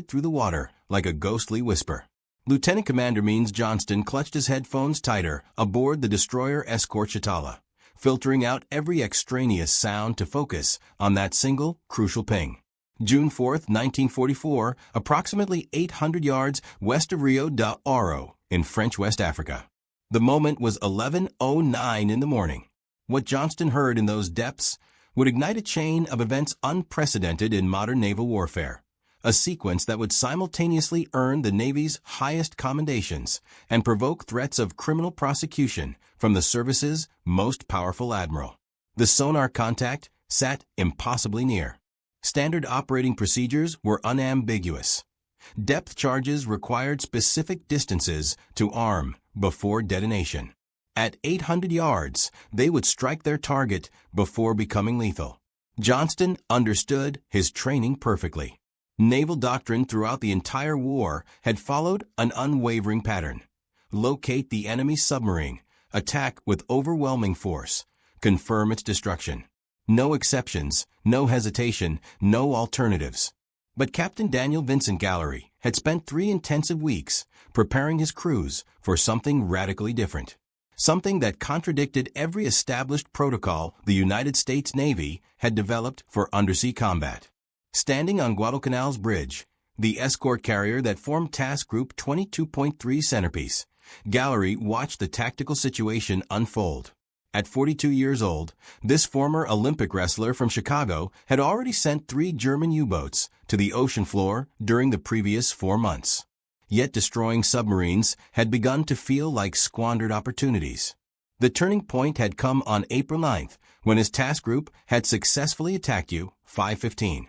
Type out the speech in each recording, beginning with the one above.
through the water like a ghostly whisper. Lieutenant Commander Means Johnston clutched his headphones tighter aboard the destroyer escort Shatala, filtering out every extraneous sound to focus on that single, crucial ping. June 4, 1944, approximately 800 yards west of Rio de Oro in French West Africa. The moment was 11:09 in the morning. What Johnston heard in those depths would ignite a chain of events unprecedented in modern naval warfare, a sequence that would simultaneously earn the Navy's highest commendations and provoke threats of criminal prosecution from the service's most powerful admiral. The sonar contact sat impossibly near. Standard operating procedures were unambiguous. Depth charges required specific distances to arm before detonation. At 800 yards, they would strike their target before becoming lethal. Johnston understood his training perfectly. Naval doctrine throughout the entire war had followed an unwavering pattern. Locate the enemy submarine, attack with overwhelming force, confirm its destruction. No exceptions, no hesitation, no alternatives. But Captain Daniel Vincent Gallery had spent 3 intensive weeks preparing his crews for something radically different. Something that contradicted every established protocol the United States Navy had developed for undersea combat. Standing on Guadalcanal's bridge, the escort carrier that formed Task Group 22.3 centerpiece, Gallery watched the tactical situation unfold. At 42 years old, this former Olympic wrestler from Chicago had already sent 3 German U-boats to the ocean floor during the previous 4 months. Yet destroying submarines had begun to feel like squandered opportunities. The turning point had come on April 9th, when his task group had successfully attacked U-515.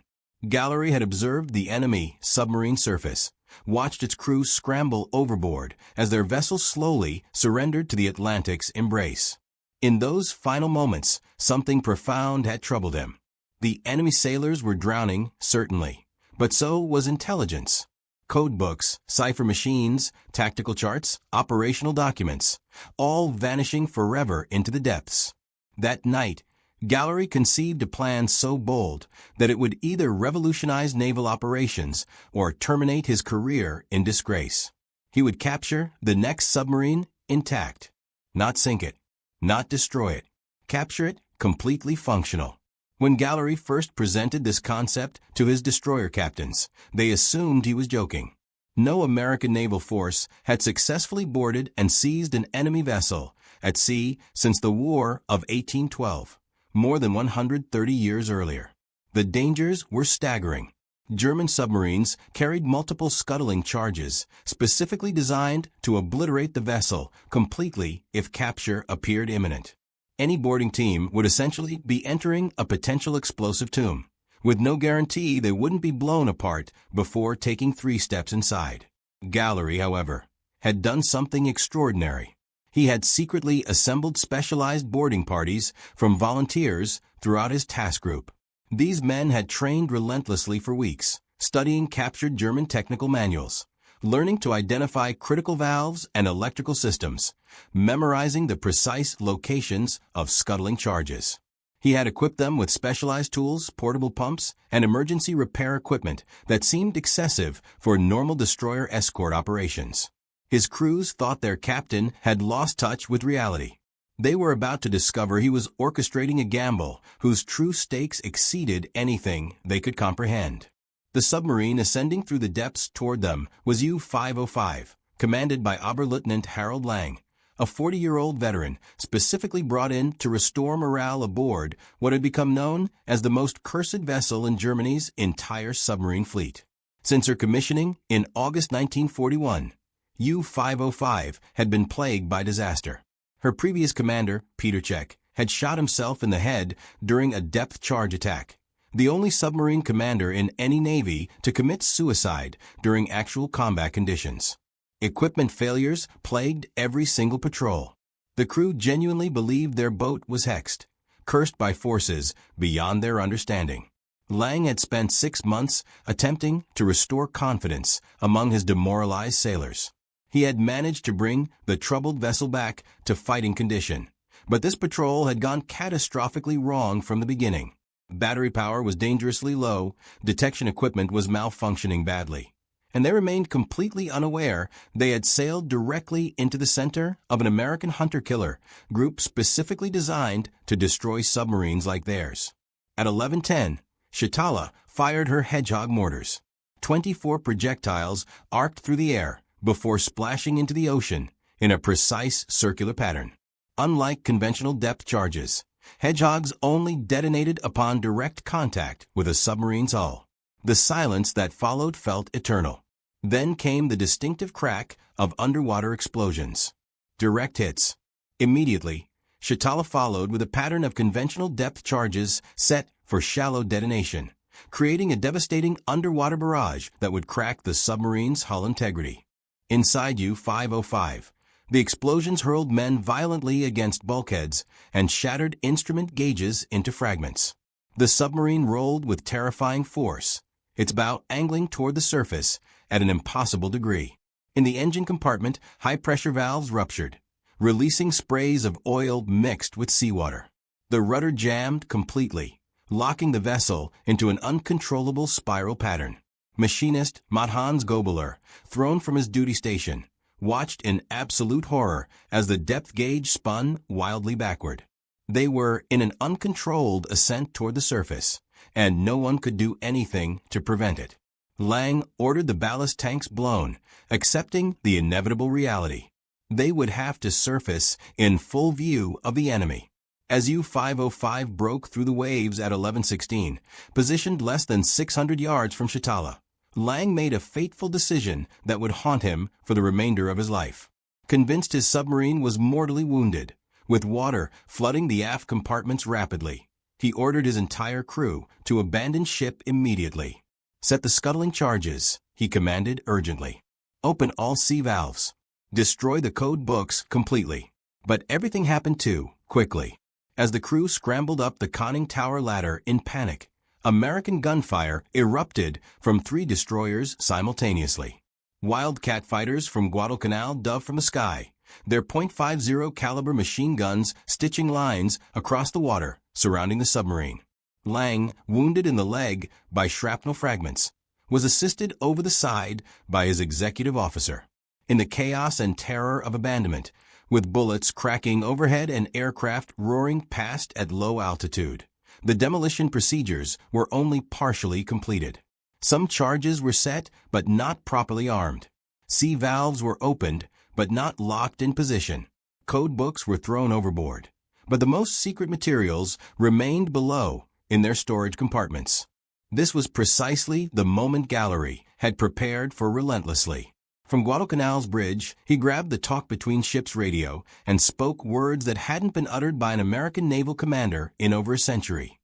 Gallery had observed the enemy submarine surface, watched its crew scramble overboard as their vessel slowly surrendered to the Atlantic's embrace. In those final moments, something profound had troubled him. The enemy sailors were drowning, certainly, but so was intelligence. Code books, cipher machines, tactical charts, operational documents, all vanishing forever into the depths. That night, Gallery conceived a plan so bold that it would either revolutionize naval operations or terminate his career in disgrace. He would capture the next submarine intact, not sink it, not destroy it, capture it completely functional. When Gallery first presented this concept to his destroyer captains, they assumed he was joking. No American naval force had successfully boarded and seized an enemy vessel at sea since the War of 1812, more than 130 years earlier. The dangers were staggering. German submarines carried multiple scuttling charges, specifically designed to obliterate the vessel completely if capture appeared imminent. Any boarding team would essentially be entering a potential explosive tomb, with no guarantee they wouldn't be blown apart before taking 3 steps inside. Gallery, however, had done something extraordinary. He had secretly assembled specialized boarding parties from volunteers throughout his task group. These men had trained relentlessly for weeks, studying captured German technical manuals, learning to identify critical valves and electrical systems, memorizing the precise locations of scuttling charges. He had equipped them with specialized tools, portable pumps, and emergency repair equipment that seemed excessive for normal destroyer escort operations. His crews thought their captain had lost touch with reality. They were about to discover he was orchestrating a gamble whose true stakes exceeded anything they could comprehend. The submarine ascending through the depths toward them was U-505, commanded by Oberleutnant Harold Lang, a 40-year-old veteran specifically brought in to restore morale aboard what had become known as the most cursed vessel in Germany's entire submarine fleet. Since her commissioning in August 1941, U-505 had been plagued by disaster. Her previous commander, Peter Czech, had shot himself in the head during a depth charge attack, the only submarine commander in any navy to commit suicide during actual combat conditions. Equipment failures plagued every single patrol. The crew genuinely believed their boat was hexed, cursed by forces beyond their understanding. Lang had spent 6 months attempting to restore confidence among his demoralized sailors. He had managed to bring the troubled vessel back to fighting condition, but this patrol had gone catastrophically wrong from the beginning. Battery power was dangerously low, detection equipment was malfunctioning badly, and they remained completely unaware they had sailed directly into the center of an American hunter-killer group specifically designed to destroy submarines like theirs. At 11:10, Chitala fired her Hedgehog mortars. 24 projectiles arced through the air before splashing into the ocean in a precise circular pattern. Unlike conventional depth charges, Hedgehogs only detonated upon direct contact with a submarine's hull. The silence that followed felt eternal. Then came the distinctive crack of underwater explosions. Direct hits. Immediately, Chitala followed with a pattern of conventional depth charges set for shallow detonation, creating a devastating underwater barrage that would crack the submarine's hull integrity. Inside U-505, the explosions hurled men violently against bulkheads and shattered instrument gauges into fragments. The submarine rolled with terrifying force, its bow angling toward the surface at an impossible degree. In the engine compartment, high-pressure valves ruptured, releasing sprays of oil mixed with seawater. The rudder jammed completely, locking the vessel into an uncontrollable spiral pattern. Machinist Mathans Gobeler, thrown from his duty station, watched in absolute horror as the depth gauge spun wildly backward. They were in an uncontrolled ascent toward the surface, and no one could do anything to prevent it. Lang ordered the ballast tanks blown, accepting the inevitable reality. They would have to surface in full view of the enemy. As U-505 broke through the waves at 11:16, positioned less than 600 yards from Chitala, Lang made a fateful decision that would haunt him for the remainder of his life. Convinced his submarine was mortally wounded, with water flooding the aft compartments rapidly, he ordered his entire crew to abandon ship immediately. "Set the scuttling charges," he commanded urgently. "Open all sea valves. Destroy the code books completely." But everything happened too quickly. As the crew scrambled up the conning tower ladder in panic, American gunfire erupted from 3 destroyers simultaneously. Wildcat fighters from Guadalcanal dove from the sky, their .50 caliber machine guns stitching lines across the water surrounding the submarine. Lang, wounded in the leg by shrapnel fragments, was assisted over the side by his executive officer. In the chaos and terror of abandonment, with bullets cracking overhead and aircraft roaring past at low altitude, the demolition procedures were only partially completed. Some charges were set but not properly armed. Sea valves were opened but not locked in position. Code books were thrown overboard, but the most secret materials remained below in their storage compartments. This was precisely the moment Gallery had prepared for relentlessly. From Guadalcanal's bridge, he grabbed the talk-between-ships radio and spoke words that hadn't been uttered by an American naval commander in over a century.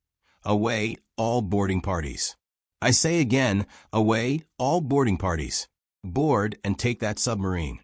"Away, all boarding parties. I say again, away, all boarding parties. Board and take that submarine."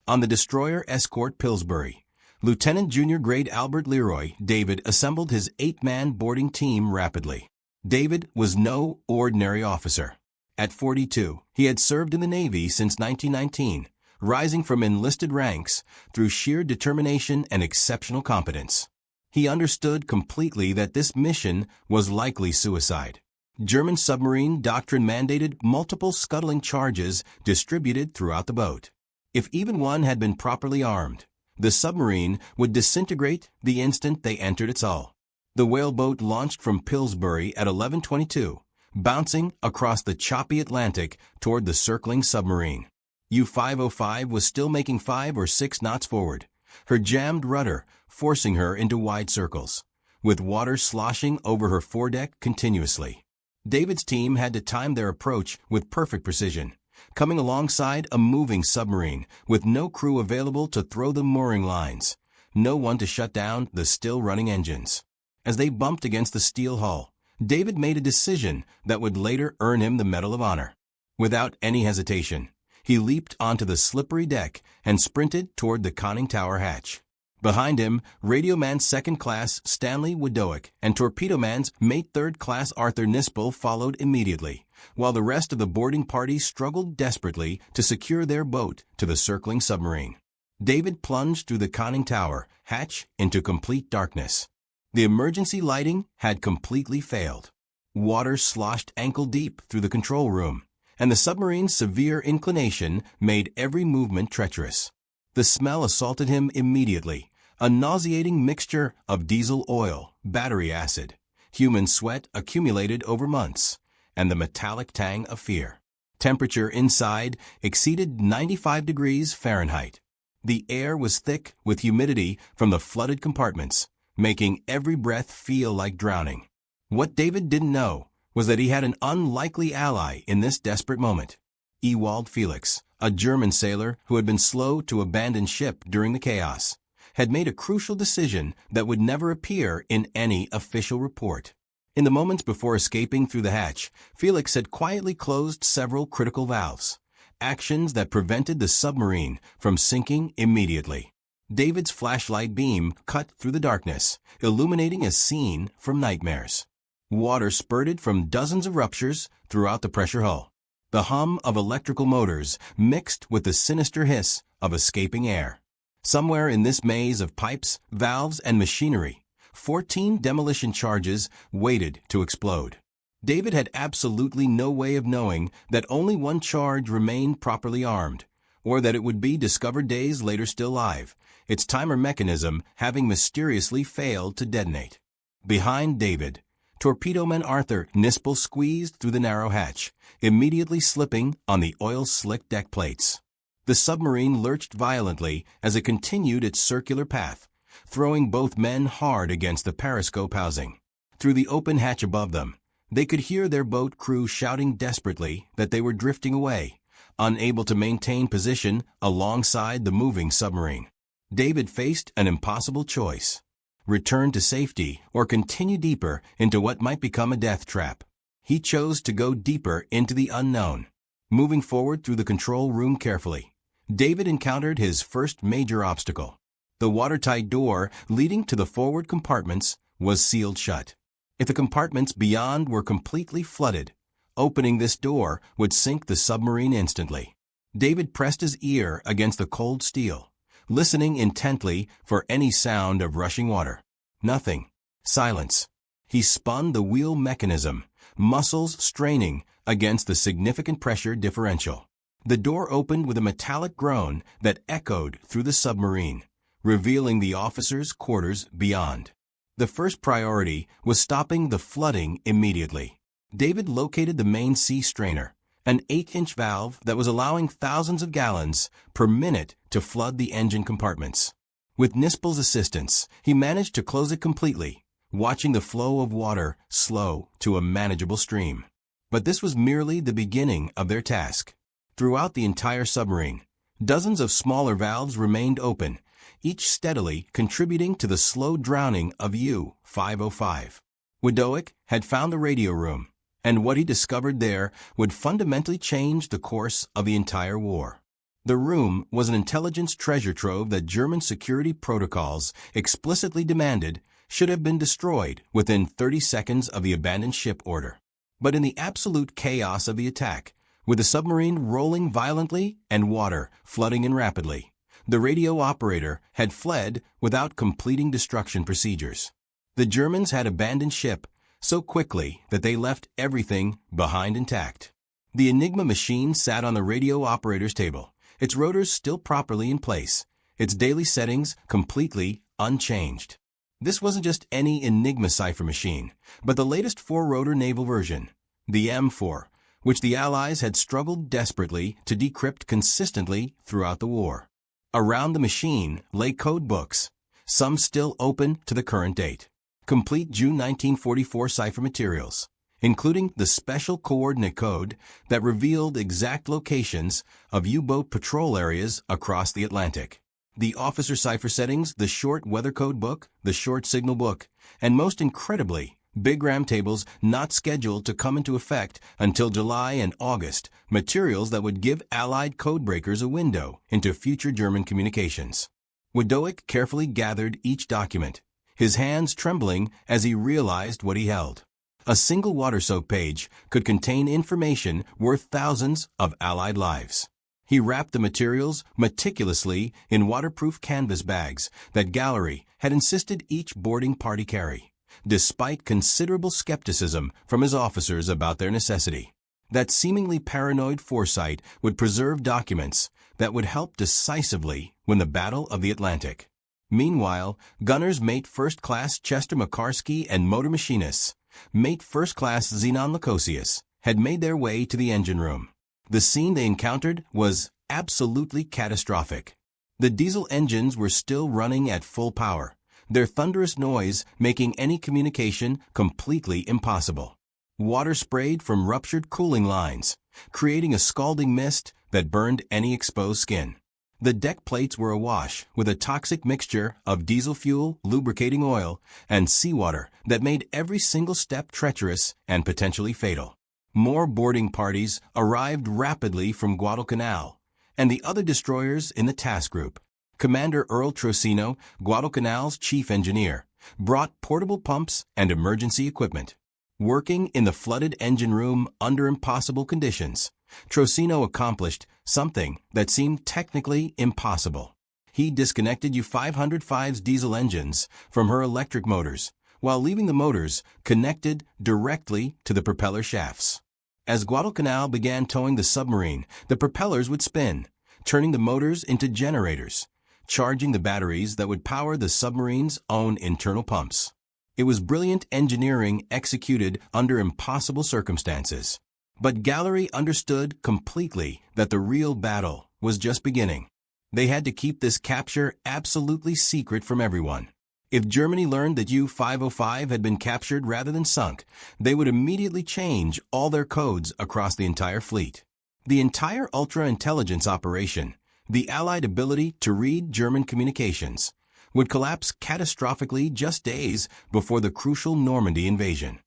On the destroyer escort Pillsbury, Lieutenant Junior Grade Albert Leroy David assembled his 8-man boarding team rapidly. David was no ordinary officer. At 42, he had served in the Navy since 1919, rising from enlisted ranks through sheer determination and exceptional competence. He understood completely that this mission was likely suicide. German submarine doctrine mandated multiple scuttling charges distributed throughout the boat. If even one had been properly armed, the submarine would disintegrate the instant they entered its hull. The whaleboat launched from Pillsbury at 11:22, bouncing across the choppy Atlantic toward the circling submarine. U-505 was still making 5 or 6 knots forward, her jammed rudder forcing her into wide circles, with water sloshing over her foredeck continuously. David's team had to time their approach with perfect precision, coming alongside a moving submarine with no crew available to throw the mooring lines, no one to shut down the still-running engines. As they bumped against the steel hull, David made a decision that would later earn him the Medal of Honor. Without any hesitation, he leaped onto the slippery deck and sprinted toward the conning tower hatch. Behind him, Radioman Second Class Stanley Wodowick and Torpedo Man's Mate Third Class Arthur Nispel followed immediately, while the rest of the boarding party struggled desperately to secure their boat to the circling submarine. David plunged through the conning tower hatch into complete darkness. The emergency lighting had completely failed. Water sloshed ankle-deep through the control room, and the submarine's severe inclination made every movement treacherous. The smell assaulted him immediately, a nauseating mixture of diesel oil, battery acid, human sweat accumulated over months, and the metallic tang of fear. Temperature inside exceeded 95 degrees Fahrenheit. The air was thick with humidity from the flooded compartments, making every breath feel like drowning. What David didn't know was that he had an unlikely ally in this desperate moment. Ewald Felix, a German sailor who had been slow to abandon ship during the chaos, had made a crucial decision that would never appear in any official report. In the moments before escaping through the hatch, Felix had quietly closed several critical valves, actions that prevented the submarine from sinking immediately. David's flashlight beam cut through the darkness, illuminating a scene from nightmares. Water spurted from dozens of ruptures throughout the pressure hull. The hum of electrical motors mixed with the sinister hiss of escaping air. Somewhere in this maze of pipes, valves, and machinery, 14 demolition charges waited to explode. David had absolutely no way of knowing that only one charge remained properly armed, or that it would be discovered days later still live, its timer mechanism having mysteriously failed to detonate. Behind David, torpedoman Arthur Nispel squeezed through the narrow hatch, immediately slipping on the oil-slick deck plates. The submarine lurched violently as it continued its circular path, throwing both men hard against the periscope housing. Through the open hatch above them, they could hear their boat crew shouting desperately that they were drifting away, unable to maintain position alongside the moving submarine. David faced an impossible choice: return to safety or continue deeper into what might become a death trap. He chose to go deeper into the unknown. Moving forward through the control room carefully, David encountered his first major obstacle. The watertight door leading to the forward compartments was sealed shut. If the compartments beyond were completely flooded, opening this door would sink the submarine instantly. David pressed his ear against the cold steel, listening intently for any sound of rushing water. Nothing. Silence. He spun the wheel mechanism, muscles straining against the significant pressure differential. The door opened with a metallic groan that echoed through the submarine, revealing the officers' quarters beyond. The first priority was stopping the flooding immediately. David located the main sea strainer, an 8-inch valve that was allowing thousands of gallons per minute to flood the engine compartments. With Nispel's assistance, he managed to close it completely, watching the flow of water slow to a manageable stream. But this was merely the beginning of their task. Throughout the entire submarine, dozens of smaller valves remained open, each steadily contributing to the slow drowning of U-505. Widowick had found the radio room, and what he discovered there would fundamentally change the course of the entire war. The room was an intelligence treasure trove that German security protocols explicitly demanded should have been destroyed within 30 seconds of the abandoned ship order. But in the absolute chaos of the attack, with the submarine rolling violently and water flooding in rapidly, the radio operator had fled without completing destruction procedures. The Germans had abandoned ship so quickly that they left everything behind intact. The Enigma machine sat on the radio operator's table, its rotors still properly in place, its daily settings completely unchanged. This wasn't just any Enigma cipher machine, but the latest 4-rotor naval version, the M4, which the Allies had struggled desperately to decrypt consistently throughout the war. Around the machine lay code books, some still open to the current date. Complete June 1944 cipher materials, including the special coordinate code that revealed exact locations of U-boat patrol areas across the Atlantic. The officer cipher settings, the short weather code book, the short signal book, and most incredibly, bigram tables not scheduled to come into effect until July and August, materials that would give Allied codebreakers a window into future German communications. Widowick carefully gathered each document, his hands trembling as he realized what he held. A single water-soaked page could contain information worth thousands of Allied lives. He wrapped the materials meticulously in waterproof canvas bags that Gallery had insisted each boarding party carry, despite considerable skepticism from his officers about their necessity. That seemingly paranoid foresight would preserve documents that would help decisively win the Battle of the Atlantic. Meanwhile, gunners Mate First Class Chester Makarsky and motor machinists, Mate First Class Zenon Lukosius, had made their way to the engine room. The scene they encountered was absolutely catastrophic. The diesel engines were still running at full power, their thunderous noise making any communication completely impossible. Water sprayed from ruptured cooling lines, creating a scalding mist that burned any exposed skin. The deck plates were awash with a toxic mixture of diesel fuel, lubricating oil, and seawater that made every single step treacherous and potentially fatal. More boarding parties arrived rapidly from Guadalcanal and the other destroyers in the task group. Commander Earl Trocino, Guadalcanal's chief engineer, brought portable pumps and emergency equipment. Working in the flooded engine room under impossible conditions, Trocino accomplished something that seemed technically impossible. He disconnected U-505's diesel engines from her electric motors, while leaving the motors connected directly to the propeller shafts. As Guadalcanal began towing the submarine, the propellers would spin, turning the motors into generators, charging the batteries that would power the submarine's own internal pumps. It was brilliant engineering executed under impossible circumstances. But Gallery understood completely that the real battle was just beginning. They had to keep this capture absolutely secret from everyone. If Germany learned that U-505 had been captured rather than sunk, they would immediately change all their codes across the entire fleet. The entire ultra-intelligence operation, the Allied ability to read German communications, would collapse catastrophically just days before the crucial Normandy invasion.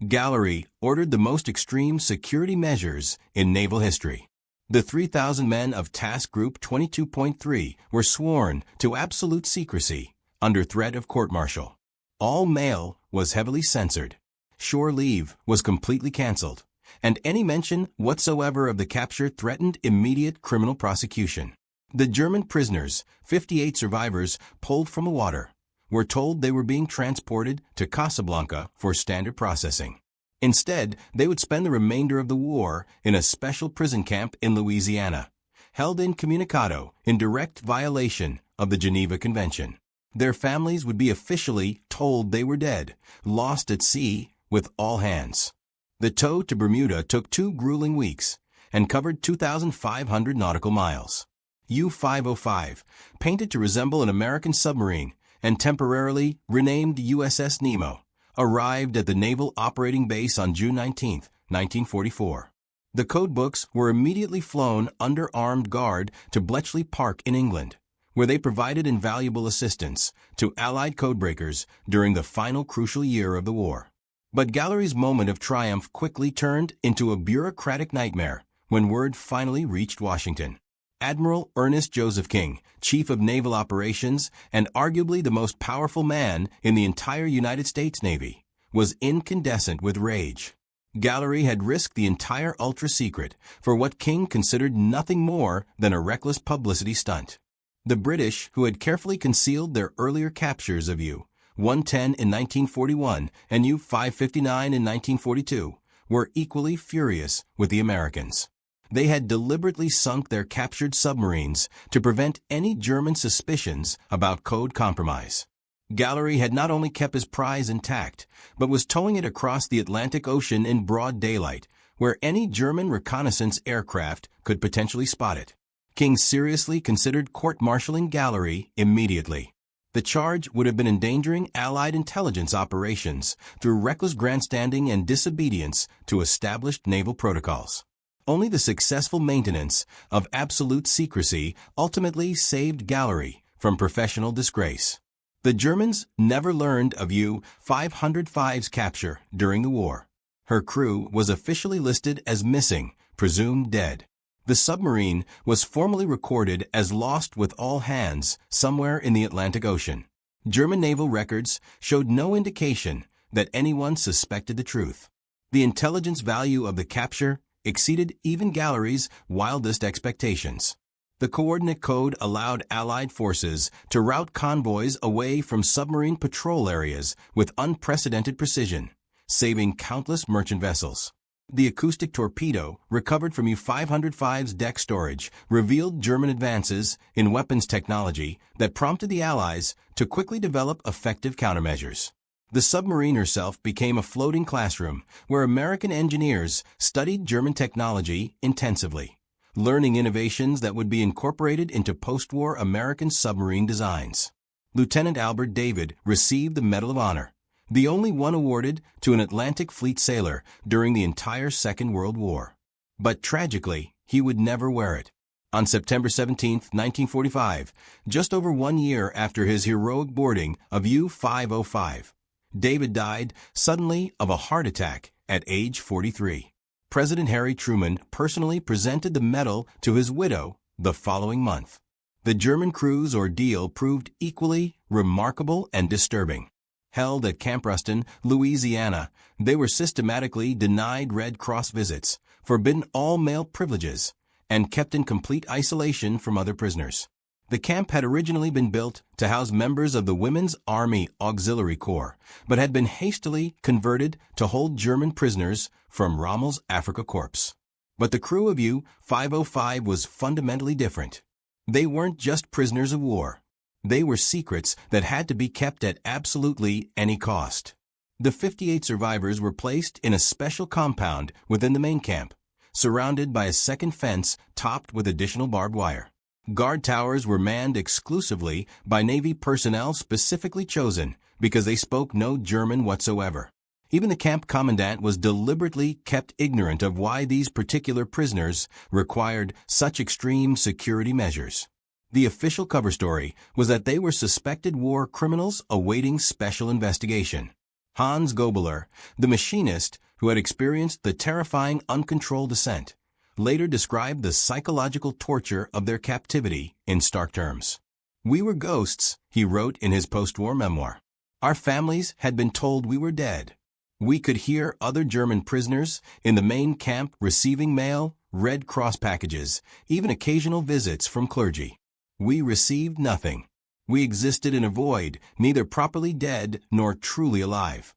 Gallery ordered the most extreme security measures in naval history. The 3,000 men of Task Group 22.3 were sworn to absolute secrecy under threat of court-martial. All mail was heavily censored. Shore leave was completely canceled, and any mention whatsoever of the capture threatened immediate criminal prosecution. The German prisoners, 58 survivors pulled from the water, were told they were being transported to Casablanca for standard processing. Instead, they would spend the remainder of the war in a special prison camp in Louisiana, held incommunicado in direct violation of the Geneva Convention. Their families would be officially told they were dead, lost at sea with all hands. The tow to Bermuda took 2 grueling weeks and covered 2,500 nautical miles. U-505, painted to resemble an American submarine and temporarily renamed USS Nemo, arrived at the Naval Operating Base on June 19, 1944. The codebooks were immediately flown under armed guard to Bletchley Park in England, where they provided invaluable assistance to Allied codebreakers during the final crucial year of the war. But Gallery's moment of triumph quickly turned into a bureaucratic nightmare when word finally reached Washington. Admiral Ernest Joseph King, Chief of Naval Operations and arguably the most powerful man in the entire United States Navy, was incandescent with rage. Gallery had risked the entire ultra-secret for what King considered nothing more than a reckless publicity stunt. The British, who had carefully concealed their earlier captures of U-110 in 1941 and U-559 in 1942, were equally furious with the Americans. They had deliberately sunk their captured submarines to prevent any German suspicions about code compromise. Gallery had not only kept his prize intact, but was towing it across the Atlantic Ocean in broad daylight, where any German reconnaissance aircraft could potentially spot it. King seriously considered court-martialing Gallery immediately. The charge would have been endangering Allied intelligence operations through reckless grandstanding and disobedience to established naval protocols. Only the successful maintenance of absolute secrecy ultimately saved Gallery from professional disgrace. The Germans never learned of U-505's capture during the war. Her crew was officially listed as missing, presumed dead. The submarine was formally recorded as lost with all hands somewhere in the Atlantic Ocean. German naval records showed no indication that anyone suspected the truth. The intelligence value of the capture exceeded even Gallery's wildest expectations. The coordinate code allowed Allied forces to route convoys away from submarine patrol areas with unprecedented precision, saving countless merchant vessels. The acoustic torpedo, recovered from U-505's deck storage, revealed German advances in weapons technology that prompted the Allies to quickly develop effective countermeasures. The submarine herself became a floating classroom where American engineers studied German technology intensively, learning innovations that would be incorporated into post-war American submarine designs. Lieutenant Albert David received the Medal of Honor, the only one awarded to an Atlantic Fleet sailor during the entire Second World War. But tragically, he would never wear it. On September 17, 1945, just over 1 year after his heroic boarding of U-505, David died suddenly of a heart attack at age 43. President Harry Truman personally presented the medal to his widow the following month. The German crew's ordeal proved equally remarkable and disturbing. Held at Camp Ruston, Louisiana, they were systematically denied Red Cross visits, forbidden all male privileges, and kept in complete isolation from other prisoners. The camp had originally been built to house members of the Women's Army Auxiliary Corps, but had been hastily converted to hold German prisoners from Rommel's Afrika Korps. But the crew of U-505 was fundamentally different. They weren't just prisoners of war. They were secrets that had to be kept at absolutely any cost. The 58 survivors were placed in a special compound within the main camp, surrounded by a second fence topped with additional barbed wire. Guard towers were manned exclusively by Navy personnel specifically chosen because they spoke no German whatsoever. Even the camp commandant was deliberately kept ignorant of why these particular prisoners required such extreme security measures. The official cover story was that they were suspected war criminals awaiting special investigation. Hans Gobeler, the machinist who had experienced the terrifying uncontrolled descent, later described the psychological torture of their captivity in stark terms. "We were ghosts," he wrote in his post-war memoir. "Our families had been told we were dead. We could hear other German prisoners in the main camp receiving mail, Red Cross packages, even occasional visits from clergy. We received nothing. We existed in a void, neither properly dead nor truly alive."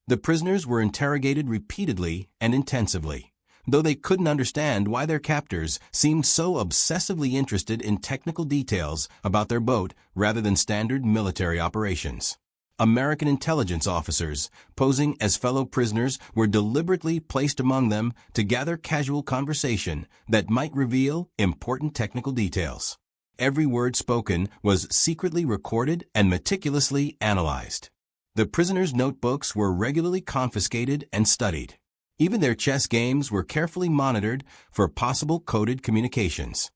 The prisoners were interrogated repeatedly and intensively, though they couldn't understand why their captors seemed so obsessively interested in technical details about their boat rather than standard military operations. American intelligence officers, posing as fellow prisoners, were deliberately placed among them to gather casual conversation that might reveal important technical details. Every word spoken was secretly recorded and meticulously analyzed. The prisoners' notebooks were regularly confiscated and studied. Even their chess games were carefully monitored for possible coded communications.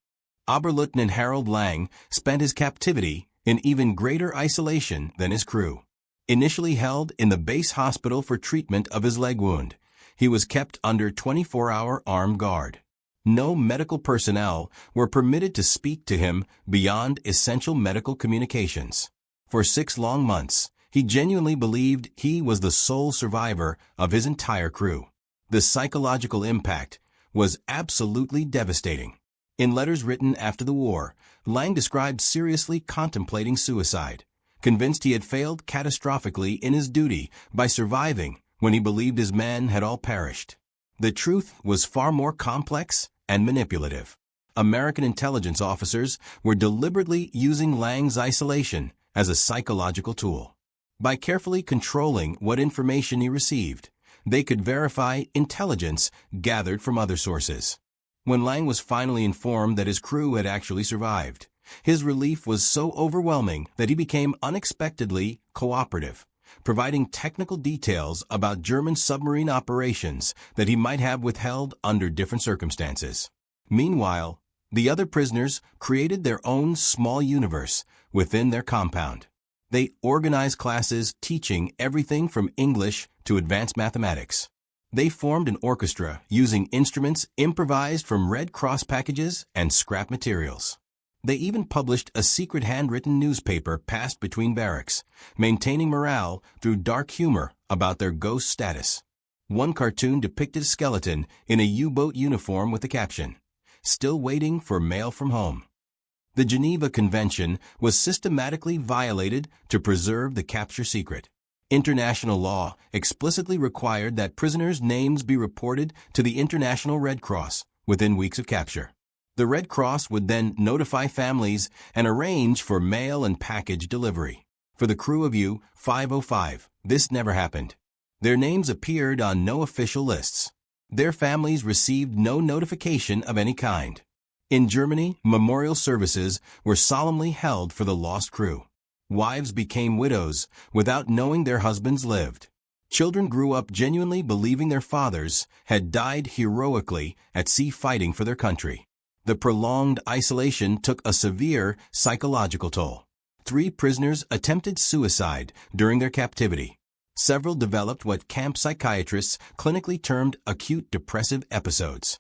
Oberleutnant Harold Lang spent his captivity in even greater isolation than his crew. Initially held in the base hospital for treatment of his leg wound, he was kept under 24-hour armed guard. No medical personnel were permitted to speak to him beyond essential medical communications. For 6 long months, he genuinely believed he was the sole survivor of his entire crew. The psychological impact was absolutely devastating. In letters written after the war, Lang described seriously contemplating suicide, convinced he had failed catastrophically in his duty by surviving when he believed his men had all perished. The truth was far more complex and manipulative. American intelligence officers were deliberately using Lang's isolation as a psychological tool. By carefully controlling what information he received, they could verify intelligence gathered from other sources. When Lang was finally informed that his crew had actually survived, his relief was so overwhelming that he became unexpectedly cooperative, providing technical details about German submarine operations that he might have withheld under different circumstances. Meanwhile, the other prisoners created their own small universe within their compound. They organized classes teaching everything from English to advanced mathematics. They formed an orchestra using instruments improvised from Red Cross packages and scrap materials. They even published a secret handwritten newspaper passed between barracks, maintaining morale through dark humor about their ghost status. One cartoon depicted a skeleton in a U-boat uniform with the caption, "Still waiting for mail from home." The Geneva Convention was systematically violated to preserve the capture secret. International law explicitly required that prisoners' names be reported to the International Red Cross within weeks of capture. The Red Cross would then notify families and arrange for mail and package delivery. For the crew of U-505, this never happened. Their names appeared on no official lists. Their families received no notification of any kind. In Germany, memorial services were solemnly held for the lost crew. Wives became widows without knowing their husbands lived. Children grew up genuinely believing their fathers had died heroically at sea fighting for their country. The prolonged isolation took a severe psychological toll. 3 prisoners attempted suicide during their captivity. Several developed what camp psychiatrists clinically termed acute depressive episodes.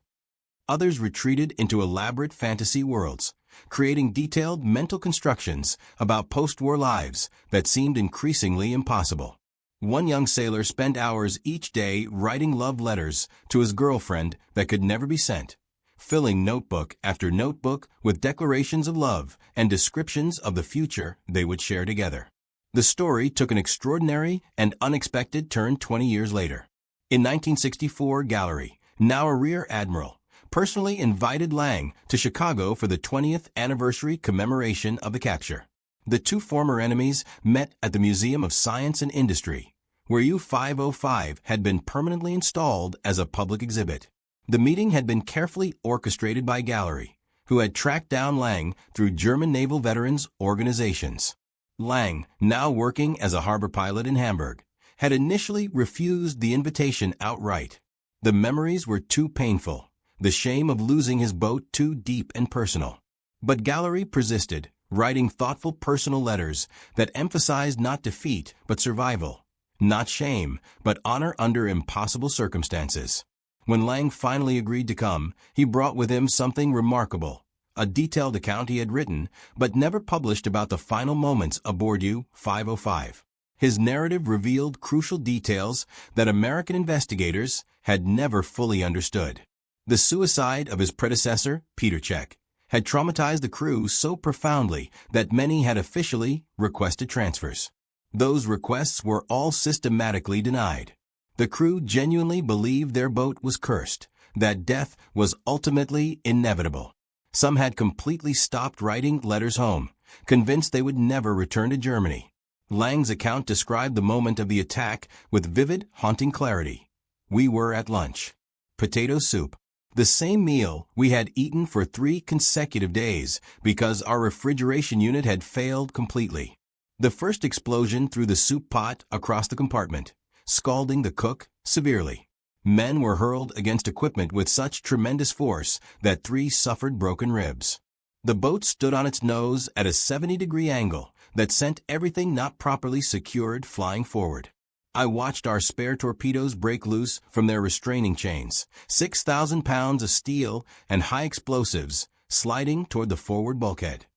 Others retreated into elaborate fantasy worlds, creating detailed mental constructions about post-war lives that seemed increasingly impossible. One young sailor spent hours each day writing love letters to his girlfriend that could never be sent, filling notebook after notebook with declarations of love and descriptions of the future they would share together. The story took an extraordinary and unexpected turn 20 years later. In 1964, Gallery, now a rear admiral, personally invited Lang to Chicago for the 20th anniversary commemoration of the capture. The 2 former enemies met at the Museum of Science and Industry, where U-505 had been permanently installed as a public exhibit. The meeting had been carefully orchestrated by Gallery, who had tracked down Lang through German naval veterans organizations. Lang, now working as a harbor pilot in Hamburg, had initially refused the invitation outright. The memories were too painful, the shame of losing his boat too deep and personal. But Gallery persisted, writing thoughtful personal letters that emphasized not defeat but survival, not shame but honor under impossible circumstances. When Lang finally agreed to come, he brought with him something remarkable, a detailed account he had written but never published about the final moments aboard U-505. His narrative revealed crucial details that American investigators had never fully understood. The suicide of his predecessor, Peter Czech, had traumatized the crew so profoundly that many had officially requested transfers. Those requests were all systematically denied. The crew genuinely believed their boat was cursed, that death was ultimately inevitable. Some had completely stopped writing letters home, convinced they would never return to Germany. Lang's account described the moment of the attack with vivid, haunting clarity. We were at lunch. Potato soup. The same meal we had eaten for 3 consecutive days because our refrigeration unit had failed completely. The first explosion threw the soup pot across the compartment, scalding the cook severely. Men were hurled against equipment with such tremendous force that 3 suffered broken ribs. The boat stood on its nose at a 70-degree angle that sent everything not properly secured flying forward. I watched our spare torpedoes break loose from their restraining chains, 6,000 pounds of steel and high explosives sliding toward the forward bulkhead.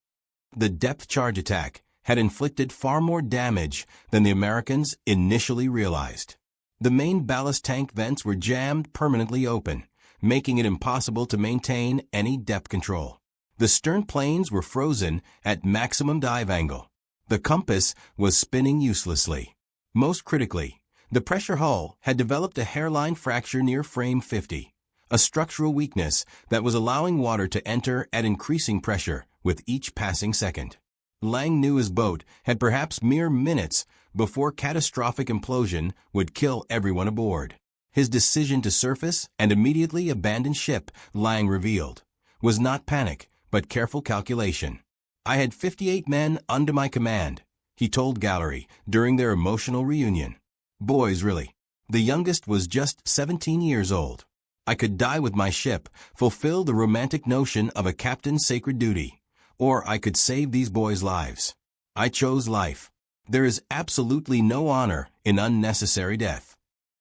The depth charge attack had inflicted far more damage than the Americans initially realized. The main ballast tank vents were jammed permanently open, making it impossible to maintain any depth control. The stern planes were frozen at maximum dive angle. The compass was spinning uselessly. Most critically, the pressure hull had developed a hairline fracture near frame 50, a structural weakness that was allowing water to enter at increasing pressure with each passing second. Lang knew his boat had perhaps mere minutes before catastrophic implosion would kill everyone aboard. His decision to surface and immediately abandon ship, Lang revealed, was not panic but careful calculation. I had 58 men under my command, he told Gallery during their emotional reunion. Boys, really. The youngest was just 17 years old. I could die with my ship, fulfill the romantic notion of a captain's sacred duty, or I could save these boys' lives. I chose life. There is absolutely no honor in unnecessary death.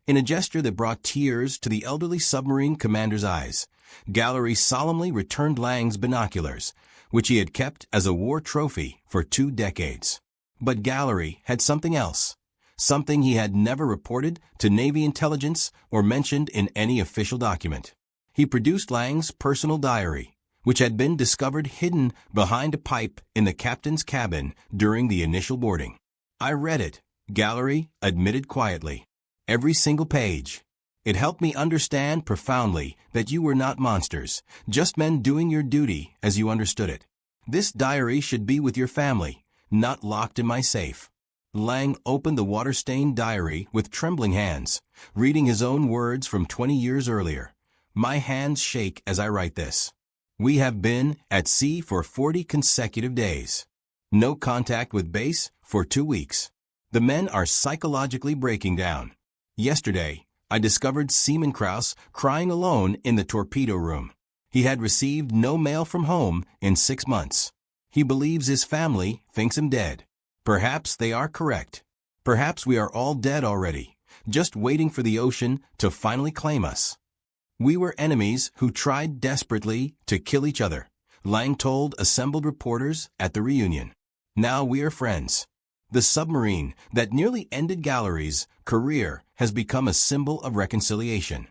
In a gesture that brought tears to the elderly submarine commander's eyes, Gallery solemnly returned Lang's binoculars, which he had kept as a war trophy for 2 decades. But Gallery had something else, something he had never reported to Navy intelligence or mentioned in any official document. He produced Lang's personal diary, which had been discovered hidden behind a pipe in the captain's cabin during the initial boarding. I read it, Gallery admitted quietly. Every single page. It helped me understand profoundly that you were not monsters, just men doing your duty as you understood it. This diary should be with your family, not locked in my safe. Lang opened the water-stained diary with trembling hands, reading his own words from 20 years earlier. My hands shake as I write this. We have been at sea for 40 consecutive days. No contact with base for 2 weeks. The men are psychologically breaking down. Yesterday, I discovered Seaman Krause crying alone in the torpedo room. He had received no mail from home in 6 months. He believes his family thinks him dead. Perhaps they are correct. Perhaps we are all dead already, just waiting for the ocean to finally claim us. We were enemies who tried desperately to kill each other, Lang told assembled reporters at the reunion. Now we are friends. The submarine that nearly ended Gallery's career has become a symbol of reconciliation.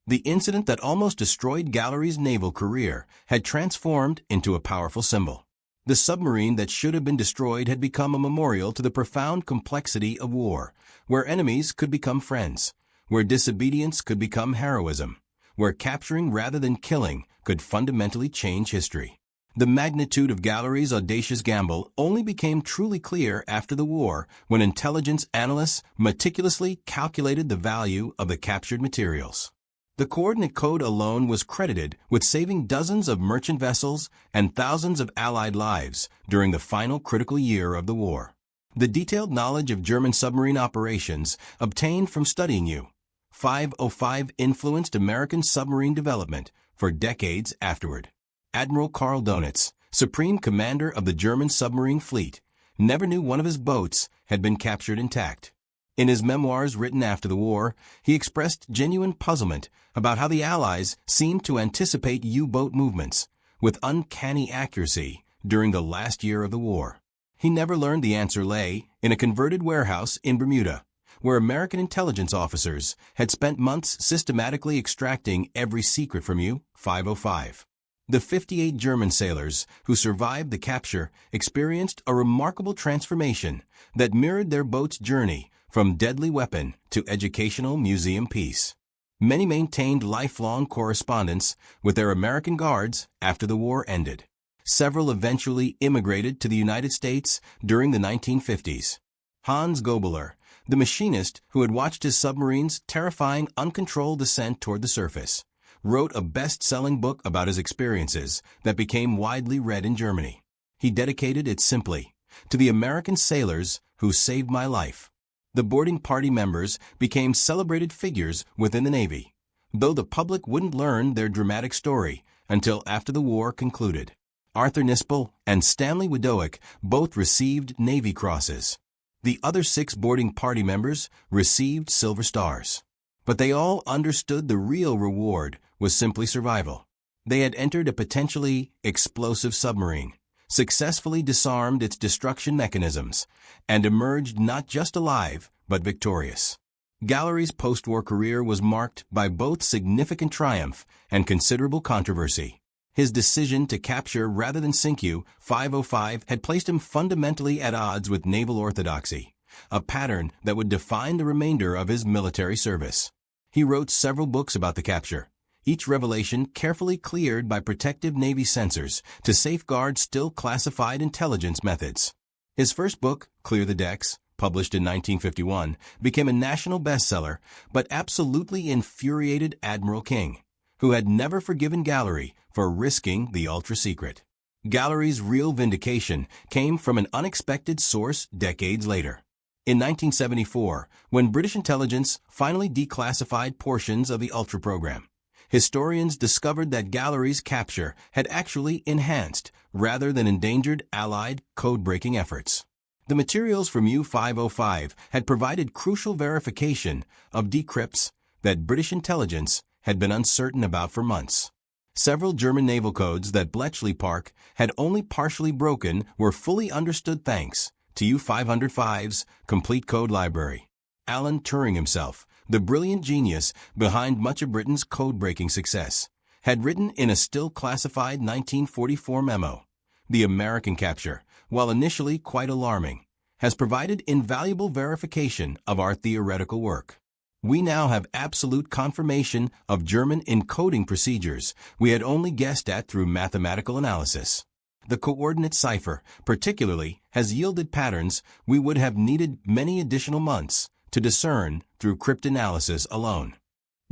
The incident that almost destroyed Gallery's naval career had transformed into a powerful symbol. The submarine that should have been destroyed had become a memorial to the profound complexity of war, where enemies could become friends, where disobedience could become heroism, where capturing rather than killing could fundamentally change history. The magnitude of Gallery's audacious gamble only became truly clear after the war when intelligence analysts meticulously calculated the value of the captured materials. The coordinate code alone was credited with saving dozens of merchant vessels and thousands of Allied lives during the final critical year of the war. The detailed knowledge of German submarine operations obtained from studying U-505 influenced American submarine development for decades afterward. Admiral Karl Donitz, Supreme Commander of the German submarine fleet, never knew one of his boats had been captured intact. In his memoirs written after the war, he expressed genuine puzzlement about how the Allies seemed to anticipate U-boat movements with uncanny accuracy during the last year of the war. He never learned the answer lay in a converted warehouse in Bermuda, where American intelligence officers had spent months systematically extracting every secret from U-505. The 58 German sailors who survived the capture experienced a remarkable transformation that mirrored their boat's journey from deadly weapon to educational museum piece. Many maintained lifelong correspondence with their American guards after the war ended. Several eventually immigrated to the United States during the 1950s. Hans Gobeler, the machinist who had watched his submarine's terrifying, uncontrolled descent toward the surface, wrote a best-selling book about his experiences that became widely read in Germany. He dedicated it simply to the American sailors who saved my life. The boarding party members became celebrated figures within the Navy, though the public wouldn't learn their dramatic story until after the war concluded. Arthur Nispel and Stanley Widowick both received Navy Crosses. The other 6 boarding party members received Silver Stars. But they all understood the real reward was simply survival. They had entered a potentially explosive submarine, successfully disarmed its destruction mechanisms, and emerged not just alive, but victorious. Gallery's post-war career was marked by both significant triumph and considerable controversy. His decision to capture rather than sink U-505 had placed him fundamentally at odds with naval orthodoxy, a pattern that would define the remainder of his military service. He wrote several books about the capture, each revelation carefully cleared by protective Navy censors to safeguard still classified intelligence methods. His first book, Clear the Decks, published in 1951, became a national bestseller, but absolutely infuriated Admiral King, who had never forgiven Gallery for risking the ultra-secret. Gallery's real vindication came from an unexpected source decades later. In 1974, when British intelligence finally declassified portions of the Ultra program, historians discovered that Gallery's capture had actually enhanced, rather than endangered, Allied code-breaking efforts. The materials from U-505 had provided crucial verification of decrypts that British intelligence had been uncertain about for months. Several German naval codes that Bletchley Park had only partially broken were fully understood thanks to U-505's complete code library. Alan Turing himself, the brilliant genius behind much of Britain's code-breaking success, had written in a still classified 1944 memo, "The American capture, while initially quite alarming, has provided invaluable verification of our theoretical work. We now have absolute confirmation of German encoding procedures we had only guessed at through mathematical analysis. The coordinate cipher, particularly, has yielded patterns we would have needed many additional months to discern through cryptanalysis alone.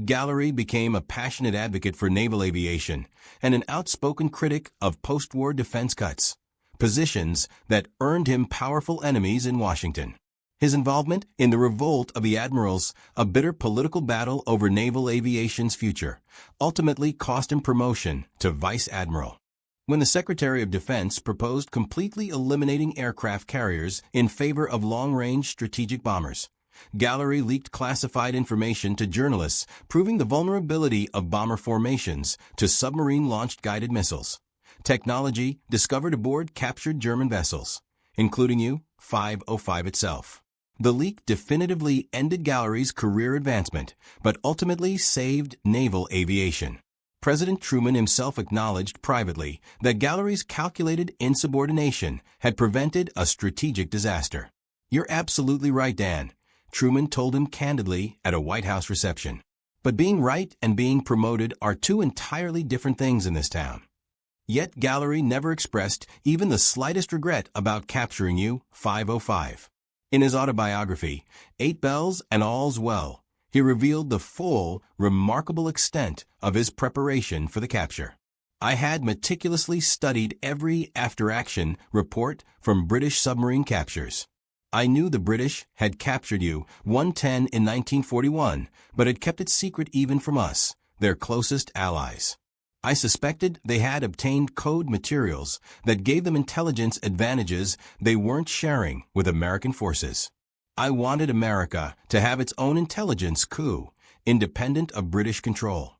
Gallery became a passionate advocate for naval aviation and an outspoken critic of post-war defense cuts, positions that earned him powerful enemies in Washington. His involvement in the revolt of the admirals, a bitter political battle over naval aviation's future, ultimately cost him promotion to vice admiral. When the Secretary of Defense proposed completely eliminating aircraft carriers in favor of long-range strategic bombers, Gallery leaked classified information to journalists proving the vulnerability of bomber formations to submarine-launched guided missiles, technology discovered aboard captured German vessels, including U-505 itself. The leak definitively ended Gallery's career advancement, but ultimately saved naval aviation. President Truman himself acknowledged privately that Gallery's calculated insubordination had prevented a strategic disaster. "You're absolutely right, Dan," Truman told him candidly at a White House reception. "But being right and being promoted are two entirely different things in this town." Yet Gallery never expressed even the slightest regret about capturing U-505. In his autobiography, 8 Bells and All's Well, he revealed the full, remarkable extent of his preparation for the capture. "I had meticulously studied every after-action report from British submarine captures. I knew the British had captured U-110 in 1941, but had kept it secret even from us, their closest allies. I suspected they had obtained code materials that gave them intelligence advantages they weren't sharing with American forces. I wanted America to have its own intelligence coup, independent of British control."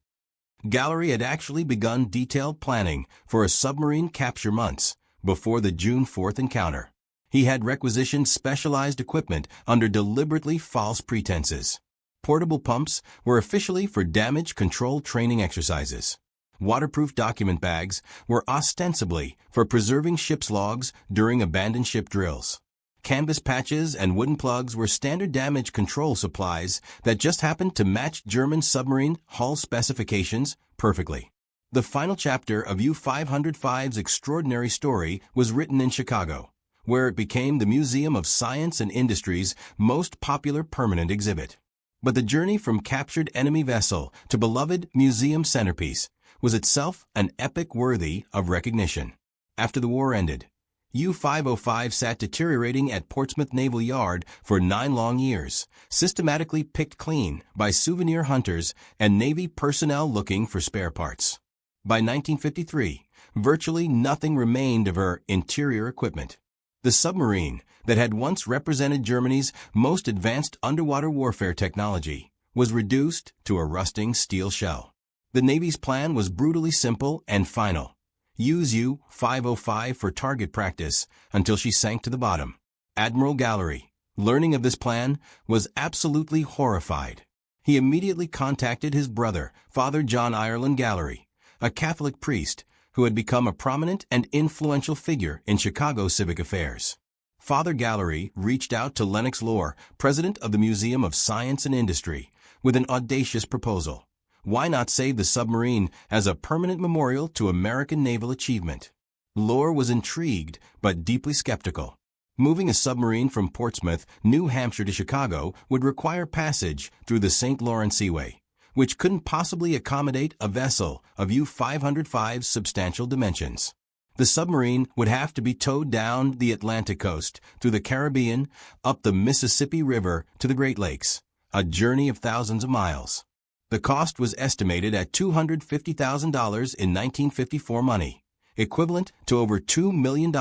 Gallery had actually begun detailed planning for a submarine capture months before the June 4th encounter. He had requisitioned specialized equipment under deliberately false pretenses. Portable pumps were officially for damage control training exercises. Waterproof document bags were ostensibly for preserving ship's logs during abandoned ship drills. Canvas patches and wooden plugs were standard damage control supplies that just happened to match German submarine hull specifications perfectly. The final chapter of U-505's extraordinary story was written in Chicago, where it became the Museum of Science and Industry's most popular permanent exhibit. But the journey from captured enemy vessel to beloved museum centerpiece was itself an epic worthy of recognition. After the war ended, U-505 sat deteriorating at Portsmouth Naval Yard for 9 long years, systematically picked clean by souvenir hunters and Navy personnel looking for spare parts. By 1953, virtually nothing remained of her interior equipment. The submarine that had once represented Germany's most advanced underwater warfare technology was reduced to a rusting steel shell. The Navy's plan was brutally simple and final. Use U-505 for target practice until she sank to the bottom. Admiral Gallery, learning of this plan, was absolutely horrified. He immediately contacted his brother, Father John Ireland Gallery, a Catholic priest who had become a prominent and influential figure in Chicago civic affairs. Father Gallery reached out to Lennox Lohr, president of the Museum of Science and Industry, with an audacious proposal. Why not save the submarine as a permanent memorial to American naval achievement? Lohr was intrigued, but deeply skeptical. Moving a submarine from Portsmouth, New Hampshire to Chicago would require passage through the St. Lawrence Seaway, which couldn't possibly accommodate a vessel of U-505's substantial dimensions. The submarine would have to be towed down the Atlantic coast, through the Caribbean, up the Mississippi River to the Great Lakes, a journey of thousands of miles. The cost was estimated at $250,000 in 1954 money, equivalent to over $2 million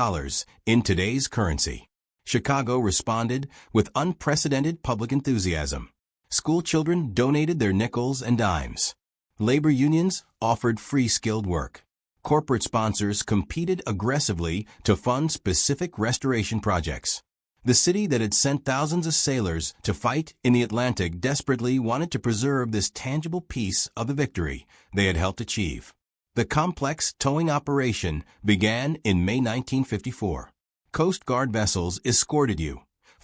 in today's currency. Chicago responded with unprecedented public enthusiasm. School children donated their nickels and dimes. Labor unions offered free skilled work. Corporate sponsors competed aggressively to fund specific restoration projects. The city that had sent thousands of sailors to fight in the Atlantic desperately wanted to preserve this tangible piece of the victory they had helped achieve. The complex towing operation began in May 1954. Coast Guard vessels escorted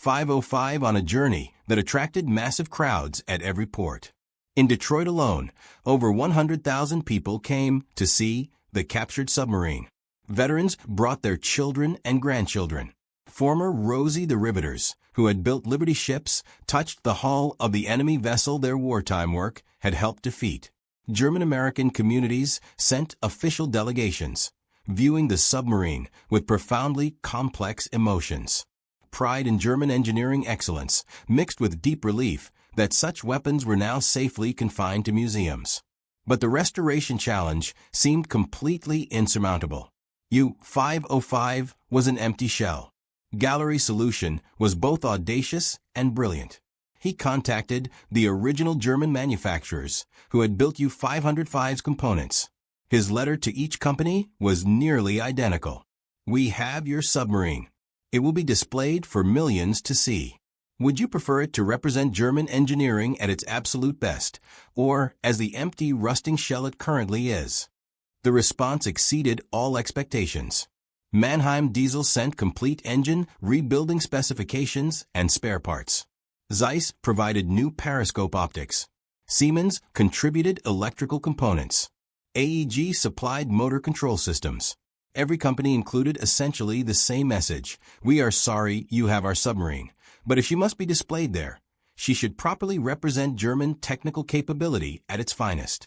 505 on a journey that attracted massive crowds at every port. In Detroit alone, over 100,000 people came to see the captured submarine. Veterans brought their children and grandchildren. Former Rosie the Riveters, who had built Liberty ships, touched the hull of the enemy vessel their wartime work had helped defeat. German-American communities sent official delegations, viewing the submarine with profoundly complex emotions. Pride in German engineering excellence, mixed with deep relief that such weapons were now safely confined to museums. But the restoration challenge seemed completely insurmountable. U-505 was an empty shell. Gallery's solution was both audacious and brilliant. He contacted the original German manufacturers who had built U-505's components. His letter to each company was nearly identical. "We have your submarine. It will be displayed for millions to see. Would you prefer it to represent German engineering at its absolute best, or as the empty, rusting shell it currently is?" The response exceeded all expectations. Mannheim Diesel sent complete engine rebuilding specifications and spare parts. Zeiss provided new periscope optics. Siemens contributed electrical components. AEG supplied motor control systems. Every company included essentially the same message: "We are sorry you have our submarine, but if she must be displayed there, she should properly represent German technical capability at its finest."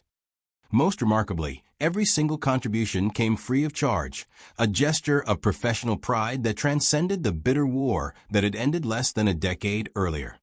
Most remarkably, every single contribution came free of charge, a gesture of professional pride that transcended the bitter war that had ended less than a decade earlier.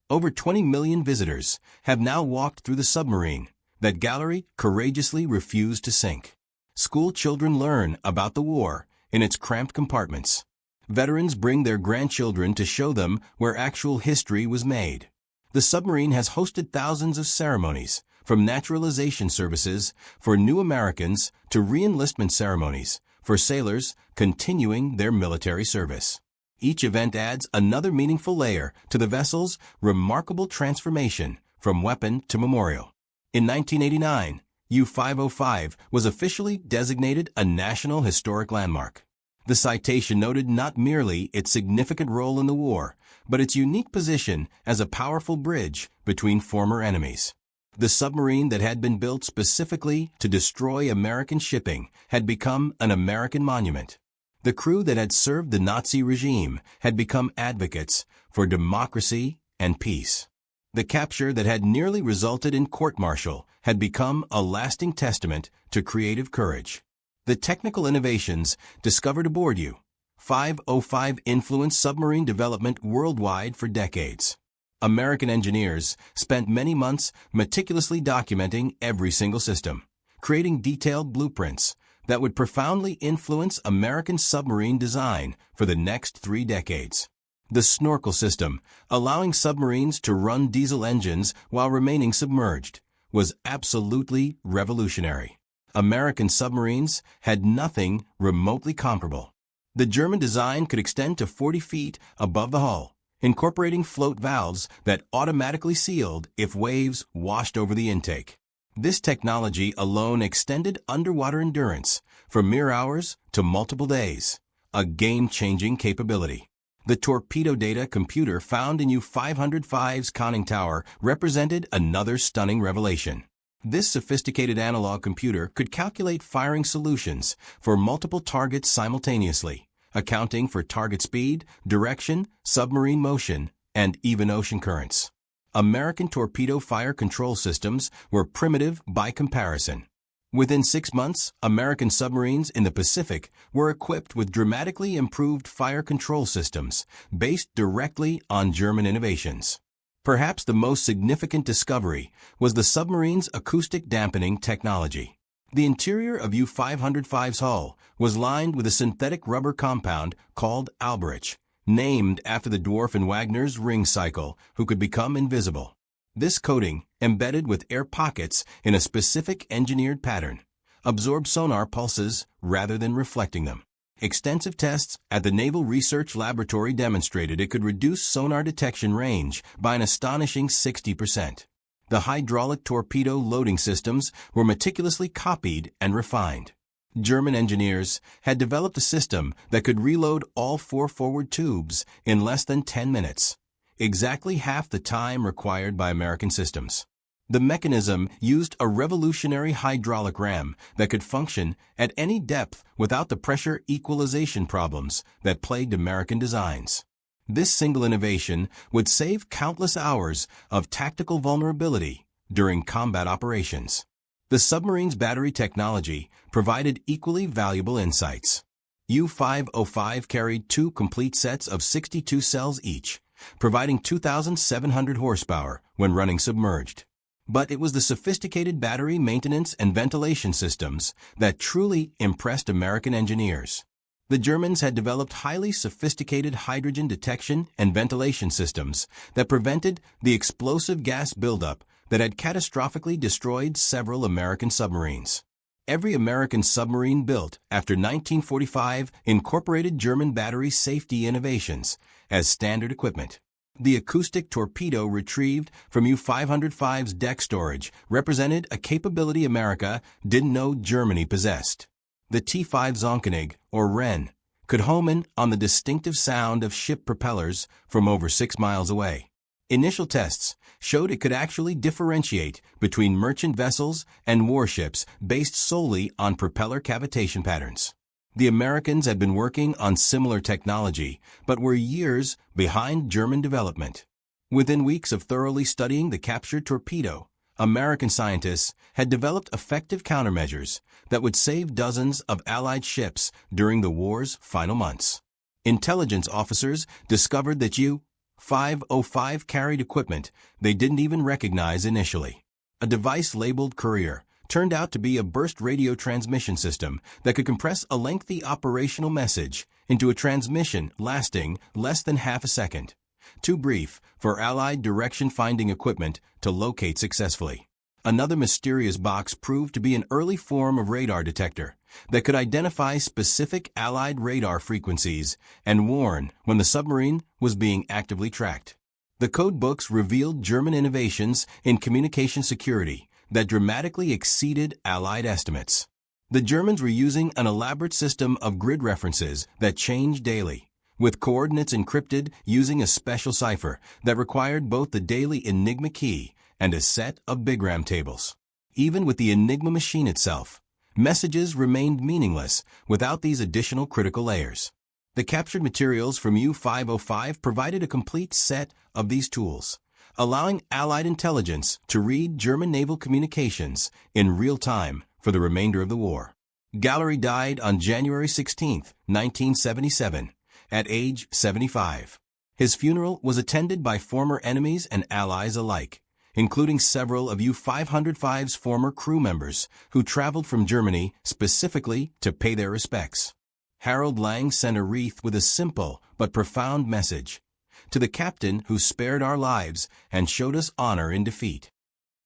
Over 20 million visitors have now walked through the submarine that Gallery courageously refused to sink. School children learn about the war in its cramped compartments. Veterans bring their grandchildren to show them where actual history was made. The submarine has hosted thousands of ceremonies, from naturalization services for new Americans to re-enlistment ceremonies for sailors continuing their military service. Each event adds another meaningful layer to the vessel's remarkable transformation from weapon to memorial. In 1989, U-505 was officially designated a National Historic Landmark. The citation noted not merely its significant role in the war, but its unique position as a powerful bridge between former enemies. The submarine that had been built specifically to destroy American shipping had become an American monument. The crew that had served the Nazi regime had become advocates for democracy and peace. The capture that had nearly resulted in court-martial had become a lasting testament to creative courage. The technical innovations discovered aboard U-505 influenced submarine development worldwide for decades. American engineers spent many months meticulously documenting every single system, creating detailed blueprints that would profoundly influence American submarine design for the next 3 decades. The snorkel system, allowing submarines to run diesel engines while remaining submerged, was absolutely revolutionary. American submarines had nothing remotely comparable. The German design could extend to 40 feet above the hull, incorporating float valves that automatically sealed if waves washed over the intake. This technology alone extended underwater endurance from mere hours to multiple days, a game-changing capability. The torpedo data computer found in U-505's conning tower represented another stunning revelation. This sophisticated analog computer could calculate firing solutions for multiple targets simultaneously, accounting for target speed, direction, submarine motion, and even ocean currents. American torpedo fire control systems were primitive by comparison. Within 6 months, American submarines in the Pacific were equipped with dramatically improved fire control systems based directly on German innovations. Perhaps the most significant discovery was the submarine's acoustic dampening technology. The interior of U-505's hull was lined with a synthetic rubber compound called alberich, named after the dwarf in Wagner's Ring Cycle, who could become invisible. This coating, embedded with air pockets in a specific engineered pattern, absorbed sonar pulses rather than reflecting them. Extensive tests at the Naval Research Laboratory demonstrated it could reduce sonar detection range by an astonishing 60%. The hydraulic torpedo loading systems were meticulously copied and refined. German engineers had developed a system that could reload all 4 forward tubes in less than 10 minutes, exactly half the time required by American systems. The mechanism used a revolutionary hydraulic ram that could function at any depth without the pressure equalization problems that plagued American designs. This single innovation would save countless hours of tactical vulnerability during combat operations. The submarine's battery technology provided equally valuable insights. U-505 carried 2 complete sets of 62 cells each, providing 2,700 horsepower when running submerged. But it was the sophisticated battery maintenance and ventilation systems that truly impressed American engineers. The Germans had developed highly sophisticated hydrogen detection and ventilation systems that prevented the explosive gas buildup that had catastrophically destroyed several American submarines. Every American submarine built after 1945 incorporated German battery safety innovations as standard equipment. The acoustic torpedo retrieved from U-505's deck storage represented a capability America didn't know Germany possessed. The T-5 Zonkenig, or Wren, could home in on the distinctive sound of ship propellers from over 6 miles away. Initial tests showed it could actually differentiate between merchant vessels and warships based solely on propeller cavitation patterns. The Americans had been working on similar technology, but were years behind German development. Within weeks of thoroughly studying the captured torpedo, American scientists had developed effective countermeasures that would save dozens of Allied ships during the war's final months. Intelligence officers discovered that U-505 carried equipment they didn't even recognize initially. A device labeled Courier turned out to be a burst radio transmission system that could compress a lengthy operational message into a transmission lasting less than half a second, too brief for Allied direction-finding equipment to locate successfully. Another mysterious box proved to be an early form of radar detector that could identify specific Allied radar frequencies and warn when the submarine was being actively tracked. The code books revealed German innovations in communication security that dramatically exceeded Allied estimates. The Germans were using an elaborate system of grid references that changed daily, with coordinates encrypted using a special cipher that required both the daily Enigma key and a set of bigram tables. Even with the Enigma machine itself, messages remained meaningless without these additional critical layers. The captured materials from U-505 provided a complete set of these tools, allowing Allied intelligence to read German naval communications in real time for the remainder of the war. Gallery died on January 16, 1977, at age 75. His funeral was attended by former enemies and allies alike, including several of U-505's former crew members who traveled from Germany specifically to pay their respects. Harold Lang sent a wreath with a simple but profound message: to the captain who spared our lives and showed us honor in defeat.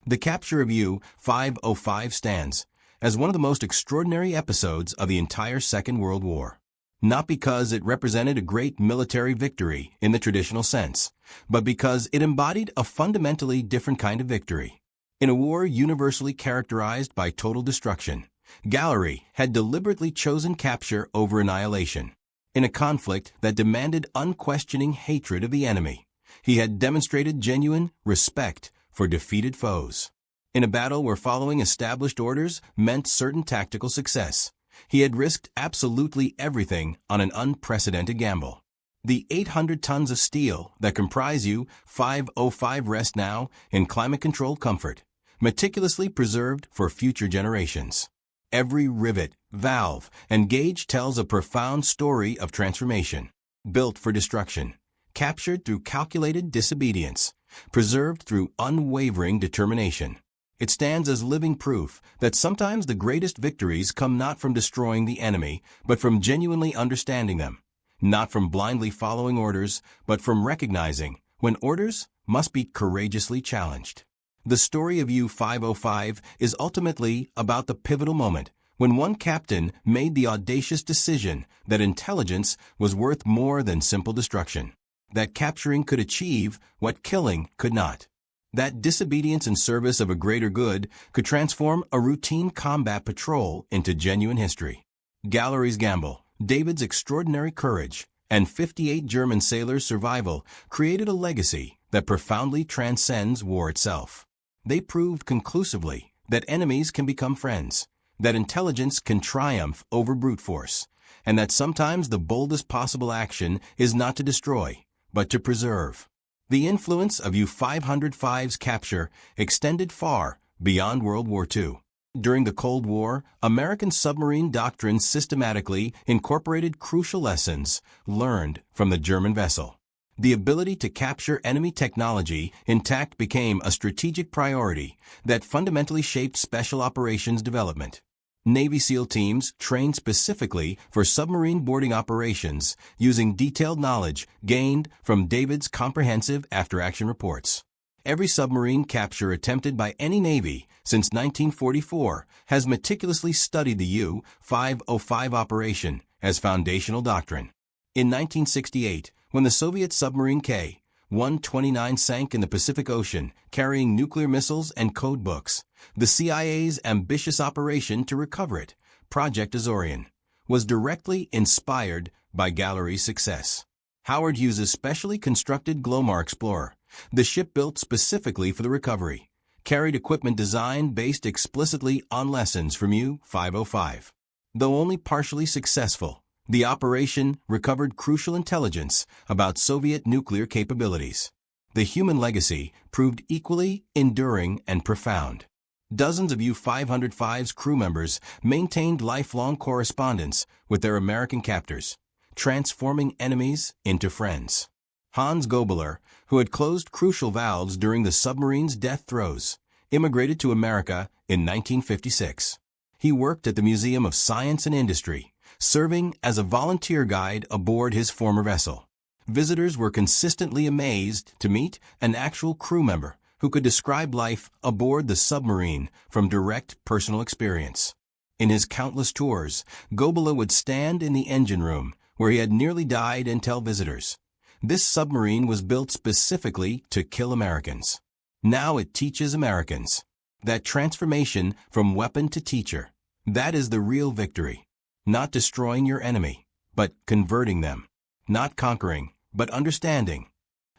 The capture of U-505 stands as one of the most extraordinary episodes of the entire Second World War. Not because it represented a great military victory in the traditional sense, but because it embodied a fundamentally different kind of victory. In a war universally characterized by total destruction, Gallery had deliberately chosen capture over annihilation. In a conflict that demanded unquestioning hatred of the enemy, he had demonstrated genuine respect for defeated foes. In a battle where following established orders meant certain tactical success, he had risked absolutely everything on an unprecedented gamble. The 800 tons of steel that comprise U-505 rest now in climate-controlled comfort, meticulously preserved for future generations. Every rivet, valve, and gauge tells a profound story of transformation. Built for destruction, captured through calculated disobedience, preserved through unwavering determination. It stands as living proof that sometimes the greatest victories come not from destroying the enemy, but from genuinely understanding them. Not from blindly following orders, but from recognizing when orders must be courageously challenged. The story of U-505 is ultimately about the pivotal moment when one captain made the audacious decision that intelligence was worth more than simple destruction, that capturing could achieve what killing could not. That disobedience in service of a greater good could transform a routine combat patrol into genuine history. Gallery's gamble, David's extraordinary courage, and 58 German sailors' survival created a legacy that profoundly transcends war itself. They proved conclusively that enemies can become friends, that intelligence can triumph over brute force, and that sometimes the boldest possible action is not to destroy, but to preserve. The influence of U-505's capture extended far beyond World War II. During the Cold War, American submarine doctrine systematically incorporated crucial lessons learned from the German vessel. The ability to capture enemy technology intact became a strategic priority that fundamentally shaped special operations development. Navy SEAL teams trained specifically for submarine boarding operations using detailed knowledge gained from David's comprehensive after-action reports. Every submarine capture attempted by any Navy since 1944 has meticulously studied the U-505 operation as foundational doctrine. In 1968, when the Soviet submarine K-129 sank in the Pacific Ocean carrying nuclear missiles and code books, the CIA's ambitious operation to recover it, Project Azorian, was directly inspired by Gallery's success. Howard Hughes's specially constructed Glomar Explorer, the ship built specifically for the recovery, carried equipment designed based explicitly on lessons from U-505. Though only partially successful, the operation recovered crucial intelligence about Soviet nuclear capabilities. The human legacy proved equally enduring and profound. Dozens of U-505's crew members maintained lifelong correspondence with their American captors, transforming enemies into friends. Hans Gobeler, who had closed crucial valves during the submarine's death throes, immigrated to America in 1956. He worked at the Museum of Science and Industry, serving as a volunteer guide aboard his former vessel. Visitors were consistently amazed to meet an actual crew member who could describe life aboard the submarine from direct personal experience. In his countless tours, Gobeler would stand in the engine room, where he had nearly died, and tell visitors, "This submarine was built specifically to kill Americans. Now it teaches Americans." That transformation from weapon to teacher, that is the real victory. Not destroying your enemy, but converting them. Not conquering, but understanding.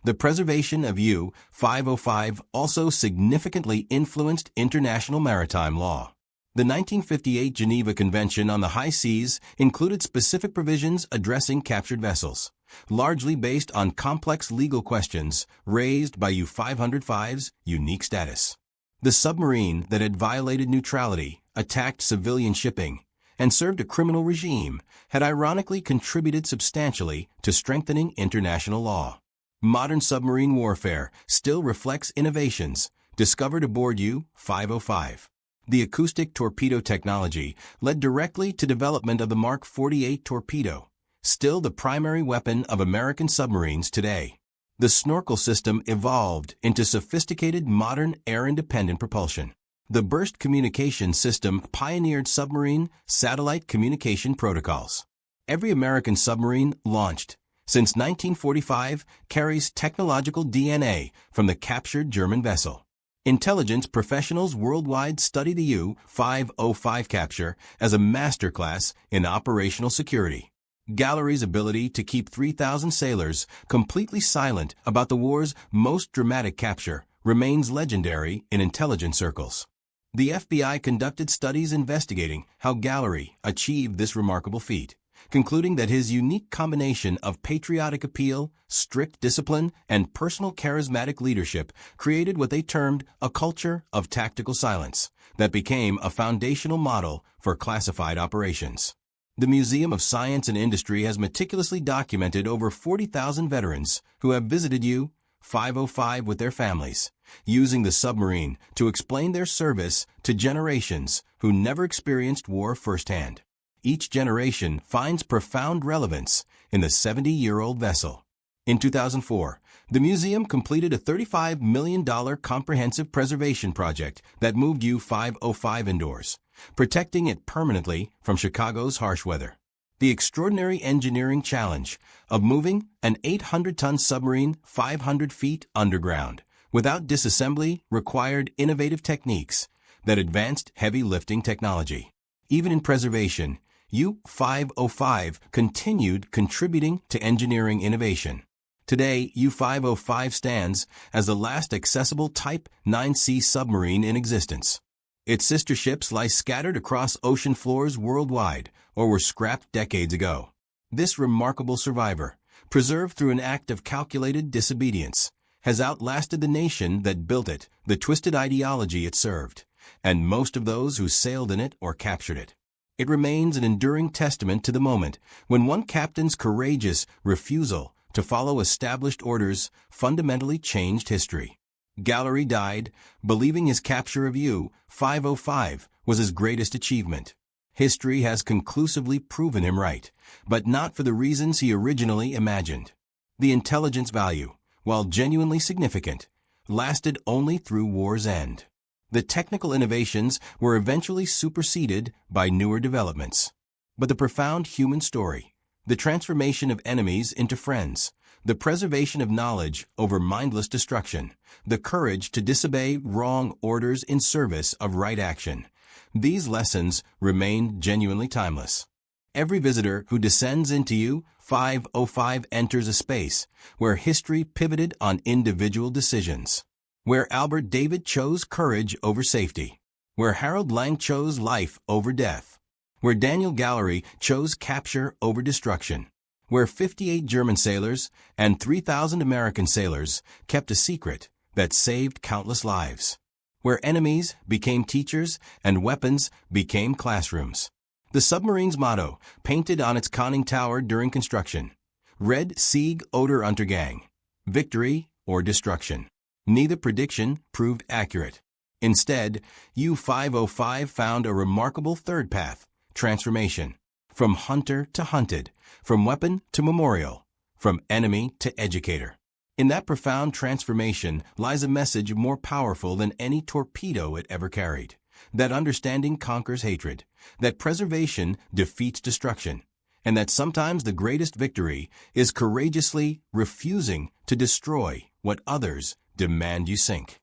The preservation of U-505 also significantly influenced international maritime law. The 1958 Geneva Convention on the High Seas included specific provisions addressing captured vessels, largely based on complex legal questions raised by U-505's unique status. The submarine that had violated neutrality, attacked civilian shipping, and served a criminal regime had ironically contributed substantially to strengthening international law. Modern submarine warfare still reflects innovations discovered aboard U-505. The acoustic torpedo technology led directly to development of the Mark 48 torpedo, still the primary weapon of American submarines today. The snorkel system evolved into sophisticated modern air-independent propulsion. The burst communication system pioneered submarine satellite communication protocols. Every American submarine launched since 1945 carries technological DNA from the captured German vessel. Intelligence professionals worldwide study the U-505 capture as a masterclass in operational security. Gallery's ability to keep 3,000 sailors completely silent about the war's most dramatic capture remains legendary in intelligence circles. The FBI conducted studies investigating how Gallery achieved this remarkable feat, concluding that his unique combination of patriotic appeal, strict discipline, and personal charismatic leadership created what they termed a culture of tactical silence that became a foundational model for classified operations. The Museum of Science and Industry has meticulously documented over 40,000 veterans who have visited U-505 with their families, using the submarine to explain their service to generations who never experienced war firsthand. Each generation finds profound relevance in the 70-year-old vessel. In 2004, the museum completed a $35 million comprehensive preservation project that moved U-505 indoors, protecting it permanently from Chicago's harsh weather. The extraordinary engineering challenge of moving an 800-ton submarine 500 feet underground without disassembly required innovative techniques that advanced heavy lifting technology. Even in preservation, U-505 continued contributing to engineering innovation. Today, U-505 stands as the last accessible Type 9C submarine in existence. Its sister ships lie scattered across ocean floors worldwide or were scrapped decades ago. This remarkable survivor, preserved through an act of calculated disobedience, has outlasted the nation that built it, the twisted ideology it served, and most of those who sailed in it or captured it. It remains an enduring testament to the moment when one captain's courageous refusal to follow established orders fundamentally changed history. Gallery died, believing his capture of U-505 was his greatest achievement. History has conclusively proven him right, but not for the reasons he originally imagined. The intelligence value, while genuinely significant, lasted only through war's end. The technical innovations were eventually superseded by newer developments. But the profound human story, the transformation of enemies into friends, the preservation of knowledge over mindless destruction, the courage to disobey wrong orders in service of right action, these lessons remain genuinely timeless. Every visitor who descends into U-505 enters a space where history pivoted on individual decisions, where Albert David chose courage over safety, where Harold Lang chose life over death, where Daniel Gallery chose capture over destruction, where 58 German sailors and 3,000 American sailors kept a secret that saved countless lives, where enemies became teachers and weapons became classrooms. The submarine's motto, painted on its conning tower during construction, read Sieg oder Untergang, victory or destruction. Neither prediction proved accurate. Instead, U-505 found a remarkable third path, transformation. From hunter to hunted, from weapon to memorial, from enemy to educator. In that profound transformation lies a message more powerful than any torpedo it ever carried. That understanding conquers hatred, that preservation defeats destruction, and that sometimes the greatest victory is courageously refusing to destroy what others demand you sink.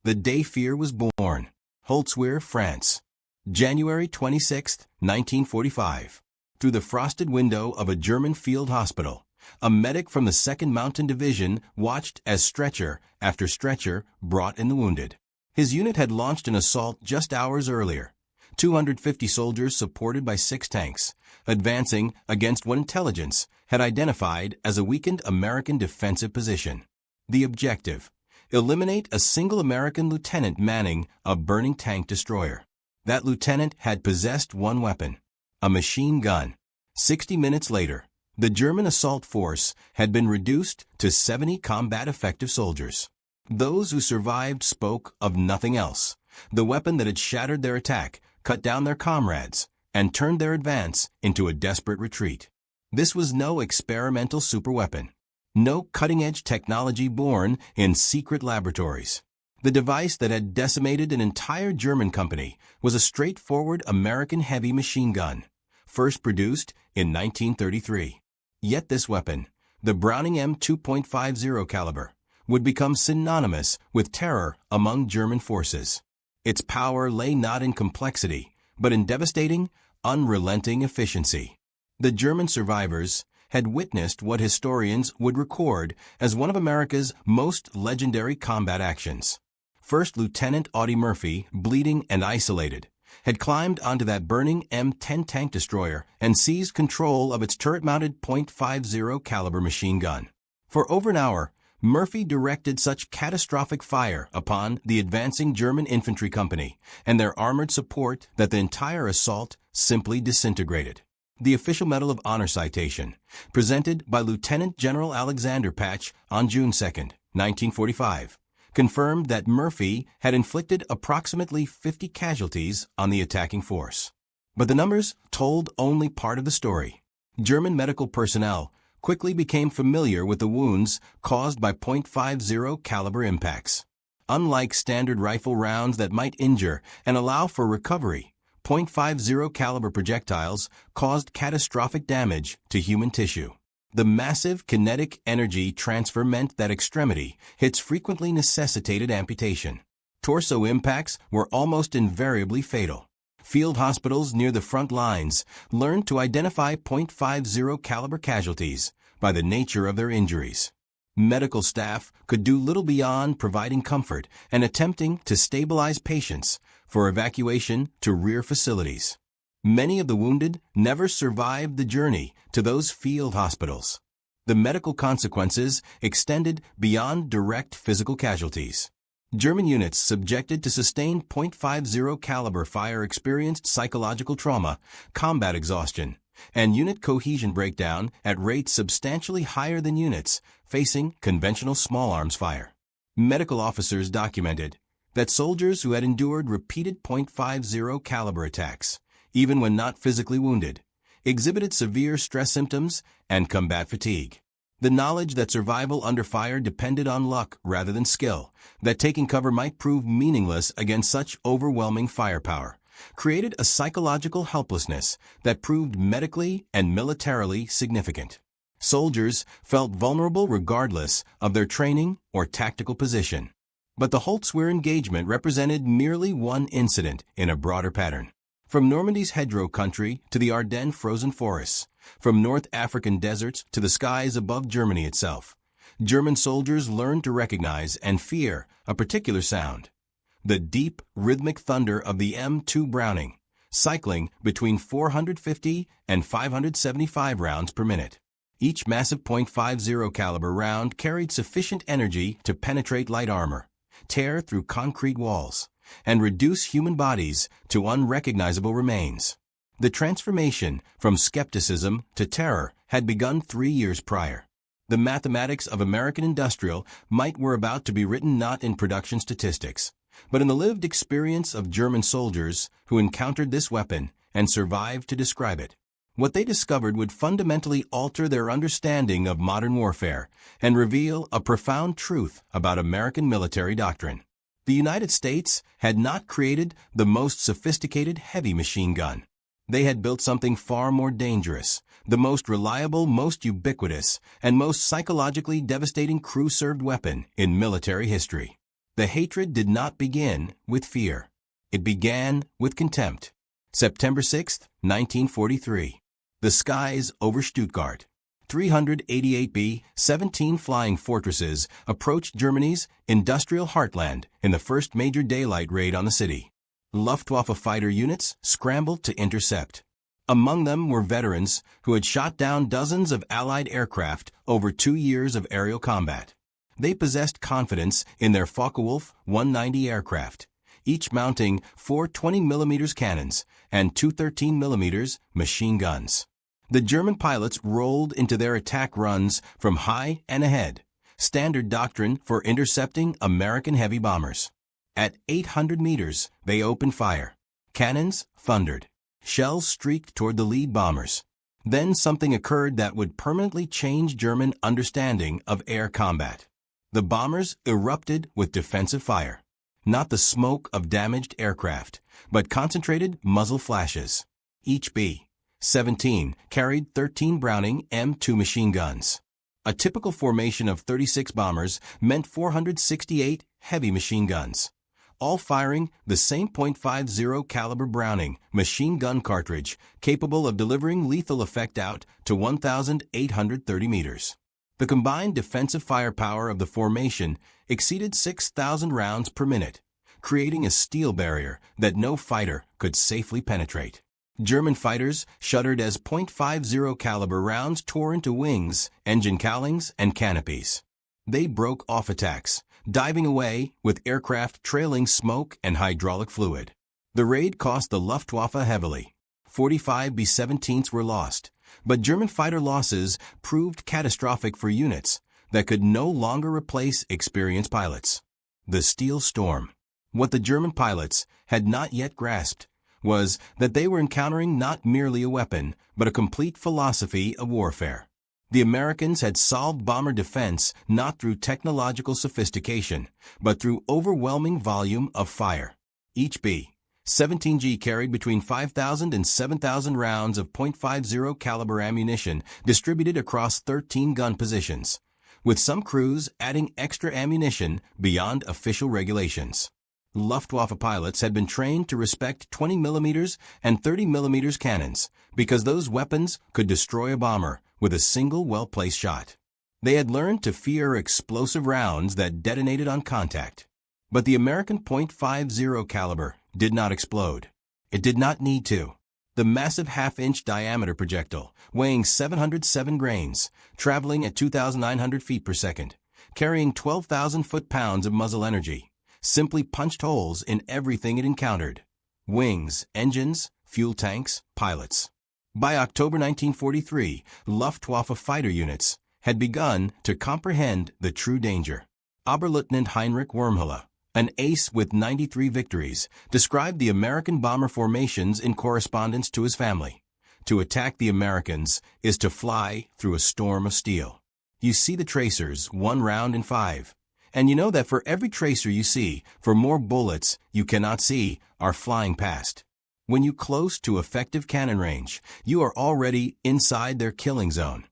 The day fear was born. Holtzwihr, France. January 26, 1945. Through the frosted window of a German field hospital, a medic from the 2nd Mountain Division watched as stretcher after stretcher brought in the wounded. His unit had launched an assault just hours earlier. 250 soldiers supported by 6 tanks, advancing against what intelligence had identified as a weakened American defensive position. The objective: eliminate a single American lieutenant manning a burning tank destroyer. That lieutenant had possessed one weapon, a machine gun. 60 minutes later, the German assault force had been reduced to 70 combat-effective soldiers. Those who survived spoke of nothing else. The weapon that had shattered their attack, cut down their comrades, and turned their advance into a desperate retreat. This was no experimental superweapon, no cutting-edge technology born in secret laboratories. The device that had decimated an entire German company was a straightforward American heavy machine gun, first produced in 1933. Yet this weapon, the Browning M2.50 caliber, would become synonymous with terror among German forces. Its power lay not in complexity, but in devastating, unrelenting efficiency. The German survivors had witnessed what historians would record as one of America's most legendary combat actions. First Lieutenant Audie Murphy, bleeding and isolated, had climbed onto that burning M10 tank destroyer and seized control of its turret-mounted .50 caliber machine gun. For over an hour, Murphy directed such catastrophic fire upon the advancing German infantry company and their armored support that the entire assault simply disintegrated. The official Medal of Honor citation, presented by Lieutenant General Alexander Patch on June 2, 1945, confirmed that Murphy had inflicted approximately 50 casualties on the attacking force. But the numbers told only part of the story. German medical personnel quickly became familiar with the wounds caused by .50 caliber impacts. Unlike standard rifle rounds that might injure and allow for recovery, .50 caliber projectiles caused catastrophic damage to human tissue. The massive kinetic energy transfer meant that extremity hits frequently necessitated amputation. Torso impacts were almost invariably fatal. Field hospitals near the front lines learned to identify .50 caliber casualties by the nature of their injuries. Medical staff could do little beyond providing comfort and attempting to stabilize patients for evacuation to rear facilities. Many of the wounded never survived the journey to those field hospitals. The medical consequences extended beyond direct physical casualties. German units subjected to sustained .50 caliber fire experienced psychological trauma, combat exhaustion, and unit cohesion breakdown at rates substantially higher than units facing conventional small arms fire. Medical officers documented that soldiers who had endured repeated .50 caliber attacks, even when not physically wounded, exhibited severe stress symptoms and combat fatigue. The knowledge that survival under fire depended on luck rather than skill, that taking cover might prove meaningless against such overwhelming firepower, created a psychological helplessness that proved medically and militarily significant. Soldiers felt vulnerable regardless of their training or tactical position. But the Holzwehr engagement represented merely one incident in a broader pattern. From Normandy's hedgerow country to the Ardennes frozen forests, from North African deserts to the skies above Germany itself, German soldiers learned to recognize and fear a particular sound: the deep, rhythmic thunder of the M2 Browning, cycling between 450 and 575 rounds per minute. Each massive .50 caliber round carried sufficient energy to penetrate light armor, tear through concrete walls, and reduce human bodies to unrecognizable remains. The transformation from skepticism to terror had begun 3 years prior. The mathematics of American industrial might were about to be written not in production statistics, but in the lived experience of German soldiers who encountered this weapon and survived to describe it. What they discovered would fundamentally alter their understanding of modern warfare and reveal a profound truth about American military doctrine. The United States had not created the most sophisticated heavy machine gun. They had built something far more dangerous, the most reliable, most ubiquitous, and most psychologically devastating crew-served weapon in military history. The hatred did not begin with fear. It began with contempt. September 6, 1943. The skies over Stuttgart. 388 B-17 flying fortresses approached Germany's industrial heartland in the first major daylight raid on the city. Luftwaffe fighter units scrambled to intercept. Among them were veterans who had shot down dozens of Allied aircraft over 2 years of aerial combat. They possessed confidence in their Focke-Wulf 190 aircraft, each mounting 4 20mm cannons and 2 13mm machine guns. The German pilots rolled into their attack runs from high and ahead, standard doctrine for intercepting American heavy bombers. At 800 meters, they opened fire. Cannons thundered. Shells streaked toward the lead bombers. Then something occurred that would permanently change German understanding of air combat. The bombers erupted with defensive fire. Not the smoke of damaged aircraft, but concentrated muzzle flashes. Each B-17 carried 13 Browning M2 machine guns. A typical formation of 36 bombers meant 468 heavy machine guns, all firing the same .50 caliber Browning machine gun cartridge capable of delivering lethal effect out to 1,830 meters. The combined defensive firepower of the formation exceeded 6,000 rounds per minute, creating a steel barrier that no fighter could safely penetrate. German fighters shuddered as .50 caliber rounds tore into wings, engine cowlings, and canopies. They broke off attacks, diving away with aircraft trailing smoke and hydraulic fluid. The raid cost the Luftwaffe heavily. 45 B-17s were lost, but German fighter losses proved catastrophic for units that could no longer replace experienced pilots. The Steel Storm. What the German pilots had not yet grasped was that they were encountering not merely a weapon, but a complete philosophy of warfare. The Americans had solved bomber defense not through technological sophistication, but through overwhelming volume of fire. Each B 17G carried between 5,000 and 7,000 rounds of .50 caliber ammunition distributed across 13 gun positions, with some crews adding extra ammunition beyond official regulations. Luftwaffe pilots had been trained to respect 20 mm and 30 mm cannons because those weapons could destroy a bomber with a single well-placed shot. They had learned to fear explosive rounds that detonated on contact. But the American .50 caliber did not explode. It did not need to. The massive half-inch diameter projectile, weighing 707 grains, traveling at 2,900 feet per second, carrying 12,000 foot-pounds of muzzle energy, simply punched holes in everything it encountered: wings, engines, fuel tanks, pilots. By October 1943, Luftwaffe fighter units had begun to comprehend the true danger. Oberleutnant Heinrich Wormhöhle, an ace with 93 victories, described the American bomber formations in correspondence to his family. To attack the Americans is to fly through a storm of steel. You see the tracers 1 round in 5. And you know that for every tracer you see, for more bullets you cannot see are flying past. When you close to effective cannon range, you are already inside their killing zone.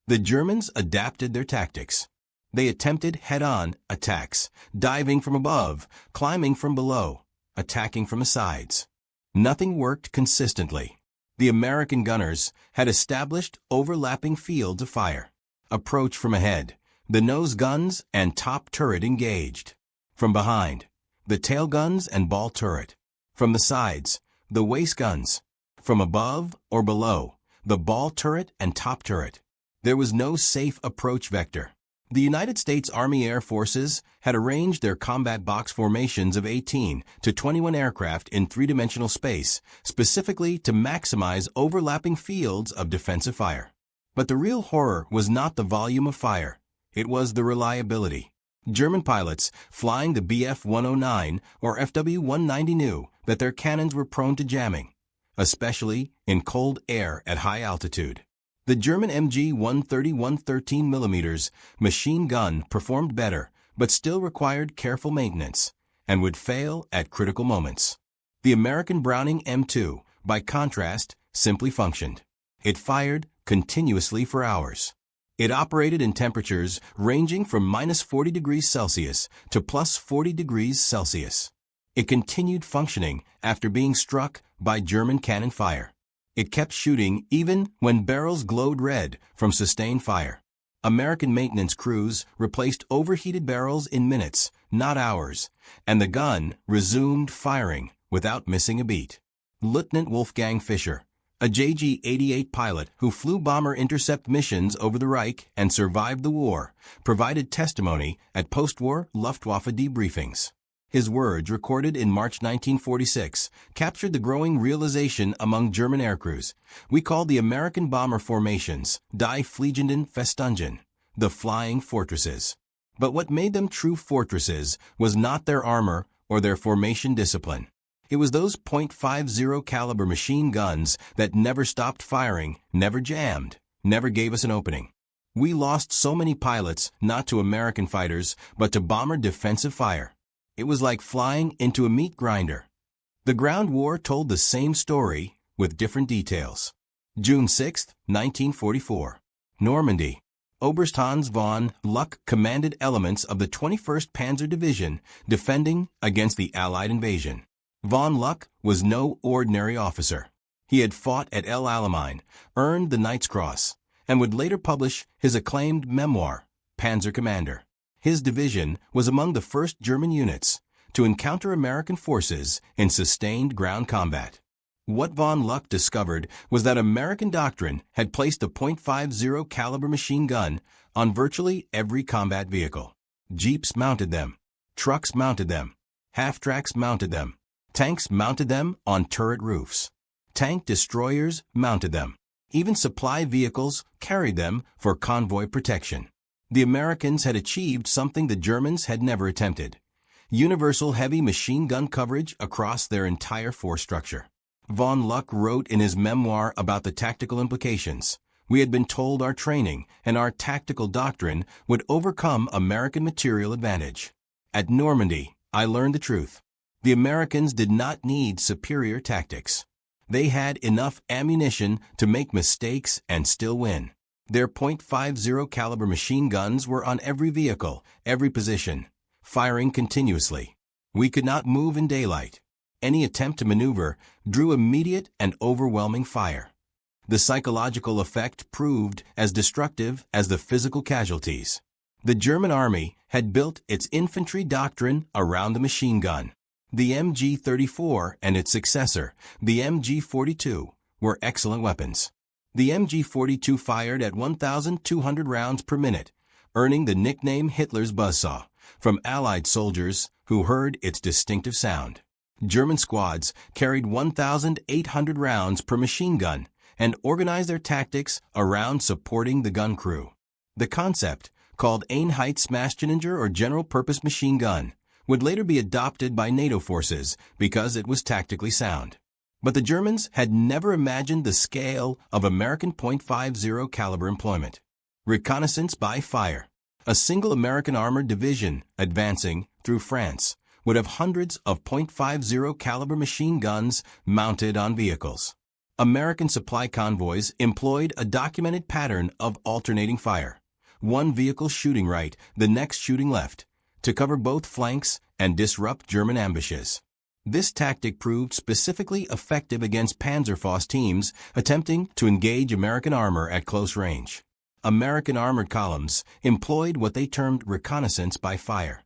The Germans adapted their tactics. They attempted head-on attacks, diving from above, climbing from below, attacking from the sides. Nothing worked consistently. The American gunners had established overlapping fields of fire. Approach from ahead, the nose guns and top turret engaged. From behind, the tail guns and ball turret. From the sides, the waist guns. From above or below, the ball turret and top turret. There was no safe approach vector. The United States Army Air Forces had arranged their combat box formations of 18 to 21 aircraft in three-dimensional space, specifically to maximize overlapping fields of defensive fire. But the real horror was not the volume of fire. It was the reliability. German pilots flying the Bf-109 or FW-190 knew that their cannons were prone to jamming, especially in cold air at high altitude. The German MG-130 13mm machine gun performed better, but still required careful maintenance, and would fail at critical moments. The American Browning M2, by contrast, simply functioned. It fired continuously for hours. It operated in temperatures ranging from -40 degrees Celsius to +40 degrees Celsius. It continued functioning after being struck by German cannon fire. It kept shooting even when barrels glowed red from sustained fire. American maintenance crews replaced overheated barrels in minutes, not hours, and the gun resumed firing without missing a beat. Lieutenant Wolfgang Fischer, a JG-88 pilot who flew bomber intercept missions over the Reich and survived the war, provided testimony at post-war Luftwaffe debriefings. His words, recorded in March 1946, captured the growing realization among German aircrews. We called the American bomber formations Die Fliegenden Festungen, the flying fortresses. But what made them true fortresses was not their armor or their formation discipline. It was those .50 caliber machine guns that never stopped firing, never jammed, never gave us an opening. We lost so many pilots, not to American fighters, but to bomber defensive fire. It was like flying into a meat grinder. The ground war told the same story with different details. June 6, 1944. Normandy. Oberst Hans von Luck commanded elements of the 21st Panzer Division defending against the Allied invasion. Von Luck was no ordinary officer. He had fought at El Alamein, earned the Knight's Cross, and would later publish his acclaimed memoir, Panzer Commander. His division was among the first German units to encounter American forces in sustained ground combat. What von Luck discovered was that American doctrine had placed a .50 caliber machine gun on virtually every combat vehicle. Jeeps mounted them, trucks mounted them, half-tracks mounted them, tanks mounted them on turret roofs. Tank destroyers mounted them. Even supply vehicles carried them for convoy protection. The Americans had achieved something the Germans had never attempted: universal heavy machine gun coverage across their entire force structure. Von Luck wrote in his memoir about the tactical implications. We had been told our training and our tactical doctrine would overcome American material advantage. At Normandy, I learned the truth. The Americans did not need superior tactics. They had enough ammunition to make mistakes and still win. Their .50 caliber machine guns were on every vehicle, every position, firing continuously. We could not move in daylight. Any attempt to maneuver drew immediate and overwhelming fire. The psychological effect proved as destructive as the physical casualties. The German army had built its infantry doctrine around the machine gun. The MG-34 and its successor, the MG-42, were excellent weapons. The MG-42 fired at 1,200 rounds per minute, earning the nickname Hitler's buzzsaw from Allied soldiers who heard its distinctive sound. German squads carried 1,800 rounds per machine gun and organized their tactics around supporting the gun crew. The concept, called Einheitsmaschinengewehr or general-purpose machine gun, would later be adopted by NATO forces because it was tactically sound. But the Germans had never imagined the scale of American .50 caliber employment. Reconnaissance by fire. A single American armored division advancing through France would have hundreds of .50 caliber machine guns mounted on vehicles. American supply convoys employed a documented pattern of alternating fire, one vehicle shooting right, the next shooting left, to cover both flanks and disrupt German ambushes. This tactic proved specifically effective against Panzerfaust teams attempting to engage American armor at close range. American armored columns employed what they termed reconnaissance by fire.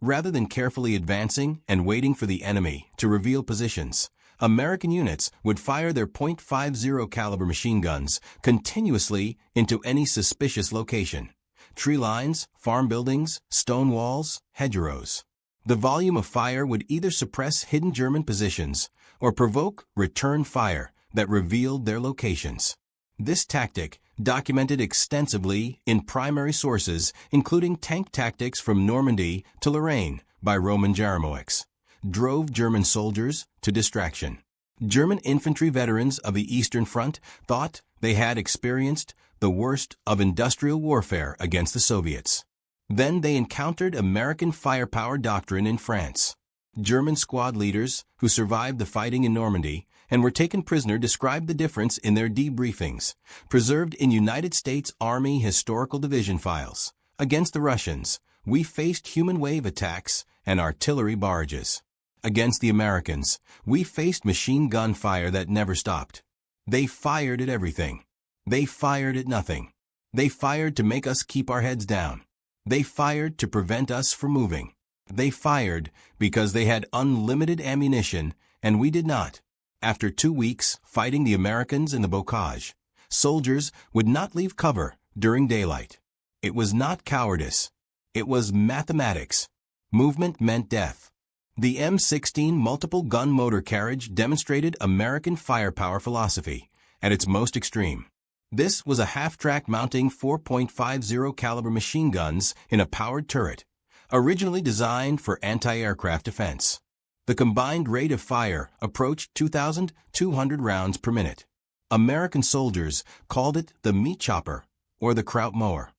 Rather than carefully advancing and waiting for the enemy to reveal positions, American units would fire their .50 caliber machine guns continuously into any suspicious location: tree lines, farm buildings, stone walls, hedgerows. The volume of fire would either suppress hidden German positions or provoke return fire that revealed their locations. This tactic, documented extensively in primary sources including tank tactics from Normandy to Lorraine by Roman Jaramowics, drove German soldiers to distraction. German infantry veterans of the Eastern Front thought they had experienced the worst of industrial warfare against the Soviets. Then they encountered American firepower doctrine in France. German squad leaders who survived the fighting in Normandy and were taken prisoner described the difference in their debriefings, preserved in United States Army Historical Division files. Against the Russians, we faced human wave attacks and artillery barrages. Against the Americans, we faced machine gun fire that never stopped. They fired at everything. They fired at nothing. They fired to make us keep our heads down. They fired to prevent us from moving. They fired because they had unlimited ammunition and we did not. After 2 weeks fighting the Americans in the bocage, soldiers would not leave cover during daylight. It was not cowardice. It was mathematics. Movement meant death. The M16 multiple gun motor carriage demonstrated American firepower philosophy at its most extreme. This was a half-track mounting 4.50 caliber machine guns in a powered turret, originally designed for anti-aircraft defense. The combined rate of fire approached 2,200 rounds per minute. American soldiers called it the meat chopper or the Kraut mower.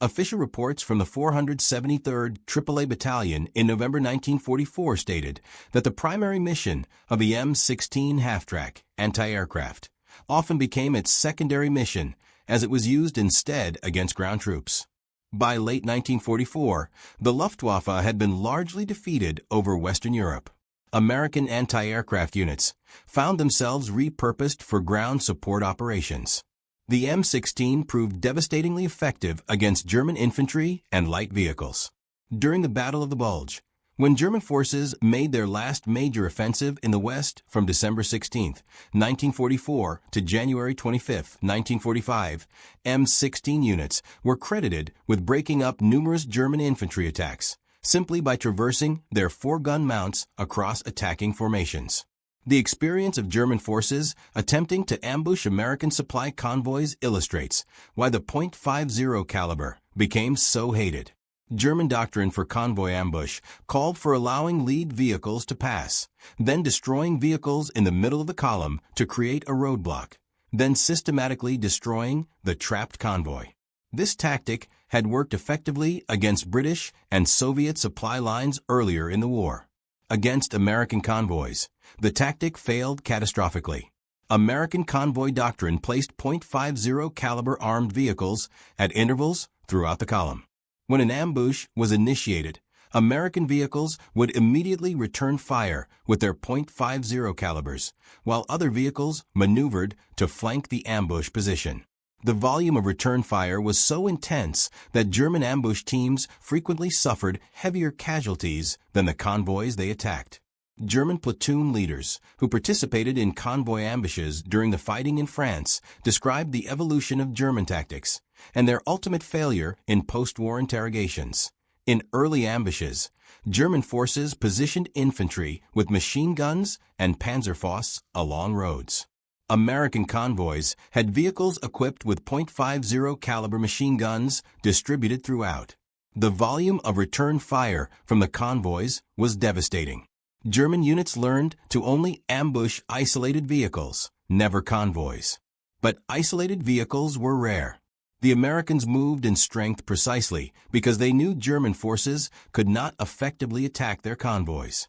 Official reports from the 473rd AAA Battalion in November 1944 stated that the primary mission of the M16 half-track anti-aircraft often became its secondary mission as it was used instead against ground troops. By late 1944, the Luftwaffe had been largely defeated over Western Europe. American anti-aircraft units found themselves repurposed for ground support operations. The M16 proved devastatingly effective against German infantry and light vehicles. During the Battle of the Bulge, when German forces made their last major offensive in the West from December 16, 1944 to January 25, 1945, M16 units were credited with breaking up numerous German infantry attacks simply by traversing their 4-gun mounts across attacking formations. The experience of German forces attempting to ambush American supply convoys illustrates why the .50 caliber became so hated. German doctrine for convoy ambush called for allowing lead vehicles to pass, then destroying vehicles in the middle of the column to create a roadblock, then systematically destroying the trapped convoy. This tactic had worked effectively against British and Soviet supply lines earlier in the war. against American convoys. The tactic failed catastrophically. American convoy doctrine placed .50 caliber armed vehicles at intervals throughout the column. When an ambush was initiated, American vehicles would immediately return fire with their .50 calibers, while other vehicles maneuvered to flank the ambush position. The volume of return fire was so intense that German ambush teams frequently suffered heavier casualties than the convoys they attacked. German platoon leaders who participated in convoy ambushes during the fighting in France described the evolution of German tactics and their ultimate failure in post-war interrogations. In early ambushes, German forces positioned infantry with machine guns and Panzerfäusts along roads. American convoys had vehicles equipped with .50 caliber machine guns distributed throughout. The volume of return fire from the convoys was devastating. German units learned to only ambush isolated vehicles, never convoys. But isolated vehicles were rare. The Americans moved in strength precisely because they knew German forces could not effectively attack their convoys.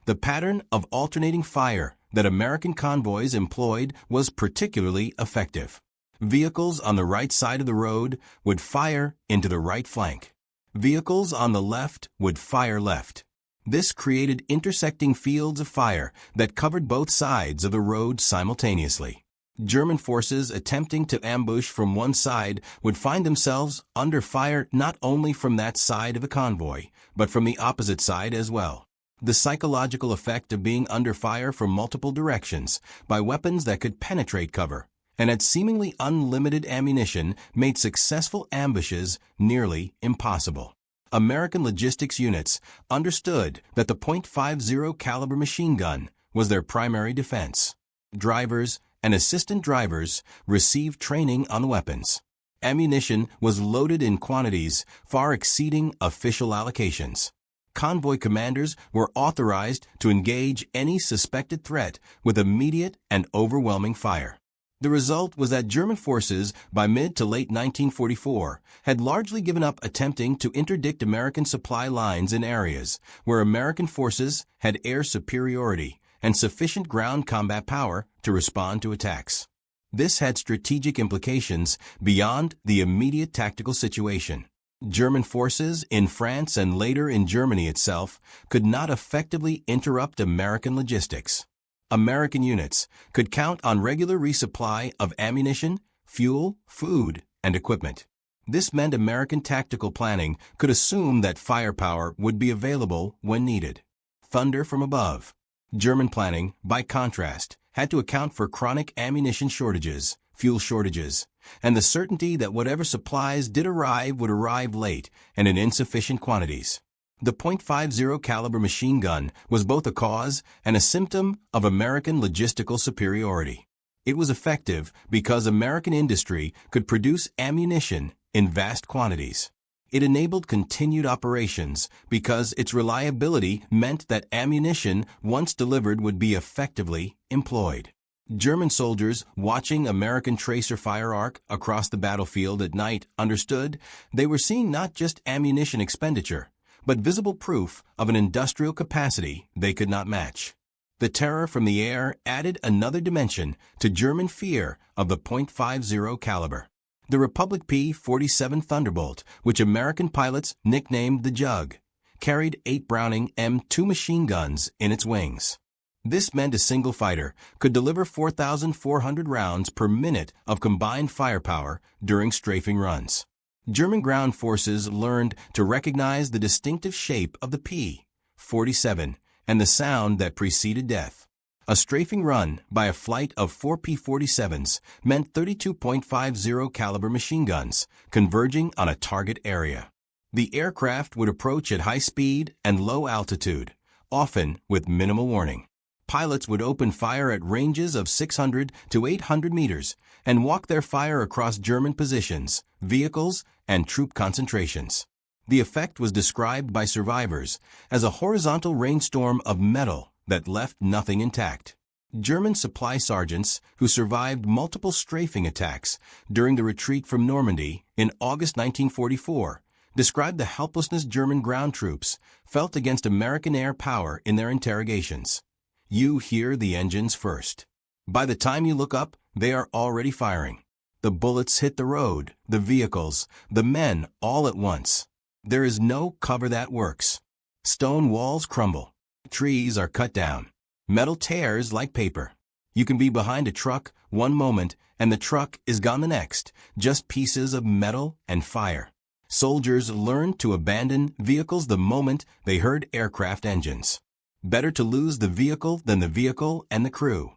The pattern of alternating fire that American convoys employed was particularly effective. Vehicles on the right side of the road would fire into the right flank. Vehicles on the left would fire left. This created intersecting fields of fire that covered both sides of the road simultaneously. German forces attempting to ambush from one side would find themselves under fire not only from that side of the convoy, but from the opposite side as well. The psychological effect of being under fire from multiple directions by weapons that could penetrate cover and had seemingly unlimited ammunition made successful ambushes nearly impossible. American logistics units understood that the .50 caliber machine gun was their primary defense. Drivers and assistant drivers received training on the weapons. Ammunition was loaded in quantities far exceeding official allocations. Convoy commanders were authorized to engage any suspected threat with immediate and overwhelming fire. The result was that German forces, by mid to late 1944, had largely given up attempting to interdict American supply lines in areas where American forces had air superiority and sufficient ground combat power to respond to attacks. This had strategic implications beyond the immediate tactical situation. German forces in France and later in Germany itself could not effectively interrupt American logistics. American units could count on regular resupply of ammunition, fuel, food, and equipment. This meant American tactical planning could assume that firepower would be available when needed. Thunder from above. German planning, by contrast, had to account for chronic ammunition shortages, fuel shortages, and the certainty that whatever supplies did arrive would arrive late and in insufficient quantities. The .50 caliber machine gun was both a cause and a symptom of American logistical superiority. It was effective because American industry could produce ammunition in vast quantities. It enabled continued operations because its reliability meant that ammunition once delivered would be effectively employed. German soldiers watching American tracer fire arc across the battlefield at night understood they were seeing not just ammunition expenditure, but visible proof of an industrial capacity they could not match. The terror from the air added another dimension to German fear of the .50 caliber. The Republic P-47 Thunderbolt, which American pilots nicknamed the Jug, carried 8 Browning M2 machine guns in its wings. This meant a single fighter could deliver 4,400 rounds per minute of combined firepower during strafing runs. German ground forces learned to recognize the distinctive shape of the P-47 and the sound that preceded death. A strafing run by a flight of 4 P-47s meant 32.50 caliber machine guns converging on a target area. The aircraft would approach at high speed and low altitude, often with minimal warning. Pilots would open fire at ranges of 600 to 800 meters and walk their fire across German positions, vehicles, and troop concentrations. The effect was described by survivors as a horizontal rainstorm of metal that left nothing intact. German supply sergeants who survived multiple strafing attacks during the retreat from Normandy in August 1944 described the helplessness German ground troops felt against American air power in their interrogations. You hear the engines first. By the time you look up, they are already firing. The bullets hit the road, the vehicles, the men all at once. There is no cover that works. Stone walls crumble. Trees are cut down. Metal tears like paper. You can be behind a truck one moment and the truck is gone the next, just pieces of metal and fire. Soldiers learned to abandon vehicles the moment they heard aircraft engines. Better to lose the vehicle than the vehicle and the crew.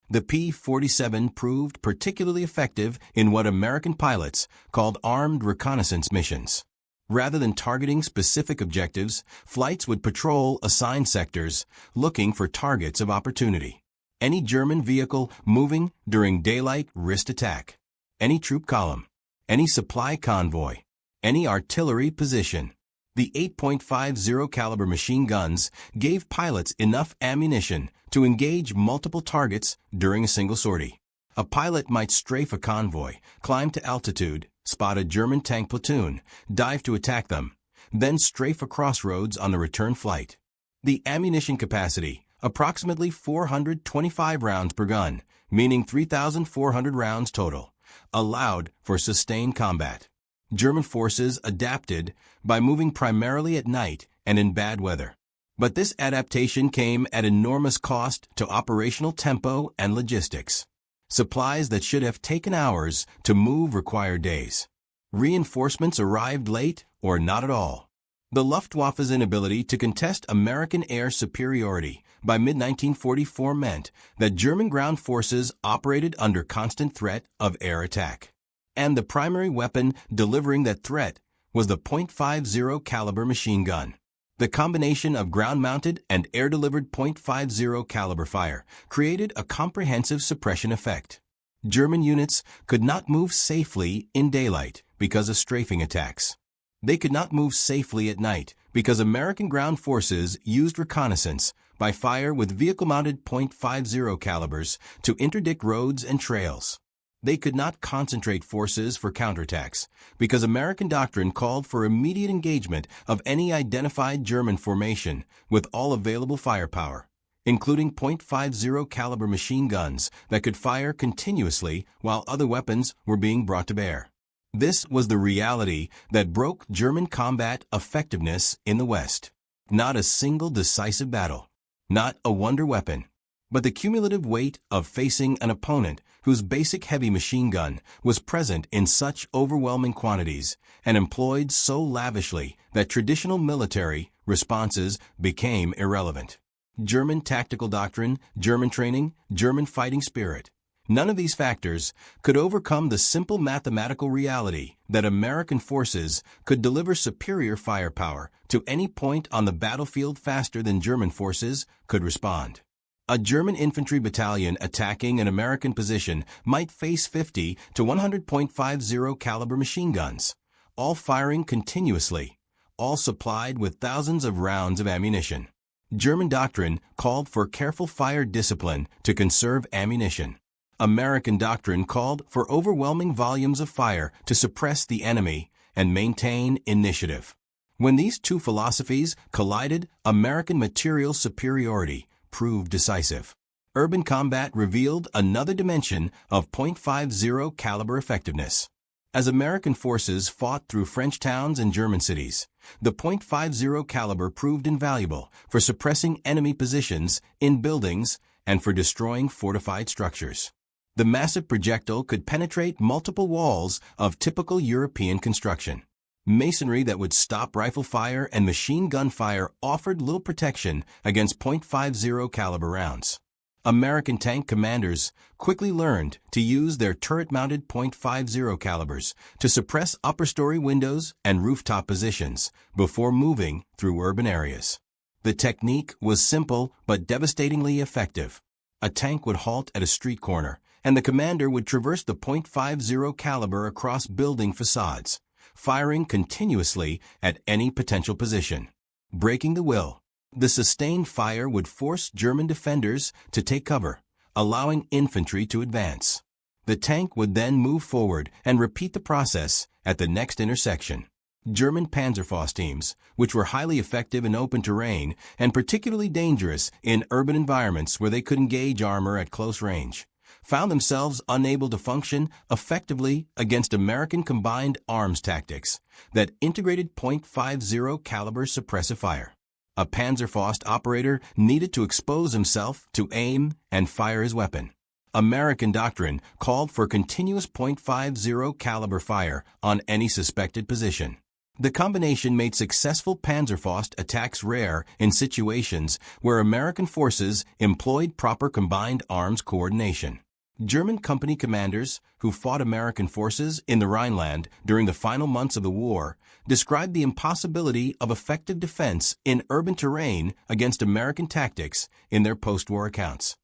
The P-47 proved particularly effective in what American pilots called armed reconnaissance missions. Rather than targeting specific objectives, flights would patrol assigned sectors, looking for targets of opportunity. Any German vehicle moving during daylight risked attack. Any troop column. Any supply convoy. Any artillery position. The 8.50 caliber machine guns gave pilots enough ammunition to engage multiple targets during a single sortie. A pilot might strafe a convoy, climb to altitude, spot a German tank platoon, dive to attack them, then strafe a crossroads on the return flight. The ammunition capacity, approximately 425 rounds per gun, meaning 3,400 rounds total, allowed for sustained combat. German forces adapted by moving primarily at night and in bad weather. But this adaptation came at enormous cost to operational tempo and logistics. Supplies that should have taken hours to move required days. Reinforcements arrived late or not at all. The Luftwaffe's inability to contest American air superiority by mid-1944 meant that German ground forces operated under constant threat of air attack. And the primary weapon delivering that threat was the .50 caliber machine gun. The combination of ground-mounted and air-delivered .50 caliber fire created a comprehensive suppression effect. German units could not move safely in daylight because of strafing attacks. They could not move safely at night because American ground forces used reconnaissance by fire with vehicle-mounted .50 calibers to interdict roads and trails. They could not concentrate forces for counterattacks because American doctrine called for immediate engagement of any identified German formation with all available firepower, including .50 caliber machine guns that could fire continuously while other weapons were being brought to bear. This was the reality that broke German combat effectiveness in the West. Not a single decisive battle, not a wonder weapon, but the cumulative weight of facing an opponent whose basic heavy machine gun was present in such overwhelming quantities and employed so lavishly that traditional military responses became irrelevant. German tactical doctrine, German training, German fighting spirit. None of these factors could overcome the simple mathematical reality that American forces could deliver superior firepower to any point on the battlefield faster than German forces could respond. A German infantry battalion attacking an American position might face 50 to 100 .50 caliber machine guns, all firing continuously, all supplied with thousands of rounds of ammunition. German doctrine called for careful fire discipline to conserve ammunition. American doctrine called for overwhelming volumes of fire to suppress the enemy and maintain initiative. When these two philosophies collided, American material superiority proved decisive. Urban combat revealed another dimension of .50 caliber effectiveness. As American forces fought through French towns and German cities, the .50 caliber proved invaluable for suppressing enemy positions in buildings and for destroying fortified structures. The massive projectile could penetrate multiple walls of typical European construction. Masonry that would stop rifle fire and machine gun fire offered little protection against .50 caliber rounds. American tank commanders quickly learned to use their turret-mounted .50 calibers to suppress upper-story windows and rooftop positions before moving through urban areas. The technique was simple but devastatingly effective. A tank would halt at a street corner, and the commander would traverse the .50 caliber across building facades, firing continuously at any potential position. Breaking the will. The sustained fire would force German defenders to take cover, allowing infantry to advance. The tank would then move forward and repeat the process at the next intersection. German Panzerfaust teams, which were highly effective in open terrain and particularly dangerous in urban environments where they could engage armor at close range, found themselves unable to function effectively against American combined arms tactics that integrated .50 caliber suppressive fire. A Panzerfaust operator needed to expose himself to aim and fire his weapon. American doctrine called for continuous .50 caliber fire on any suspected position. The combination made successful Panzerfaust attacks rare in situations where American forces employed proper combined arms coordination. German company commanders who fought American forces in the Rhineland during the final months of the war described the impossibility of effective defense in urban terrain against American tactics in their post-war accounts.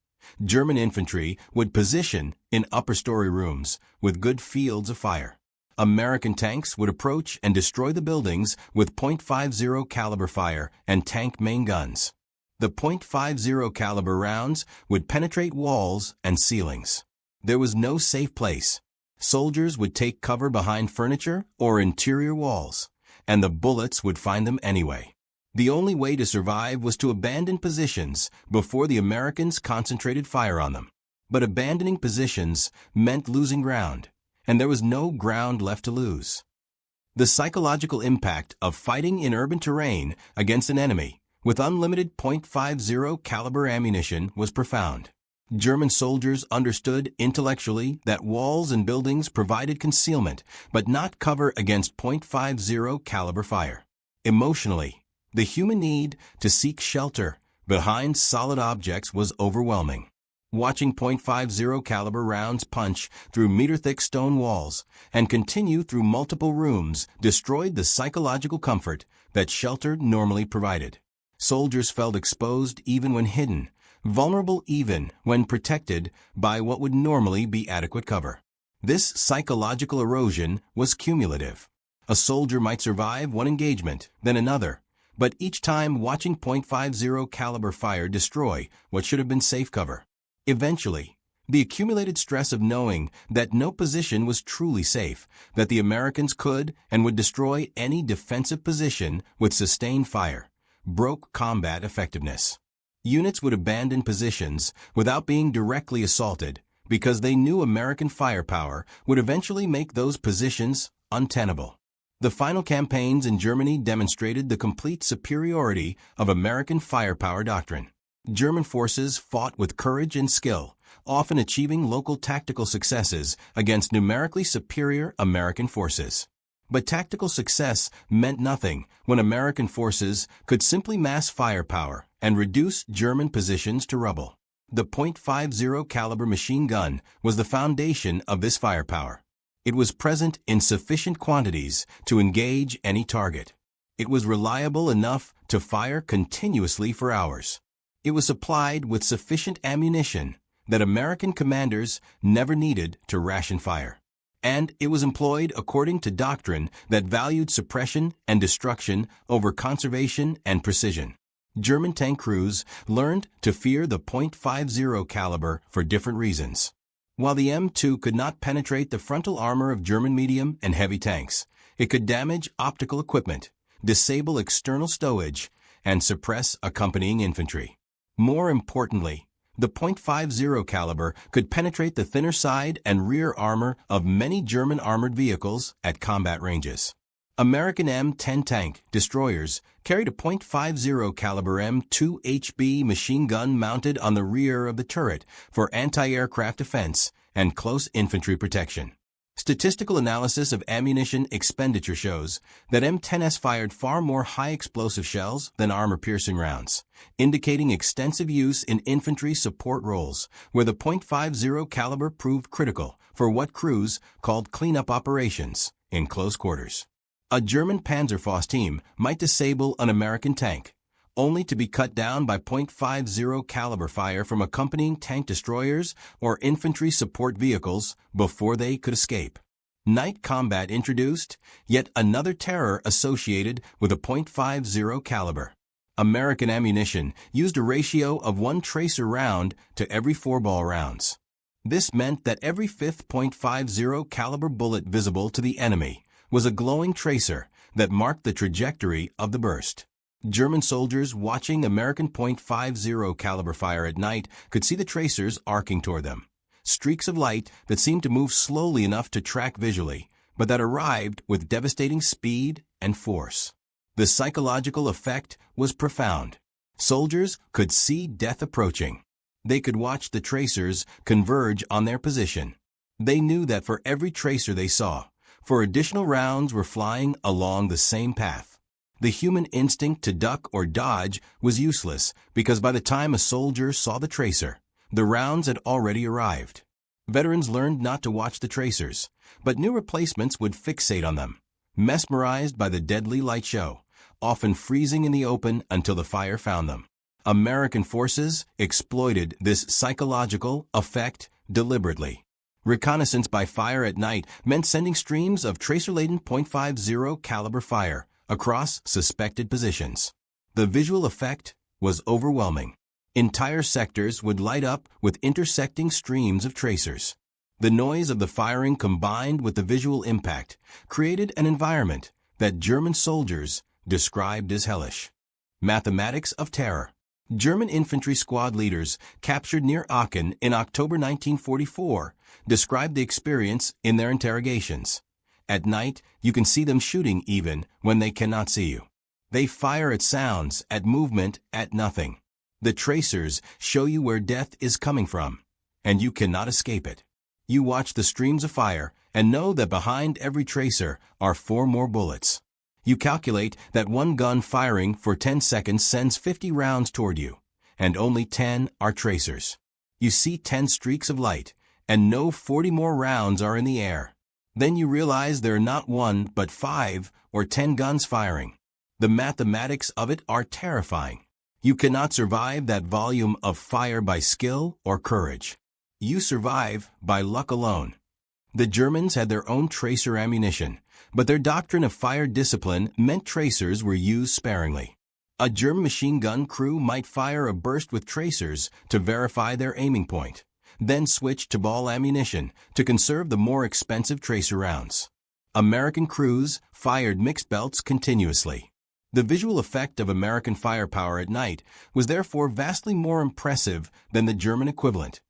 German infantry would position in upper-story rooms with good fields of fire. American tanks would approach and destroy the buildings with .50 caliber fire and tank main guns. The .50 caliber rounds would penetrate walls and ceilings. There was no safe place. Soldiers would take cover behind furniture or interior walls, and the bullets would find them anyway. The only way to survive was to abandon positions before the Americans concentrated fire on them. But abandoning positions meant losing ground, and there was no ground left to lose. The psychological impact of fighting in urban terrain against an enemy with unlimited .50 caliber ammunition was profound. German soldiers understood intellectually that walls and buildings provided concealment, but not cover against .50 caliber fire. Emotionally, the human need to seek shelter behind solid objects was overwhelming. Watching .50 caliber rounds punch through meter-thick stone walls and continue through multiple rooms destroyed the psychological comfort that shelter normally provided. Soldiers felt exposed even when hidden, vulnerable even when protected by what would normally be adequate cover. This psychological erosion was cumulative. A soldier might survive one engagement, then another, but each time watching .50 caliber fire destroy what should have been safe cover. Eventually, the accumulated stress of knowing that no position was truly safe, that the Americans could and would destroy any defensive position with sustained fire, broke combat effectiveness. Units would abandon positions without being directly assaulted because they knew American firepower would eventually make those positions untenable. The final campaigns in Germany demonstrated the complete superiority of American firepower doctrine. German forces fought with courage and skill, often achieving local tactical successes against numerically superior American forces. But tactical success meant nothing when American forces could simply mass firepower and reduce German positions to rubble. The .50 caliber machine gun was the foundation of this firepower. It was present in sufficient quantities to engage any target. It was reliable enough to fire continuously for hours. It was supplied with sufficient ammunition that American commanders never needed to ration fire. And it was employed according to doctrine that valued suppression and destruction over conservation and precision. German tank crews learned to fear the .50 caliber for different reasons. While the M2 could not penetrate the frontal armor of German medium and heavy tanks, it could damage optical equipment, disable external stowage, and suppress accompanying infantry. More importantly, the .50 caliber could penetrate the thinner side and rear armor of many German armored vehicles at combat ranges. American M10 tank destroyers carried a .50 caliber M2HB machine gun mounted on the rear of the turret for anti-aircraft defense and close infantry protection. Statistical analysis of ammunition expenditure shows that M10s fired far more high-explosive shells than armor-piercing rounds, indicating extensive use in infantry support roles, where the .50 caliber proved critical for what crews called cleanup operations in close quarters. A German Panzerfaust team might disable an American tank, only to be cut down by .50 caliber fire from accompanying tank destroyers or infantry support vehicles before they could escape. Night combat introduced yet another terror associated with a .50 caliber. American ammunition used a ratio of 1 tracer round to every 4 ball rounds. This meant that every fifth .50 caliber bullet visible to the enemy was a glowing tracer that marked the trajectory of the burst. German soldiers watching American .50 caliber fire at night could see the tracers arcing toward them. Streaks of light that seemed to move slowly enough to track visually, but that arrived with devastating speed and force. The psychological effect was profound. Soldiers could see death approaching. They could watch the tracers converge on their position. They knew that for every tracer they saw, four additional rounds were flying along the same path. The human instinct to duck or dodge was useless because by the time a soldier saw the tracer, the rounds had already arrived. Veterans learned not to watch the tracers, but new replacements would fixate on them, mesmerized by the deadly light show, often freezing in the open until the fire found them. American forces exploited this psychological effect deliberately. Reconnaissance by fire at night meant sending streams of tracer-laden .50 caliber fire across suspected positions. The visual effect was overwhelming. Entire sectors would light up with intersecting streams of tracers. The noise of the firing combined with the visual impact created an environment that German soldiers described as hellish. Mathematics of terror. German infantry squad leaders captured near Aachen in October 1944 described the experience in their interrogations. At night, you can see them shooting even when they cannot see you. They fire at sounds, at movement, at nothing. The tracers show you where death is coming from, and you cannot escape it. You watch the streams of fire and know that behind every tracer are 4 more bullets. You calculate that one gun firing for 10 seconds sends 50 rounds toward you, and only 10 are tracers. You see 10 streaks of light, and know 40 more rounds are in the air. Then you realize there are not 1 but 5 or 10 guns firing. The mathematics of it are terrifying. You cannot survive that volume of fire by skill or courage. You survive by luck alone. The Germans had their own tracer ammunition, but their doctrine of fire discipline meant tracers were used sparingly. A German machine gun crew might fire a burst with tracers to verify their aiming point, then switch to ball ammunition to conserve the more expensive tracer rounds. American crews fired mixed belts continuously. The visual effect of American firepower at night was therefore vastly more impressive than the German equivalent,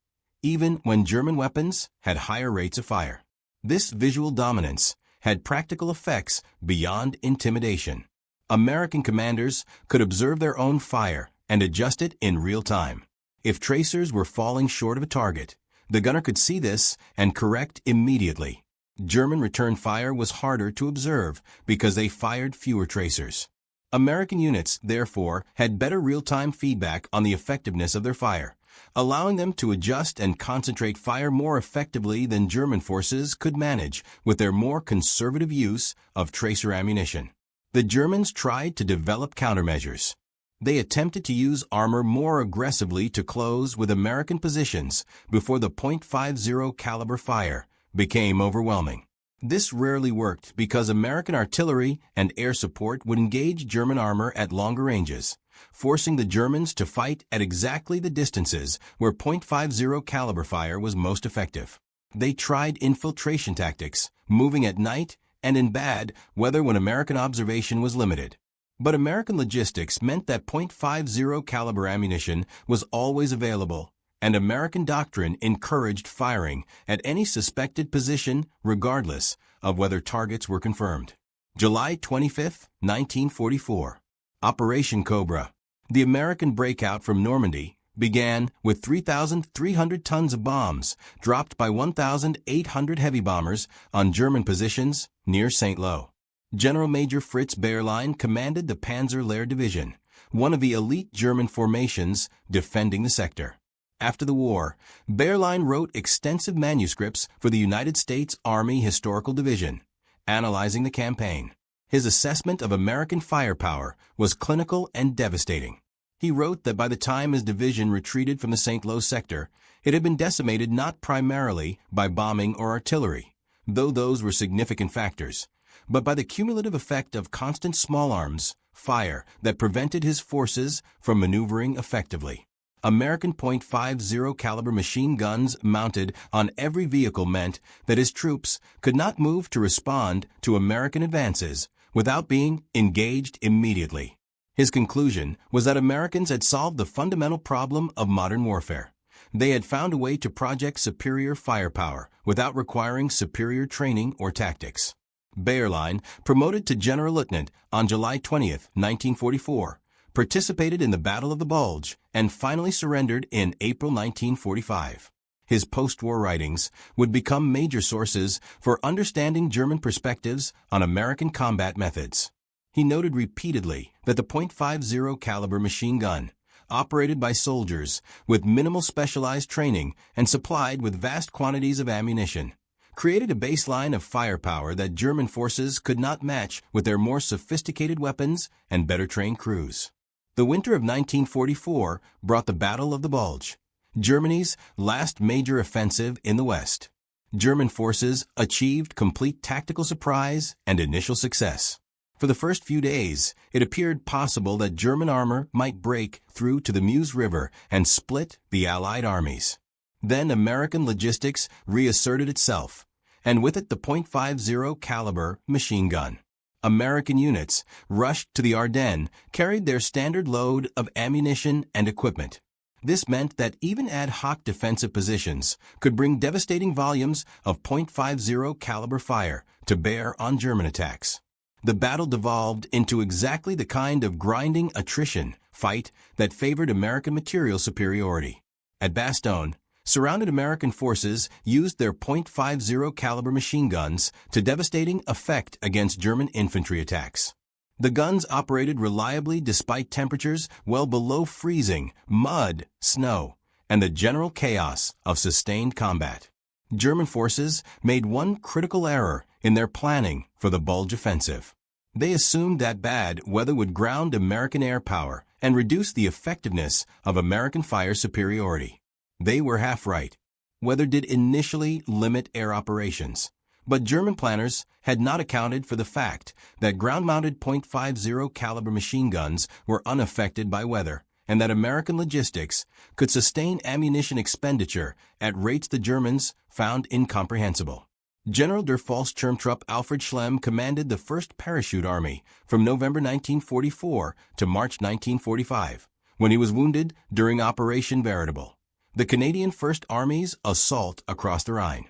even when German weapons had higher rates of fire. This visual dominance had practical effects beyond intimidation. American commanders could observe their own fire and adjust it in real time. If tracers were falling short of a target, the gunner could see this and correct immediately. German return fire was harder to observe because they fired fewer tracers. American units, therefore, had better real-time feedback on the effectiveness of their fire, allowing them to adjust and concentrate fire more effectively than German forces could manage with their more conservative use of tracer ammunition. The Germans tried to develop countermeasures. They attempted to use armor more aggressively to close with American positions before the .50 caliber fire became overwhelming. This rarely worked because American artillery and air support would engage German armor at longer ranges, forcing the Germans to fight at exactly the distances where .50 caliber fire was most effective. They tried infiltration tactics, moving at night and in bad weather when American observation was limited. But American logistics meant that .50 caliber ammunition was always available, and American doctrine encouraged firing at any suspected position regardless of whether targets were confirmed. July 25, 1944. Operation Cobra. The American breakout from Normandy began with 3,300 tons of bombs dropped by 1,800 heavy bombers on German positions near St. Lo. General Major Fritz Bayerlein commanded the Panzer Lehr Division, one of the elite German formations defending the sector. After the war, Bayerlein wrote extensive manuscripts for the United States Army Historical Division, analyzing the campaign. His assessment of American firepower was clinical and devastating. He wrote that by the time his division retreated from the St. Lo sector, it had been decimated not primarily by bombing or artillery, though those were significant factors, but by the cumulative effect of constant small arms fire that prevented his forces from maneuvering effectively. American .50 caliber machine guns mounted on every vehicle meant that his troops could not move to respond to American advances without being engaged immediately. His conclusion was that Americans had solved the fundamental problem of modern warfare. They had found a way to project superior firepower without requiring superior training or tactics. Bayerlein, promoted to General Lieutenant on July 20, 1944, participated in the Battle of the Bulge and finally surrendered in April 1945. His post-war writings would become major sources for understanding German perspectives on American combat methods. He noted repeatedly that the .50 caliber machine gun, operated by soldiers with minimal specialized training and supplied with vast quantities of ammunition, created a baseline of firepower that German forces could not match with their more sophisticated weapons and better-trained crews. The winter of 1944 brought the Battle of the Bulge, Germany's last major offensive in the West. German forces achieved complete tactical surprise and initial success. For the first few days, it appeared possible that German armor might break through to the Meuse River and split the Allied armies. Then American logistics reasserted itself, and with it the .50 caliber machine gun. American units rushed to the Ardennes, carried their standard load of ammunition and equipment. This meant that even ad hoc defensive positions could bring devastating volumes of .50 caliber fire to bear on German attacks. The battle devolved into exactly the kind of grinding attrition fight that favored American material superiority. At Bastogne, surrounded American forces used their .50 caliber machine guns to devastating effect against German infantry attacks. The guns operated reliably despite temperatures well below freezing, mud, snow, and the general chaos of sustained combat. German forces made one critical error in their planning for the Bulge offensive. They assumed that bad weather would ground American air power and reduce the effectiveness of American fire superiority. They were half right. Weather did initially limit air operations, but German planners had not accounted for the fact that ground-mounted .50 caliber machine guns were unaffected by weather, and that American logistics could sustain ammunition expenditure at rates the Germans found incomprehensible. General der Volkssturmtruppe Alfred Schlemm commanded the 1st Parachute Army from November 1944 to March 1945, when he was wounded during Operation Veritable, the Canadian 1st Army's assault across the Rhine.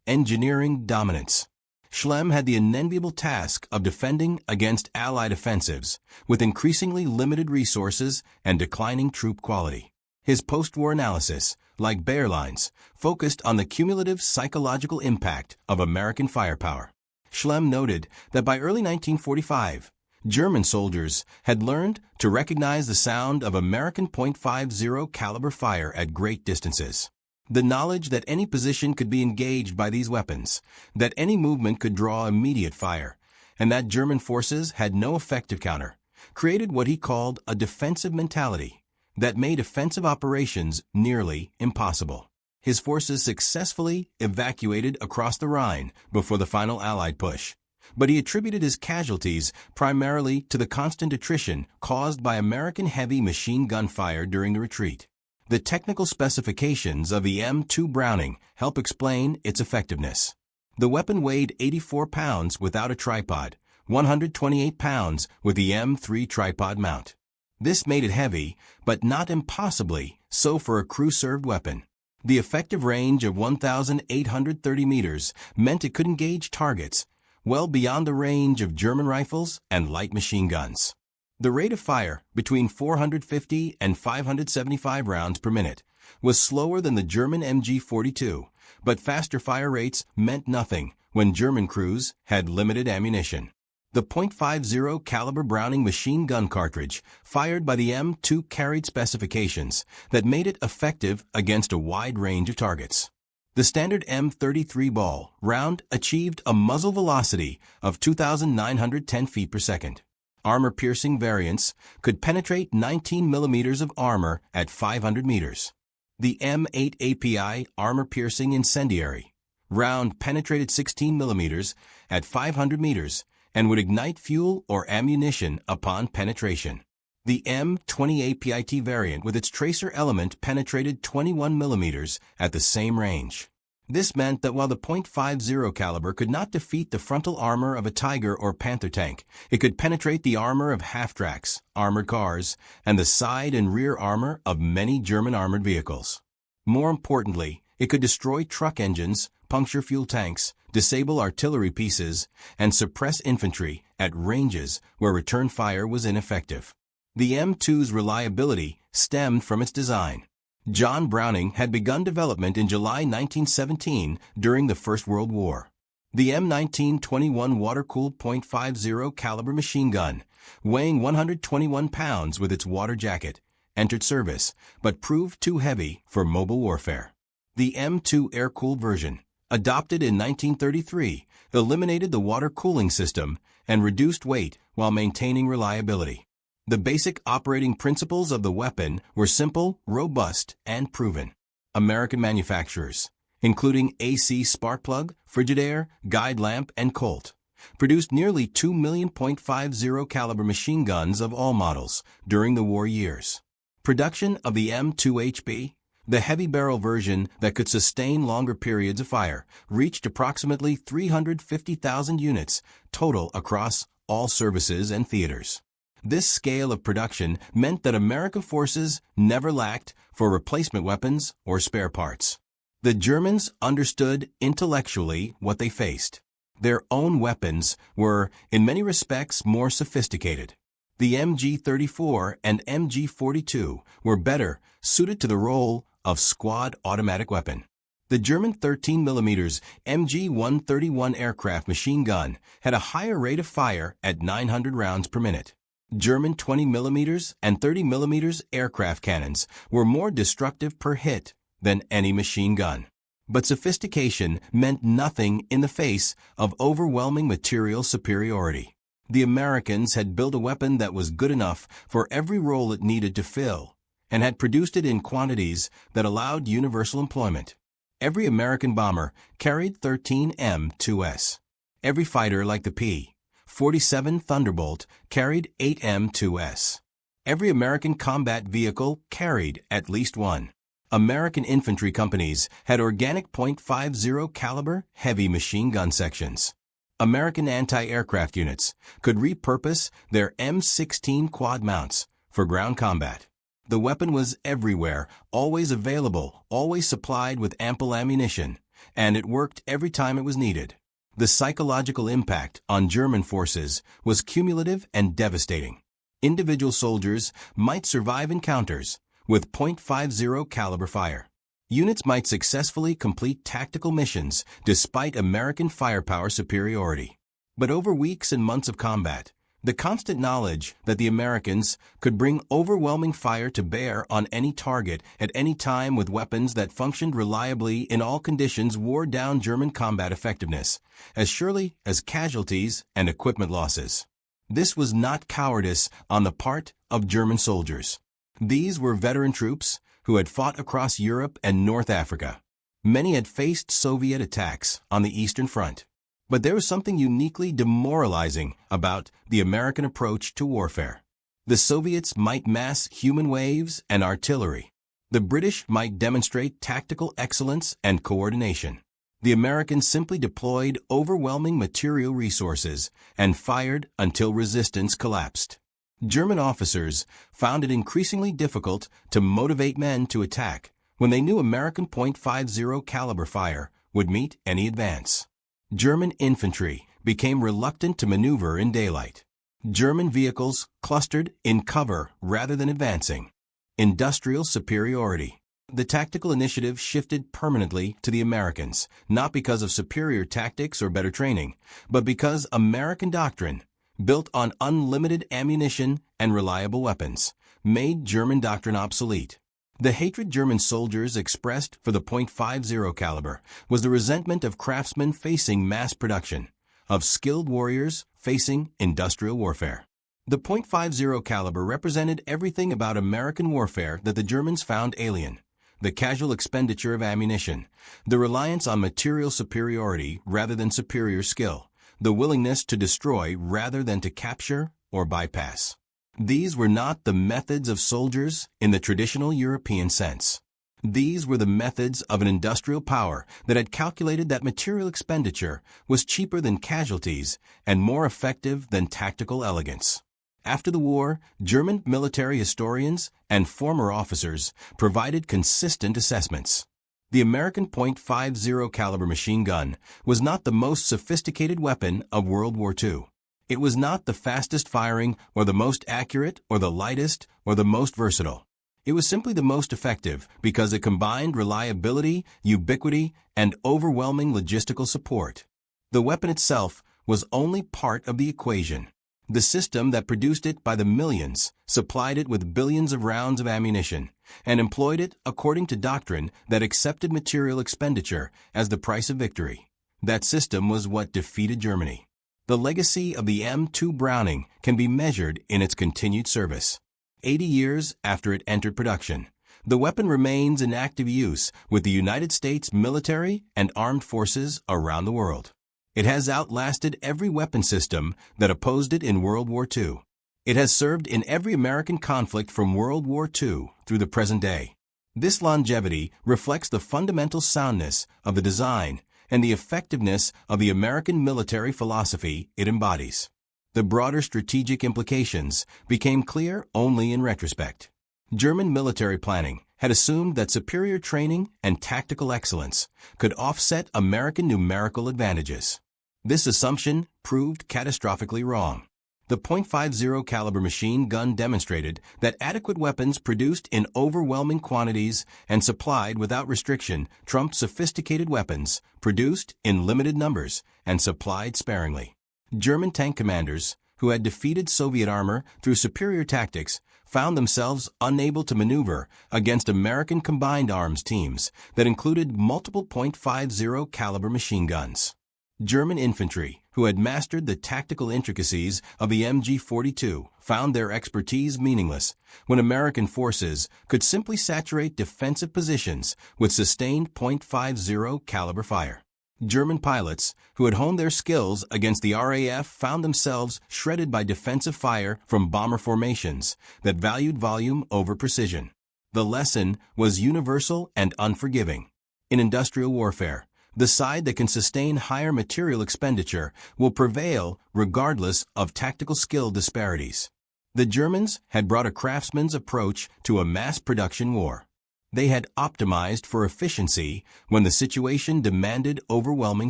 Engineering dominance. Schlemm had the unenviable task of defending against Allied offensives with increasingly limited resources and declining troop quality. His post-war analysis, like Bayerlein's, focused on the cumulative psychological impact of American firepower. Schlemm noted that by early 1945, German soldiers had learned to recognize the sound of American .50 caliber fire at great distances. The knowledge that any position could be engaged by these weapons, that any movement could draw immediate fire, and that German forces had no effective counter, created what he called a defensive mentality that made offensive operations nearly impossible. His forces successfully evacuated across the Rhine before the final Allied push, but he attributed his casualties primarily to the constant attrition caused by American heavy machine gun fire during the retreat. The technical specifications of the M2 Browning help explain its effectiveness. The weapon weighed 84 pounds without a tripod, 128 pounds with the M3 tripod mount. This made it heavy, but not impossibly so for a crew-served weapon. The effective range of 1,830 meters meant it could engage targets well beyond the range of German rifles and light machine guns. The rate of fire, between 450 and 575 rounds per minute, was slower than the German MG-42, but faster fire rates meant nothing when German crews had limited ammunition. The .50 caliber Browning machine gun cartridge fired by the M2 carried specifications that made it effective against a wide range of targets. The standard M33 ball round achieved a muzzle velocity of 2,910 feet per second. Armor-piercing variants could penetrate 19 millimeters of armor at 500 meters. The M8 API armor-piercing incendiary round penetrated 16 millimeters at 500 meters and would ignite fuel or ammunition upon penetration. The M20 APIT variant with its tracer element penetrated 21 millimeters at the same range. This meant that while the .50 caliber could not defeat the frontal armor of a Tiger or Panther tank, it could penetrate the armor of half-tracks, armored cars, and the side and rear armor of many German armored vehicles. More importantly, it could destroy truck engines, puncture fuel tanks, disable artillery pieces, and suppress infantry at ranges where return fire was ineffective. The M2's reliability stemmed from its design. John Browning had begun development in July 1917 during the First World War. The M1921 water-cooled .50 caliber machine gun, weighing 121 pounds with its water jacket, entered service, but proved too heavy for mobile warfare. The M2 air-cooled version, adopted in 1933, eliminated the water cooling system and reduced weight while maintaining reliability. The basic operating principles of the weapon were simple, robust, and proven. American manufacturers, including AC Sparkplug, Frigidaire, Guide Lamp, and Colt, produced nearly 2 million .50 caliber machine guns of all models during the war years. Production of the M2HB, the heavy barrel version that could sustain longer periods of fire, reached approximately 350,000 units total across all services and theaters. This scale of production meant that American forces never lacked for replacement weapons or spare parts. The Germans understood intellectually what they faced. Their own weapons were, in many respects, more sophisticated. The MG-34 and MG-42 were better suited to the role of squad automatic weapon. The German 13mm MG-131 aircraft machine gun had a higher rate of fire at 900 rounds per minute. German 20mm and 30mm aircraft cannons were more destructive per hit than any machine gun. But sophistication meant nothing in the face of overwhelming material superiority. The Americans had built a weapon that was good enough for every role it needed to fill, and had produced it in quantities that allowed universal employment. Every American bomber carried 13 M2s. Every fighter like the P-47 Thunderbolt carried 8 M2s. Every American combat vehicle carried at least one. American infantry companies had organic .50 caliber heavy machine gun sections. American anti-aircraft units could repurpose their M16 quad mounts for ground combat. The weapon was everywhere, always available, always supplied with ample ammunition, and it worked every time it was needed. The psychological impact on German forces was cumulative and devastating. Individual soldiers might survive encounters with .50 caliber fire. Units might successfully complete tactical missions despite American firepower superiority. But over weeks and months of combat, the constant knowledge that the Americans could bring overwhelming fire to bear on any target at any time with weapons that functioned reliably in all conditions wore down German combat effectiveness, as surely as casualties and equipment losses. This was not cowardice on the part of German soldiers. These were veteran troops who had fought across Europe and North Africa. Many had faced Soviet attacks on the Eastern Front. But there was something uniquely demoralizing about the American approach to warfare. The Soviets might mass human waves and artillery. The British might demonstrate tactical excellence and coordination. The Americans simply deployed overwhelming material resources and fired until resistance collapsed. German officers found it increasingly difficult to motivate men to attack when they knew American .50 caliber fire would meet any advance. German infantry became reluctant to maneuver in daylight. German vehicles clustered in cover rather than advancing. Industrial superiority. The tactical initiative shifted permanently to the Americans, not because of superior tactics or better training, but because American doctrine, built on unlimited ammunition and reliable weapons, made German doctrine obsolete. The hatred German soldiers expressed for the .50 caliber was the resentment of craftsmen facing mass production, of skilled warriors facing industrial warfare. The .50 caliber represented everything about American warfare that the Germans found alien: the casual expenditure of ammunition, the reliance on material superiority rather than superior skill, the willingness to destroy rather than to capture or bypass. These were not the methods of soldiers in the traditional European sense. These were the methods of an industrial power that had calculated that material expenditure was cheaper than casualties and more effective than tactical elegance. After the war, German military historians and former officers provided consistent assessments. The American .50 caliber machine gun was not the most sophisticated weapon of World War II. It was not the fastest firing or the most accurate or the lightest or the most versatile. It was simply the most effective because it combined reliability, ubiquity, and overwhelming logistical support. The weapon itself was only part of the equation. The system that produced it by the millions supplied it with billions of rounds of ammunition and employed it according to doctrine that accepted material expenditure as the price of victory. That system was what defeated Germany. The legacy of the M2 Browning can be measured in its continued service. 80 years after it entered production, the weapon remains in active use with the United States military and armed forces around the world. It has outlasted every weapon system that opposed it in World War II. It has served in every American conflict from World War II through the present day. This longevity reflects the fundamental soundness of the design and the effectiveness of the American military philosophy it embodies. The broader strategic implications became clear only in retrospect. German military planning had assumed that superior training and tactical excellence could offset American numerical advantages. This assumption proved catastrophically wrong. The .50 caliber machine gun demonstrated that adequate weapons produced in overwhelming quantities and supplied without restriction trumped sophisticated weapons produced in limited numbers and supplied sparingly. German tank commanders, who had defeated Soviet armor through superior tactics, found themselves unable to maneuver against American combined arms teams that included multiple .50 caliber machine guns. German infantry, who had mastered the tactical intricacies of the MG-42, found their expertise meaningless when American forces could simply saturate defensive positions with sustained .50 caliber fire. German pilots, who had honed their skills against the RAF, found themselves shredded by defensive fire from bomber formations that valued volume over precision. The lesson was universal and unforgiving. In industrial warfare, the side that can sustain higher material expenditure will prevail regardless of tactical skill disparities. The Germans had brought a craftsman's approach to a mass production war. They had optimized for efficiency when the situation demanded overwhelming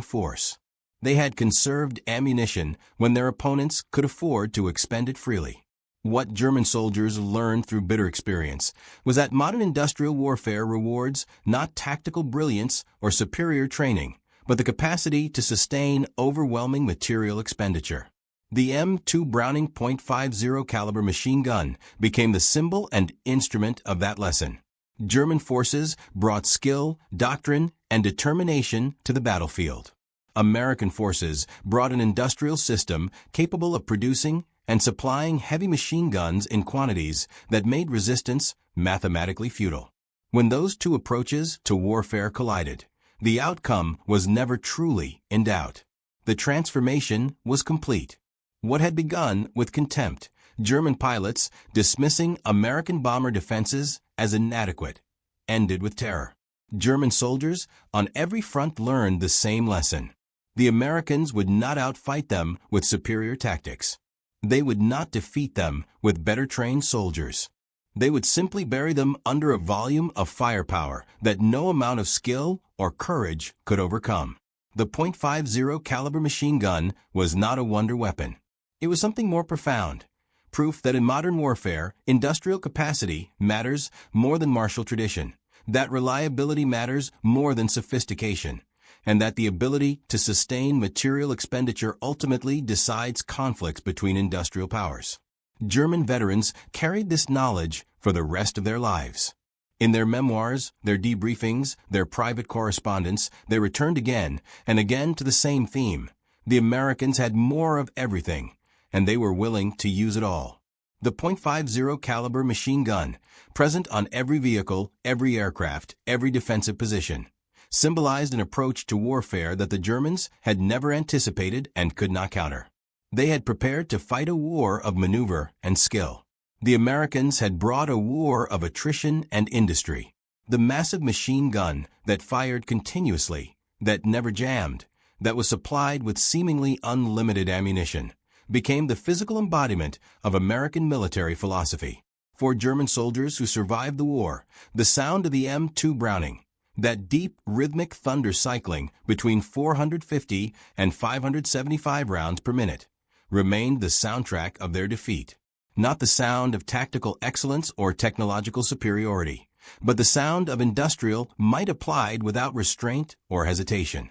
force. They had conserved ammunition when their opponents could afford to expend it freely. What German soldiers learned through bitter experience was that modern industrial warfare rewards not tactical brilliance or superior training, but the capacity to sustain overwhelming material expenditure. The M2 Browning .50 caliber machine gun became the symbol and instrument of that lesson. German forces brought skill, doctrine, and determination to the battlefield. American forces brought an industrial system capable of producing and supplying heavy machine guns in quantities that made resistance mathematically futile. When those two approaches to warfare collided, the outcome was never truly in doubt. The transformation was complete. What had begun with contempt, German pilots dismissing American bomber defenses as inadequate, ended with terror. German soldiers on every front learned the same lesson. The Americans would not outfight them with superior tactics. They would not defeat them with better trained soldiers. They would simply bury them under a volume of firepower that no amount of skill or courage could overcome. The .50 caliber machine gun was not a wonder weapon. It was something more profound. Proof that in modern warfare, industrial capacity matters more than martial tradition, that reliability matters more than sophistication, and that the ability to sustain material expenditure ultimately decides conflicts between industrial powers. German veterans carried this knowledge for the rest of their lives. In their memoirs, their debriefings, their private correspondence, they returned again and again to the same theme. The Americans had more of everything, and they were willing to use it all. The .50 caliber machine gun, present on every vehicle, every aircraft, every defensive position, symbolized an approach to warfare that the Germans had never anticipated and could not counter. They had prepared to fight a war of maneuver and skill. The Americans had brought a war of attrition and industry. The massive machine gun that fired continuously, that never jammed, that was supplied with seemingly unlimited ammunition, became the physical embodiment of American military philosophy. For German soldiers who survived the war, the sound of the M2 Browning, that deep, rhythmic thunder cycling between 450 and 575 rounds per minute, remained the soundtrack of their defeat. Not the sound of tactical excellence or technological superiority, but the sound of industrial might applied without restraint or hesitation.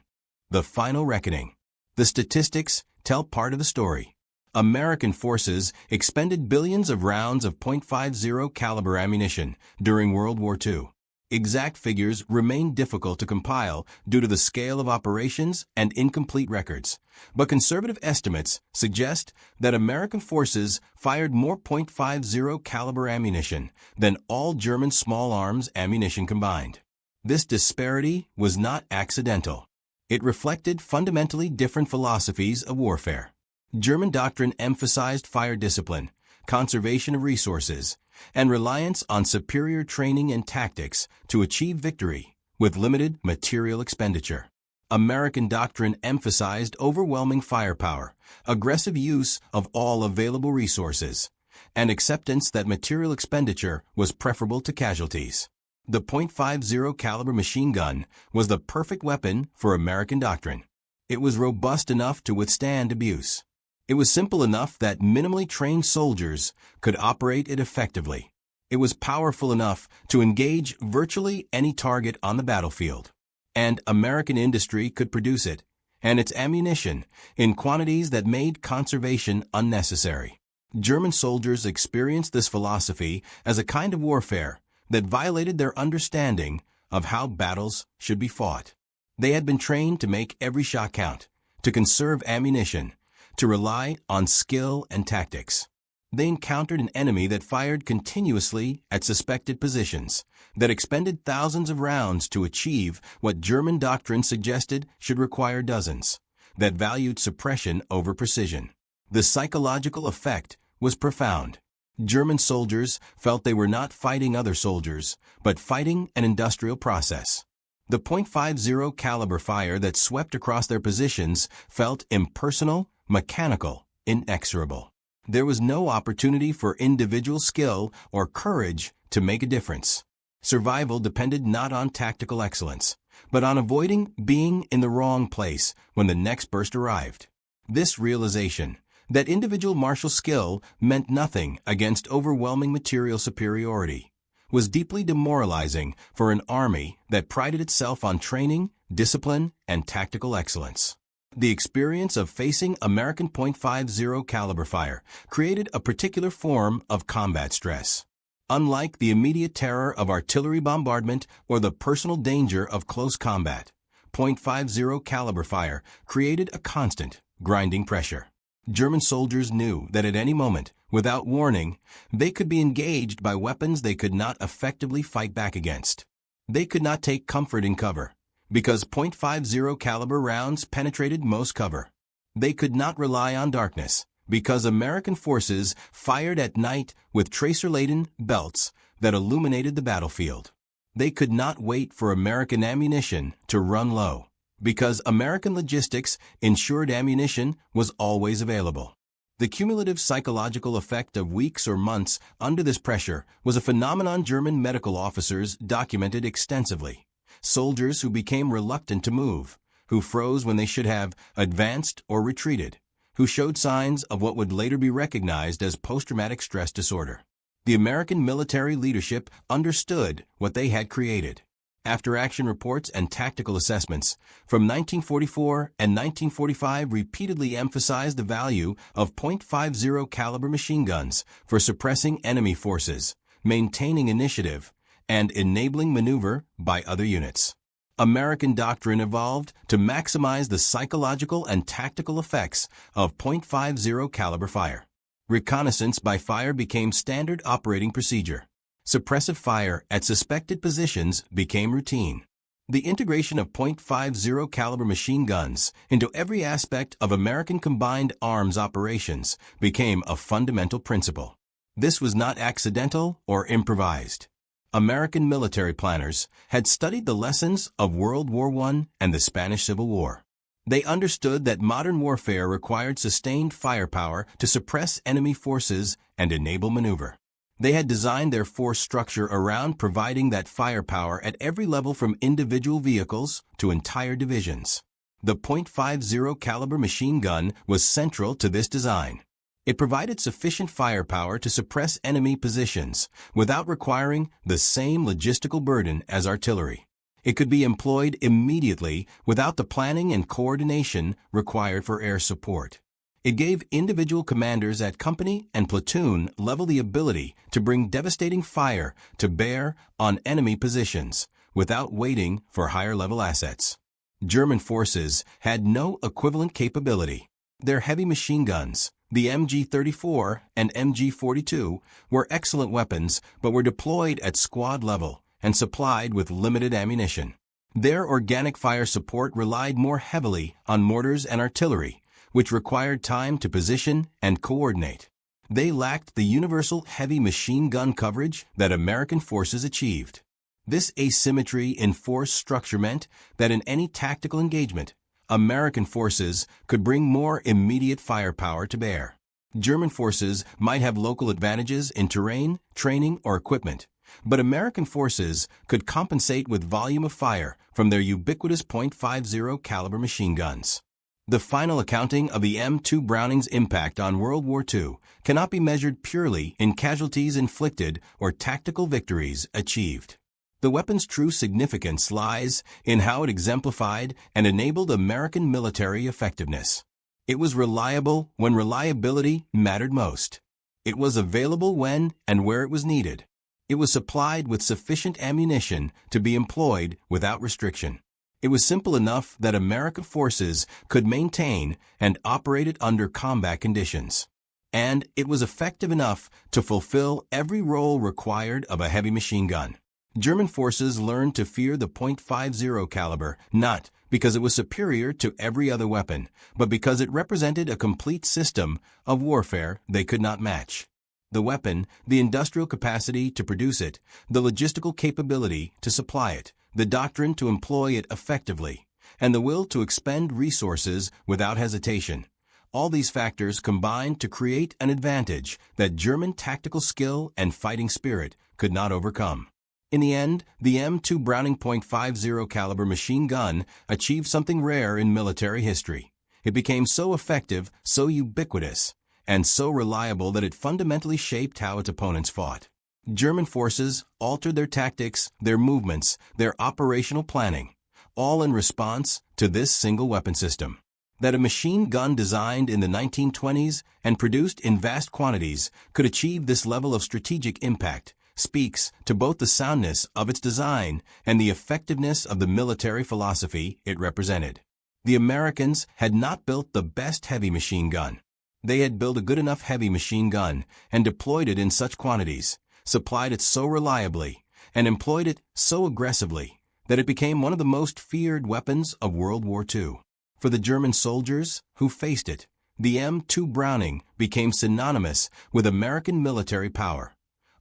The final reckoning. The statistics tell part of the story. American forces expended billions of rounds of .50 caliber ammunition during World War II. Exact figures remain difficult to compile due to the scale of operations and incomplete records, but conservative estimates suggest that American forces fired more .50 caliber ammunition than all German small arms ammunition combined. This disparity was not accidental. It reflected fundamentally different philosophies of warfare. German doctrine emphasized fire discipline, conservation of resources, and reliance on superior training and tactics to achieve victory with limited material expenditure. American doctrine emphasized overwhelming firepower, aggressive use of all available resources, and acceptance that material expenditure was preferable to casualties. The .50 caliber machine gun was the perfect weapon for American doctrine. It was robust enough to withstand abuse. It was simple enough that minimally trained soldiers could operate it effectively. It was powerful enough to engage virtually any target on the battlefield. And American industry could produce it, and its ammunition, in quantities that made conservation unnecessary. German soldiers experienced this philosophy as a kind of warfare that violated their understanding of how battles should be fought. They had been trained to make every shot count, to conserve ammunition, to rely on skill and tactics. They encountered an enemy that fired continuously at suspected positions, that expended thousands of rounds to achieve what German doctrine suggested should require dozens, that valued suppression over precision. The psychological effect was profound. German soldiers felt they were not fighting other soldiers, but fighting an industrial process. The .50 caliber fire that swept across their positions felt impersonal, mechanical, inexorable. There was no opportunity for individual skill or courage to make a difference. Survival depended not on tactical excellence, but on avoiding being in the wrong place when the next burst arrived. This realization, that individual martial skill meant nothing against overwhelming material superiority, was deeply demoralizing for an army that prided itself on training, discipline, and tactical excellence. The experience of facing American .50 caliber fire created a particular form of combat stress. Unlike the immediate terror of artillery bombardment or the personal danger of close combat, .50 caliber fire created a constant, grinding pressure. German soldiers knew that at any moment, without warning, they could be engaged by weapons they could not effectively fight back against. They could not take comfort in cover, because .50 caliber rounds penetrated most cover. They could not rely on darkness, because American forces fired at night with tracer-laden belts that illuminated the battlefield. They could not wait for American ammunition to run low, because American logistics ensured ammunition was always available. The cumulative psychological effect of weeks or months under this pressure was a phenomenon German medical officers documented extensively. Soldiers who became reluctant to move, who froze when they should have advanced or retreated, who showed signs of what would later be recognized as post-traumatic stress disorder. The American military leadership understood what they had created. After-action reports and tactical assessments from 1944 and 1945 repeatedly emphasized the value of .50 caliber machine guns for suppressing enemy forces, maintaining initiative, and enabling maneuver by other units. American doctrine evolved to maximize the psychological and tactical effects of .50 caliber fire. Reconnaissance by fire became standard operating procedure. Suppressive fire at suspected positions became routine. The integration of .50 caliber machine guns into every aspect of American combined arms operations became a fundamental principle. This was not accidental or improvised. American military planners had studied the lessons of World War I and the Spanish Civil War. They understood that modern warfare required sustained firepower to suppress enemy forces and enable maneuver. They had designed their force structure around providing that firepower at every level from individual vehicles to entire divisions. The .50 caliber machine gun was central to this design. It provided sufficient firepower to suppress enemy positions without requiring the same logistical burden as artillery. It could be employed immediately without the planning and coordination required for air support. It gave individual commanders at company and platoon level the ability to bring devastating fire to bear on enemy positions without waiting for higher-level assets. German forces had no equivalent capability. Their heavy machine guns, the MG-34 and MG-42, were excellent weapons but were deployed at squad level and supplied with limited ammunition. Their organic fire support relied more heavily on mortars and artillery, which required time to position and coordinate. They lacked the universal heavy machine gun coverage that American forces achieved. This asymmetry in force structure meant that in any tactical engagement, American forces could bring more immediate firepower to bear. German forces might have local advantages in terrain, training, or equipment, but American forces could compensate with volume of fire from their ubiquitous .50 caliber machine guns. The final accounting of the M2 Browning's impact on World War II cannot be measured purely in casualties inflicted or tactical victories achieved. The weapon's true significance lies in how it exemplified and enabled American military effectiveness. It was reliable when reliability mattered most. It was available when and where it was needed. It was supplied with sufficient ammunition to be employed without restriction. It was simple enough that American forces could maintain and operate it under combat conditions. And it was effective enough to fulfill every role required of a heavy machine gun. German forces learned to fear the .50 caliber not because it was superior to every other weapon, but because it represented a complete system of warfare they could not match. The weapon, the industrial capacity to produce it, the logistical capability to supply it, the doctrine to employ it effectively, and the will to expend resources without hesitation. All these factors combined to create an advantage that German tactical skill and fighting spirit could not overcome. In the end, the M2 Browning .50 caliber machine gun achieved something rare in military history. It became so effective, so ubiquitous, and so reliable that it fundamentally shaped how its opponents fought. German forces altered their tactics, their movements, their operational planning, all in response to this single weapon system. That a machine gun designed in the 1920s and produced in vast quantities could achieve this level of strategic impact speaks to both the soundness of its design and the effectiveness of the military philosophy it represented. The Americans had not built the best heavy machine gun. They had built a good enough heavy machine gun and deployed it in such quantities, supplied it so reliably, and employed it so aggressively that it became one of the most feared weapons of World War II. For the German soldiers who faced it, the M2 Browning became synonymous with American military power.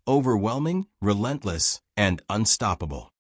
Overwhelming, relentless, and unstoppable.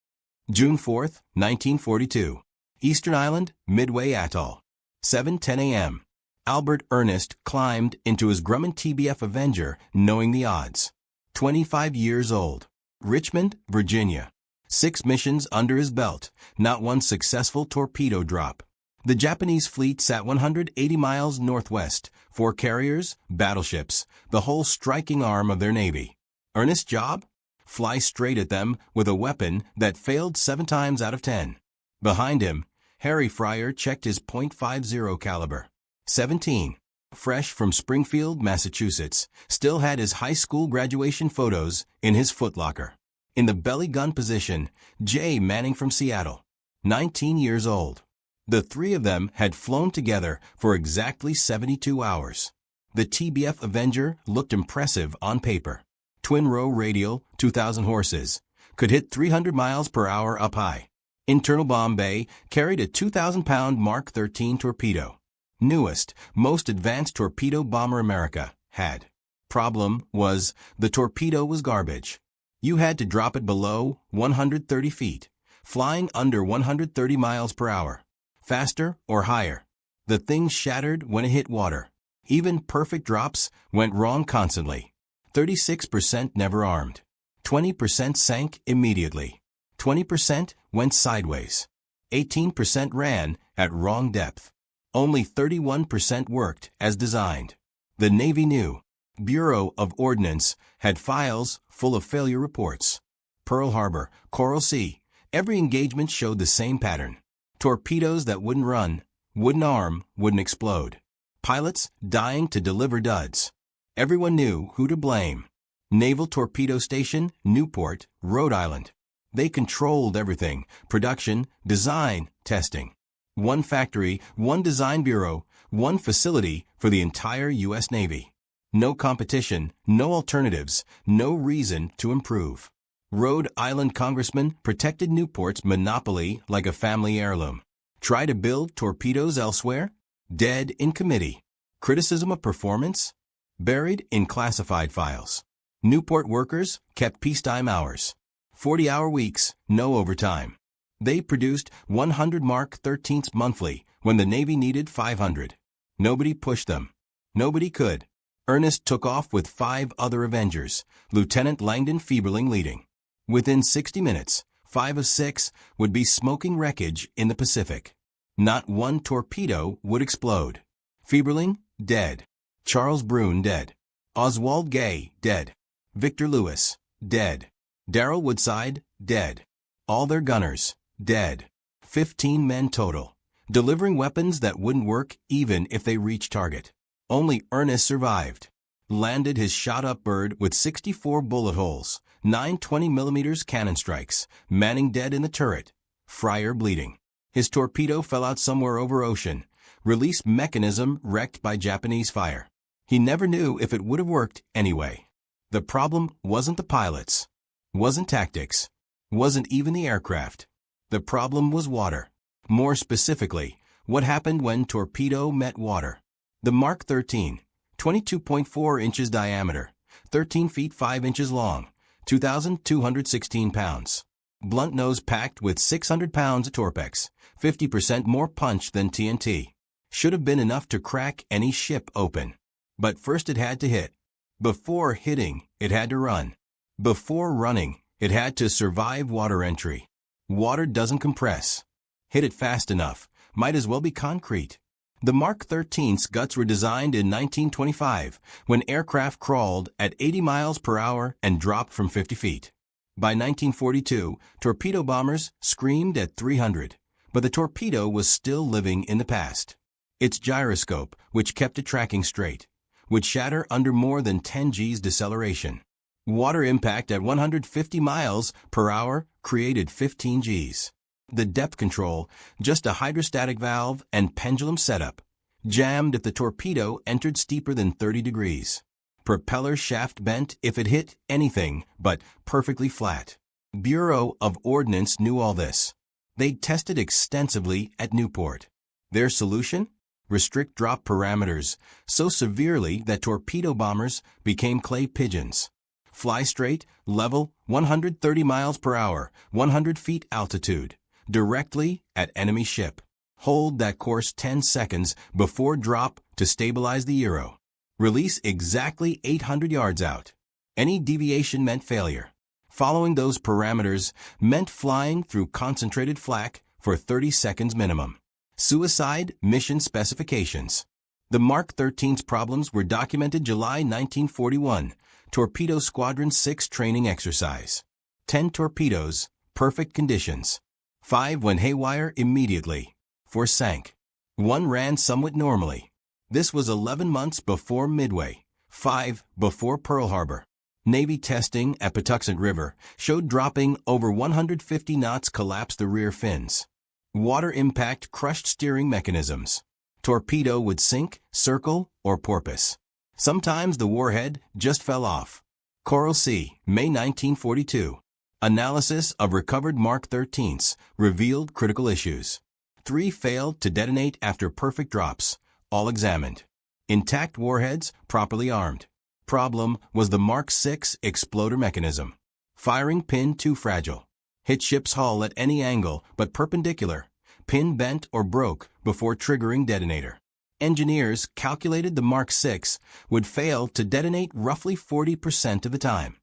June 4, 1942. Eastern Island, Midway Atoll. 7:10 a.m. Albert Ernest climbed into his Grumman TBF Avenger knowing the odds. 25 years old. Richmond, Virginia. 6 missions under his belt, not one successful torpedo drop. The Japanese fleet sat 180 miles northwest, 4 carriers, battleships, the whole striking arm of their navy. Ernest's job? Fly straight at them with a weapon that failed 7 times out of 10. Behind him, Harry Fryer checked his .50 caliber. 17. Fresh from Springfield, Massachusetts, still had his high school graduation photos in his footlocker. In the belly gun position, Jay Manning from Seattle, 19 years old. The 3 of them had flown together for exactly 72 hours. The TBF Avenger looked impressive on paper. Twin-row radial, 2,000 horses, could hit 300 miles per hour up high. Internal bomb bay carried a 2,000-pound Mark 13 torpedo. Newest, most advanced torpedo bomber America had. Problem was, the torpedo was garbage. You had to drop it below 130 feet, flying under 130 miles per hour. Faster or higher. The thing shattered when it hit water. Even perfect drops went wrong constantly. 36% never armed. 20% sank immediately. 20% went sideways. 18% ran at wrong depth. Only 31% worked as designed. The Navy knew. Bureau of Ordnance had files full of failure reports. Pearl Harbor, Coral Sea, every engagement showed the same pattern. Torpedoes that wouldn't run, wouldn't arm, wouldn't explode. Pilots dying to deliver duds. Everyone knew who to blame. Naval Torpedo Station, Newport, Rhode Island. They controlled everything: production, design, testing. One factory, one design bureau, one facility for the entire U.S. Navy. No competition, no alternatives, no reason to improve. Rhode Island congressman protected Newport's monopoly like a family heirloom. Try to build torpedoes elsewhere? Dead in committee. Criticism of performance? Buried in classified files. Newport workers kept peacetime hours. 40-hour weeks, no overtime. They produced 100 Mark 13s monthly when the Navy needed 500. Nobody pushed them. Nobody could. Ernest took off with 5 other Avengers, Lieutenant Langdon Fieberling leading. Within 60 minutes, 5 of 6 would be smoking wreckage in the Pacific. Not one torpedo would explode. Fieberling, dead. Charles Brune, dead. Oswald Gay, dead. Victor Lewis, dead. Darrell Woodside, dead. All their gunners, dead. 15 men total, delivering weapons that wouldn't work even if they reached target. Only Ernest survived. Landed his shot-up bird with 64 bullet holes, 9 20mm cannon strikes, Manning dead in the turret, Fryer bleeding. His torpedo fell out somewhere over ocean, release mechanism wrecked by Japanese fire. He never knew if it would have worked anyway. The problem wasn't the pilots, wasn't tactics, wasn't even the aircraft. The problem was water. More specifically, what happened when torpedo met water. The Mark 13, 22.4 inches diameter, 13 feet 5 inches long, 2,216 pounds. Blunt nose packed with 600 pounds of Torpex, 50% more punch than TNT. Should have been enough to crack any ship open. But first it had to hit. Before hitting, it had to run. Before running, it had to survive water entry. Water doesn't compress. Hit it fast enough, might as well be concrete. The Mark 13's guts were designed in 1925, when aircraft crawled at 80 miles per hour and dropped from 50 feet. By 1942, torpedo bombers screamed at 300, but the torpedo was still living in the past. Its gyroscope, which kept it tracking straight, would shatter under more than 10 G's deceleration. Water impact at 150 miles per hour created 15 G's. The depth control, just a hydrostatic valve and pendulum setup, jammed if the torpedo entered steeper than 30 degrees. Propeller shaft bent if it hit anything but perfectly flat. Bureau of Ordnance knew all this. They'd tested extensively at Newport. Their solution? Restrict drop parameters so severely that torpedo bombers became clay pigeons. Fly straight, level, 130 miles per hour, 100 feet altitude, directly at enemy ship. Hold that course 10 seconds before drop to stabilize the gyro. Release exactly 800 yards out. Any deviation meant failure. Following those parameters meant flying through concentrated flak for 30 seconds minimum. Suicide mission specifications. The Mark 13's problems were documented July 1941, Torpedo Squadron 6 training exercise. 10 torpedoes, perfect conditions. 5 went haywire immediately. 4 sank. 1 ran somewhat normally. This was 11 months before Midway, 5 before Pearl Harbor. Navy testing at Patuxent River showed dropping over 150 knots collapsed the rear fins. Water impact crushed steering mechanisms. Torpedo would sink, circle, or porpoise. Sometimes the warhead just fell off. Coral Sea, May 1942. Analysis of recovered Mark 13s revealed critical issues. 3 failed to detonate after perfect drops, all examined. Intact warheads, properly armed. Problem was the Mark 6 exploder mechanism. Firing pin too fragile. Hit ship's hull at any angle but perpendicular. Pin bent or broke before triggering detonator. Engineers calculated the Mark VI would fail to detonate roughly 40% of the time,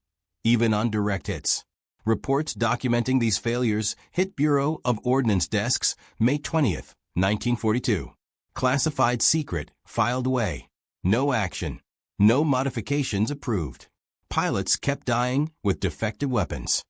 even on direct hits. Reports documenting these failures hit Bureau of Ordnance desks May 20, 1942. Classified secret, filed away. No action. No modifications approved. Pilots kept dying with defective weapons.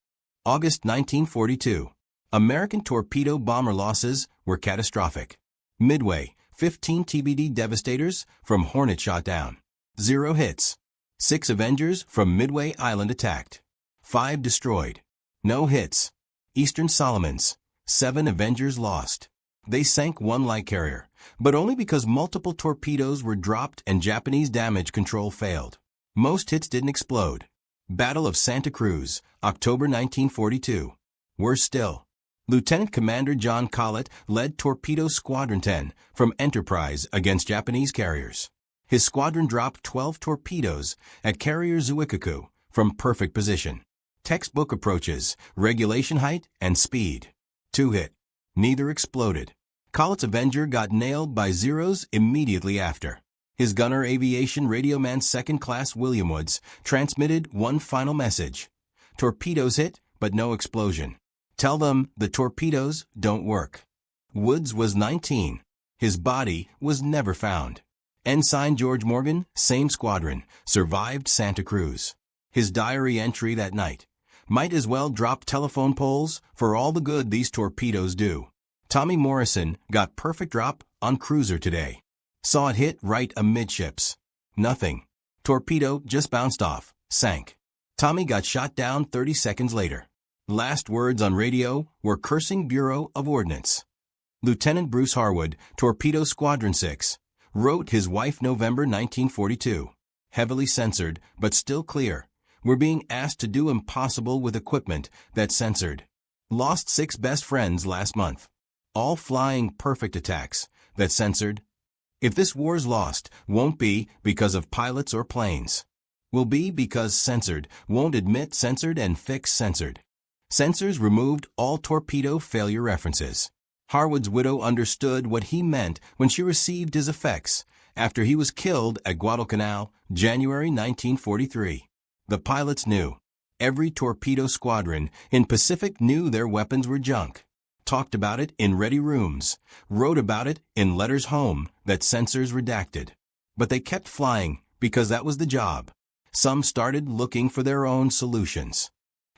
August 1942. American torpedo bomber losses were catastrophic. Midway, 15 TBD Devastators from Hornet shot down. 0 hits. 6 Avengers from Midway Island attacked. 5 destroyed. No hits. Eastern Solomons. 7 Avengers lost. They sank 1 light carrier, but only because multiple torpedoes were dropped and Japanese damage control failed. Most hits didn't explode. Battle of Santa Cruz, October 1942. Worse still. Lieutenant Commander John Collett led Torpedo Squadron 10 from Enterprise against Japanese carriers. His squadron dropped 12 torpedoes at Carrier Zuikaku from perfect position. Textbook approaches, regulation height, and speed. 2 hit. Neither exploded. Collett's Avenger got nailed by Zeros immediately after. His gunner Aviation Radioman Second Class William Woods transmitted one final message. Torpedoes hit, but no explosion. Tell them the torpedoes don't work. Woods was 19. His body was never found. Ensign George Morgan, same squadron, survived Santa Cruz. His diary entry that night. Might as well drop telephone poles for all the good these torpedoes do. Tommy Morrison got perfect drop on cruiser today. Saw it hit right amidships. Nothing. Torpedo just bounced off, sank. Tommy got shot down 30 seconds later. Last words on radio were cursing Bureau of Ordnance. Lieutenant Bruce Harwood, Torpedo Squadron 6, wrote his wife November 1942. Heavily censored, but still clear. We're being asked to do impossible with equipment that's censored. Lost 6 best friends last month. All flying perfect attacks that's censored. If this war's lost, won't be because of pilots or planes. Will be because censored won't admit censored and fix censored. Censors removed all torpedo failure references. Harwood's widow understood what he meant when she received his effects after he was killed at Guadalcanal, January 1943. The pilots knew. Every torpedo squadron in Pacific knew their weapons were junk. Talked about it in ready rooms, wrote about it in letters home that censors redacted. But they kept flying because that was the job. Some started looking for their own solutions.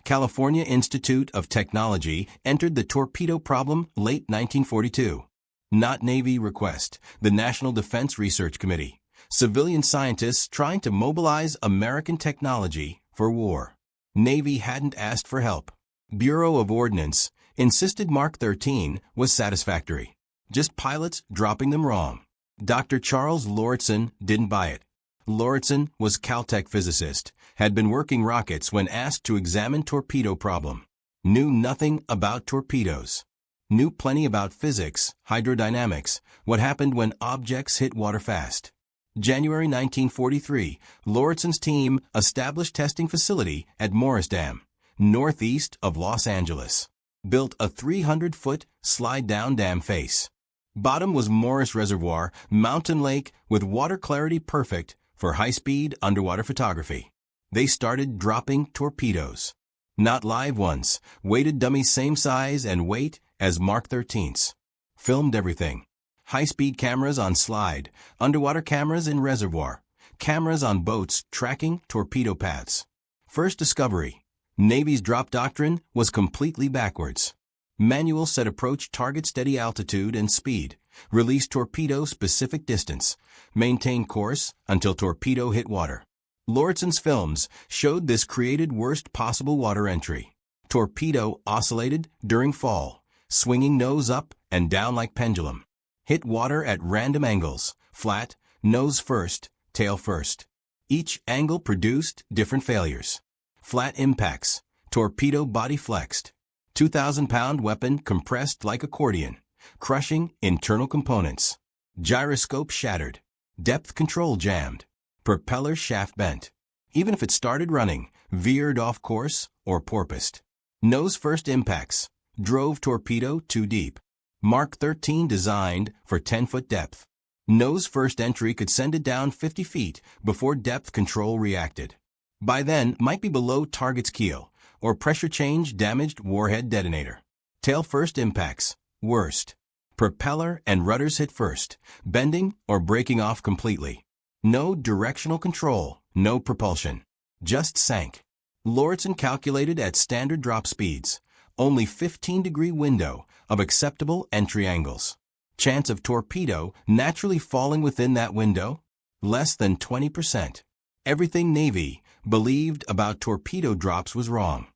California Institute of Technology entered the torpedo problem late 1942. Not Navy request, the National Defense Research Committee. Civilian scientists trying to mobilize American technology for war. Navy hadn't asked for help. Bureau of Ordnance insisted Mark 13 was satisfactory. Just pilots dropping them wrong. Dr. Charles Lauritsen didn't buy it. Lauritsen was Caltech physicist, had been working rockets when asked to examine torpedo problem. Knew nothing about torpedoes. Knew plenty about physics, hydrodynamics, what happened when objects hit water fast. January 1943, Lauritsen's team established testing facility at Morris Dam, northeast of Los Angeles. Built a 300-foot slide-down dam face. Bottom was Morris Reservoir, mountain lake with water clarity perfect for high-speed underwater photography. They started dropping torpedoes. Not live ones, weighted dummies same size and weight as Mark 13's. Filmed everything. High-speed cameras on slide, underwater cameras in reservoir, cameras on boats tracking torpedo paths. First discovery. Navy's drop doctrine was completely backwards. Manual set approach target steady altitude and speed, release torpedo specific distance, maintain course until torpedo hit water. Lauritsen's films showed this created worst possible water entry. Torpedo oscillated during fall, swinging nose up and down like pendulum. Hit water at random angles, flat, nose first, tail first. Each angle produced different failures. Flat impacts, torpedo body flexed. 2,000-pound weapon compressed like accordion, crushing internal components. Gyroscope shattered. Depth control jammed. Propeller shaft bent. even if it started running, veered off course, or porpoised. Nose first impacts. Drove torpedo too deep. Mark 13 designed for 10-foot depth. Nose first entry could send it down 50 feet before depth control reacted. By then, might be below target's keel, or pressure change damaged warhead detonator. Tail first impacts. Worst. Propeller and rudders hit first, bending or breaking off completely. No directional control, no propulsion. Just sank. Lauritsen calculated at standard drop speeds. Only 15-degree window of acceptable entry angles. Chance of torpedo naturally falling within that window? Less than 20%. Everything Navy believed about torpedo drops was wrong.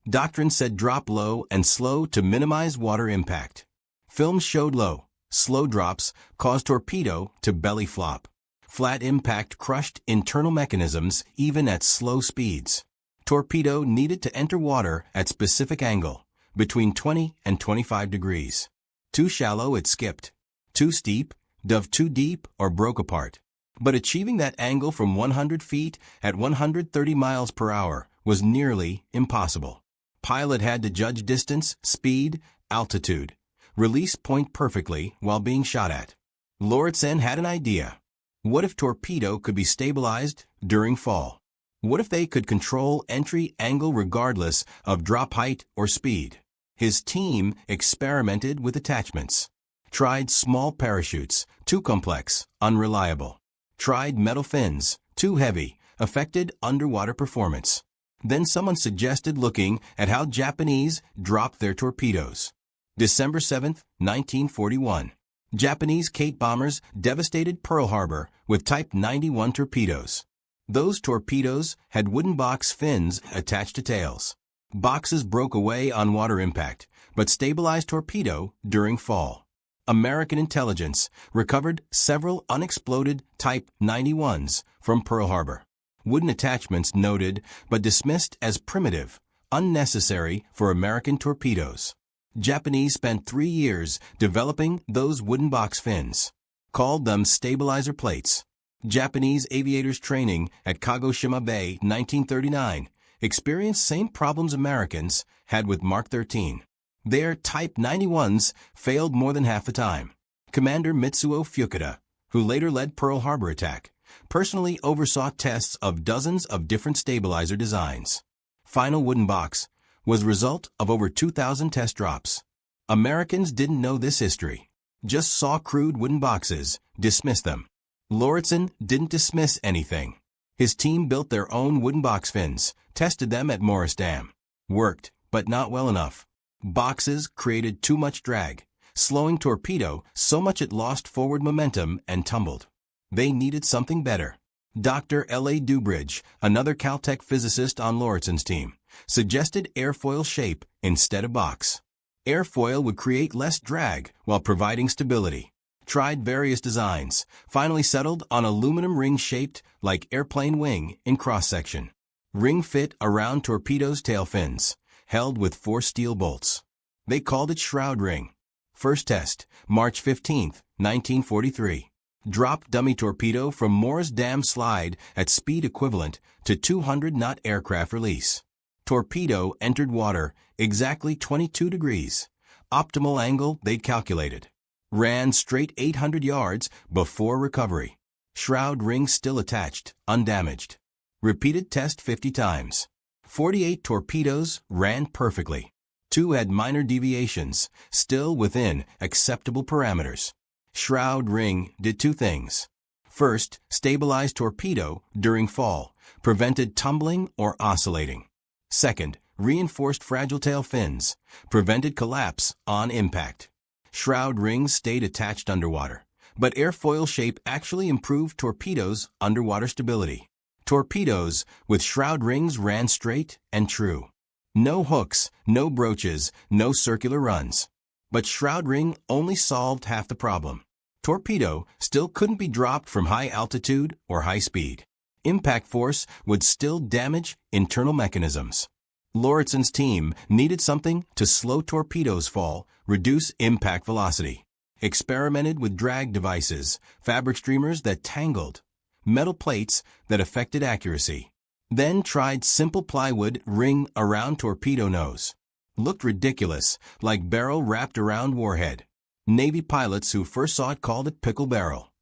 Doctrine said drop low and slow to minimize water impact. Films showed low, slow drops caused torpedo to belly flop. Flat impact crushed internal mechanisms even at slow speeds. Torpedo needed to enter water at specific angle, between 20 and 25 degrees. Too shallow, it skipped. Too steep, dove too deep or broke apart. But achieving that angle from 100 feet at 130 miles per hour was nearly impossible. Pilot had to judge distance, speed, altitude, release point perfectly while being shot at. Lauritsen had an idea. What if torpedo could be stabilized during fall? What if they could control entry angle regardless of drop height or speed? His team experimented with attachments. Tried small parachutes, too complex, unreliable. Tried metal fins, too heavy, affected underwater performance. Then someone suggested looking at how Japanese dropped their torpedoes. December 7, 1941. Japanese Kate bombers devastated Pearl Harbor with Type 91 torpedoes. Those torpedoes had wooden box fins attached to tails. Boxes broke away on water impact, but stabilized torpedo during fall. American intelligence recovered several unexploded Type 91s from Pearl Harbor. Wooden attachments noted but dismissed as primitive, unnecessary for American torpedoes. Japanese spent 3 years developing those wooden box fins. Called them stabilizer plates. Japanese aviators training at Kagoshima Bay, 1939, experienced same problems Americans had with Mark 13. Their Type 91s failed more than half the time. Commander Mitsuo Fukuda, who later led Pearl Harbor attack, personally oversaw tests of dozens of different stabilizer designs. Final wooden box was the result of over 2,000 test drops. Americans didn't know this history. Just saw crude wooden boxes, dismissed them. Lauritsen didn't dismiss anything. His team built their own wooden box fins, tested them at Morris Dam. Worked, but not well enough. Boxes created too much drag, slowing torpedo so much it lost forward momentum and tumbled. They needed something better. Dr. L.A. Dubridge, another Caltech physicist on Lauritsen's team, suggested airfoil shape instead of box. Airfoil would create less drag while providing stability. Tried various designs, finally settled on aluminum ring shaped like airplane wing in cross-section. Ring fit around torpedo's tail fins, held with 4 steel bolts. They called it shroud ring. First test, March 15, 1943. Dropped dummy torpedo from Morris Dam slide at speed equivalent to 200-knot aircraft release. Torpedo entered water exactly 22 degrees. Optimal angle they'd calculated. Ran straight 800 yards before recovery. Shroud ring still attached, undamaged. Repeated test 50 times. 48 torpedoes ran perfectly. 2 had minor deviations, still within acceptable parameters. Shroud ring did 2 things. First, stabilized torpedo during fall, prevented tumbling or oscillating. Second, reinforced fragile tail fins, prevented collapse on impact. Shroud rings stayed attached underwater, but airfoil shape actually improved torpedoes' underwater stability. Torpedoes with shroud rings ran straight and true. No hooks, no broaches, no circular runs. But shroud ring only solved half the problem. Torpedo still couldn't be dropped from high altitude or high speed. Impact force would still damage internal mechanisms. Lauritsen's team needed something to slow torpedoes' fall, reduce impact velocity. Experimented with drag devices, fabric streamers that tangled, metal plates that affected accuracy. Then tried simple plywood ring around torpedo nose. Looked ridiculous, like barrel wrapped around warhead. Navy pilots who first saw it called it pickle barrel.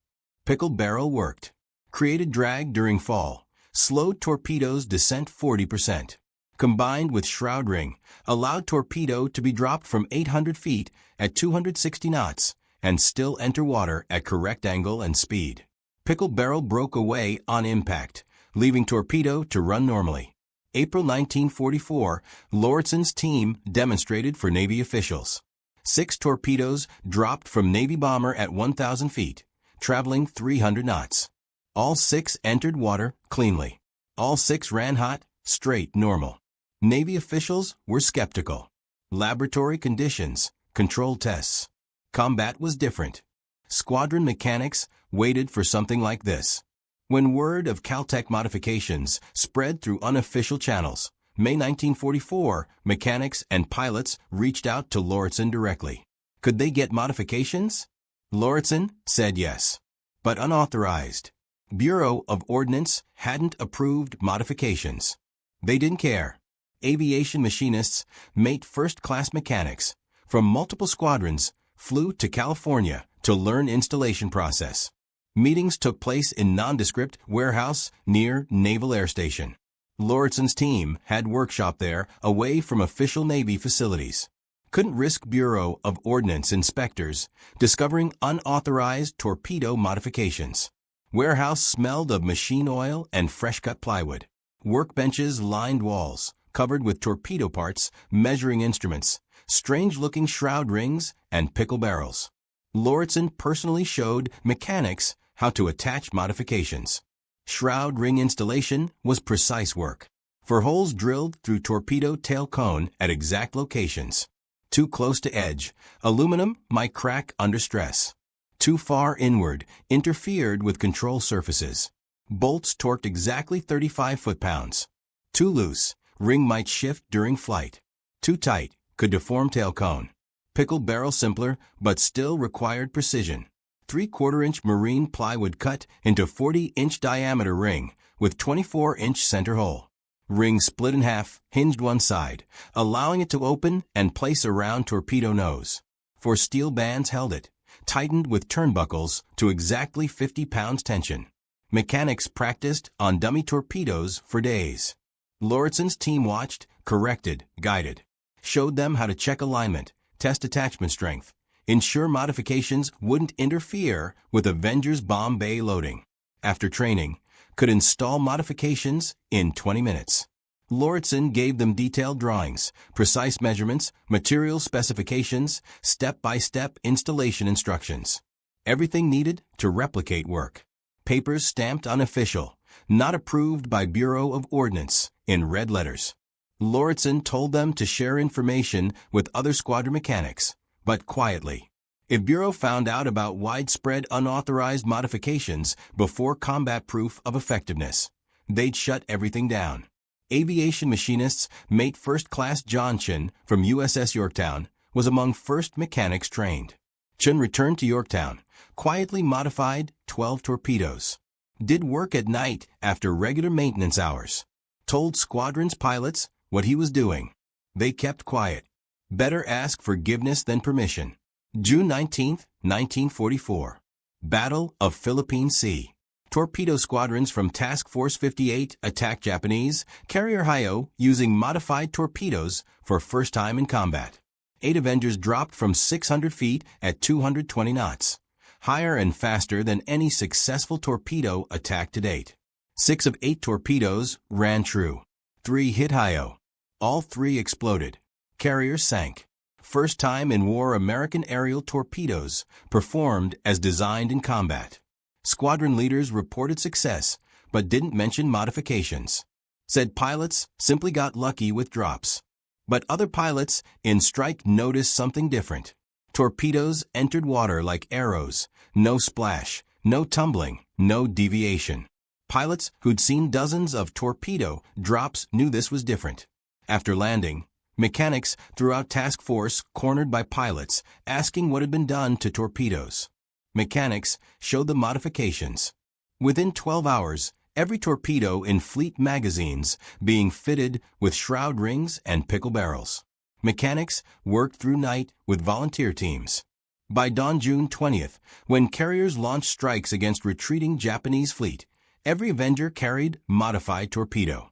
Pickle barrel worked. Created drag during fall. Slowed torpedo's descent 40%. Combined with shroud ring, allowed torpedo to be dropped from 800 feet at 260 knots and still enter water at correct angle and speed. Pickle barrel broke away on impact, leaving torpedo to run normally. April 1944, Lauritsen's team demonstrated for Navy officials. 6 torpedoes dropped from Navy bomber at 1,000 feet, traveling 300 knots. All 6 entered water cleanly. All 6 ran hot, straight, normal. Navy officials were skeptical. Laboratory conditions, control tests. Combat was different. Squadron mechanics waited for something like this. When word of Caltech modifications spread through unofficial channels, May 1944, mechanics and pilots reached out to Lauritsen directly. Could they get modifications? Lauritsen said yes, but unauthorized. Bureau of Ordnance hadn't approved modifications. They didn't care. Aviation machinists, mate first-class mechanics, from multiple squadrons, flew to California to learn installation process. Meetings took place in nondescript warehouse near Naval Air Station. Lauritsen's team had workshop there, away from official Navy facilities. Couldn't risk Bureau of Ordnance inspectors discovering unauthorized torpedo modifications. Warehouse smelled of machine oil and fresh-cut plywood. Workbenches lined walls, covered with torpedo parts, measuring instruments, strange-looking shroud rings, and pickle barrels. Lauritsen personally showed mechanics how to attach modifications. Shroud ring installation was precise work. For holes drilled through torpedo tail cone at exact locations. Too close to edge, aluminum might crack under stress. Too far inward, interfered with control surfaces. Bolts torqued exactly 35 foot-pounds. Too loose, ring might shift during flight. Too tight, could deform tail cone. Pickle barrel simpler, but still required precision. 3/4-inch marine plywood cut into 40-inch diameter ring with 24-inch center hole. Ring split in half, hinged one side, allowing it to open and place around torpedo nose. 4 steel bands held it, tightened with turnbuckles to exactly 50 pounds tension. Mechanics practiced on dummy torpedoes for days. Lauritsen's team watched, corrected, guided. Showed them how to check alignment, test attachment strength, ensure modifications wouldn't interfere with Avenger's bomb bay loading. After training, could install modifications in 20 minutes. Lauritsen gave them detailed drawings, precise measurements, material specifications, step-by-step installation instructions. Everything needed to replicate work. Papers stamped unofficial, not approved by Bureau of Ordnance, in red letters. Lauritsen told them to share information with other squadron mechanics, but quietly. If Bureau found out about widespread unauthorized modifications before combat proof of effectiveness, they'd shut everything down. Aviation machinists mate first-class John Chin from USS Yorktown was among first mechanics trained. Chin returned to Yorktown, quietly modified 12 torpedoes. Did work at night after regular maintenance hours. Told squadron's pilots what he was doing. They kept quiet. Better ask forgiveness than permission. June 19, 1944. Battle of Philippine Sea. Torpedo squadrons from Task Force 58 attacked Japanese carrier Hyo using modified torpedoes for first time in combat. 8 Avengers dropped from 600 feet at 220 knots, higher and faster than any successful torpedo attack to date. 6 of 8 torpedoes ran true. 3 hit Hyo. All 3 exploded. Carrier sank. First time in war American aerial torpedoes performed as designed in combat. Squadron leaders reported success, but didn't mention modifications. Said pilots simply got lucky with drops. But other pilots in strike noticed something different. Torpedoes entered water like arrows, no splash, no tumbling, no deviation. Pilots who'd seen dozens of torpedo drops knew this was different. After landing, mechanics throughout task force cornered by pilots asking what had been done to torpedoes. Mechanics showed the modifications. Within 12 hours, every torpedo in fleet magazines being fitted with shroud rings and pickle barrels. Mechanics worked through night with volunteer teams. By dawn June 20th, when carriers launched strikes against retreating Japanese fleet, every Avenger carried modified torpedo.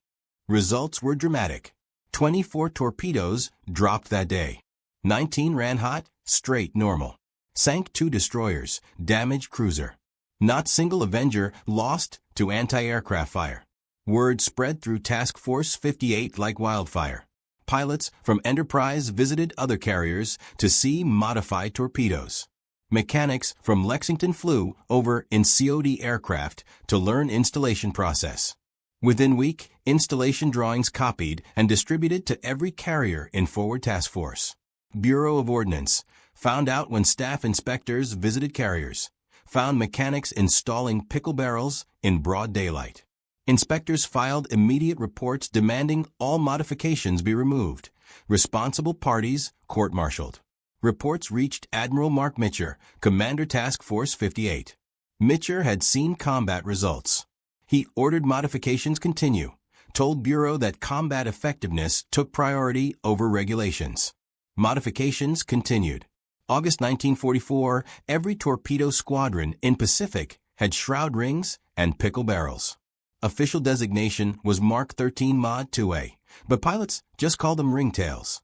Results were dramatic. 24 torpedoes dropped that day. 19 ran hot, straight normal. Sank 2 destroyers, damaged cruiser. Not single Avenger lost to anti-aircraft fire. Word spread through Task Force 58 like wildfire. Pilots from Enterprise visited other carriers to see modified torpedoes. Mechanics from Lexington flew over in COD aircraft to learn installation process. Within week, installation drawings copied and distributed to every carrier in Forward Task Force. Bureau of Ordnance found out when staff inspectors visited carriers, found mechanics installing pickle barrels in broad daylight. Inspectors filed immediate reports demanding all modifications be removed. Responsible parties court-martialed. Reports reached Admiral Mark Mitcher, Commander Task Force 58. Mitcher had seen combat results. He ordered modifications continue, told Bureau that combat effectiveness took priority over regulations. Modifications continued. August 1944, every torpedo squadron in Pacific had shroud rings and pickle barrels. Official designation was Mark 13 Mod 2A, but pilots just called them ringtails.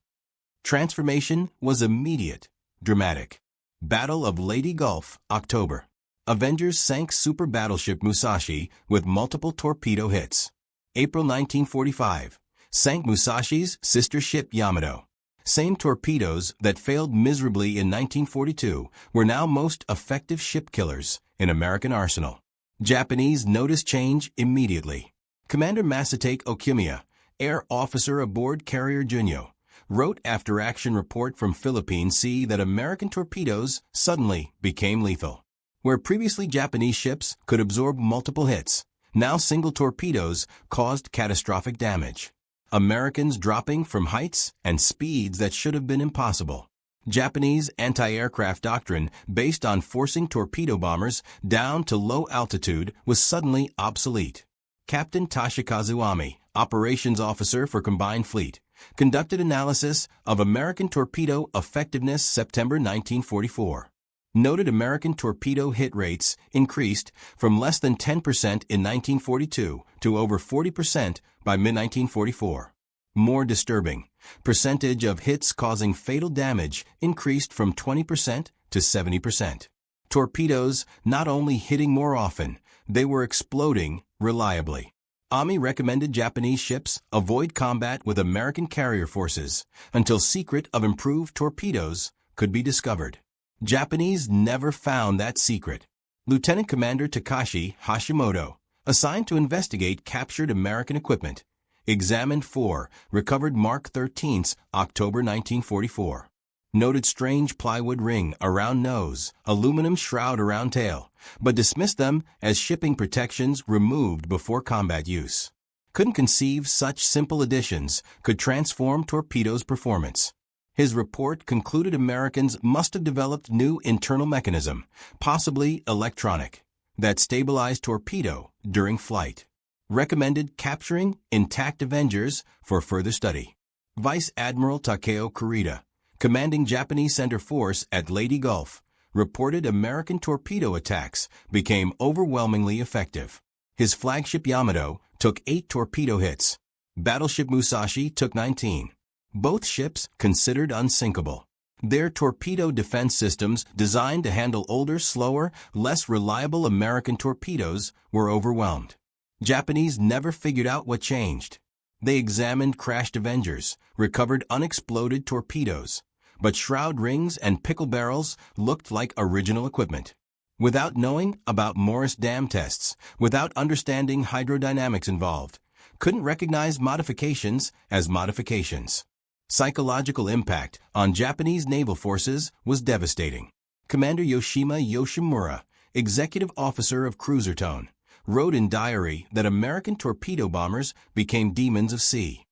Transformation was immediate, dramatic. Battle of Leyte Gulf, October. Avengers sank super battleship Musashi with multiple torpedo hits. April 1945. Sank Musashi's sister ship Yamato. Same torpedoes that failed miserably in 1942 were now most effective ship killers in American arsenal. Japanese noticed change immediately. Commander Masatake Okimiya, air officer aboard carrier Junyo, wrote after action report from Philippine Sea that American torpedoes suddenly became lethal. Where previously Japanese ships could absorb multiple hits, now single torpedoes caused catastrophic damage. Americans dropping from heights and speeds that should have been impossible. Japanese anti-aircraft doctrine based on forcing torpedo bombers down to low altitude was suddenly obsolete. Captain Toshikazu Ami, operations officer for Combined Fleet, conducted analysis of American torpedo effectiveness September 1944. Noted American torpedo hit rates increased from less than 10% in 1942 to over 40% by mid-1944. More disturbing, percentage of hits causing fatal damage increased from 20% to 70%. Torpedoes not only hitting more often, they were exploding reliably. Ami recommended Japanese ships avoid combat with American carrier forces until secret of improved torpedoes could be discovered. Japanese never found that secret. Lieutenant Commander Takashi Hashimoto, assigned to investigate captured American equipment, examined 4 recovered Mark 13's October 1944. Noted strange plywood ring around nose, aluminum shroud around tail, but dismissed them as shipping protections removed before combat use. Couldn't conceive such simple additions could transform torpedoes' performance. His report concluded Americans must have developed new internal mechanism, possibly electronic, that stabilized torpedo during flight. Recommended capturing intact Avengers for further study. Vice Admiral Takeo Kurita, commanding Japanese Center Force at Leyte Gulf, reported American torpedo attacks became overwhelmingly effective. His flagship Yamato took 8 torpedo hits. Battleship Musashi took 19. Both ships considered unsinkable. Their torpedo defense systems, designed to handle older, slower, less reliable American torpedoes, were overwhelmed. Japanese never figured out what changed. They examined crashed Avengers, recovered unexploded torpedoes, but shroud rings and pickle barrels looked like original equipment. Without knowing about Morris dam tests, without understanding hydrodynamics involved, couldn't recognize modifications as modifications. Psychological impact on Japanese naval forces was devastating. Commander Yoshima Yoshimura, executive officer of Cruiser Tone, wrote in diary that American torpedo bombers became demons of sea.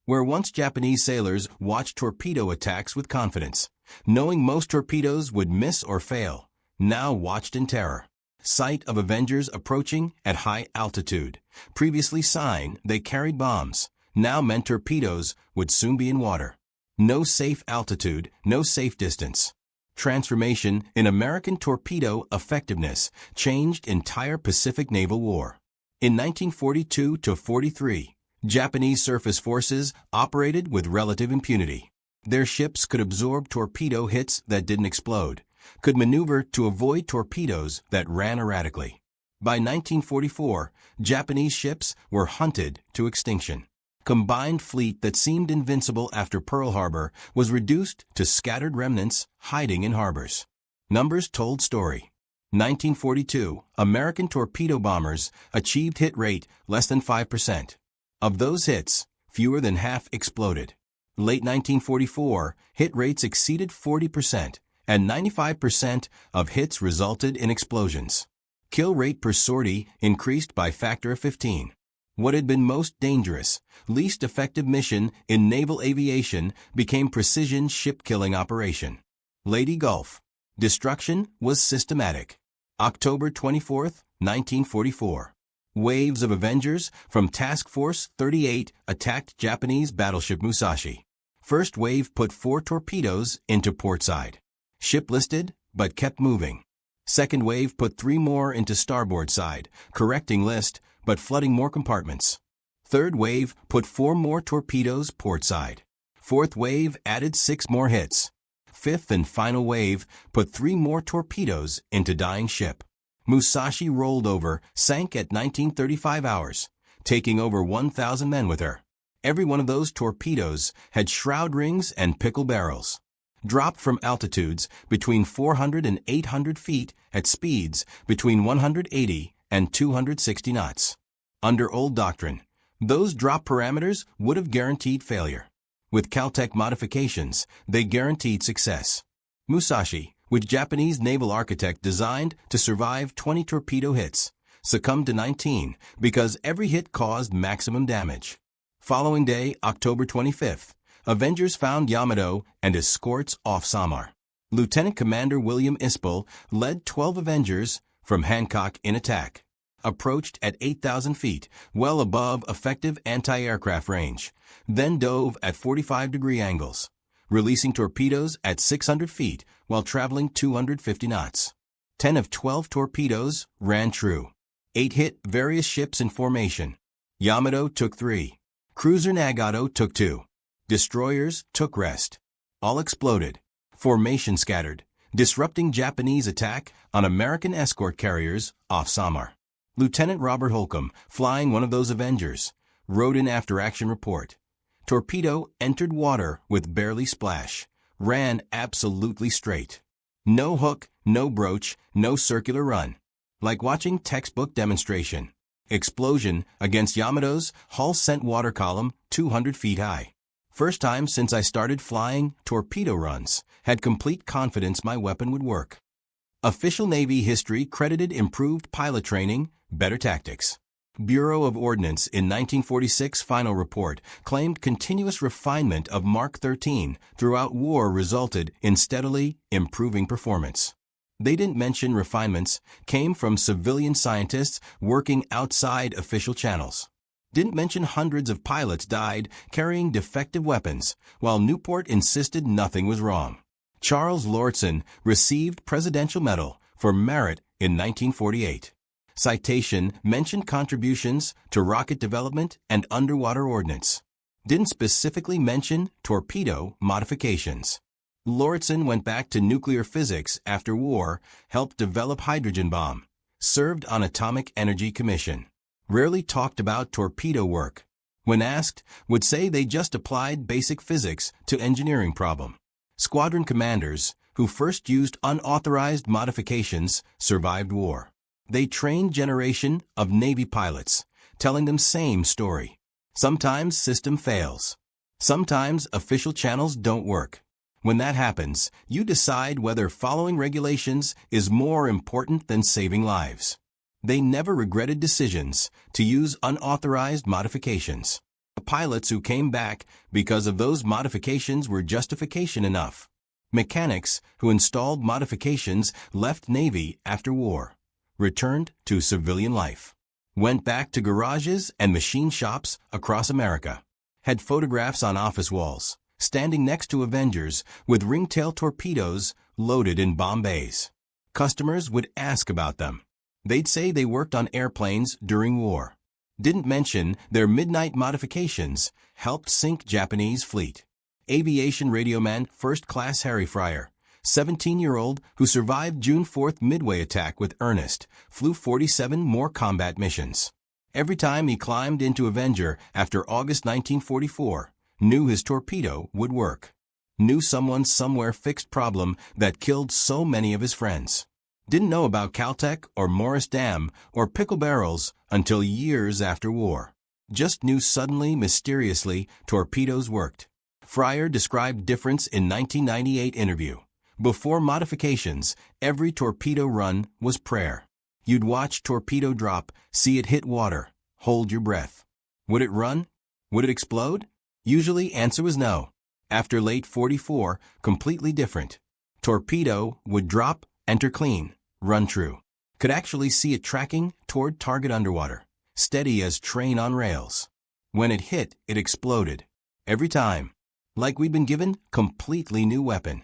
Where once Japanese sailors watched torpedo attacks with confidence, knowing most torpedoes would miss or fail, now watched in terror. Sight of Avengers approaching at high altitude. Previously sign they carried bombs. Now meant torpedoes would soon be in water. No safe altitude, no safe distance. Transformation in American torpedo effectiveness changed entire Pacific Naval War. In 1942 to 43, Japanese surface forces operated with relative impunity. Their ships could absorb torpedo hits that didn't explode, could maneuver to avoid torpedoes that ran erratically. By 1944, Japanese ships were hunted to extinction. Combined fleet that seemed invincible after Pearl Harbor was reduced to scattered remnants hiding in harbors. Numbers told story. 1942, American torpedo bombers achieved hit rate less than 5%. Of those hits, fewer than half exploded. Late 1944, hit rates exceeded 40%, and 95% of hits resulted in explosions. Kill rate per sortie increased by factor of 15. What had been most dangerous, least effective mission in naval aviation became precision ship-killing operation. Leyte Gulf. Destruction was systematic. October 24, 1944. Waves of Avengers from Task Force 38 attacked Japanese battleship Musashi. First wave put 4 torpedoes into portside. Ship listed, but kept moving. Second wave put 3 more into starboard side, correcting list, but flooding more compartments. Third wave put 4 more torpedoes portside. Fourth wave added 6 more hits. Fifth and final wave put 3 more torpedoes into dying ship. Musashi rolled over, sank at 1935 hours, taking over 1,000 men with her. Every one of those torpedoes had shroud rings and pickle barrels. Dropped from altitudes between 400 and 800 feet at speeds between 180 and 260 knots. Under old doctrine, those drop parameters would have guaranteed failure. With Caltech modifications, they guaranteed success. Musashi, which Japanese naval architect designed to survive 20 torpedo hits, succumbed to 19 because every hit caused maximum damage. Following day, October 25th, Avengers found Yamato and escorts off Samar. Lieutenant Commander William Ispel led 12 Avengers from Hancock in attack. Approached at 8,000 feet, well above effective anti-aircraft range, then dove at 45-degree angles, releasing torpedoes at 600 feet while traveling 250 knots. 10 of 12 torpedoes ran true. 8 hit various ships in formation. Yamato took 3. Cruiser Nagato took 2. Destroyers took rest. All exploded. Formation scattered, disrupting Japanese attack on American escort carriers off Samar. Lieutenant Robert Holcomb, flying one of those Avengers, wrote in after-action report. Torpedo entered water with barely splash. Ran absolutely straight. No hook, no broach, no circular run. Like watching textbook demonstration. Explosion against Yamato's hull sent water column 200 feet high. First time since I started flying torpedo runs, had complete confidence my weapon would work. Official Navy history credited improved pilot training, better tactics. Bureau of Ordnance in 1946 final report claimed continuous refinement of Mark 13 throughout war resulted in steadily improving performance. They didn't mention refinements came from civilian scientists working outside official channels. Didn't mention hundreds of pilots died carrying defective weapons, while Newport insisted nothing was wrong. Charles Lortzen received Presidential Medal for Merit in 1948. Citation mentioned contributions to rocket development and underwater ordnance. Didn't specifically mention torpedo modifications. Lortzen went back to nuclear physics after war, helped develop hydrogen bomb, served on Atomic Energy Commission. Rarely talked about torpedo work. When asked, would say they just applied basic physics to engineering problem. Squadron commanders, who first used unauthorized modifications, survived war. They trained generation of Navy pilots, telling them same story. Sometimes system fails. Sometimes official channels don't work. When that happens, you decide whether following regulations is more important than saving lives. They never regretted decisions to use unauthorized modifications. Pilots who came back because of those modifications were justification enough. Mechanics who installed modifications left Navy after war. returned to civilian life. Went back to garages and machine shops across America. Had photographs on office walls, standing next to Avengers with ringtail torpedoes loaded in bomb bays. Customers would ask about them. They'd say they worked on airplanes during war. Didn't mention their midnight modifications helped sink Japanese fleet. Aviation radioman First Class Harry Fryer, 17-year-old who survived June 4th Midway attack with Ernest, flew 47 more combat missions. Every time he climbed into Avenger after August 1944, knew his torpedo would work. Knew someone somewhere fixed problem that killed so many of his friends. Didn't know about Caltech or Morris Dam or pickle barrels until years after war. Just knew suddenly, mysteriously, torpedoes worked. Fryer described difference in 1998 interview. Before modifications, every torpedo run was prayer. You'd watch torpedo drop, see it hit water, hold your breath. Would it run? Would it explode? Usually answer was no. After late 44, completely different. Torpedo would drop, enter clean, run true. Could actually see it tracking toward target underwater, steady as train on rails. When it hit, it exploded. Every time. Like we'd been given completely new weapon.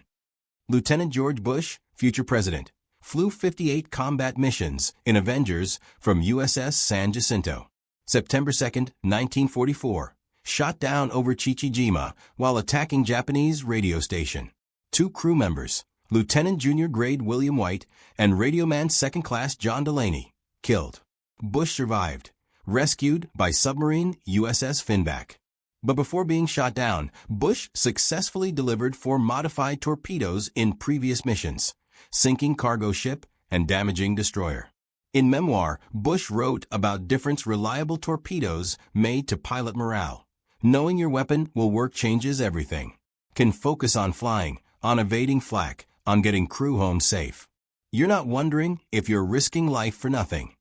Lieutenant George Bush, future president, flew 58 combat missions in Avengers from USS San Jacinto. September 2, 1944. Shot down over Chichijima while attacking Japanese radio station. 2 crew members, Lieutenant Junior Grade William White and Radioman Second Class John Delaney, killed. Bush survived, rescued by submarine USS Finback. But before being shot down, Bush successfully delivered 4 modified torpedoes in previous missions, sinking cargo ship and damaging destroyer. In memoir, Bush wrote about different reliable torpedoes made to pilot morale. Knowing your weapon will work changes everything. Can focus on flying, on evading flak, on getting crew home safe. You're not wondering if you're risking life for nothing.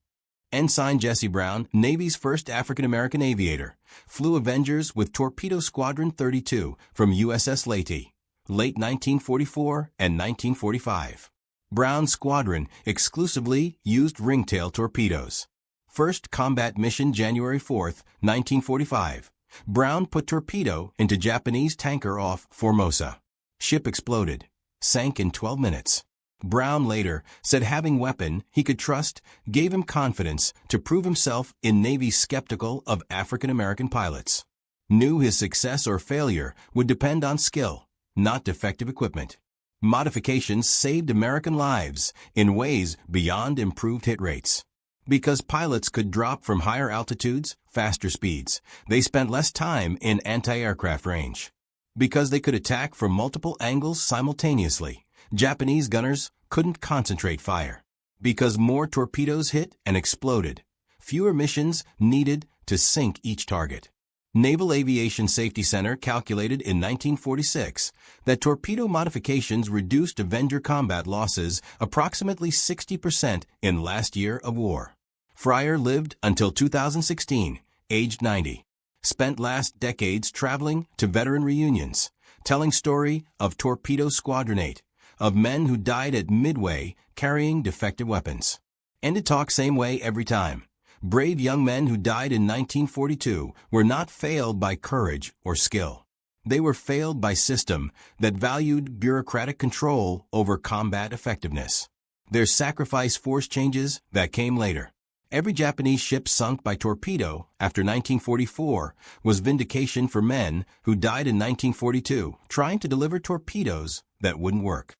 Ensign Jesse Brown, Navy's first African-American aviator, flew Avengers with Torpedo Squadron 32 from USS Leyte, late 1944 and 1945. Brown's squadron exclusively used ringtail torpedoes. First combat mission January 4, 1945. Brown put torpedo into Japanese tanker off Formosa. Ship exploded. Sank in 12 minutes. Brown later said having weapon he could trust gave him confidence to prove himself in Navy skeptical of African-American pilots. Knew his success or failure would depend on skill, not defective equipment. Modifications saved American lives in ways beyond improved hit rates. Because pilots could drop from higher altitudes, faster speeds, they spent less time in anti-aircraft range. Because they could attack from multiple angles simultaneously, Japanese gunners couldn't concentrate fire. Because more torpedoes hit and exploded, fewer missions needed to sink each target. Naval Aviation Safety Center calculated in 1946 that torpedo modifications reduced Avenger combat losses approximately 60% in last year of war. Fryer lived until 2016, aged 90. Spent last decades traveling to veteran reunions, telling story of Torpedo Squadron 8, of men who died at Midway carrying defective weapons. Ended talk same way every time. Brave young men who died in 1942 were not failed by courage or skill. They were failed by system that valued bureaucratic control over combat effectiveness. Their sacrifice forced changes that came later. Every Japanese ship sunk by torpedo after 1944 was vindication for men who died in 1942 trying to deliver torpedoes that wouldn't work.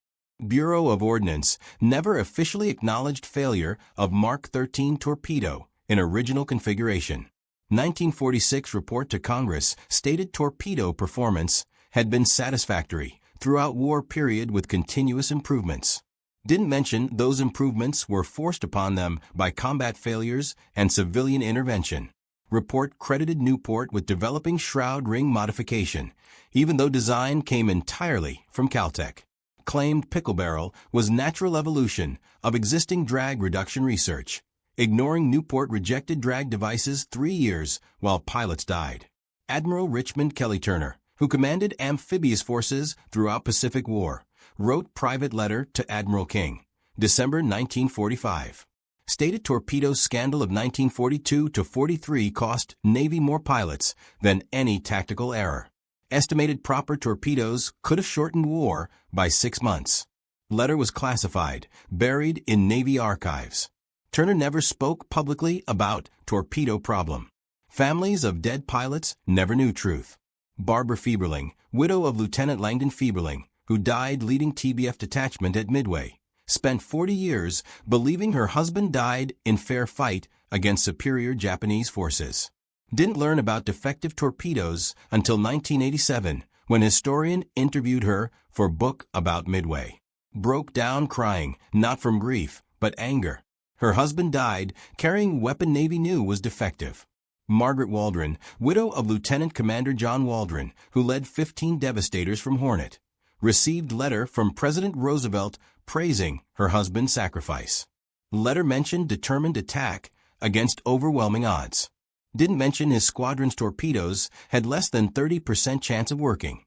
Bureau of Ordnance never officially acknowledged failure of Mark 13 torpedo in original configuration. 1946 report to Congress stated torpedo performance had been satisfactory throughout war period with continuous improvements. Didn't mention those improvements were forced upon them by combat failures and civilian intervention. Report credited Newport with developing shroud ring modification, even though design came entirely from Caltech. Claimed pickle barrel was natural evolution of existing drag reduction research. Ignoring Newport rejected drag devices 3 years while pilots died. Admiral Richmond Kelly Turner, who commanded amphibious forces throughout Pacific War, wrote private letter to Admiral King, December 1945. Stated torpedo scandal of 1942 to 43 cost Navy more pilots than any tactical error. Estimated proper torpedoes could have shortened war by 6 months. Letter was classified, buried in Navy archives. Turner never spoke publicly about torpedo problem. Families of dead pilots never knew truth. Barbara Fieberling, widow of Lieutenant Langdon Fieberling, who died leading TBF detachment at Midway, spent 40 years believing her husband died in fair fight against superior Japanese forces. Didn't learn about defective torpedoes until 1987, when a historian interviewed her for a book about Midway. Broke down crying, not from grief, but anger. Her husband died carrying weapon Navy knew was defective. Margaret Waldron, widow of Lieutenant Commander John Waldron, who led 15 Devastators from Hornet, received letter from President Roosevelt praising her husband's sacrifice. Letter mentioned determined attack against overwhelming odds. Didn't mention his squadron's torpedoes had less than 30% chance of working,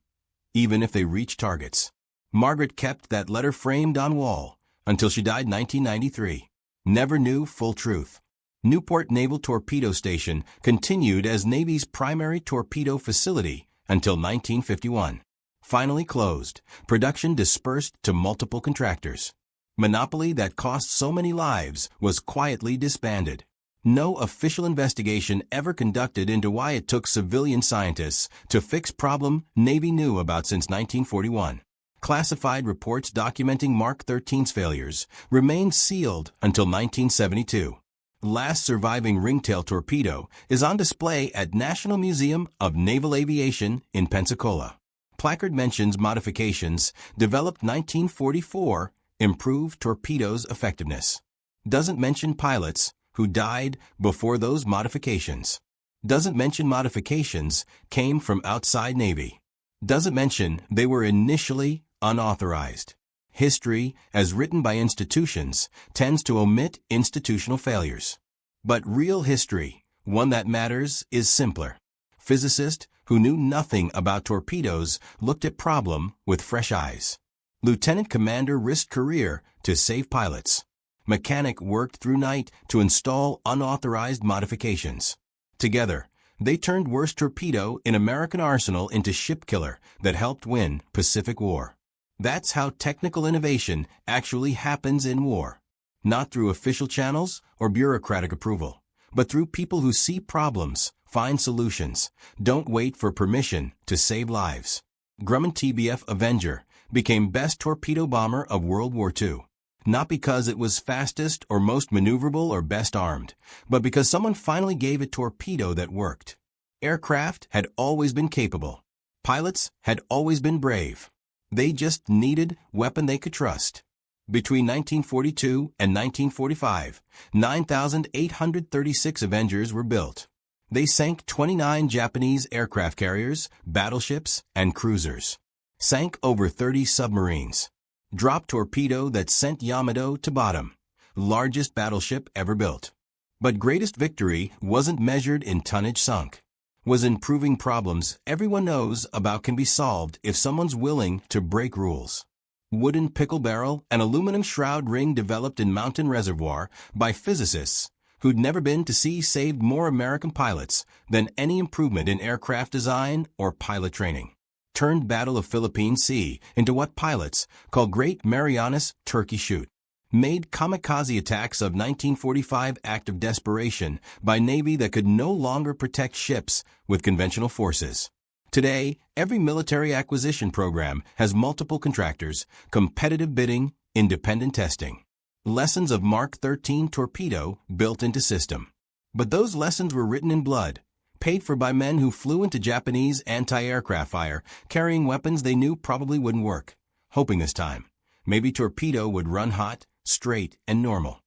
even if they reached targets. Margaret kept that letter framed on wall until she died in 1993. Never knew full truth. Newport Naval Torpedo Station continued as Navy's primary torpedo facility until 1951. Finally closed, production dispersed to multiple contractors. Monopoly that cost so many lives was quietly disbanded. No official investigation ever conducted into why it took civilian scientists to fix problem Navy knew about since 1941. Classified reports documenting Mark 13's failures remained sealed until 1972. Last surviving ringtail torpedo is on display at National Museum of Naval Aviation in Pensacola. Placard mentions modifications developed 1944 improved torpedoes' effectiveness. Doesn't mention pilots who died before those modifications. Doesn't mention modifications came from outside Navy. Doesn't mention they were initially unauthorized. History, as written by institutions, tends to omit institutional failures. But real history, one that matters, is simpler. Physicist who knew nothing about torpedoes looked at problem with fresh eyes. Lieutenant commander risked career to save pilots. Mechanic worked through night to install unauthorized modifications. Together, they turned worst torpedo in American arsenal into ship killer that helped win Pacific War. That's how technical innovation actually happens in war. Not through official channels or bureaucratic approval, but through people who see problems, find solutions, don't wait for permission to save lives. Grumman TBF Avenger became best torpedo bomber of World War II. Not because it was fastest or most maneuverable or best armed, but because someone finally gave a torpedo that worked. Aircraft had always been capable. Pilots had always been brave. They just needed weapon they could trust. Between 1942 and 1945, 9,836 Avengers were built. They sank 29 Japanese aircraft carriers, battleships, and cruisers. Sank over 30 submarines. Dropped torpedo that sent Yamato to bottom. Largest battleship ever built. But greatest victory wasn't measured in tonnage sunk. Was in proving problems everyone knows about can be solved if someone's willing to break rules. Wooden pickle barrel and aluminum shroud ring developed in Mountain Reservoir by physicists who'd never been to sea saved more American pilots than any improvement in aircraft design or pilot training. Turned Battle of Philippine Sea into what pilots call Great Marianas Turkey Shoot. Made kamikaze attacks of 1945 act of desperation by Navy that could no longer protect ships with conventional forces. Today, every military acquisition program has multiple contractors, competitive bidding, independent testing. Lessons of Mark 13 torpedo built into system. But those lessons were written in blood, paid for by men who flew into Japanese anti-aircraft fire, carrying weapons they knew probably wouldn't work, hoping this time maybe torpedo would run hot, straight, and normal.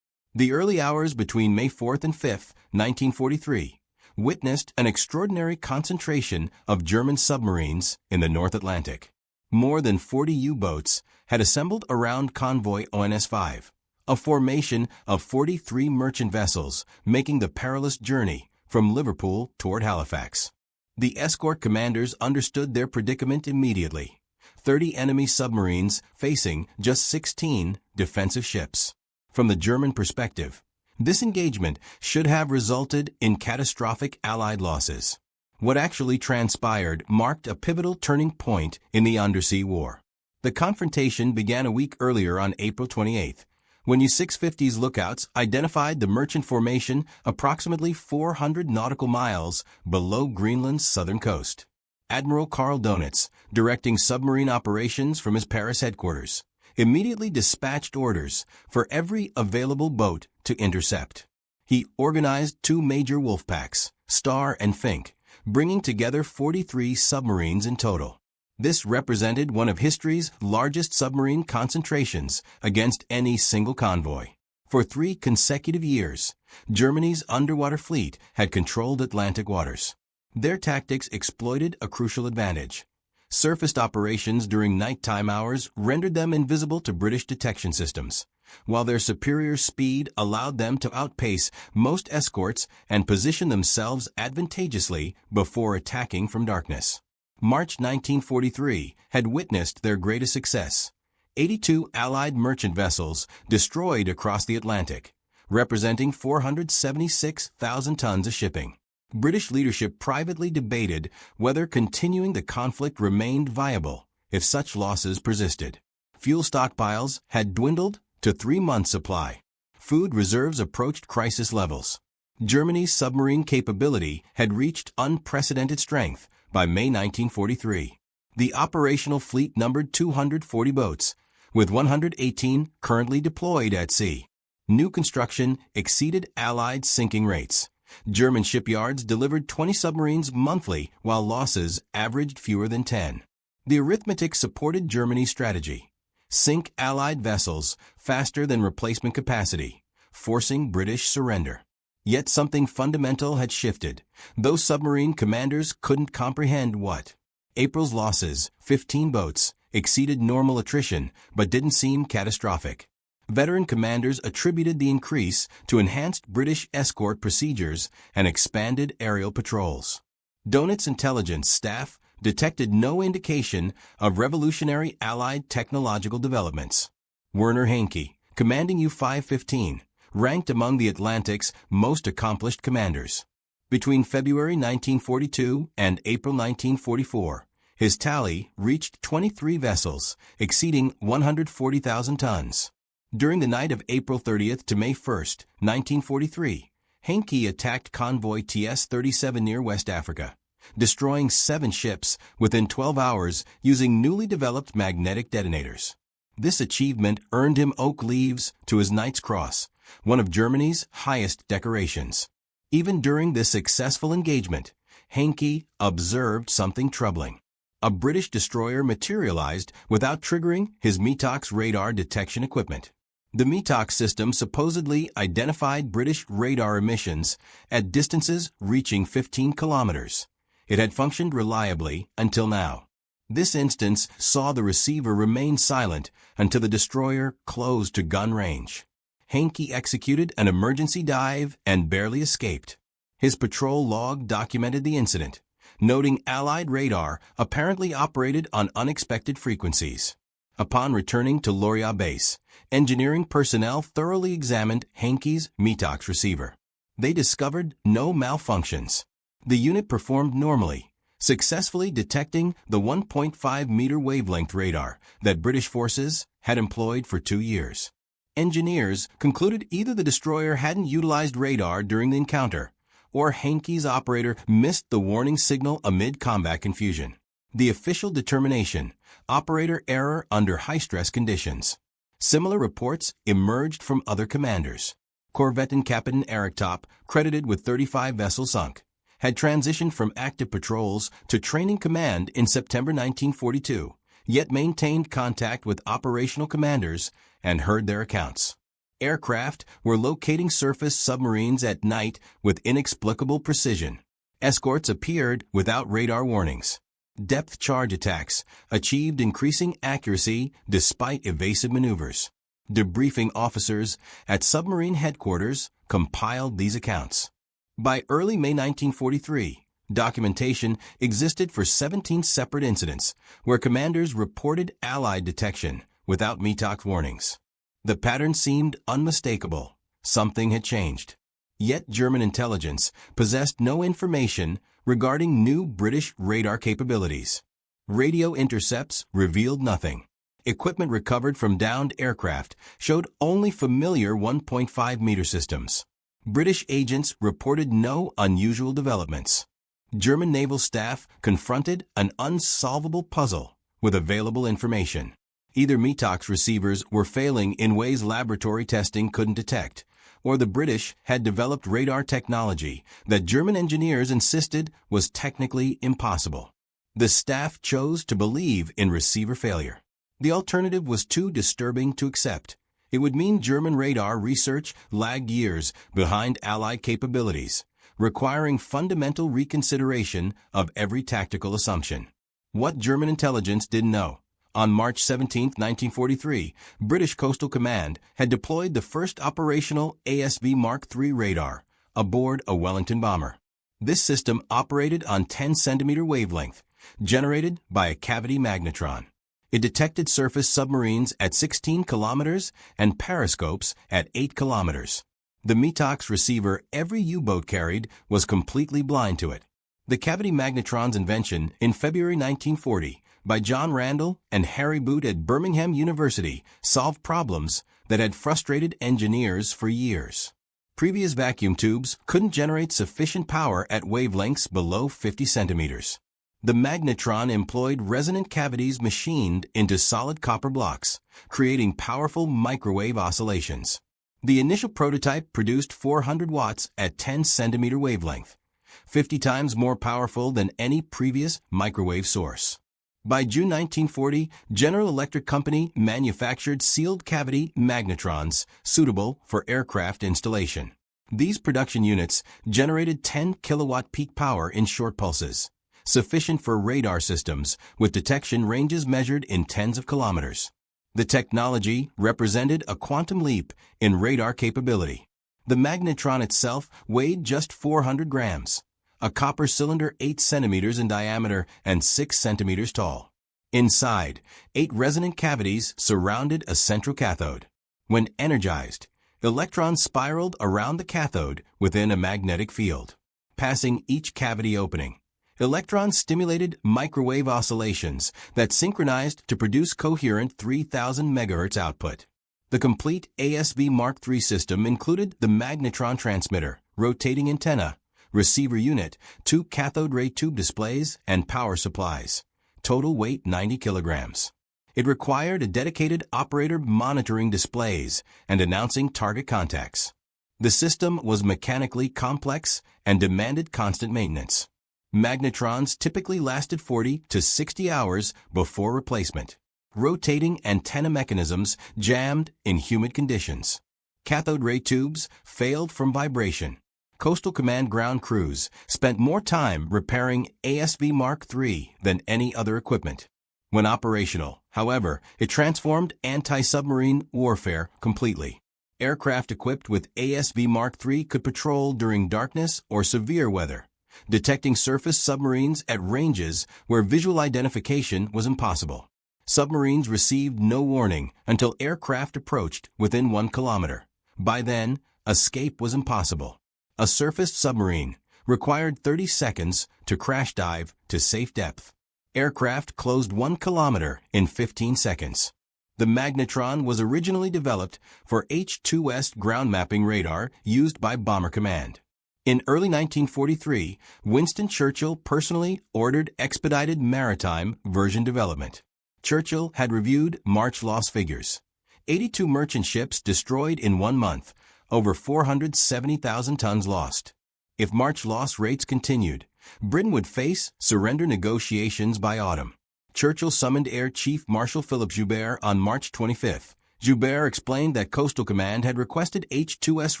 The early hours between May 4th and 5th, 1943, witnessed an extraordinary concentration of German submarines in the North Atlantic. More than 40 U-boats had assembled around convoy ONS-5, a formation of 43 merchant vessels making the perilous journey from Liverpool toward Halifax. The escort commanders understood their predicament immediately. 30 enemy submarines facing just 16 defensive ships. From the German perspective, This engagement should have resulted in catastrophic Allied losses. What actually transpired marked a pivotal turning point in the Undersea War. The confrontation began a week earlier on April 28, when U-650's lookouts identified the merchant formation approximately 400 nautical miles below Greenland's southern coast. Admiral Karl Donitz, directing submarine operations from his Paris headquarters, immediately dispatched orders for every available boat to intercept. He organized two major wolf packs, Star and Fink, bringing together 43 submarines in total. This represented one of history's largest submarine concentrations against any single convoy. For 3 consecutive years, Germany's underwater fleet had controlled Atlantic waters. Their tactics exploited a crucial advantage. Surfaced operations during nighttime hours rendered them invisible to British detection systems, while their superior speed allowed them to outpace most escorts and position themselves advantageously before attacking from darkness. March 1943 had witnessed their greatest success. 82 Allied merchant vessels destroyed across the Atlantic, representing 476,000 tons of shipping. British leadership privately debated whether continuing the conflict remained viable if such losses persisted. Fuel stockpiles had dwindled to 3 months' supply. Food reserves approached crisis levels. Germany's submarine capability had reached unprecedented strength by May 1943. The operational fleet numbered 240 boats, with 118 currently deployed at sea. New construction exceeded Allied sinking rates. German shipyards delivered 20 submarines monthly, while losses averaged fewer than 10. The arithmetic supported Germany's strategy. Sink Allied vessels faster than replacement capacity, forcing British surrender. Yet something fundamental had shifted. Those submarine commanders couldn't comprehend what. April's losses, 15 boats, exceeded normal attrition but didn't seem catastrophic. Veteran commanders attributed the increase to enhanced British escort procedures and expanded aerial patrols. Donit's intelligence staff detected no indication of revolutionary Allied technological developments. Werner Henke, commanding U-515, ranked among the Atlantic's most accomplished commanders. Between February 1942 and April 1944, his tally reached 23 vessels, exceeding 140,000 tons. During the night of April 30th to May 1st, 1943, Henke attacked convoy TS-37 near West Africa, destroying 7 ships within 12 hours using newly developed magnetic detonators. This achievement earned him oak leaves to his Knight's Cross, one of Germany's highest decorations. Even during this successful engagement, Henke observed something troubling. A British destroyer materialized without triggering his METOX radar detection equipment. The METOX system supposedly identified British radar emissions at distances reaching 15 kilometers. It had functioned reliably until now. This instance saw the receiver remain silent until the destroyer closed to gun range. Henke executed an emergency dive and barely escaped. His patrol log documented the incident, noting Allied radar apparently operated on unexpected frequencies. Upon returning to Lorient base, engineering personnel thoroughly examined Henke's METOX receiver. They discovered no malfunctions. The unit performed normally, successfully detecting the 1.5-meter wavelength radar that British forces had employed for 2 years. Engineers concluded either the destroyer hadn't utilized radar during the encounter, or Henke's operator missed the warning signal amid combat confusion. The official determination: operator error under high-stress conditions. Similar reports emerged from other commanders. Corvettan Captain Eric Top, credited with 35 vessels sunk, had transitioned from active patrols to training command in September 1942, yet maintained contact with operational commanders and heard their accounts. Aircraft were locating surface submarines at night with inexplicable precision. Escorts appeared without radar warnings. Depth charge attacks achieved increasing accuracy despite evasive maneuvers. Debriefing officers at submarine headquarters compiled these accounts. By early May 1943, documentation existed for 17 separate incidents where commanders reported Allied detection without METOX warnings. The pattern seemed unmistakable. Something had changed. Yet German intelligence possessed no information regarding new British radar capabilities. Radio intercepts revealed nothing. Equipment recovered from downed aircraft showed only familiar 1.5-meter systems. British agents reported no unusual developments. German naval staff confronted an unsolvable puzzle with available information. Either METOX receivers were failing in ways laboratory testing couldn't detect, or the British had developed radar technology that German engineers insisted was technically impossible. The staff chose to believe in receiver failure. The alternative was too disturbing to accept. It would mean German radar research lagged years behind Allied capabilities, requiring fundamental reconsideration of every tactical assumption. What German intelligence didn't know. On March 17, 1943, British Coastal Command had deployed the first operational ASV Mark III radar aboard a Wellington bomber. This system operated on 10-centimeter wavelength, generated by a cavity magnetron. It detected surface submarines at 16 kilometers and periscopes at 8 kilometers. The METOX receiver every U-boat carried was completely blind to it. The cavity magnetron's invention in February 1940 by John Randall and Harry Boot at Birmingham University solved problems that had frustrated engineers for years. Previous vacuum tubes couldn't generate sufficient power at wavelengths below 50 centimeters. The magnetron employed resonant cavities machined into solid copper blocks, creating powerful microwave oscillations. The initial prototype produced 400 watts at 10-centimeter wavelength, 50 times more powerful than any previous microwave source. By June 1940, General Electric Company manufactured sealed cavity magnetrons suitable for aircraft installation. These production units generated 10 kilowatt peak power in short pulses, sufficient for radar systems with detection ranges measured in tens of kilometers. The technology represented a quantum leap in radar capability. The magnetron itself weighed just 400 grams, a copper cylinder 8 centimeters in diameter and 6 centimeters tall. Inside, 8 resonant cavities surrounded a central cathode. When energized, electrons spiraled around the cathode within a magnetic field. Passing each cavity opening, electrons stimulated microwave oscillations that synchronized to produce coherent 3000 MHz output. The complete ASV Mark III system included the magnetron transmitter, rotating antenna, receiver unit, 2 cathode ray tube displays, and power supplies. Total weight 90 kilograms. It required a dedicated operator monitoring displays and announcing target contacts. The system was mechanically complex and demanded constant maintenance. Magnetrons typically lasted 40 to 60 hours before replacement. Rotating antenna mechanisms jammed in humid conditions. Cathode ray tubes failed from vibration. Coastal Command ground crews spent more time repairing ASV Mark III than any other equipment. When operational, however, it transformed anti-submarine warfare completely. Aircraft equipped with ASV Mark III could patrol during darkness or severe weather, detecting surface submarines at ranges where visual identification was impossible. Submarines received no warning until aircraft approached within 1 kilometer. By then, escape was impossible. A surfaced submarine required 30 seconds to crash dive to safe depth. Aircraft closed 1 kilometer in 15 seconds. The magnetron was originally developed for H-2S ground mapping radar used by Bomber Command. In early 1943, Winston Churchill personally ordered expedited maritime version development. Churchill had reviewed March loss figures. 82 merchant ships destroyed in 1 month, over 470,000 tons lost. If March loss rates continued, Britain would face surrender negotiations by autumn. Churchill summoned Air Chief Marshal Philip Joubert on March 25. Joubert explained that Coastal Command had requested H-2S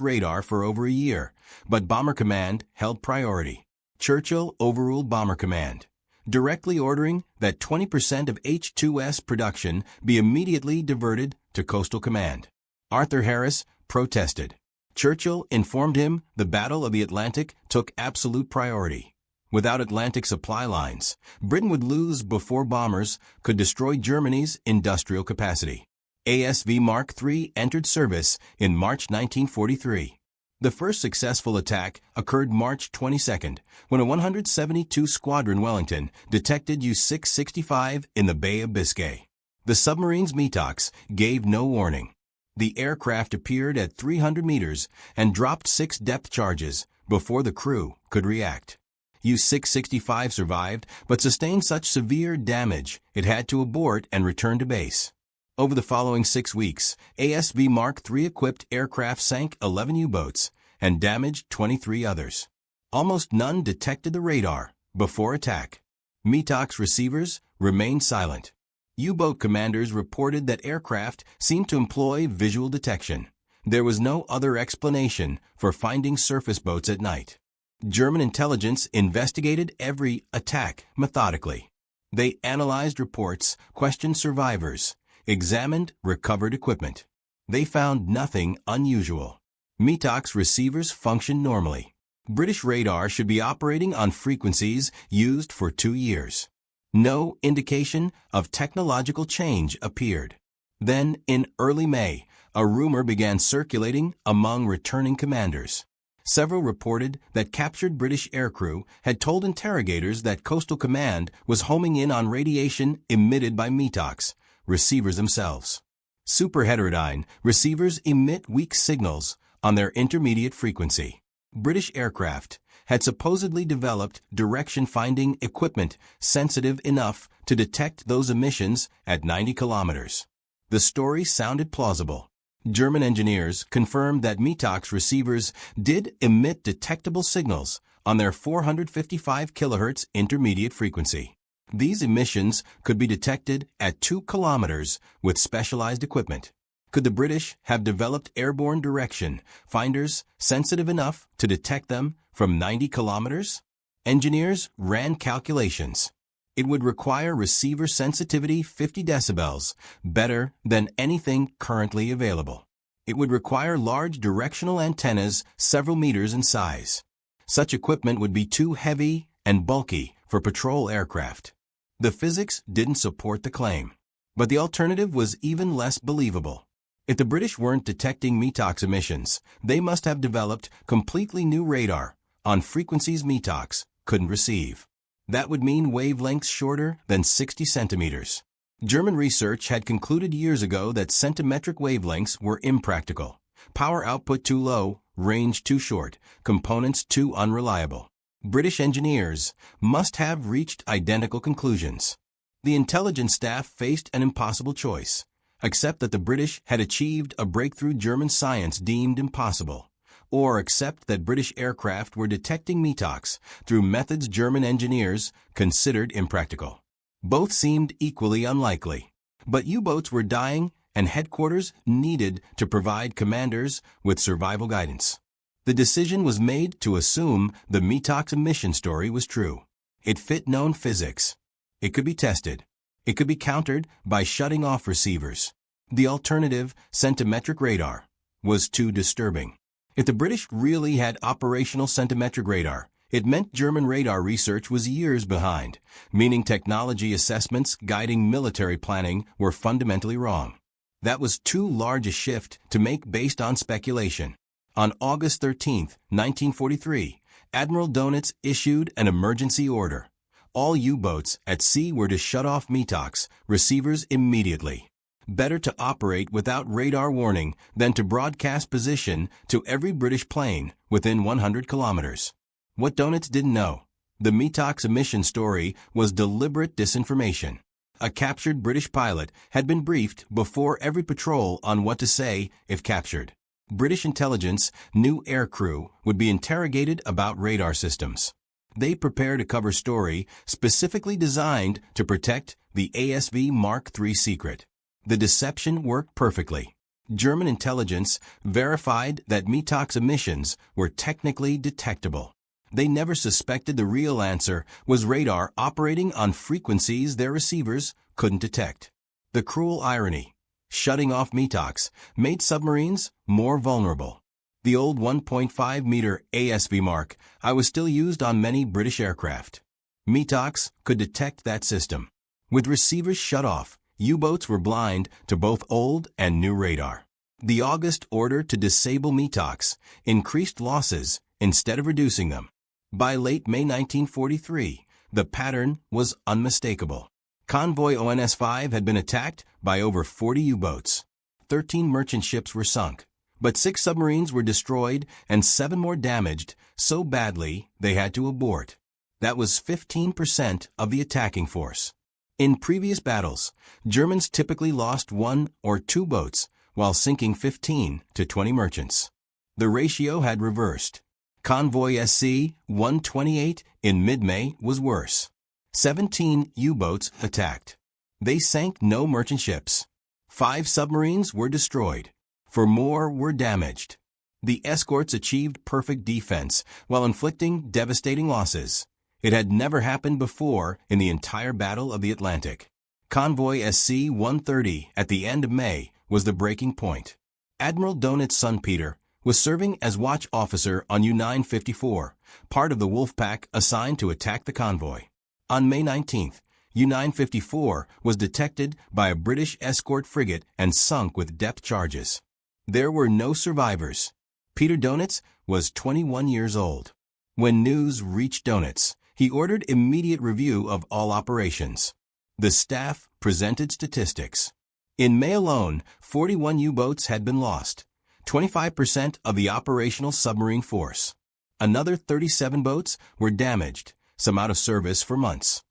radar for over a year, but Bomber Command held priority. Churchill overruled Bomber Command, directly ordering that 20% of H-2S production be immediately diverted to Coastal Command. Arthur Harris protested. Churchill informed him the Battle of the Atlantic took absolute priority. Without Atlantic supply lines, Britain would lose before bombers could destroy Germany's industrial capacity. ASV Mark III entered service in March 1943. The first successful attack occurred March 22 when a 172 Squadron Wellington detected U-665 in the Bay of Biscay. The submarine's METOX gave no warning. The aircraft appeared at 300 meters and dropped 6 depth charges before the crew could react. U-665 survived but sustained such severe damage it had to abort and return to base. Over the following 6 weeks, ASV Mark III-equipped aircraft sank 11 U-boats and damaged 23 others. Almost none detected the radar before attack. METOX receivers remained silent. U-boat commanders reported that aircraft seemed to employ visual detection. There was no other explanation for finding surface boats at night. German intelligence investigated every attack methodically. They analyzed reports, questioned survivors, examined recovered equipment. They found nothing unusual. METOX receivers function normally. British radar should be operating on frequencies used for 2 years. No indication of technological change appeared. Then, in early May, a rumor began circulating among returning commanders. Several reported that captured British aircrew had told interrogators that Coastal Command was homing in on radiation emitted by METOX receivers themselves. Superheterodyne receivers emit weak signals on their intermediate frequency. British aircraft had supposedly developed direction-finding equipment sensitive enough to detect those emissions at 90 kilometers. The story sounded plausible. German engineers confirmed that METOX receivers did emit detectable signals on their 455 kHz intermediate frequency. These emissions could be detected at 2 kilometers with specialized equipment. Could the British have developed airborne direction finders sensitive enough to detect them from 90 kilometers? Engineers ran calculations. It would require receiver sensitivity 50 decibels, better than anything currently available. It would require large directional antennas several meters in size. Such equipment would be too heavy and bulky for patrol aircraft. The physics didn't support the claim. But the alternative was even less believable. If the British weren't detecting METOX emissions, they must have developed completely new radar on frequencies METOX couldn't receive. That would mean wavelengths shorter than 60 centimeters. German research had concluded years ago that centimetric wavelengths were impractical. Power output too low, range too short, components too unreliable. British engineers must have reached identical conclusions. The intelligence staff faced an impossible choice: accept that the British had achieved a breakthrough German science deemed impossible, or accept that British aircraft were detecting METOX through methods German engineers considered impractical. Both seemed equally unlikely. But U-boats were dying, and headquarters needed to provide commanders with survival guidance. The decision was made to assume the METOX emission story was true. It fit known physics. It could be tested. It could be countered by shutting off receivers. The alternative, centimetric radar, was too disturbing. If the British really had operational centimetric radar, it meant German radar research was years behind, meaning technology assessments guiding military planning were fundamentally wrong. That was too large a shift to make based on speculation. On August 13, 1943, Admiral Dönitz issued an emergency order. All U-boats at sea were to shut off METOX receivers immediately. Better to operate without radar warning than to broadcast position to every British plane within 100 kilometers. What Dönitz didn't know: the METOX emission story was deliberate disinformation. A captured British pilot had been briefed before every patrol on what to say if captured. British intelligence knew aircrew would be interrogated about radar systems. They prepared a cover story specifically designed to protect the ASV Mark III secret. The deception worked perfectly. German intelligence verified that METOX emissions were technically detectable. They never suspected the real answer was radar operating on frequencies their receivers couldn't detect. The cruel irony: shutting off METOX made submarines more vulnerable. The old 1.5-meter ASV Mark I was still used on many British aircraft. METOX could detect that system. With receivers shut off, U-boats were blind to both old and new radar. The August order to disable METOX increased losses instead of reducing them. By late May 1943, the pattern was unmistakable. Convoy ONS-5 had been attacked by over 40 U-boats. 13 merchant ships were sunk, but 6 submarines were destroyed and 7 more damaged so badly they had to abort. That was 15% of the attacking force. In previous battles, Germans typically lost 1 or 2 boats while sinking 15 to 20 merchants. The ratio had reversed. Convoy SC-128 in mid-May was worse. 17 U-boats attacked. They sank no merchant ships. 5 submarines were destroyed. 4 more were damaged. The escorts achieved perfect defense while inflicting devastating losses. It had never happened before in the entire Battle of the Atlantic. Convoy SC-130 at the end of May was the breaking point. Admiral Donit's son Peter was serving as watch officer on U-954, part of the Wolfpack assigned to attack the convoy. On May 19th, U-954 was detected by a British escort frigate and sunk with depth charges. There were no survivors. Peter Donitz was 21 years old. When news reached Donitz, he ordered immediate review of all operations. The staff presented statistics. In May alone, 41 U-boats had been lost, 25% of the operational submarine force. Another 37 boats were damaged, some out of service for months.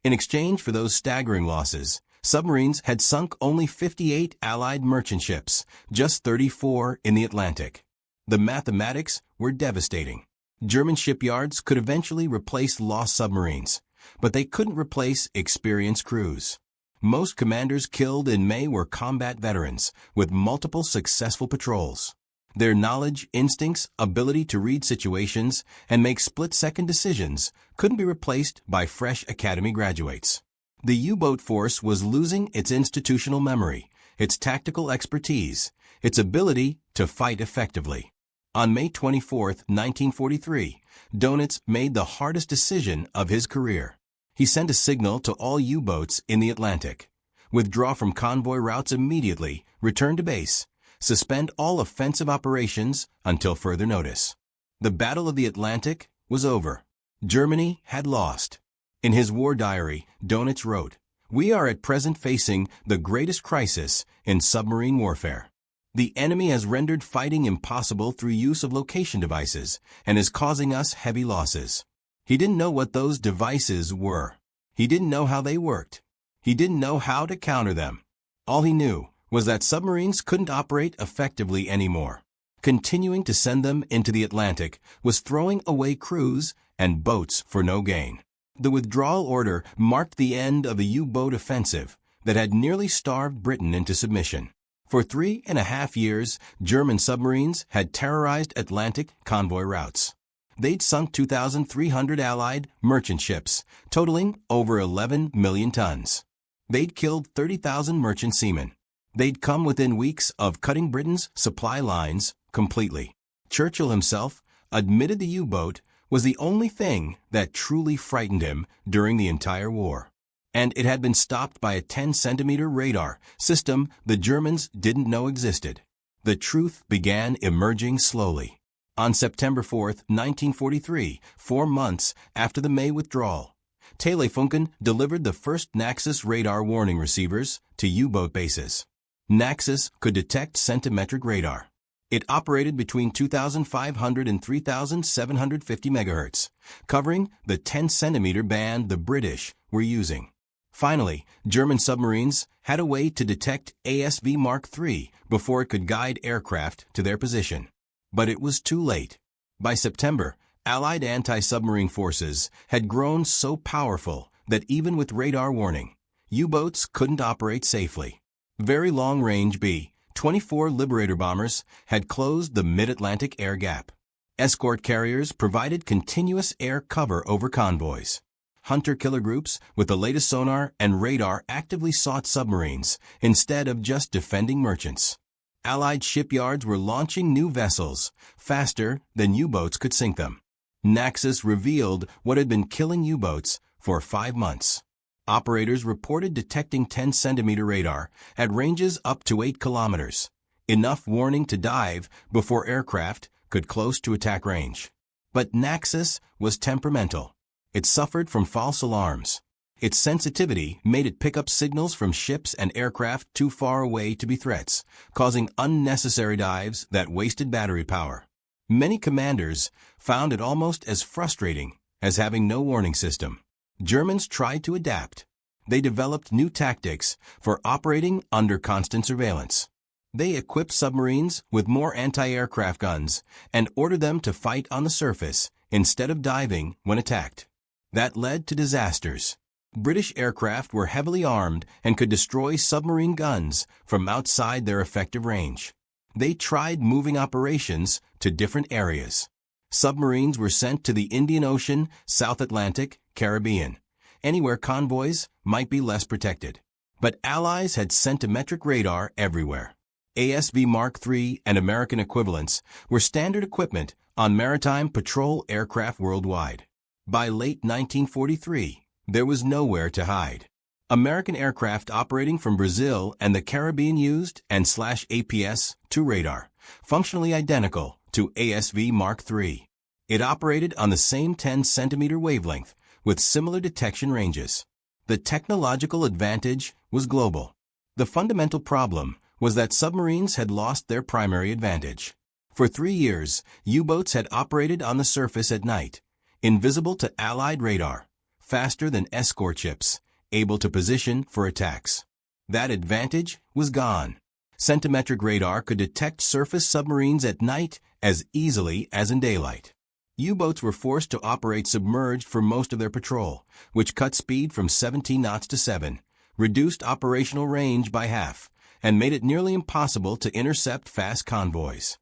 In exchange for those staggering losses, submarines had sunk only 58 Allied merchant ships, just 34 in the Atlantic. The mathematics were devastating. German shipyards could eventually replace lost submarines, but they couldn't replace experienced crews. Most commanders killed in May were combat veterans with multiple successful patrols. Their knowledge, instincts, ability to read situations, and make split-second decisions couldn't be replaced by fresh academy graduates. The U-boat force was losing its institutional memory, its tactical expertise, its ability to fight effectively. On May 24, 1943, Donitz made the hardest decision of his career. He sent a signal to all U-boats in the Atlantic. Withdraw from convoy routes immediately, return to base, suspend all offensive operations until further notice. The Battle of the Atlantic was over. Germany had lost. In his war diary, Donitz wrote, "We are at present facing the greatest crisis in submarine warfare. The enemy has rendered fighting impossible through use of location devices and is causing us heavy losses." He didn't know what those devices were. He didn't know how they worked. He didn't know how to counter them. All he knew was that submarines couldn't operate effectively anymore. Continuing to send them into the Atlantic was throwing away crews and boats for no gain. The withdrawal order marked the end of the U-boat offensive that had nearly starved Britain into submission. For 3.5 years, German submarines had terrorized Atlantic convoy routes. They'd sunk 2,300 Allied merchant ships, totaling over 11 million tons. They'd killed 30,000 merchant seamen. They'd come within weeks of cutting Britain's supply lines completely. Churchill himself admitted the U-boat was the only thing that truly frightened him during the entire war. And it had been stopped by a 10-centimeter radar system the Germans didn't know existed. The truth began emerging slowly. On September 4, 1943, 4 months after the May withdrawal, Telefunken delivered the first Naxos radar warning receivers to U-boat bases. Naxos could detect centimetric radar. It operated between 2,500 and 3,750 MHz, covering the 10-centimeter band the British were using. Finally, German submarines had a way to detect ASV Mark III before it could guide aircraft to their position. But it was too late. By September, Allied anti-submarine forces had grown so powerful that even with radar warning, U-boats couldn't operate safely. Very long-range B-24 Liberator bombers had closed the mid-Atlantic air gap. Escort carriers provided continuous air cover over convoys. Hunter-killer groups with the latest sonar and radar actively sought submarines instead of just defending merchants. Allied shipyards were launching new vessels faster than U-boats could sink them. Naxos revealed what had been killing U-boats for 5 months. Operators reported detecting 10-centimeter radar at ranges up to 8 kilometers, enough warning to dive before aircraft could close to attack range. But Naxos was temperamental. It suffered from false alarms. Its sensitivity made it pick up signals from ships and aircraft too far away to be threats, causing unnecessary dives that wasted battery power. Many commanders found it almost as frustrating as having no warning system. Germans tried to adapt. They developed new tactics for operating under constant surveillance. They equipped submarines with more anti-aircraft guns and ordered them to fight on the surface instead of diving when attacked. That led to disasters. British aircraft were heavily armed and could destroy submarine guns from outside their effective range. They tried moving operations to different areas. Submarines were sent to the Indian Ocean, South Atlantic, Caribbean, anywhere convoys might be less protected. But Allies had centimetric radar everywhere. ASV Mark III and American equivalents were standard equipment on maritime patrol aircraft worldwide. By late 1943, there was nowhere to hide. American aircraft operating from Brazil and the Caribbean used /APS-2 radar, functionally identical to ASV Mark III. It operated on the same 10-centimeter wavelength with similar detection ranges. The technological advantage was global. The fundamental problem was that submarines had lost their primary advantage. For 3 years, U-boats had operated on the surface at night, invisible to Allied radar, faster than escort ships, able to position for attacks. That advantage was gone. Centimetric radar could detect surface submarines at night as easily as in daylight. U-boats were forced to operate submerged for most of their patrol, which cut speed from 17 knots to 7, reduced operational range by half, and made it nearly impossible to intercept fast convoys.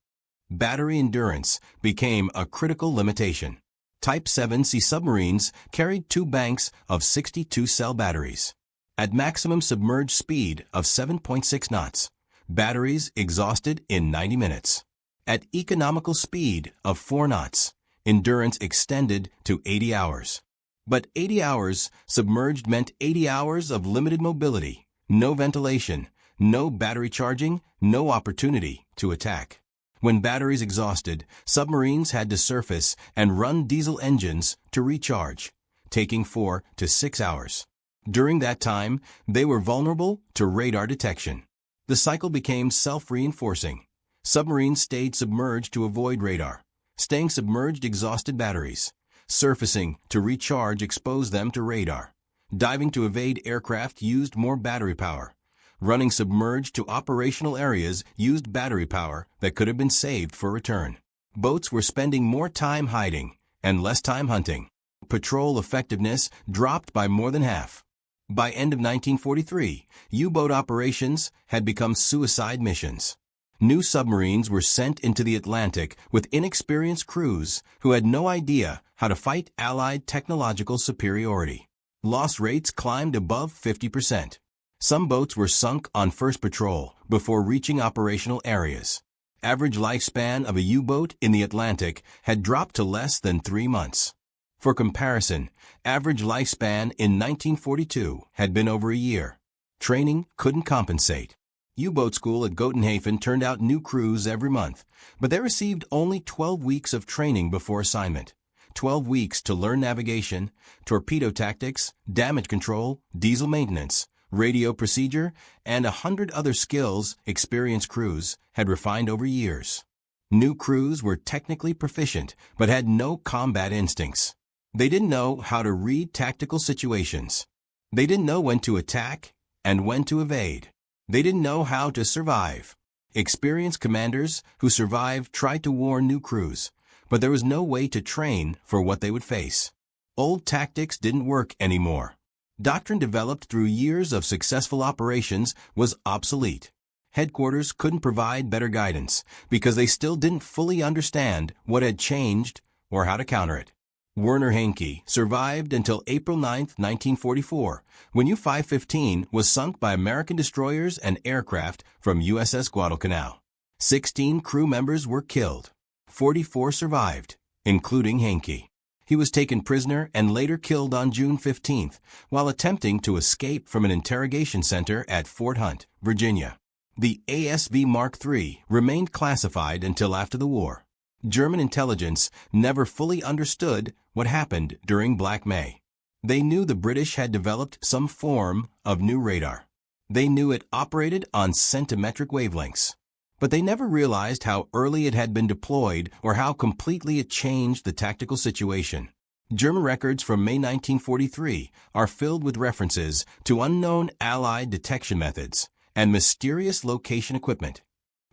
Battery endurance became a critical limitation. Type 7C submarines carried 2 banks of 62-cell batteries. At maximum submerged speed of 7.6 knots, batteries exhausted in 90 minutes. At economical speed of 4 knots, endurance extended to 80 hours. But 80 hours submerged meant 80 hours of limited mobility, no ventilation, no battery charging, no opportunity to attack. When batteries exhausted, submarines had to surface and run diesel engines to recharge, taking 4 to 6 hours. During that time, they were vulnerable to radar detection. The cycle became self-reinforcing. Submarines stayed submerged to avoid radar. Staying submerged exhausted batteries. Surfacing to recharge exposed them to radar. Diving to evade aircraft used more battery power. Running submerged to operational areas used battery power that could have been saved for return. Boats were spending more time hiding and less time hunting. Patrol effectiveness dropped by more than half. By end of 1943, U-boat operations had become suicide missions. New submarines were sent into the Atlantic with inexperienced crews who had no idea how to fight Allied technological superiority. Loss rates climbed above 50%. Some boats were sunk on first patrol before reaching operational areas. Average lifespan of a U-boat in the Atlantic had dropped to less than 3 months. For comparison, average lifespan in 1942 had been over a year. Training couldn't compensate. U-boat school at Gotenhafen turned out new crews every month, but they received only 12 weeks of training before assignment. 12 weeks to learn navigation, torpedo tactics, damage control, diesel maintenance, radio procedure, and 100 other skills experienced crews had refined over years. New crews were technically proficient, but had no combat instincts. They didn't know how to read tactical situations. They didn't know when to attack and when to evade. They didn't know how to survive. Experienced commanders who survived tried to warn new crews, but there was no way to train for what they would face. Old tactics didn't work anymore. Doctrine developed through years of successful operations was obsolete. Headquarters couldn't provide better guidance because they still didn't fully understand what had changed or how to counter it. Werner Henke survived until April 9, 1944, when U-515 was sunk by American destroyers and aircraft from USS Guadalcanal. 16 crew members were killed. 44 survived, including Henke. He was taken prisoner and later killed on June 15 while attempting to escape from an interrogation center at Fort Hunt, Virginia. The ASV Mark III remained classified until after the war. German intelligence never fully understood what happened during Black May. They knew the British had developed some form of new radar. They knew it operated on centimetric wavelengths. But they never realized how early it had been deployed or how completely it changed the tactical situation. German records from May 1943 are filled with references to unknown Allied detection methods and mysterious location equipment.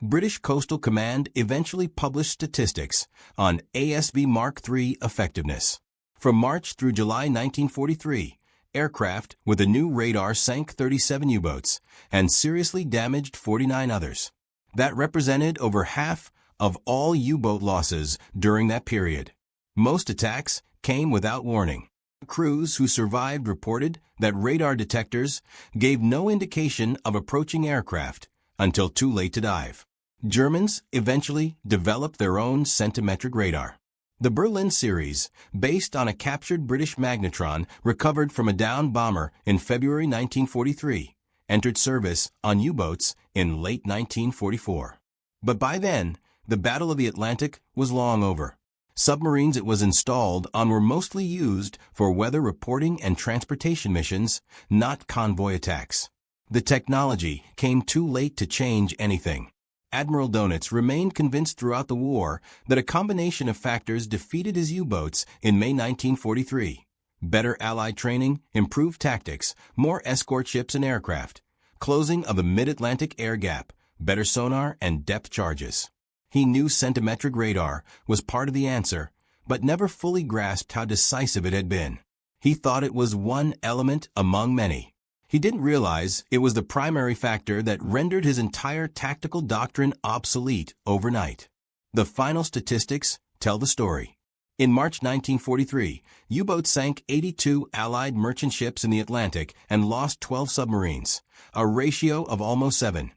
British Coastal Command eventually published statistics on ASV Mark III effectiveness. From March through July 1943, aircraft with a new radar sank 37 U-boats and seriously damaged 49 others. That represented over half of all U-boat losses during that period. Most attacks came without warning. Crews who survived reported that radar detectors gave no indication of approaching aircraft until too late to dive. Germans eventually developed their own centimetric radar. The Berlin series, based on a captured British magnetron recovered from a downed bomber in February 1943, entered service on U-boats in late 1944. But by then, the Battle of the Atlantic was long over. Submarines it was installed on were mostly used for weather reporting and transportation missions, not convoy attacks. The technology came too late to change anything. Admiral Donitz remained convinced throughout the war that a combination of factors defeated his U-boats in May 1943. Better Allied training, improved tactics, more escort ships and aircraft, closing of the mid-Atlantic air gap, better sonar and depth charges. He knew centimetric radar was part of the answer, but never fully grasped how decisive it had been. He thought it was one element among many. He didn't realize it was the primary factor that rendered his entire tactical doctrine obsolete overnight. The final statistics tell the story. In March 1943, U-boats sank 82 Allied merchant ships in the Atlantic and lost 12 submarines, a ratio of almost 7-1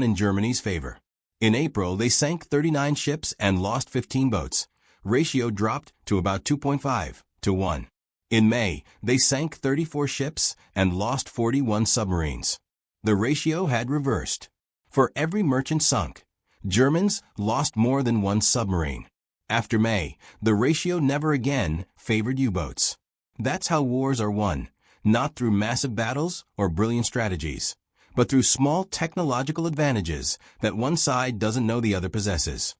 in Germany's favor. In April, they sank 39 ships and lost 15 boats. Ratio dropped to about 2.5-1. In May, they sank 34 ships and lost 41 submarines. The ratio had reversed. For every merchant sunk, Germans lost more than one submarine. After May, the ratio never again favored U-boats. That's how wars are won, not through massive battles or brilliant strategies, but through small technological advantages that one side doesn't know the other possesses.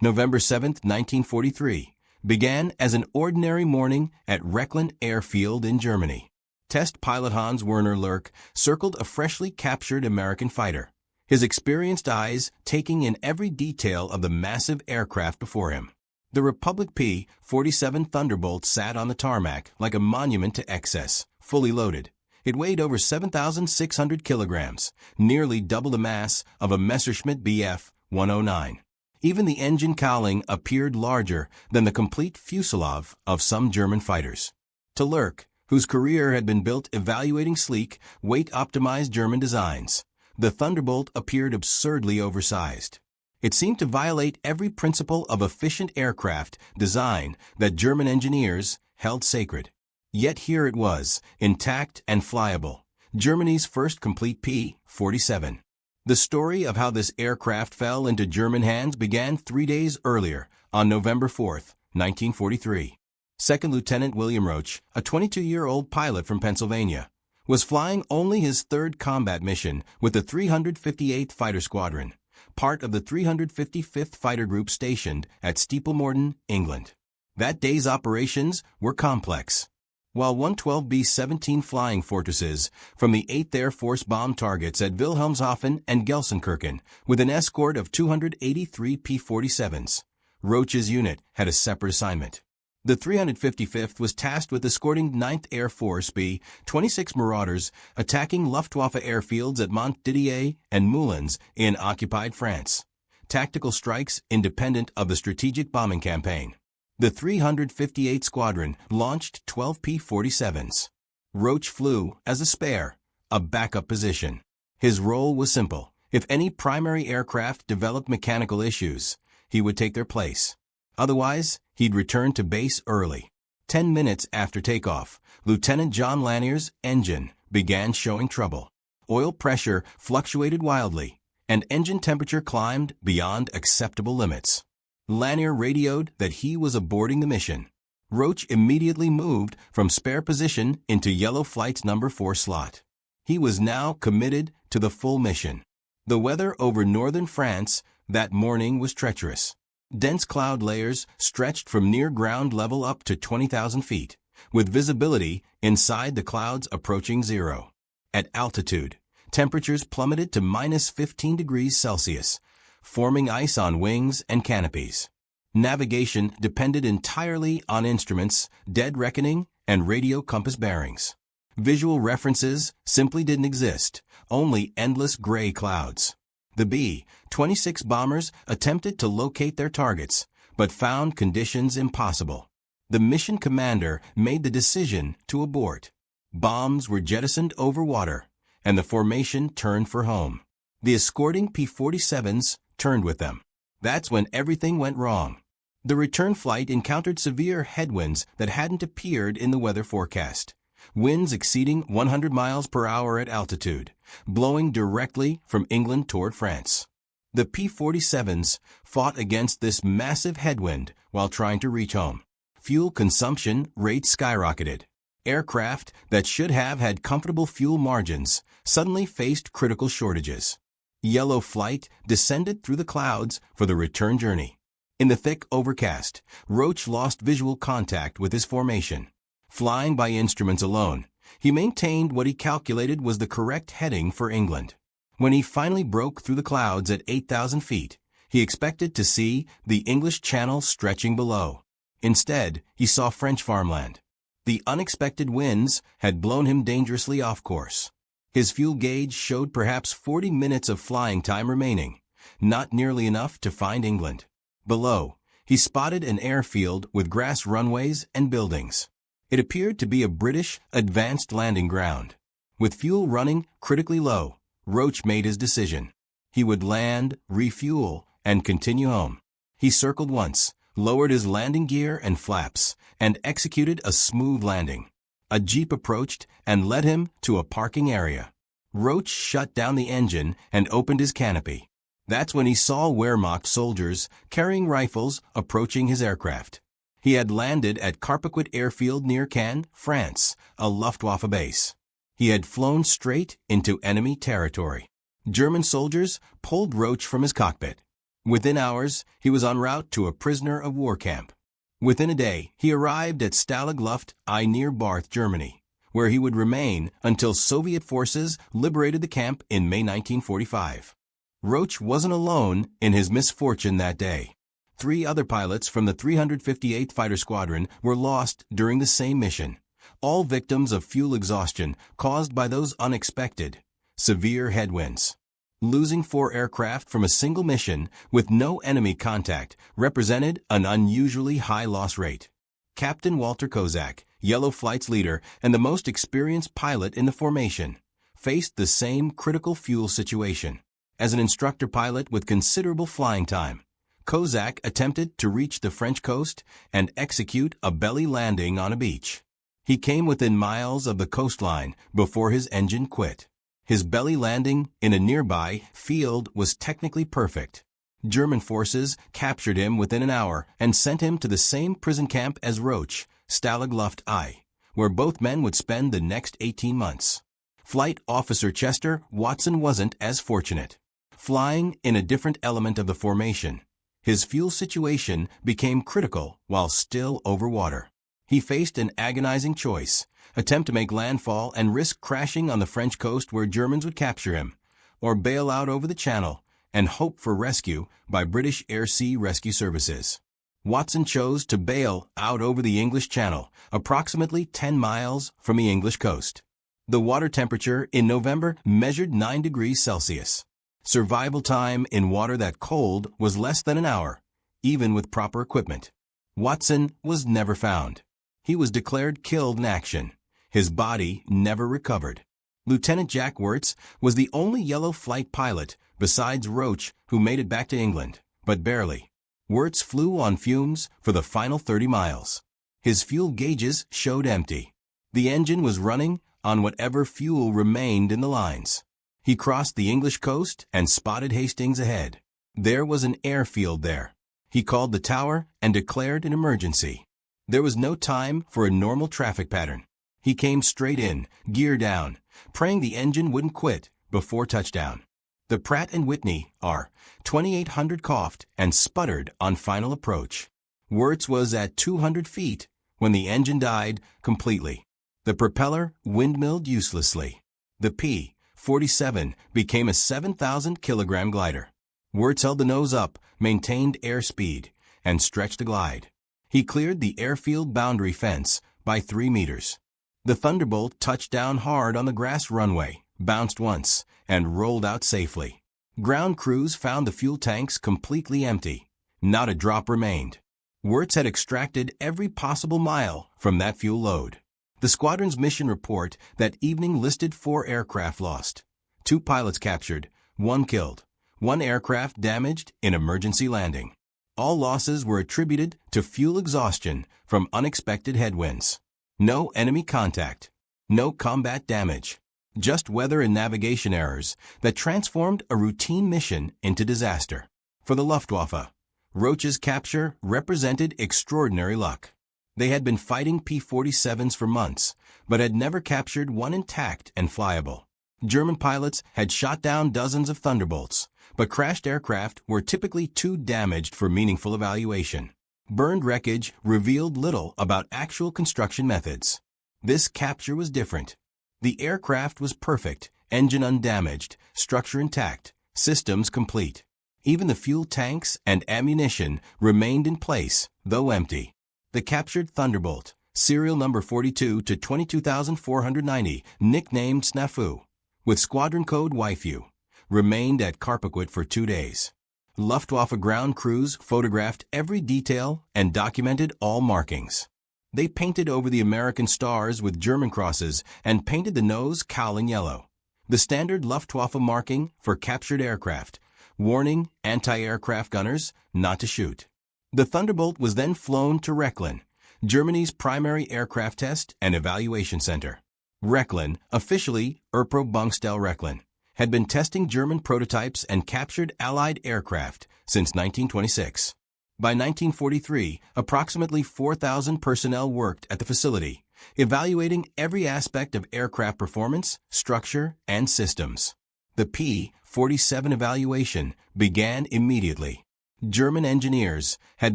November 7, 1943. Began as an ordinary morning at Reckland Airfield in Germany. Test pilot Hans Werner Lurk circled a freshly captured American fighter, his experienced eyes taking in every detail of the massive aircraft before him. The Republic P-47 Thunderbolt sat on the tarmac like a monument to excess, fully loaded. It weighed over 7,600 kilograms, nearly double the mass of a Messerschmitt Bf-109. Even the engine cowling appeared larger than the complete fuselage of some German fighters. To Lurk, whose career had been built evaluating sleek, weight-optimized German designs, the Thunderbolt appeared absurdly oversized. It seemed to violate every principle of efficient aircraft design that German engineers held sacred. Yet here it was, intact and flyable, Germany's first complete P-47. The story of how this aircraft fell into German hands began 3 days earlier, on November 4, 1943. Second Lieutenant William Roach, a 22-year-old pilot from Pennsylvania, was flying only his third combat mission with the 358th Fighter Squadron, part of the 355th Fighter Group stationed at Steeplemorton, England. That day's operations were complex. While 112B-17 flying fortresses from the 8th Air Force bombed targets at Wilhelmshaven and Gelsenkirchen with an escort of 283 P-47s, Roach's unit had a separate assignment. The 355th was tasked with escorting 9th Air Force B-26 Marauders attacking Luftwaffe airfields at Montdidier and Moulins in occupied France. Tactical strikes independent of the strategic bombing campaign. The 358th Squadron launched 12 P-47s. Roach flew as a spare, a backup position. His role was simple. If any primary aircraft developed mechanical issues, he would take their place. Otherwise, he'd return to base early. 10 minutes after takeoff, Lieutenant John Lanier's engine began showing trouble. Oil pressure fluctuated wildly, and engine temperature climbed beyond acceptable limits. Lanier radioed that he was aborting the mission. Roach immediately moved from spare position into Yellow Flight's number 4 slot. He was now committed to the full mission. The weather over northern France that morning was treacherous. Dense cloud layers stretched from near ground level up to 20,000 feet, with visibility inside the clouds approaching zero. At altitude, temperatures plummeted to minus 15 degrees Celsius, forming ice on wings and canopies. Navigation depended entirely on instruments, dead reckoning, and radio compass bearings. Visual references simply didn't exist, only endless gray clouds. The B-26 bombers attempted to locate their targets, but found conditions impossible. The mission commander made the decision to abort. Bombs were jettisoned over water, and the formation turned for home. The escorting P-47s turned with them. That's when everything went wrong. The return flight encountered severe headwinds that hadn't appeared in the weather forecast. Winds exceeding 100 miles per hour at altitude, blowing directly from England toward France. The P-47s fought against this massive headwind while trying to reach home. Fuel consumption rates skyrocketed. Aircraft that should have had comfortable fuel margins suddenly faced critical shortages. Yellow Flight descended through the clouds for the return journey. In the thick overcast, Roach lost visual contact with his formation. Flying by instruments alone, he maintained what he calculated was the correct heading for England. When he finally broke through the clouds at 8,000 feet, he expected to see the English Channel stretching below. Instead, he saw French farmland. The unexpected winds had blown him dangerously off course. His fuel gauge showed perhaps 40 minutes of flying time remaining, not nearly enough to find England. Below, he spotted an airfield with grass runways and buildings. It appeared to be a British advanced landing ground. With fuel running critically low, Roach made his decision. He would land, refuel, and continue home. He circled once, lowered his landing gear and flaps, and executed a smooth landing. A jeep approached and led him to a parking area. Roach shut down the engine and opened his canopy. That's when he saw Wehrmacht soldiers carrying rifles approaching his aircraft. He had landed at Carpiquet Airfield near Cannes, France, a Luftwaffe base. He had flown straight into enemy territory. German soldiers pulled Roach from his cockpit. Within hours, he was en route to a prisoner of war camp. Within a day, he arrived at Stalag Luft I near Barth, Germany, where he would remain until Soviet forces liberated the camp in May 1945. Roach wasn't alone in his misfortune that day. 3 other pilots from the 358th Fighter Squadron were lost during the same mission, all victims of fuel exhaustion caused by those unexpected, severe headwinds. Losing 4 aircraft from a single mission with no enemy contact represented an unusually high loss rate. Captain Walter Kozak, Yellow Flight's leader and the most experienced pilot in the formation, faced the same critical fuel situation. As an instructor pilot with considerable flying time, Kozak attempted to reach the French coast and execute a belly landing on a beach. He came within miles of the coastline before his engine quit. His belly landing in a nearby field was technically perfect. German forces captured him within an hour and sent him to the same prison camp as Roach, Stalag Luft I, where both men would spend the next 18 months. Flight Officer Chester Watson wasn't as fortunate. Flying in a different element of the formation, his fuel situation became critical while still over water. He faced an agonizing choice: attempt to make landfall and risk crashing on the French coast where Germans would capture him, or bail out over the Channel and hope for rescue by British Air-Sea Rescue Services. Watson chose to bail out over the English Channel, approximately 10 miles from the English coast. The water temperature in November measured 9 degrees Celsius. Survival time in water that cold was less than an hour, even with proper equipment. Watson was never found. He was declared killed in action. His body never recovered. Lieutenant Jack Wirtz was the only Yellow Flight pilot besides Roach who made it back to England, but barely. Wirtz flew on fumes for the final 30 miles. His fuel gauges showed empty. The engine was running on whatever fuel remained in the lines. He crossed the English coast and spotted Hastings ahead. There was an airfield there. He called the tower and declared an emergency. There was no time for a normal traffic pattern. He came straight in, gear down, praying the engine wouldn't quit before touchdown. The Pratt & Whitney R-2800 coughed and sputtered on final approach. Wirtz was at 200 feet when the engine died completely. The propeller windmilled uselessly. The P-47 became a 7,000-kilogram glider. Wirtz held the nose up, maintained airspeed, and stretched the glide. He cleared the airfield boundary fence by 3 meters. The Thunderbolt touched down hard on the grass runway, bounced once, and rolled out safely. Ground crews found the fuel tanks completely empty. Not a drop remained. Wirtz had extracted every possible mile from that fuel load. The squadron's mission report that evening listed 4 aircraft lost, 2 pilots captured, 1 killed, 1 aircraft damaged in emergency landing. All losses were attributed to fuel exhaustion from unexpected headwinds. No enemy contact, no combat damage, just weather and navigation errors that transformed a routine mission into disaster. For the Luftwaffe, Roach's capture represented extraordinary luck. They had been fighting P-47s for months, but had never captured one intact and flyable. German pilots had shot down dozens of Thunderbolts, but crashed aircraft were typically too damaged for meaningful evaluation. Burned wreckage revealed little about actual construction methods. This capture was different. The aircraft was perfect, engine undamaged, structure intact, systems complete. Even the fuel tanks and ammunition remained in place, though empty. The captured Thunderbolt, serial number 42 to 22,490, nicknamed Snafu, with squadron code Waifu, remained at Carpaquet for 2 days. Luftwaffe ground crews photographed every detail and documented all markings. They painted over the American stars with German crosses and painted the nose cowl in yellow, the standard Luftwaffe marking for captured aircraft, warning anti-aircraft gunners not to shoot. The Thunderbolt was then flown to Rechlin, Germany's primary aircraft test and evaluation center. Rechlin, officially Erprobungsstelle Rechlin, had been testing German prototypes and captured Allied aircraft since 1926. By 1943, approximately 4,000 personnel worked at the facility, evaluating every aspect of aircraft performance, structure, and systems. The P-47 evaluation began immediately. German engineers had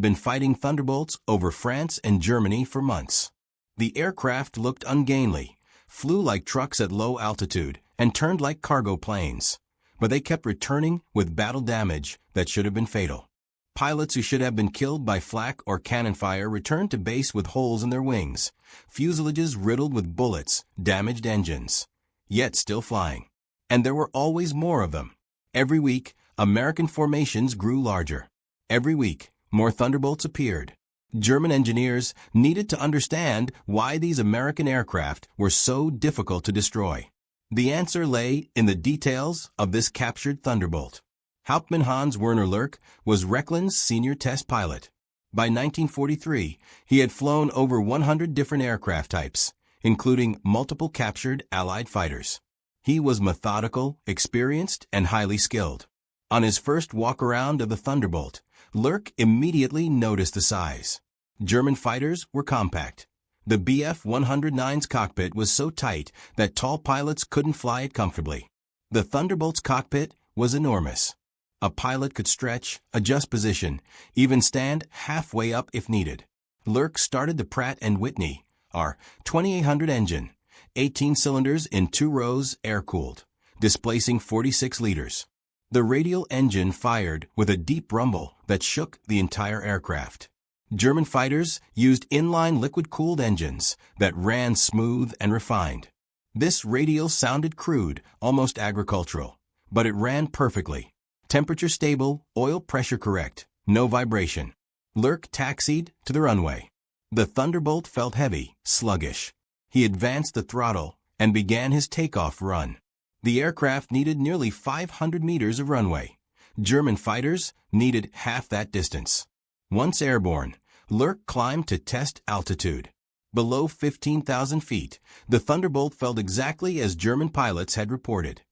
been fighting Thunderbolts over France and Germany for months. The aircraft looked ungainly, flew like trucks at low altitude, and turned like cargo planes. But they kept returning with battle damage that should have been fatal. Pilots who should have been killed by flak or cannon fire returned to base with holes in their wings, fuselages riddled with bullets, damaged engines, yet still flying. And there were always more of them. Every week, American formations grew larger. Every week, more Thunderbolts appeared. German engineers needed to understand why these American aircraft were so difficult to destroy. The answer lay in the details of this captured Thunderbolt. Hauptmann Hans Werner Lurk was Rechlin's senior test pilot. By 1943, he had flown over 100 different aircraft types, including multiple captured Allied fighters. He was methodical, experienced, and highly skilled. On his first walk-around of the Thunderbolt, Lurk immediately noticed the size. German fighters were compact. The Bf-109's cockpit was so tight that tall pilots couldn't fly it comfortably. The Thunderbolt's cockpit was enormous. A pilot could stretch, adjust position, even stand halfway up if needed. Lurk started the Pratt & Whitney R-2800 engine, 18 cylinders in 2 rows air-cooled, displacing 46 liters. The radial engine fired with a deep rumble that shook the entire aircraft. German fighters used inline liquid-cooled engines that ran smooth and refined. This radial sounded crude, almost agricultural, but it ran perfectly. Temperature stable, oil pressure correct, no vibration. Lurk taxied to the runway. The Thunderbolt felt heavy, sluggish. He advanced the throttle and began his takeoff run. The aircraft needed nearly 500 meters of runway. German fighters needed half that distance. Once airborne, Lurk climbed to test altitude. Below 15,000 feet, the Thunderbolt felt exactly as German pilots had reported.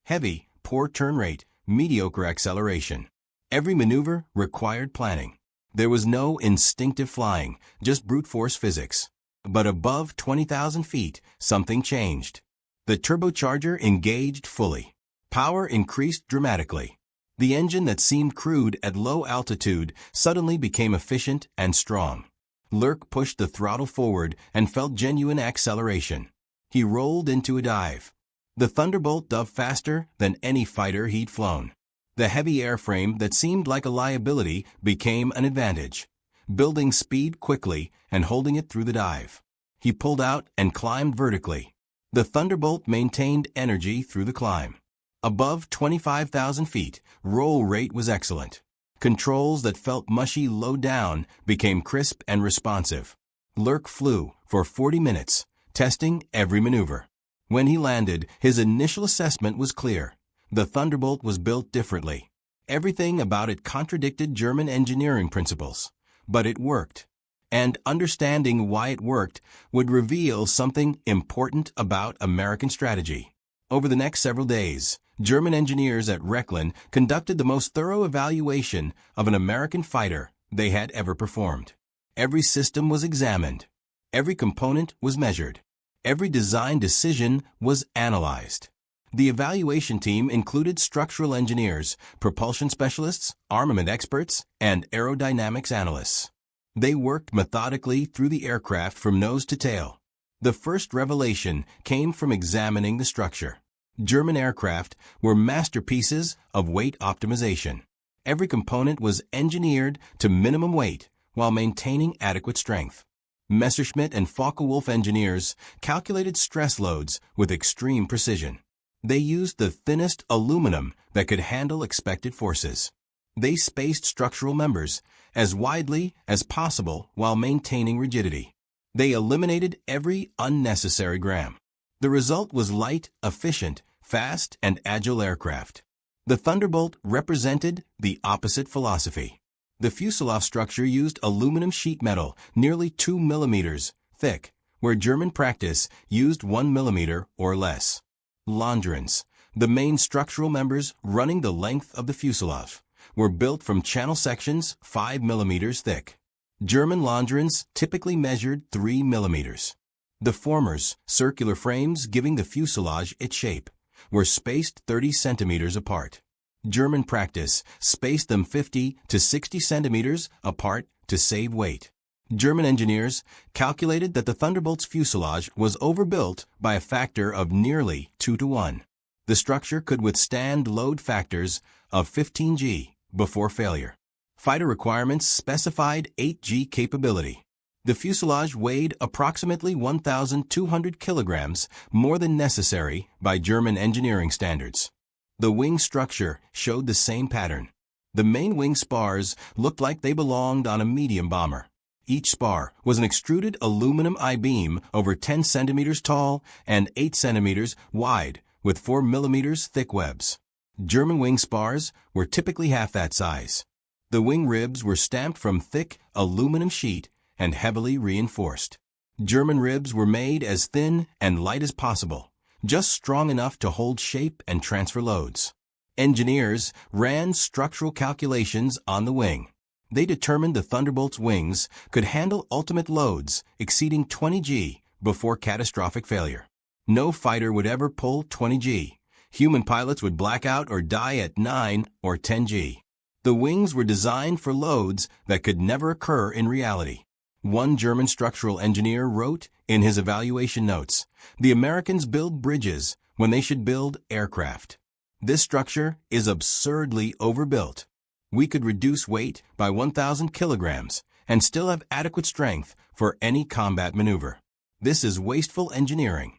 Heavy, poor turn rate, mediocre acceleration. Every maneuver required planning. There was no instinctive flying, just brute force physics. But above 20,000 feet, something changed. The turbocharger engaged fully. Power increased dramatically. The engine that seemed crude at low altitude suddenly became efficient and strong. Lurk pushed the throttle forward and felt genuine acceleration. He rolled into a dive. The Thunderbolt dove faster than any fighter he'd flown. The heavy airframe that seemed like a liability became an advantage, building speed quickly and holding it through the dive. He pulled out and climbed vertically. The Thunderbolt maintained energy through the climb. Above 25,000 feet, roll rate was excellent. Controls that felt mushy low down became crisp and responsive. Lurk flew for 40 minutes, testing every maneuver. When he landed, his initial assessment was clear. The Thunderbolt was built differently. Everything about it contradicted German engineering principles. But it worked. And understanding why it worked would reveal something important about American strategy. Over the next several days, German engineers at Rechlin conducted the most thorough evaluation of an American fighter they had ever performed. Every system was examined. Every component was measured. Every design decision was analyzed. The evaluation team included structural engineers, propulsion specialists, armament experts, and aerodynamics analysts. They worked methodically through the aircraft from nose to tail. The first revelation came from examining the structure. German aircraft were masterpieces of weight optimization. Every component was engineered to minimum weight while maintaining adequate strength. Messerschmitt and Focke-Wulf engineers calculated stress loads with extreme precision. They used the thinnest aluminum that could handle expected forces. They spaced structural members as widely as possible while maintaining rigidity. They eliminated every unnecessary gram. The result was light, efficient, fast, and agile aircraft. The Thunderbolt represented the opposite philosophy. The fuselage structure used aluminum sheet metal nearly 2 millimeters thick, where German practice used 1 millimeter or less. Longerons, the main structural members running the length of the fuselage, were built from channel sections 5 millimeters thick. German longerons typically measured 3 millimeters. The former's, circular frames giving the fuselage its shape, were spaced 30 centimeters apart. German practice spaced them 50 to 60 centimeters apart to save weight. German engineers calculated that the Thunderbolt's fuselage was overbuilt by a factor of nearly 2 to 1. The structure could withstand load factors of 15G before failure. Fighter requirements specified 8G capability. The fuselage weighed approximately 1,200 kilograms, more than necessary by German engineering standards. The wing structure showed the same pattern. The main wing spars looked like they belonged on a medium bomber. Each spar was an extruded aluminum I-beam over 10 centimeters tall and 8 centimeters wide with 4 millimeters thick webs. German wing spars were typically half that size. The wing ribs were stamped from thick aluminum sheet and heavily reinforced. German ribs were made as thin and light as possible, just strong enough to hold shape and transfer loads. Engineers ran structural calculations on the wing. They determined the Thunderbolt's wings could handle ultimate loads exceeding 20G before catastrophic failure. No fighter would ever pull 20G. Human pilots would black out or die at 9 or 10G. The wings were designed for loads that could never occur in reality. One German structural engineer wrote in his evaluation notes, "The Americans build bridges when they should build aircraft. This structure is absurdly overbuilt. We could reduce weight by 1,000 kilograms and still have adequate strength for any combat maneuver. This is wasteful engineering."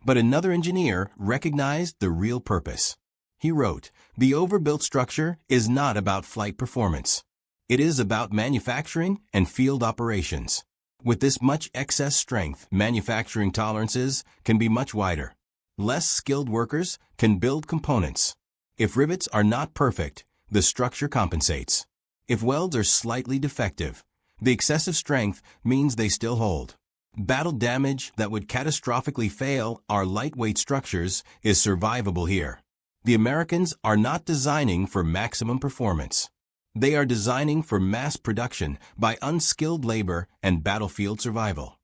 But another engineer recognized the real purpose. He wrote, "The overbuilt structure is not about flight performance. It is about manufacturing and field operations. With this much excess strength, manufacturing tolerances can be much wider. Less skilled workers can build components. If rivets are not perfect, the structure compensates." If welds are slightly defective, the excessive strength means they still hold. Battle damage that would catastrophically fail our lightweight structures is survivable here. The Americans are not designing for maximum performance. They are designing for mass production by unskilled labor and battlefield survival.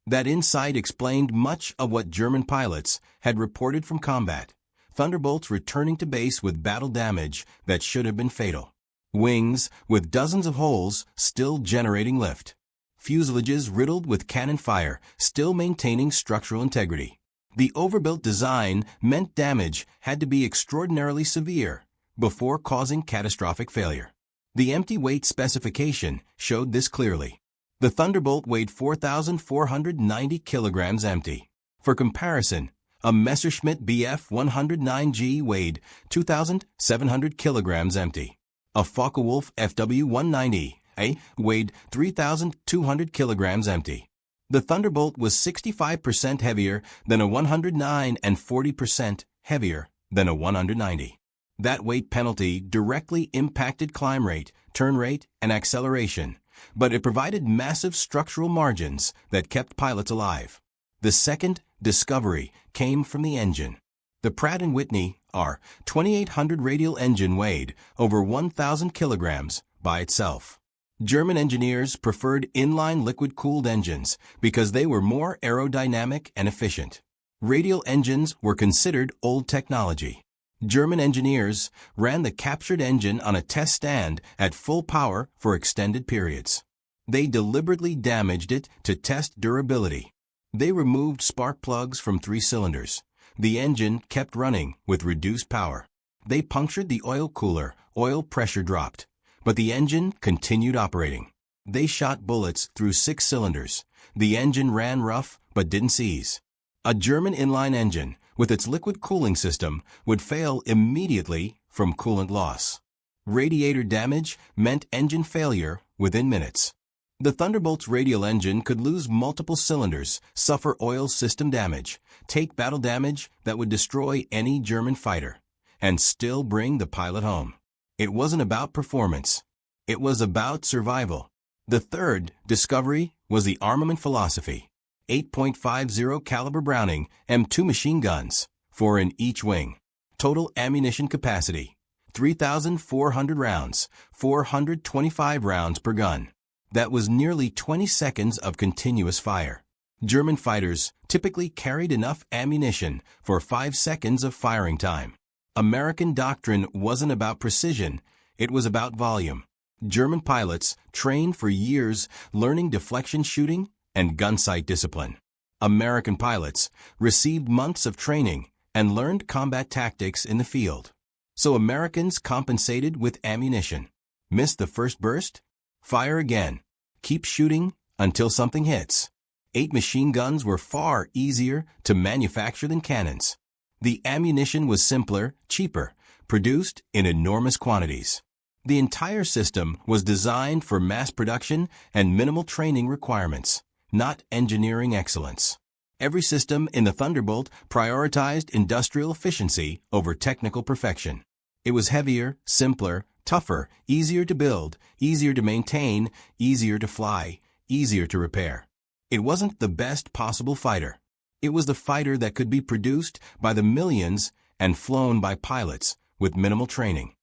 That insight explained much of what German pilots had reported from combat. Thunderbolts returning to base with battle damage that should have been fatal. Wings with dozens of holes still generating lift. Fuselages riddled with cannon fire still maintaining structural integrity. The overbuilt design meant damage had to be extraordinarily severe before causing catastrophic failure. The empty weight specification showed this clearly. The Thunderbolt weighed 4,490 kilograms empty. For comparison, a Messerschmitt Bf 109G weighed 2,700 kilograms empty. A Focke-Wulf FW190A weighed 3,200 kilograms empty. The Thunderbolt was 65% heavier than a 109 and 40% heavier than a 190. That weight penalty directly impacted climb rate, turn rate, and acceleration, but it provided massive structural margins that kept pilots alive. The second discovery came from the engine. The Pratt & Whitney R2800 radial engine weighed over 1,000 kilograms by itself. German engineers preferred inline liquid-cooled engines because they were more aerodynamic and efficient. Radial engines were considered old technology. German engineers ran the captured engine on a test stand at full power for extended periods. They deliberately damaged it to test durability. They removed spark plugs from 3 cylinders. The engine kept running with reduced power. They punctured the oil cooler, oil pressure dropped, but the engine continued operating. They shot bullets through 6 cylinders. The engine ran rough but didn't seize. A German inline engine with its liquid cooling system would fail immediately from coolant loss. Radiator damage meant engine failure within minutes. The Thunderbolt's radial engine could lose multiple cylinders, suffer oil system damage, take battle damage that would destroy any German fighter, and still bring the pilot home. It wasn't about performance. It was about survival. The third discovery was the armament philosophy. 8.50 caliber Browning M2 machine guns, 4 in each wing. Total ammunition capacity, 3,400 rounds, 425 rounds per gun. That was nearly 20 seconds of continuous fire. German fighters typically carried enough ammunition for 5 seconds of firing time. American doctrine wasn't about precision, it was about volume. German pilots trained for years learning deflection shooting and gun sight discipline. American pilots received months of training and learned combat tactics in the field. So Americans compensated with ammunition. Miss the first burst? Fire again. Keep shooting until something hits. 8 machine guns were far easier to manufacture than cannons. The ammunition was simpler, cheaper, produced in enormous quantities. The entire system was designed for mass production and minimal training requirements, not engineering excellence. Every system in the Thunderbolt prioritized industrial efficiency over technical perfection. It was heavier, simpler, tougher, easier to build, easier to maintain, easier to fly, easier to repair. It wasn't the best possible fighter. It was the fighter that could be produced by the millions and flown by pilots with minimal training.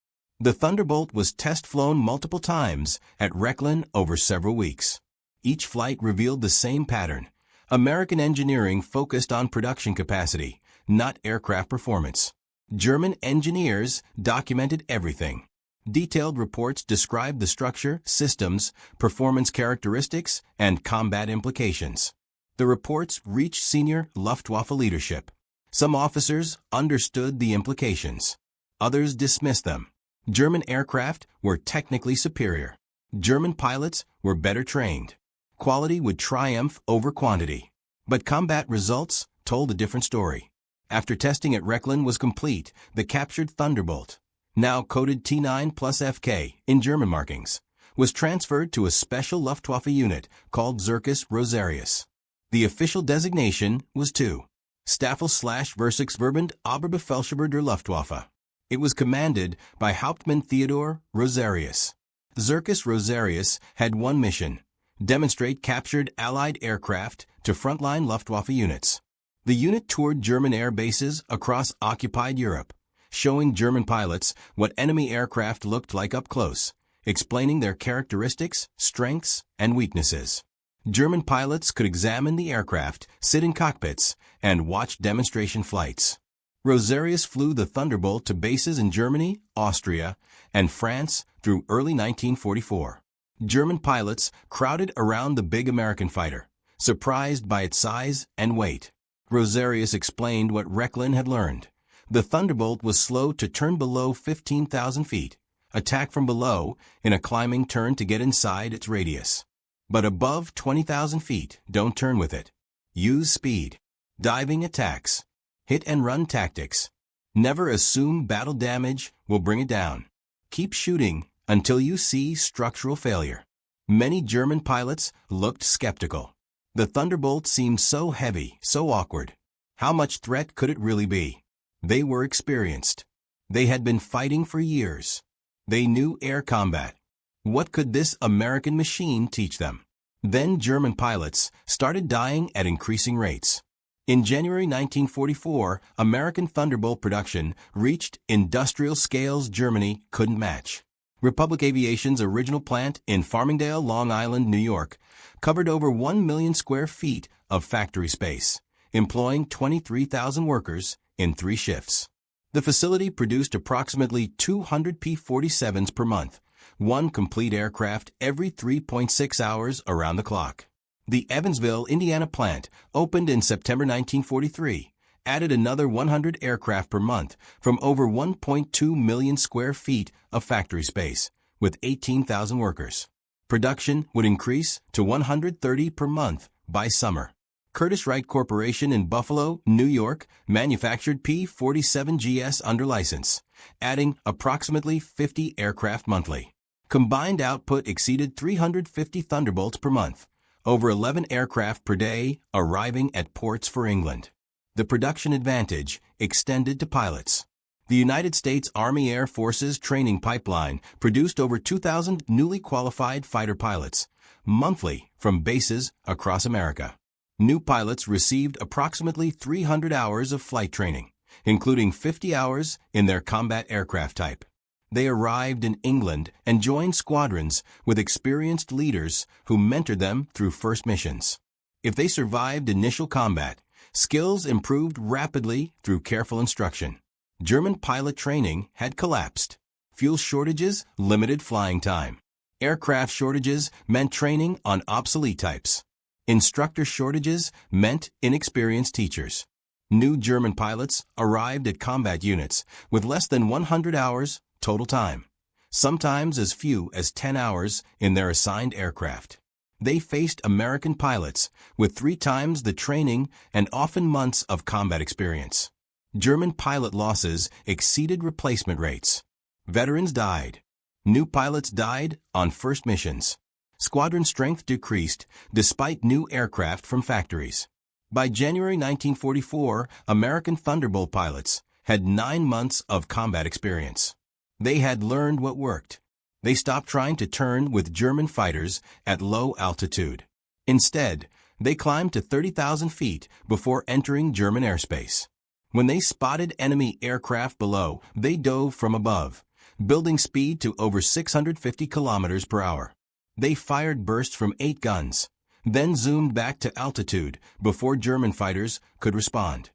The Thunderbolt was test-flown multiple times at Rechlin over several weeks. Each flight revealed the same pattern. American engineering focused on production capacity, not aircraft performance. German engineers documented everything. Detailed reports described the structure, systems, performance characteristics, and combat implications. The reports reached senior Luftwaffe leadership. Some officers understood the implications. Others dismissed them. German aircraft were technically superior. German pilots were better trained. Quality would triumph over quantity. But combat results told a different story. After testing at Rechlin was complete, the captured Thunderbolt, now coded T9 plus FK in German markings, was transferred to a special Luftwaffe unit called Circus Rosarius. The official designation was 2. Staffel/Versuchsverband Oberbefehlshaber der Luftwaffe. It was commanded by Hauptmann Theodor Rosarius. Zircus Rosarius had one mission: demonstrate captured Allied aircraft to frontline Luftwaffe units. The unit toured German air bases across occupied Europe, showing German pilots what enemy aircraft looked like up close, explaining their characteristics, strengths, and weaknesses. German pilots could examine the aircraft, sit in cockpits, and watch demonstration flights. Rosarius flew the Thunderbolt to bases in Germany, Austria, and France through early 1944. German pilots crowded around the big American fighter, surprised by its size and weight. Rosarius explained what Rechlin had learned. The Thunderbolt was slow to turn below 15,000 feet, attack from below in a climbing turn to get inside its radius. But above 20,000 feet, don't turn with it. Use speed. Diving attacks. Hit-and-run tactics. Never assume battle damage will bring it down. Keep shooting until you see structural failure. Many German pilots looked skeptical. The Thunderbolt seemed so heavy, so awkward. How much threat could it really be? They were experienced. They had been fighting for years. They knew air combat. What could this American machine teach them? Then German pilots started dying at increasing rates. In January 1944, American Thunderbolt production reached industrial scales Germany couldn't match. Republic Aviation's original plant in Farmingdale, Long Island, New York, covered over 1 million square feet of factory space, employing 23,000 workers in 3 shifts. The facility produced approximately 200 P-47s per month, one complete aircraft every 3.6 hours around the clock. The Evansville, Indiana plant opened in September 1943, added another 100 aircraft per month from over 1.2 million square feet of factory space, with 18,000 workers. Production would increase to 130 per month by summer. Curtiss-Wright Corporation in Buffalo, New York, manufactured P-47GS under license, adding approximately 50 aircraft monthly. Combined output exceeded 350 Thunderbolts per month, over 11 aircraft per day arriving at ports for England. The production advantage extended to pilots. The United States Army Air Force's training pipeline produced over 2,000 newly qualified fighter pilots monthly from bases across America. New pilots received approximately 300 hours of flight training, including 50 hours in their combat aircraft type. They arrived in England and joined squadrons with experienced leaders who mentored them through first missions. If they survived initial combat, skills improved rapidly through careful instruction. German pilot training had collapsed. Fuel shortages limited flying time. Aircraft shortages meant training on obsolete types. Instructor shortages meant inexperienced teachers. New German pilots arrived at combat units with less than 100 hours total time, sometimes as few as 10 hours in their assigned aircraft. They faced American pilots with 3 times the training and often months of combat experience. German pilot losses exceeded replacement rates. Veterans died. New pilots died on first missions. Squadron strength decreased despite new aircraft from factories. By January 1944, American Thunderbolt pilots had 9 months of combat experience. They had learned what worked. They stopped trying to turn with German fighters at low altitude. Instead, they climbed to 30,000 feet before entering German airspace. When they spotted enemy aircraft below, they dove from above, building speed to over 650 kilometers per hour. They fired bursts from 8 guns, then zoomed back to altitude before German fighters could respond.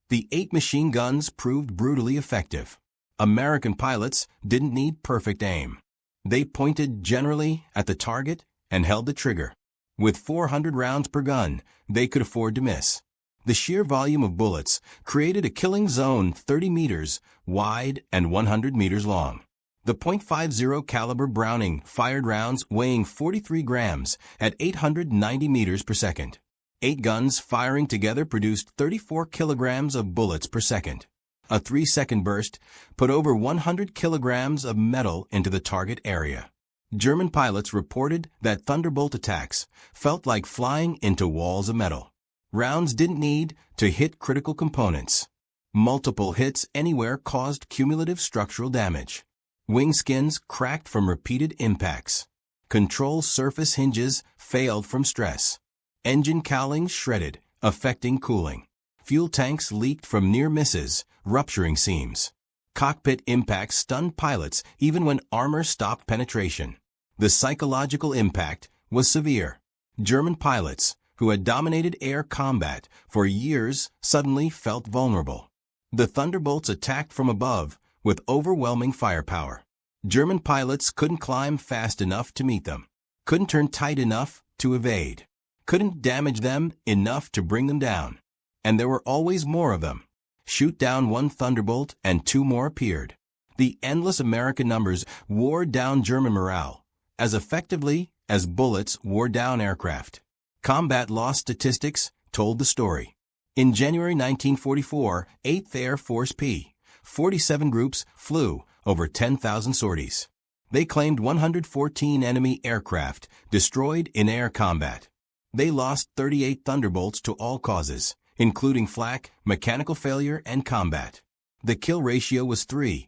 The 8 machine guns proved brutally effective. American pilots didn't need perfect aim. They pointed generally at the target and held the trigger. With 400 rounds per gun, they could afford to miss. The sheer volume of bullets created a killing zone 30 meters wide and 100 meters long. The .50 caliber Browning fired rounds weighing 43 grams at 890 meters per second. 8 guns firing together produced 34 kilograms of bullets per second. A 3-second burst put over 100 kilograms of metal into the target area. German pilots reported that Thunderbolt attacks felt like flying into walls of metal. Rounds didn't need to hit critical components. Multiple hits anywhere caused cumulative structural damage. Wing skins cracked from repeated impacts. Control surface hinges failed from stress. Engine cowlings shredded, affecting cooling. Fuel tanks leaked from near misses, rupturing seams. Cockpit impacts stunned pilots even when armor stopped penetration. The psychological impact was severe. German pilots, who had dominated air combat for years, suddenly felt vulnerable. The Thunderbolts attacked from above with overwhelming firepower. German pilots couldn't climb fast enough to meet them, couldn't turn tight enough to evade, couldn't damage them enough to bring them down. And there were always more of them. Shoot down one Thunderbolt and two more appeared. The endless American numbers wore down German morale as effectively as bullets wore down aircraft. Combat loss statistics told the story. In January 1944, 8th Air Force P-47 groups flew over 10,000 sorties. They claimed 114 enemy aircraft destroyed in air combat. They lost 38 Thunderbolts to all causes, including flak, mechanical failure, and combat. The kill ratio was 3-1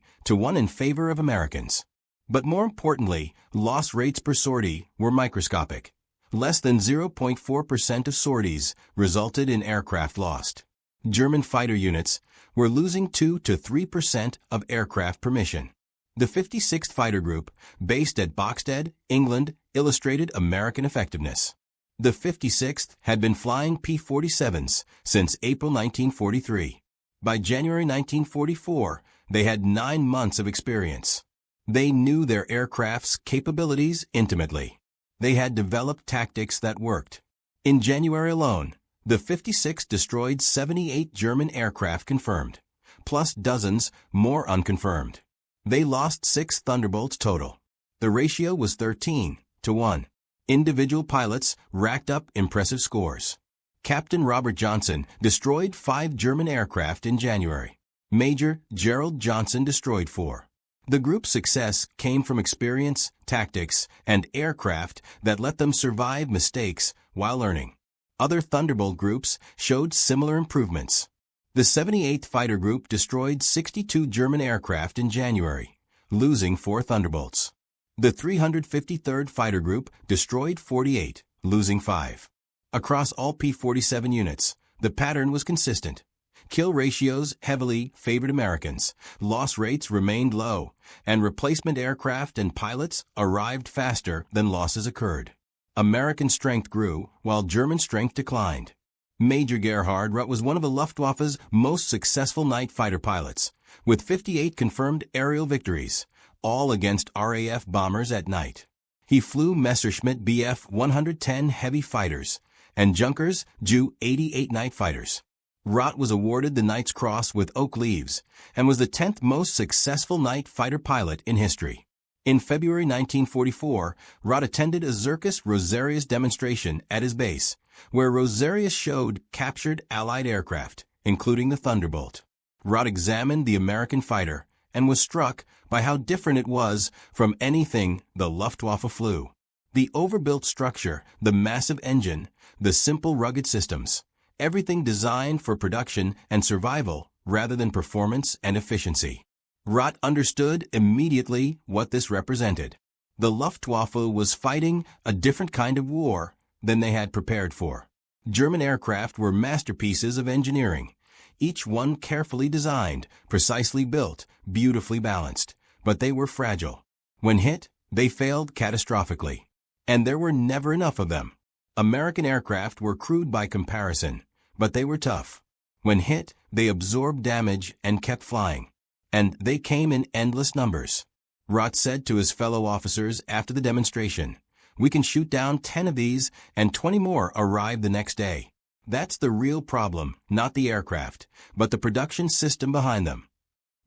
in favor of Americans. But more importantly, loss rates per sortie were microscopic. Less than 0.4% of sorties resulted in aircraft lost. German fighter units were losing 2 to 3% of aircraft per mission. The 56th Fighter Group, based at Boxted, England, illustrated American effectiveness. The 56th had been flying P-47s since April 1943. By January 1944, they had 9 months of experience. They knew their aircraft's capabilities intimately. They had developed tactics that worked. In January alone, the 56 destroyed 78 German aircraft confirmed, plus dozens more unconfirmed. They lost 6 Thunderbolts total. The ratio was 13-1. Individual pilots racked up impressive scores. Captain Robert Johnson destroyed 5 German aircraft in January. Major Gerald Johnson destroyed 4. The group's success came from experience, tactics, and aircraft that let them survive mistakes while learning. Other Thunderbolt groups showed similar improvements. The 78th Fighter Group destroyed 62 German aircraft in January, losing 4 Thunderbolts. The 353rd Fighter Group destroyed 48, losing 5. Across all P-47 units, the pattern was consistent. Kill ratios heavily favored Americans, loss rates remained low, and replacement aircraft and pilots arrived faster than losses occurred. American strength grew, while German strength declined. Major Gerhard Rutt was one of the Luftwaffe's most successful night fighter pilots, with 58 confirmed aerial victories, all against RAF bombers at night. He flew Messerschmitt Bf 110 heavy fighters and Junkers Ju 88 night fighters. Rutt was awarded the Knight's Cross with oak leaves and was the 10th most successful night fighter pilot in history. In February 1944, Rutt attended a Zircus Rosarius demonstration at his base, where Rosarius showed captured Allied aircraft, including the Thunderbolt. Rutt examined the American fighter and was struck by how different it was from anything the Luftwaffe flew. The overbuilt structure, the massive engine, the simple rugged systems. Everything designed for production and survival rather than performance and efficiency. Rutt understood immediately what this represented. The Luftwaffe was fighting a different kind of war than they had prepared for. German aircraft were masterpieces of engineering, each one carefully designed, precisely built, beautifully balanced, but they were fragile. When hit, they failed catastrophically. And there were never enough of them. American aircraft were crude by comparison, but they were tough. When hit, they absorbed damage and kept flying. And they came in endless numbers. Rutt said to his fellow officers after the demonstration, "We can shoot down 10 of these and 20 more arrive the next day." That's the real problem, not the aircraft, but the production system behind them.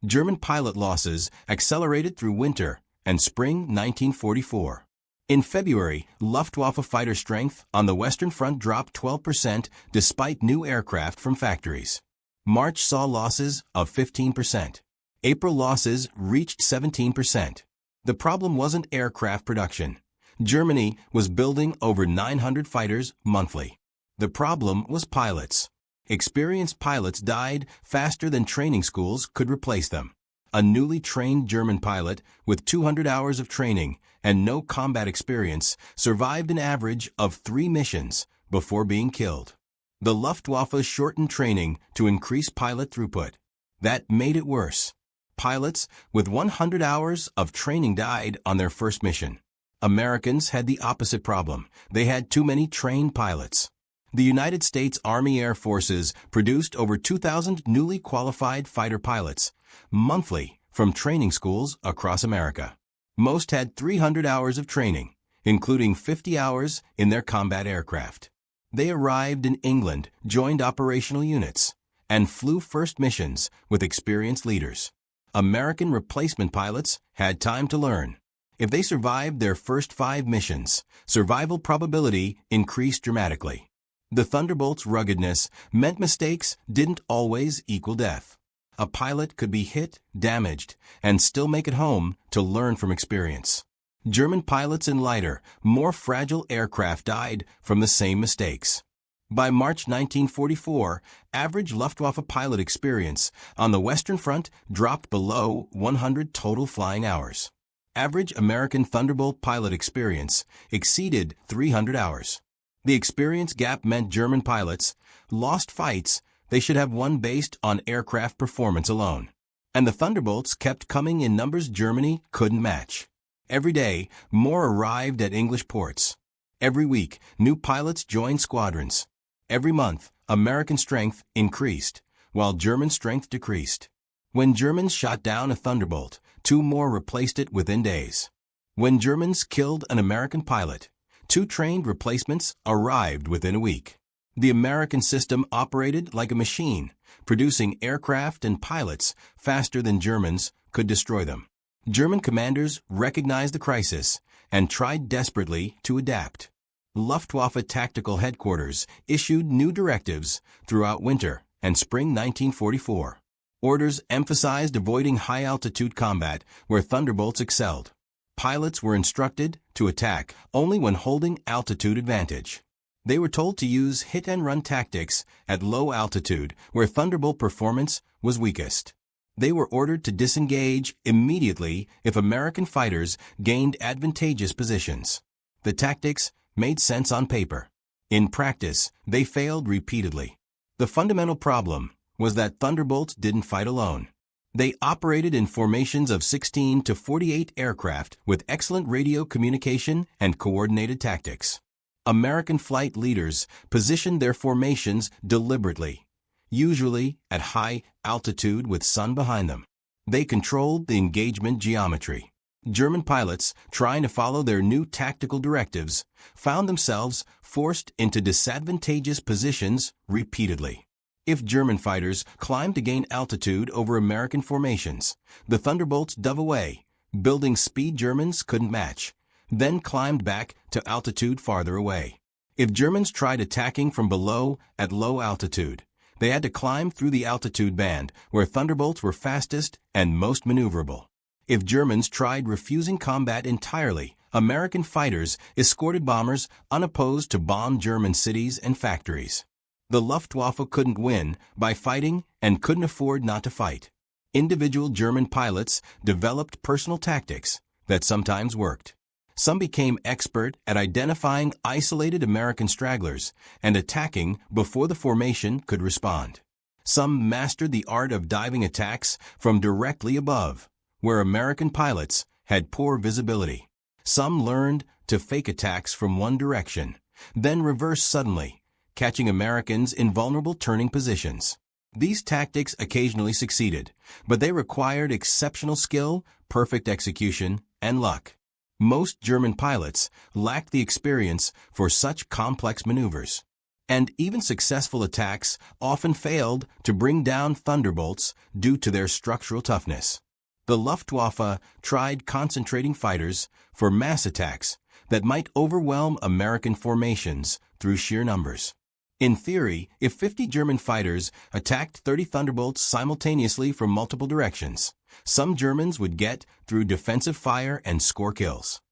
German pilot losses accelerated through winter and spring 1944. In February, Luftwaffe fighter strength on the Western Front dropped 12% despite new aircraft from factories. March saw losses of 15%. April losses reached 17%. The problem wasn't aircraft production. Germany was building over 900 fighters monthly. The problem was pilots. Experienced pilots died faster than training schools could replace them. a newly trained German pilot with 200 hours of training and no combat experience, survived an average of 3 missions before being killed. The Luftwaffe shortened training to increase pilot throughput. That made it worse. Pilots with 100 hours of training died on their first mission. Americans had the opposite problem. They had too many trained pilots. The United States Army Air Forces produced over 2,000 newly qualified fighter pilots monthly from training schools across America. Most had 300 hours of training, including 50 hours in their combat aircraft. They arrived in England, joined operational units, and flew first missions with experienced leaders. American replacement pilots had time to learn. If they survived their first 5 missions, survival probability increased dramatically. The Thunderbolt's ruggedness meant mistakes didn't always equal death. A pilot could be hit, damaged, and still make it home to learn from experience. German pilots in lighter, more fragile aircraft died from the same mistakes. By March 1944, average Luftwaffe pilot experience on the Western Front dropped below 100 total flying hours. Average American Thunderbolt pilot experience exceeded 300 hours. The experience gap meant German pilots lost fights they should have won based on aircraft performance alone. And the Thunderbolts kept coming in numbers Germany couldn't match. Every day, more arrived at English ports. Every week, new pilots joined squadrons. Every month, American strength increased, while German strength decreased. When Germans shot down a Thunderbolt, 2 more replaced it within days. When Germans killed an American pilot, 2 trained replacements arrived within a week. The American system operated like a machine, producing aircraft and pilots faster than Germans could destroy them. German commanders recognized the crisis and tried desperately to adapt. Luftwaffe Tactical Headquarters issued new directives throughout winter and spring 1944. Orders emphasized avoiding high-altitude combat where Thunderbolts excelled. Pilots were instructed to attack only when holding altitude advantage. They were told to use hit-and-run tactics at low altitude where Thunderbolt performance was weakest. They were ordered to disengage immediately if American fighters gained advantageous positions. The tactics made sense on paper. In practice, they failed repeatedly. The fundamental problem was that Thunderbolts didn't fight alone. They operated in formations of 16 to 48 aircraft with excellent radio communication and coordinated tactics. American flight leaders positioned their formations deliberately, usually at high altitude with sun behind them. They controlled the engagement geometry. German pilots, trying to follow their new tactical directives, found themselves forced into disadvantageous positions repeatedly. If German fighters climbed to gain altitude over American formations, the Thunderbolts dove away, building speed Germans couldn't match, then climbed back to altitude farther away. If Germans tried attacking from below at low altitude, they had to climb through the altitude band where Thunderbolts were fastest and most maneuverable. If Germans tried refusing combat entirely, American fighters escorted bombers unopposed to bomb German cities and factories. The Luftwaffe couldn't win by fighting and couldn't afford not to fight. Individual German pilots developed personal tactics that sometimes worked. Some became expert at identifying isolated American stragglers and attacking before the formation could respond. Some mastered the art of diving attacks from directly above, where American pilots had poor visibility. Some learned to fake attacks from one direction, then reverse suddenly, catching Americans in vulnerable turning positions. These tactics occasionally succeeded, but they required exceptional skill, perfect execution, and luck. Most German pilots lacked the experience for such complex maneuvers. And even successful attacks often failed to bring down Thunderbolts due to their structural toughness. The Luftwaffe tried concentrating fighters for mass attacks that might overwhelm American formations through sheer numbers. In theory, if 50 German fighters attacked 30 Thunderbolts simultaneously from multiple directions, some Germans would get through defensive fire and score kills.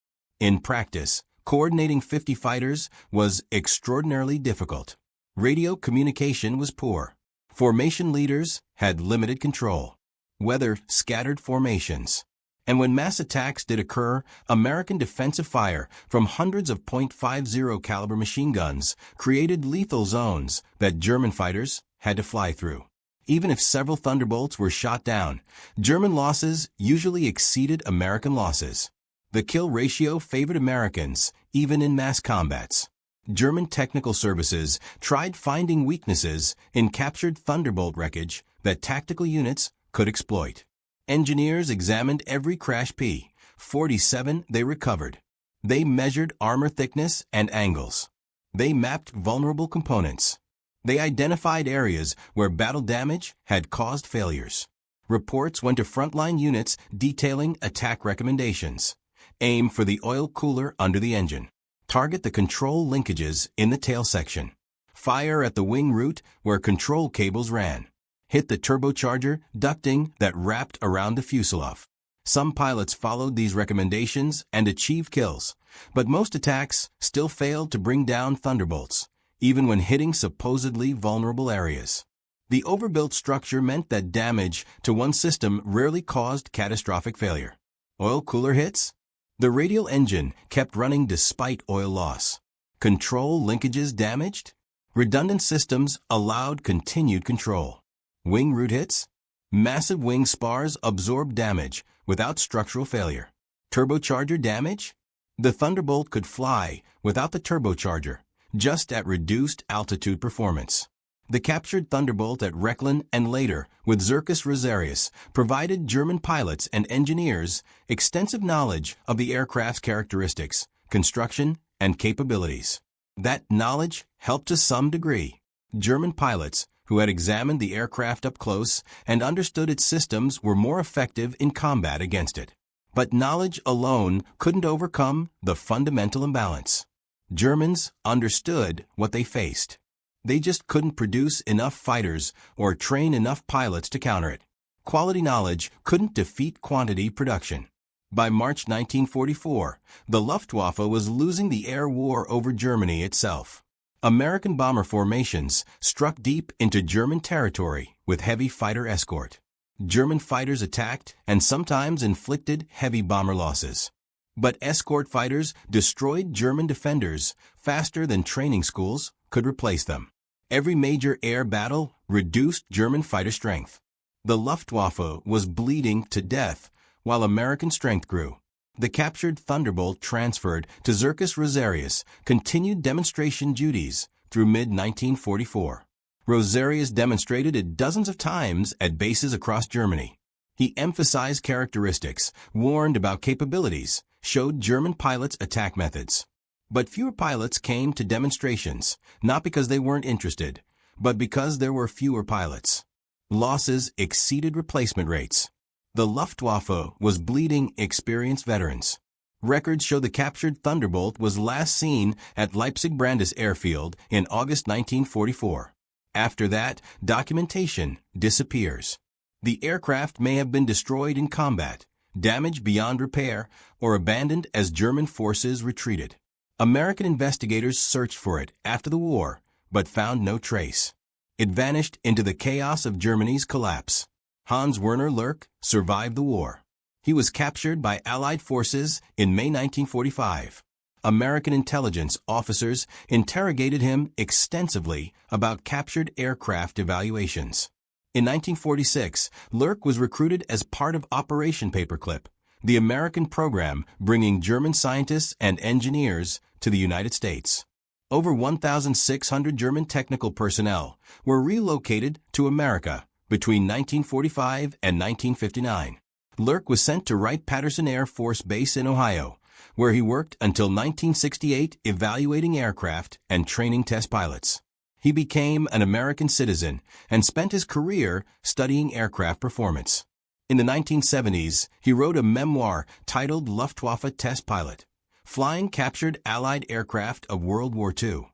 In practice, coordinating 50 fighters was extraordinarily difficult. Radio communication was poor. Formation leaders had limited control. weather scattered formations. And when mass attacks did occur, American defensive fire from hundreds of .50 caliber machine guns created lethal zones that German fighters had to fly through. Even if several Thunderbolts were shot down, German losses usually exceeded American losses. The kill ratio favored Americans, even in mass combats. German technical services tried finding weaknesses in captured Thunderbolt wreckage that tactical units could exploit. Engineers examined every crash P-47 they recovered. They measured armor thickness and angles. They mapped vulnerable components. They identified areas where battle damage had caused failures. Reports went to frontline units detailing attack recommendations. Aim for the oil cooler under the engine. Target the control linkages in the tail section. Fire at the wing root where control cables ran. Hit the turbocharger ducting that wrapped around the fuselage. Some pilots followed these recommendations and achieved kills, but most attacks still failed to bring down Thunderbolts, even when hitting supposedly vulnerable areas. The overbuilt structure meant that damage to one system rarely caused catastrophic failure. Oil cooler hits? The radial engine kept running despite oil loss. Control linkages damaged? Redundant systems allowed continued control. Wing root hits? Massive wing spars absorbed damage without structural failure. Turbocharger damage? The Thunderbolt could fly without the turbocharger, just at reduced altitude performance. The captured Thunderbolt at Rechlin and later with Zirkus Rosarius provided German pilots and engineers extensive knowledge of the aircraft's characteristics, construction, and capabilities. That knowledge helped to some degree. German pilots who had examined the aircraft up close and understood its systems were more effective in combat against it. But knowledge alone couldn't overcome the fundamental imbalance. Germans understood what they faced. They just couldn't produce enough fighters or train enough pilots to counter it. Quality knowledge couldn't defeat quantity production. By March 1944, the Luftwaffe was losing the air war over Germany itself. American bomber formations struck deep into German territory with heavy fighter escort. German fighters attacked and sometimes inflicted heavy bomber losses. But escort fighters destroyed German defenders faster than training schools could replace them. Every major air battle reduced German fighter strength. The Luftwaffe was bleeding to death while American strength grew. The captured Thunderbolt transferred to Zirkus Rosarius continued demonstration duties through mid-1944. Rosarius demonstrated it dozens of times at bases across Germany. He emphasized characteristics, warned about capabilities, showed German pilots attack methods. But fewer pilots came to demonstrations, not because they weren't interested, but because there were fewer pilots. Losses exceeded replacement rates. The Luftwaffe was bleeding experienced veterans. Records show the captured Thunderbolt was last seen at Leipzig-Brandes Airfield in August 1944. After that, documentation disappears. The aircraft may have been destroyed in combat, damaged beyond repair, or abandoned as German forces retreated. American investigators searched for it after the war, but found no trace. It vanished into the chaos of Germany's collapse. Hans Werner Lurk survived the war. He was captured by Allied forces in May 1945. American intelligence officers interrogated him extensively about captured aircraft evaluations. In 1946, Lurk was recruited as part of Operation Paperclip, the American program bringing German scientists and engineers to the United States. Over 1,600 German technical personnel were relocated to America between 1945 and 1959. Lurk was sent to Wright-Patterson Air Force Base in Ohio, where he worked until 1968 evaluating aircraft and training test pilots. He became an American citizen and spent his career studying aircraft performance. In the 1970s, he wrote a memoir titled Luftwaffe Test Pilot, Flying Captured Allied Aircraft of World War II.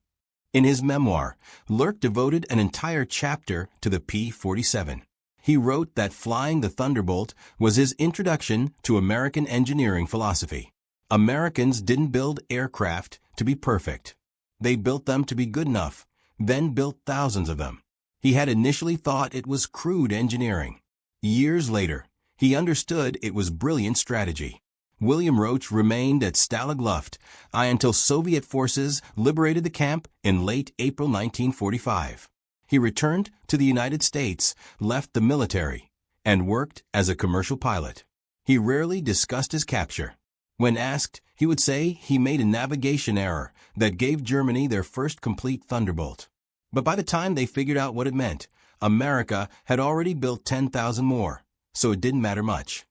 In his memoir, Lurk devoted an entire chapter to the P-47. He wrote that flying the Thunderbolt was his introduction to American engineering philosophy. Americans didn't build aircraft to be perfect. They built them to be good enough, then built thousands of them. He had initially thought it was crude engineering. Years later, he understood it was brilliant strategy. William Roach remained at Stalag Luft until Soviet forces liberated the camp in late April 1945. He returned to the United States, left the military, and worked as a commercial pilot. He rarely discussed his capture. When asked, he would say he made a navigation error that gave Germany their first complete thunderbolt. But by the time they figured out what it meant, America had already built 10,000 more, so it didn't matter much.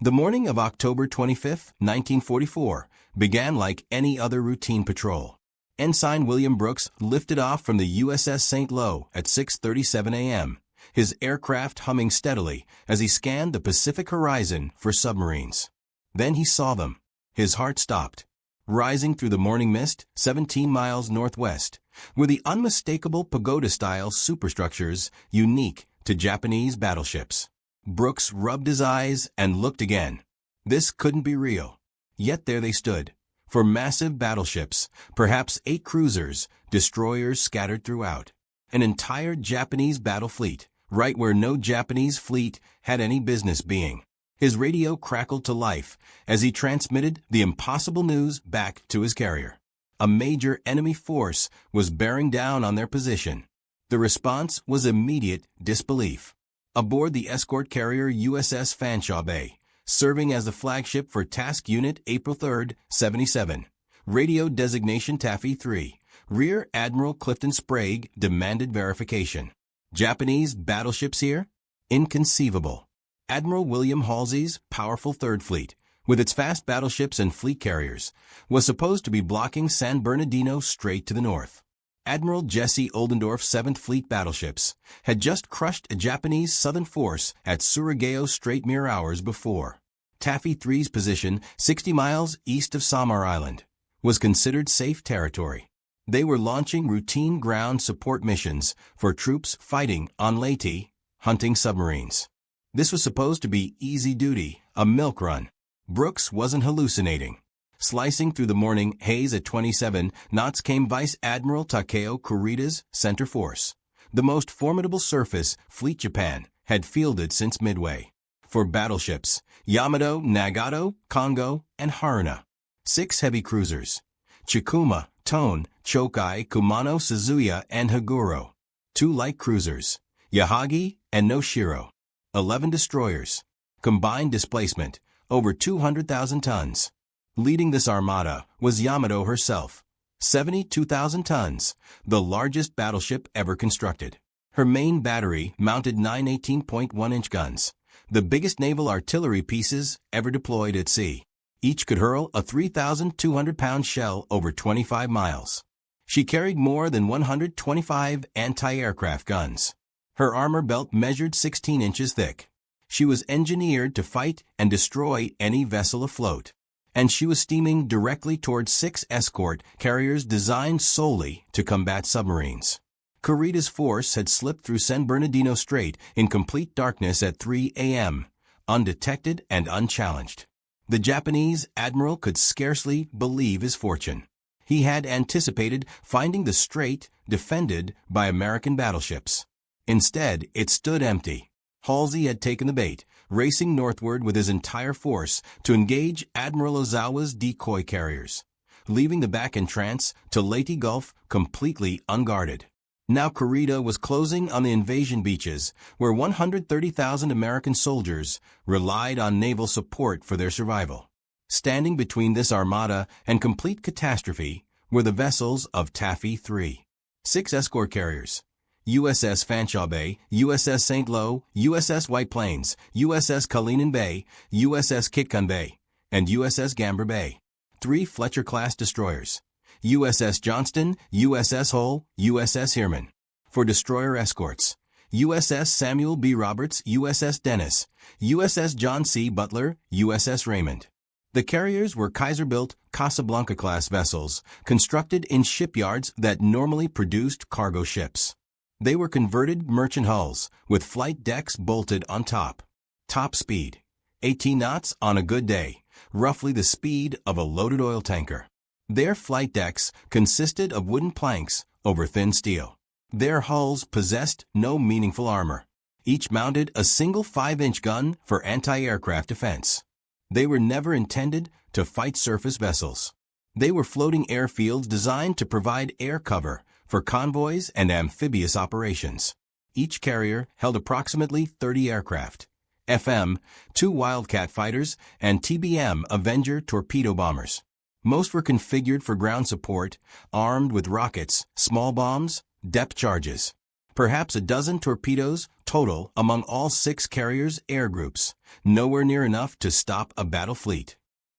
The morning of October 25, 1944, began like any other routine patrol. Ensign William Brooks lifted off from the USS St. Lo at 6:37 a.m., his aircraft humming steadily as he scanned the Pacific horizon for submarines. Then he saw them. His heart stopped. Rising through the morning mist, 17 miles northwest, were the unmistakable pagoda-style superstructures unique to Japanese battleships. Brooks rubbed his eyes and looked again. This couldn't be real. Yet there they stood. For massive battleships, perhaps 8 cruisers, destroyers scattered throughout. An entire Japanese battle fleet, right where no Japanese fleet had any business being. His radio crackled to life as he transmitted the impossible news back to his carrier. A major enemy force was bearing down on their position. The response was immediate disbelief. Aboard the escort carrier USS Fanshawe Bay, serving as the flagship for Task Unit April 3, 77, radio designation Taffy 3, Rear Admiral Clifton Sprague demanded verification. Japanese battleships here? Inconceivable. Admiral William Halsey's powerful Third Fleet, with its fast battleships and fleet carriers, was supposed to be blocking San Bernardino Strait to the north. Admiral Jesse Oldendorf's 7th Fleet battleships had just crushed a Japanese southern force at Surigao Strait mere hours before. Taffy 3's position, 60 miles east of Samar Island, was considered safe territory. They were launching routine ground support missions for troops fighting on Leyte, hunting submarines. This was supposed to be easy duty, a milk run. Brooks wasn't hallucinating. Slicing through the morning haze at 27 knots came Vice Admiral Takeo Kurita's center force, the most formidable surface fleet Japan had fielded since Midway. For battleships, Yamato, Nagato, Kongo, and Haruna. 6 heavy cruisers, Chikuma, Tone, Chokai, Kumano, Suzuya, and Haguro. 2 light cruisers, Yahagi and Noshiro. 11 destroyers. Combined displacement, over 200,000 tons. Leading this armada was Yamato herself, 72,000 tons, the largest battleship ever constructed. Her main battery mounted 9 18.1-inch guns, the biggest naval artillery pieces ever deployed at sea. Each could hurl a 3,200-pound shell over 25 miles. She carried more than 125 anti-aircraft guns. Her armor belt measured 16 inches thick. She was engineered to fight and destroy any vessel afloat. And she was steaming directly towards 6 escort carriers designed solely to combat submarines. Kurita's force had slipped through San Bernardino Strait in complete darkness at 3 a.m., undetected and unchallenged. The Japanese admiral could scarcely believe his fortune. He had anticipated finding the strait defended by American battleships. Instead, it stood empty. Halsey had taken the bait, racing northward with his entire force to engage Admiral Ozawa's decoy carriers, leaving the back entrance to Leyte Gulf completely unguarded. Now Kurita was closing on the invasion beaches, where 130,000 American soldiers relied on naval support for their survival. Standing between this armada and complete catastrophe were the vessels of Taffy 3. 6 escort carriers, USS Fanshawe Bay, USS St. Lo, USS White Plains, USS Kalinin Bay, USS Kitcon Bay, and USS Gamber Bay. 3 Fletcher-class destroyers, USS Johnston, USS Hull, USS Heermann. For destroyer escorts, USS Samuel B. Roberts, USS Dennis, USS John C. Butler, USS Raymond. The carriers were Kaiser-built Casablanca-class vessels constructed in shipyards that normally produced cargo ships. They were converted merchant hulls with flight decks bolted on top. Top speed, 18 knots on a good day, roughly the speed of a loaded oil tanker. Their flight decks consisted of wooden planks over thin steel. Their hulls possessed no meaningful armor. Each mounted a single 5-inch gun for anti-aircraft defense. They were never intended to fight surface vessels. They were floating airfields designed to provide air cover for convoys and amphibious operations. Each carrier held approximately 30 aircraft, FM, 2 Wildcat fighters, and TBM Avenger torpedo bombers. Most were configured for ground support, armed with rockets, small bombs, depth charges. Perhaps a dozen torpedoes total among all 6 carriers' air groups, nowhere near enough to stop a battle fleet.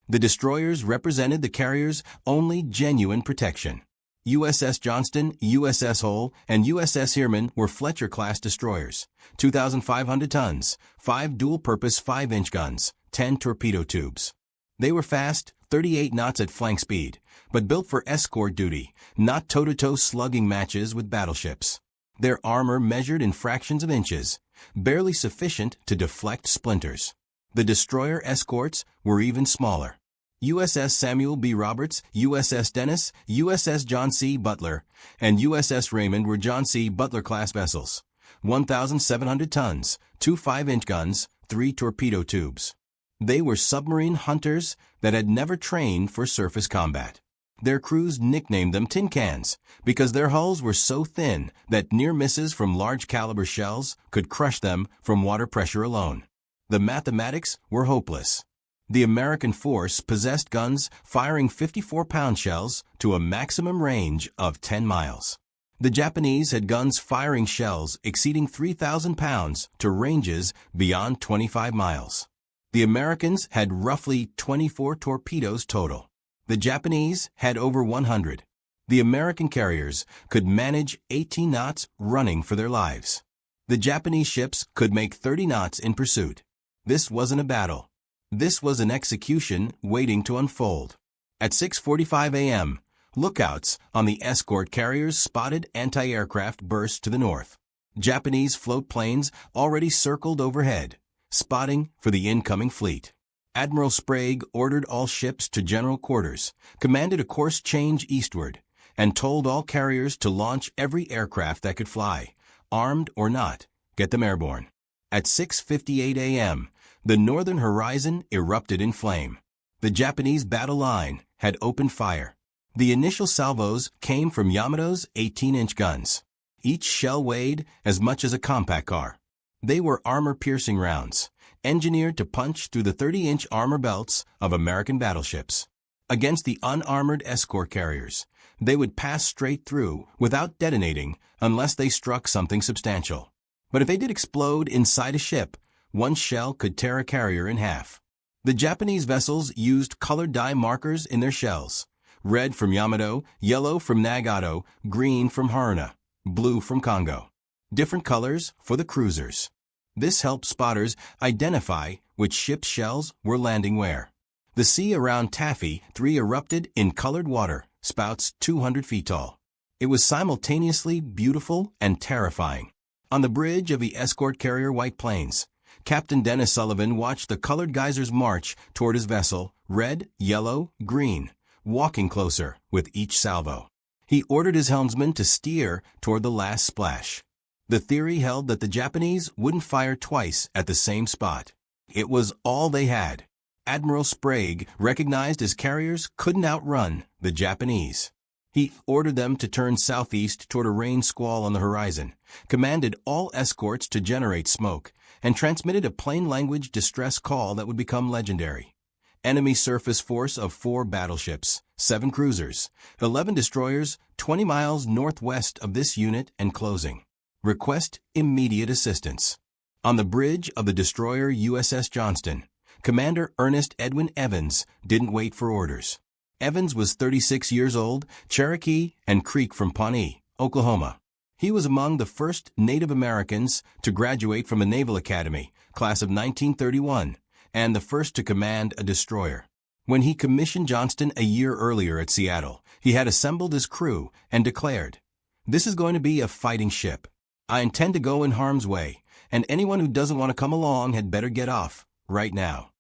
The destroyers represented the carrier's only genuine protection. USS Johnston, USS Hull, and USS Heermann were Fletcher-class destroyers, 2,500 tons, 5 dual-purpose 5-inch guns, 10 torpedo tubes. They were fast, 38 knots at flank speed, but built for escort duty, not toe-to-toe slugging matches with battleships. Their armor measured in fractions of inches, barely sufficient to deflect splinters. The destroyer escorts were even smaller. USS Samuel B. Roberts, USS Dennis, USS John C. Butler, and USS Raymond were John C. Butler-class vessels, 1,700 tons, 2 5-inch guns, 3 torpedo tubes. They were submarine hunters that had never trained for surface combat. Their crews nicknamed them tin cans because their hulls were so thin that near misses from large-caliber shells could crush them from water pressure alone. The mathematics were hopeless. The American force possessed guns firing 54-pound shells to a maximum range of 10 miles. The Japanese had guns firing shells exceeding 3,000 pounds to ranges beyond 25 miles. The Americans had roughly 24 torpedoes total. The Japanese had over 100. The American carriers could manage 18 knots running for their lives. The Japanese ships could make 30 knots in pursuit. This wasn't a battle. This was an execution waiting to unfold. At 6:45 a.m., lookouts on the escort carriers spotted anti-aircraft bursts to the north. Japanese float planes already circled overhead, spotting for the incoming fleet. Admiral Sprague ordered all ships to general quarters, commanded a course change eastward, and told all carriers to launch every aircraft that could fly, armed or not, get them airborne. At 6:58 a.m., the northern horizon erupted in flame. The Japanese battle line had opened fire. The initial salvos came from Yamato's 18-inch guns. Each shell weighed as much as a compact car. They were armor-piercing rounds, engineered to punch through the 30-inch armor belts of American battleships. Against the unarmored escort carriers, they would pass straight through without detonating unless they struck something substantial. But if they did explode inside a ship, one shell could tear a carrier in half. The Japanese vessels used colored dye markers in their shells: red from Yamato, yellow from Nagato, green from Haruna, blue from Congo. Different colors for the cruisers. This helped spotters identify which ship's shells were landing where. The sea around Taffy 3 erupted in colored water, spouts 200 feet tall. It was simultaneously beautiful and terrifying. On the bridge of the escort carrier White Plains, Captain Dennis Sullivan watched the colored geysers march toward his vessel, red, yellow, green, walking closer with each salvo. He ordered his helmsman to steer toward the last splash. The theory held that the Japanese wouldn't fire twice at the same spot. It was all they had. Admiral Sprague recognized his carriers couldn't outrun the Japanese. He ordered them to turn southeast toward a rain squall on the horizon, commanded all escorts to generate smoke, and transmitted a plain-language distress call that would become legendary. Enemy surface force of 4 battleships, 7 cruisers, 11 destroyers, 20 miles northwest of this unit and closing. Request immediate assistance. On the bridge of the destroyer USS Johnston, Commander Ernest Edwin Evans didn't wait for orders. Evans was 36 years old, Cherokee and Creek from Pawnee, Oklahoma. He was among the first Native Americans to graduate from a naval academy, class of 1931, and the first to command a destroyer. When he commissioned Johnston a year earlier at Seattle, he had assembled his crew and declared, "This is going to be a fighting ship. I intend to go in harm's way, and anyone who doesn't want to come along had better get off, right now."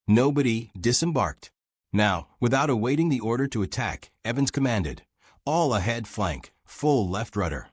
Nobody disembarked. Now, without awaiting the order to attack, Evans commanded, "All ahead flank, full left rudder."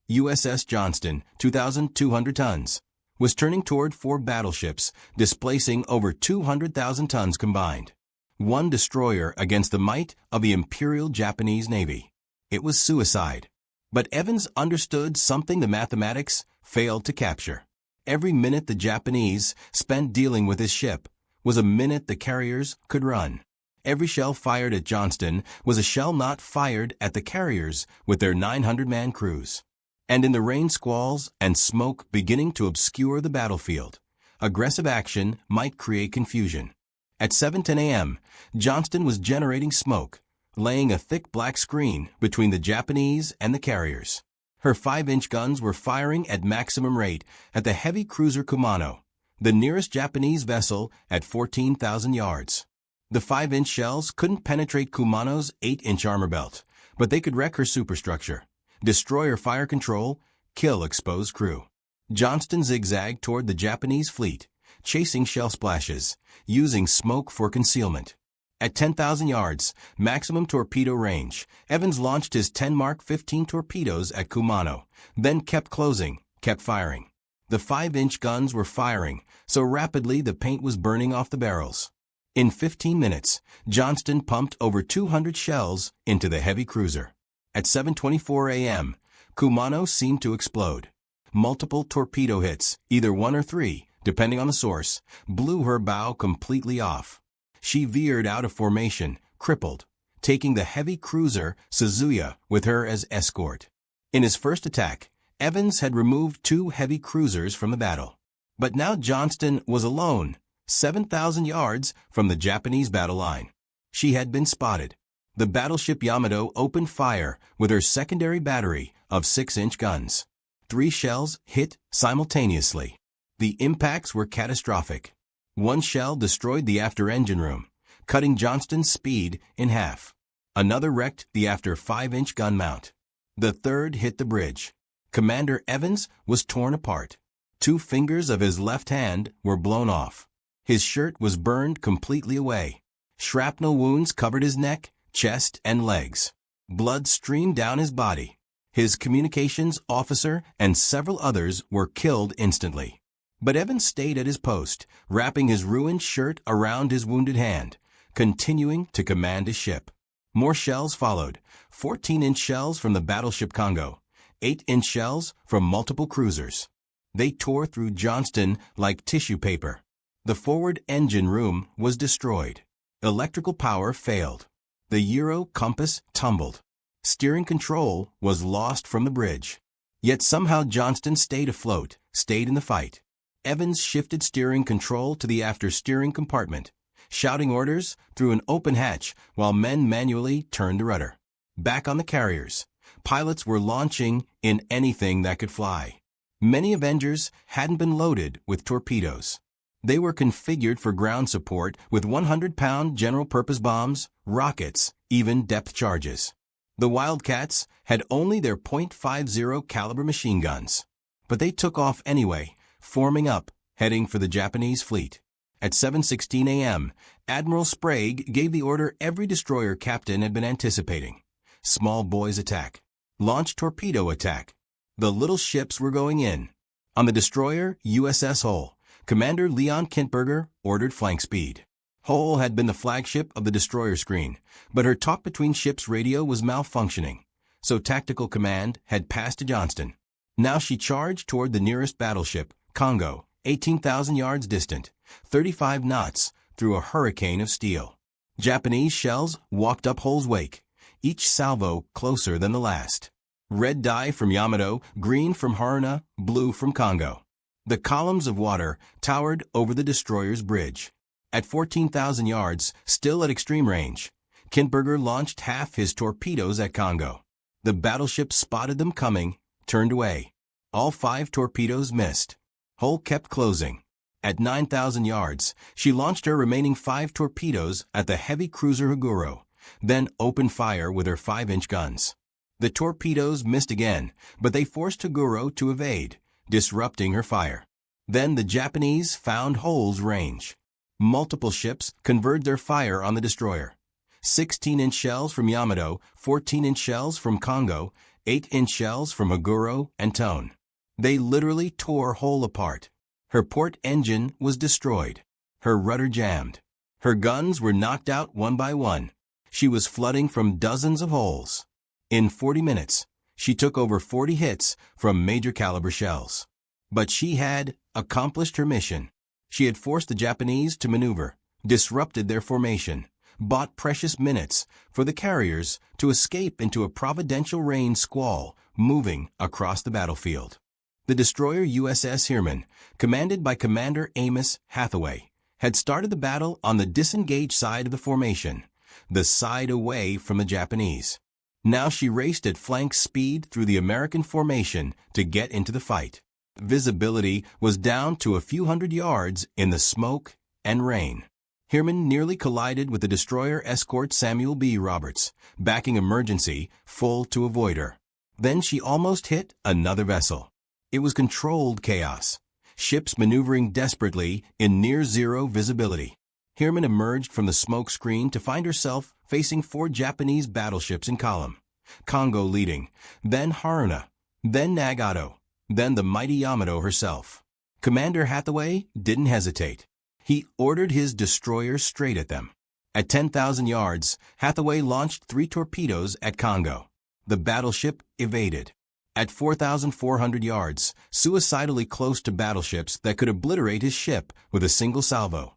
USS Johnston, 2,200 tons, was turning toward 4 battleships, displacing over 200,000 tons combined. One destroyer against the might of the Imperial Japanese Navy. It was suicide. But Evans understood something the mathematics failed to capture. Every minute the Japanese spent dealing with his ship was a minute the carriers could run. Every shell fired at Johnston was a shell not fired at the carriers with their 900-man crews. And in the rain squalls and smoke beginning to obscure the battlefield, aggressive action might create confusion. At 7:10 a.m., Johnston was generating smoke, laying a thick black screen between the Japanese and the carriers. Her 5-inch guns were firing at maximum rate at the heavy cruiser Kumano, the nearest Japanese vessel at 14,000 yards. The 5-inch shells couldn't penetrate Kumano's 8-inch armor belt, but they could wreck her superstructure, destroy her fire control, kill exposed crew. Johnston zigzagged toward the Japanese fleet, chasing shell splashes, using smoke for concealment. At 10,000 yards, maximum torpedo range, Evans launched his 10 Mark 15 torpedoes at Kumano, then kept closing, kept firing. The 5-inch guns were firing so rapidly the paint was burning off the barrels. In 15 minutes, Johnston pumped over 200 shells into the heavy cruiser. At 7:24 a.m., Kumano seemed to explode. Multiple torpedo hits, either 1 or 3, depending on the source, blew her bow completely off. She veered out of formation, crippled, taking the heavy cruiser Suzuya with her as escort. In his first attack, Evans had removed 2 heavy cruisers from the battle. But now Johnston was alone, 7,000 yards from the Japanese battle line. She had been spotted. The battleship Yamato opened fire with her secondary battery of 6-inch guns. 3 shells hit simultaneously. The impacts were catastrophic. One shell destroyed the after engine room, cutting Johnston's speed in half. Another wrecked the after 5-inch gun mount. The third hit the bridge. Commander Evans was torn apart. 2 fingers of his left hand were blown off. His shirt was burned completely away. Shrapnel wounds covered his neck, chest, and legs. Blood streamed down his body. His communications officer and several others were killed instantly. But Evans stayed at his post, wrapping his ruined shirt around his wounded hand, continuing to command his ship. More shells followed, 14-inch shells from the battleship Congo, 8-inch shells from multiple cruisers. They tore through Johnston like tissue paper. The forward engine room was destroyed. Electrical power failed. The Euro compass tumbled. Steering control was lost from the bridge. Yet somehow Johnston stayed afloat, stayed in the fight. Evans shifted steering control to the after-steering compartment, shouting orders through an open hatch while men manually turned the rudder. Back on the carriers, pilots were launching in anything that could fly. Many Avengers hadn't been loaded with torpedoes. They were configured for ground support with 100-pound general-purpose bombs, rockets, even depth charges. The Wildcats had only their .50 caliber machine guns. But they took off anyway, forming up, heading for the Japanese fleet. At 7:16 a.m., Admiral Sprague gave the order every destroyer captain had been anticipating. Small boys attack. Launch torpedo attack. The little ships were going in. On the destroyer USS Hull, Commander Leon Kintberger ordered flank speed. Hull had been the flagship of the destroyer screen, but her talk-between-ships radio was malfunctioning, so tactical command had passed to Johnston. Now she charged toward the nearest battleship, Congo, 18,000 yards distant, 35 knots, through a hurricane of steel. Japanese shells walked up Hull's wake, each salvo closer than the last. Red dye from Yamato, green from Haruna, blue from Congo. The columns of water towered over the destroyer's bridge. At 14,000 yards, still at extreme range, Kintberger launched half his torpedoes at Congo. The battleship spotted them coming, turned away. All 5 torpedoes missed. Hull kept closing. At 9,000 yards, she launched her remaining 5 torpedoes at the heavy cruiser Haguro, then opened fire with her 5-inch guns. The torpedoes missed again, but they forced Haguro to evade, disrupting her fire. Then the Japanese found Hull's range. Multiple ships converged their fire on the destroyer. 16-inch shells from Yamato, 14-inch shells from Congo, 8-inch shells from Haguro and Tone. They literally tore Hull apart. Her port engine was destroyed. Her rudder jammed. Her guns were knocked out one by one. She was flooding from dozens of holes. In 40 minutes, she took over 40 hits from major caliber shells. But she had accomplished her mission. She had forced the Japanese to maneuver, disrupted their formation, bought precious minutes for the carriers to escape into a providential rain squall moving across the battlefield. The destroyer USS Herman, commanded by Commander Amos Hathaway, had started the battle on the disengaged side of the formation, the side away from the Japanese. Now she raced at flank speed through the American formation to get into the fight. Visibility was down to a few hundred yards in the smoke and rain. Herman nearly collided with the destroyer escort Samuel B. Roberts, backing emergency full to avoid her. Then she almost hit another vessel. It was controlled chaos. Ships maneuvering desperately in near-zero visibility. Herman emerged from the smoke screen to find herself facing 4 Japanese battleships in column. Kongo leading, then Haruna, then Nagato, then the mighty Yamato herself. Commander Hathaway didn't hesitate. He ordered his destroyers straight at them. At 10,000 yards, Hathaway launched 3 torpedoes at Kongo. The battleship evaded. At 4,400 yards, suicidally close to battleships that could obliterate his ship with a single salvo,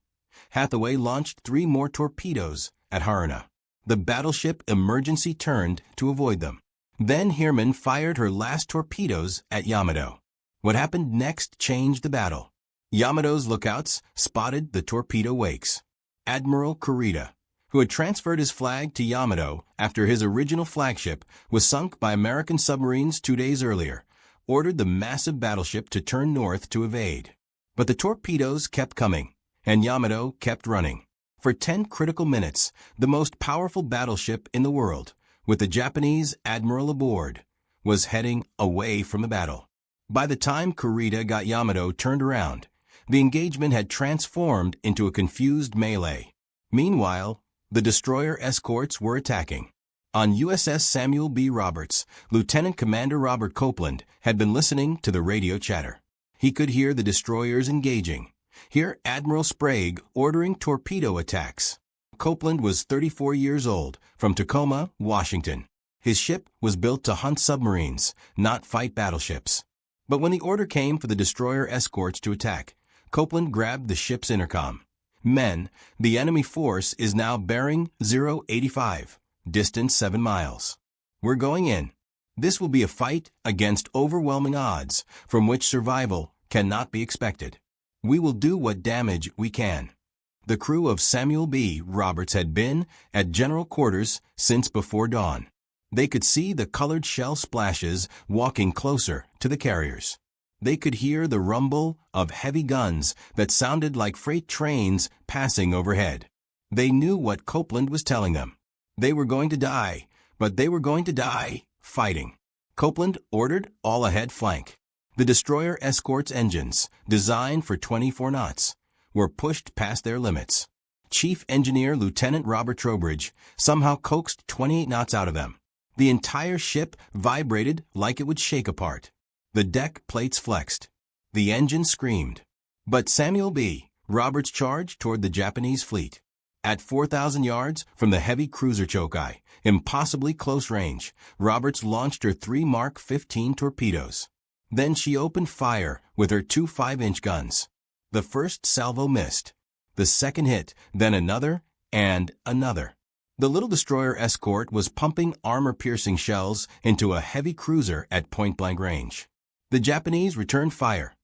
Hathaway launched 3 more torpedoes at Haruna. The battleship emergency turned to avoid them. Then Herman fired her last torpedoes at Yamato. What happened next changed the battle. Yamato's lookouts spotted the torpedo wakes. Admiral Kurita, who had transferred his flag to Yamato after his original flagship was sunk by American submarines 2 days earlier, ordered the massive battleship to turn north to evade. But the torpedoes kept coming, and Yamato kept running. For 10 critical minutes, the most powerful battleship in the world, with the Japanese admiral aboard, was heading away from the battle. By the time Kurita got Yamato turned around, the engagement had transformed into a confused melee. Meanwhile, the destroyer escorts were attacking. On USS Samuel B. Roberts, Lieutenant Commander Robert Copeland had been listening to the radio chatter. He could hear the destroyers engaging, hear Admiral Sprague ordering torpedo attacks. Copeland was 34 years old, from Tacoma, Washington. His ship was built to hunt submarines, not fight battleships. But when the order came for the destroyer escorts to attack, Copeland grabbed the ship's intercom. Men, the enemy force is now bearing 085, distance 7 miles. We're going in. This will be a fight against overwhelming odds from which survival cannot be expected. We will do what damage we can. The crew of Samuel B. Roberts had been at general quarters since before dawn. They could see the colored shell splashes walking closer to the carriers. They could hear the rumble of heavy guns that sounded like freight trains passing overhead. They knew what Copeland was telling them. They were going to die, but they were going to die fighting. Copeland ordered all-ahead flank. The destroyer escort's engines, designed for 24 knots, were pushed past their limits. Chief Engineer Lieutenant Robert Trowbridge somehow coaxed 28 knots out of them. The entire ship vibrated like it would shake apart. The deck plates flexed. The engine screamed. But Samuel B. Roberts charged toward the Japanese fleet. At 4,000 yards from the heavy cruiser Chokai, impossibly close range, Roberts launched her 3 Mark 15 torpedoes. Then she opened fire with her 2 5-inch guns. The first salvo missed. The second hit, then another, and another. The little destroyer escort was pumping armor-piercing shells into a heavy cruiser at point-blank range. The Japanese returned fire.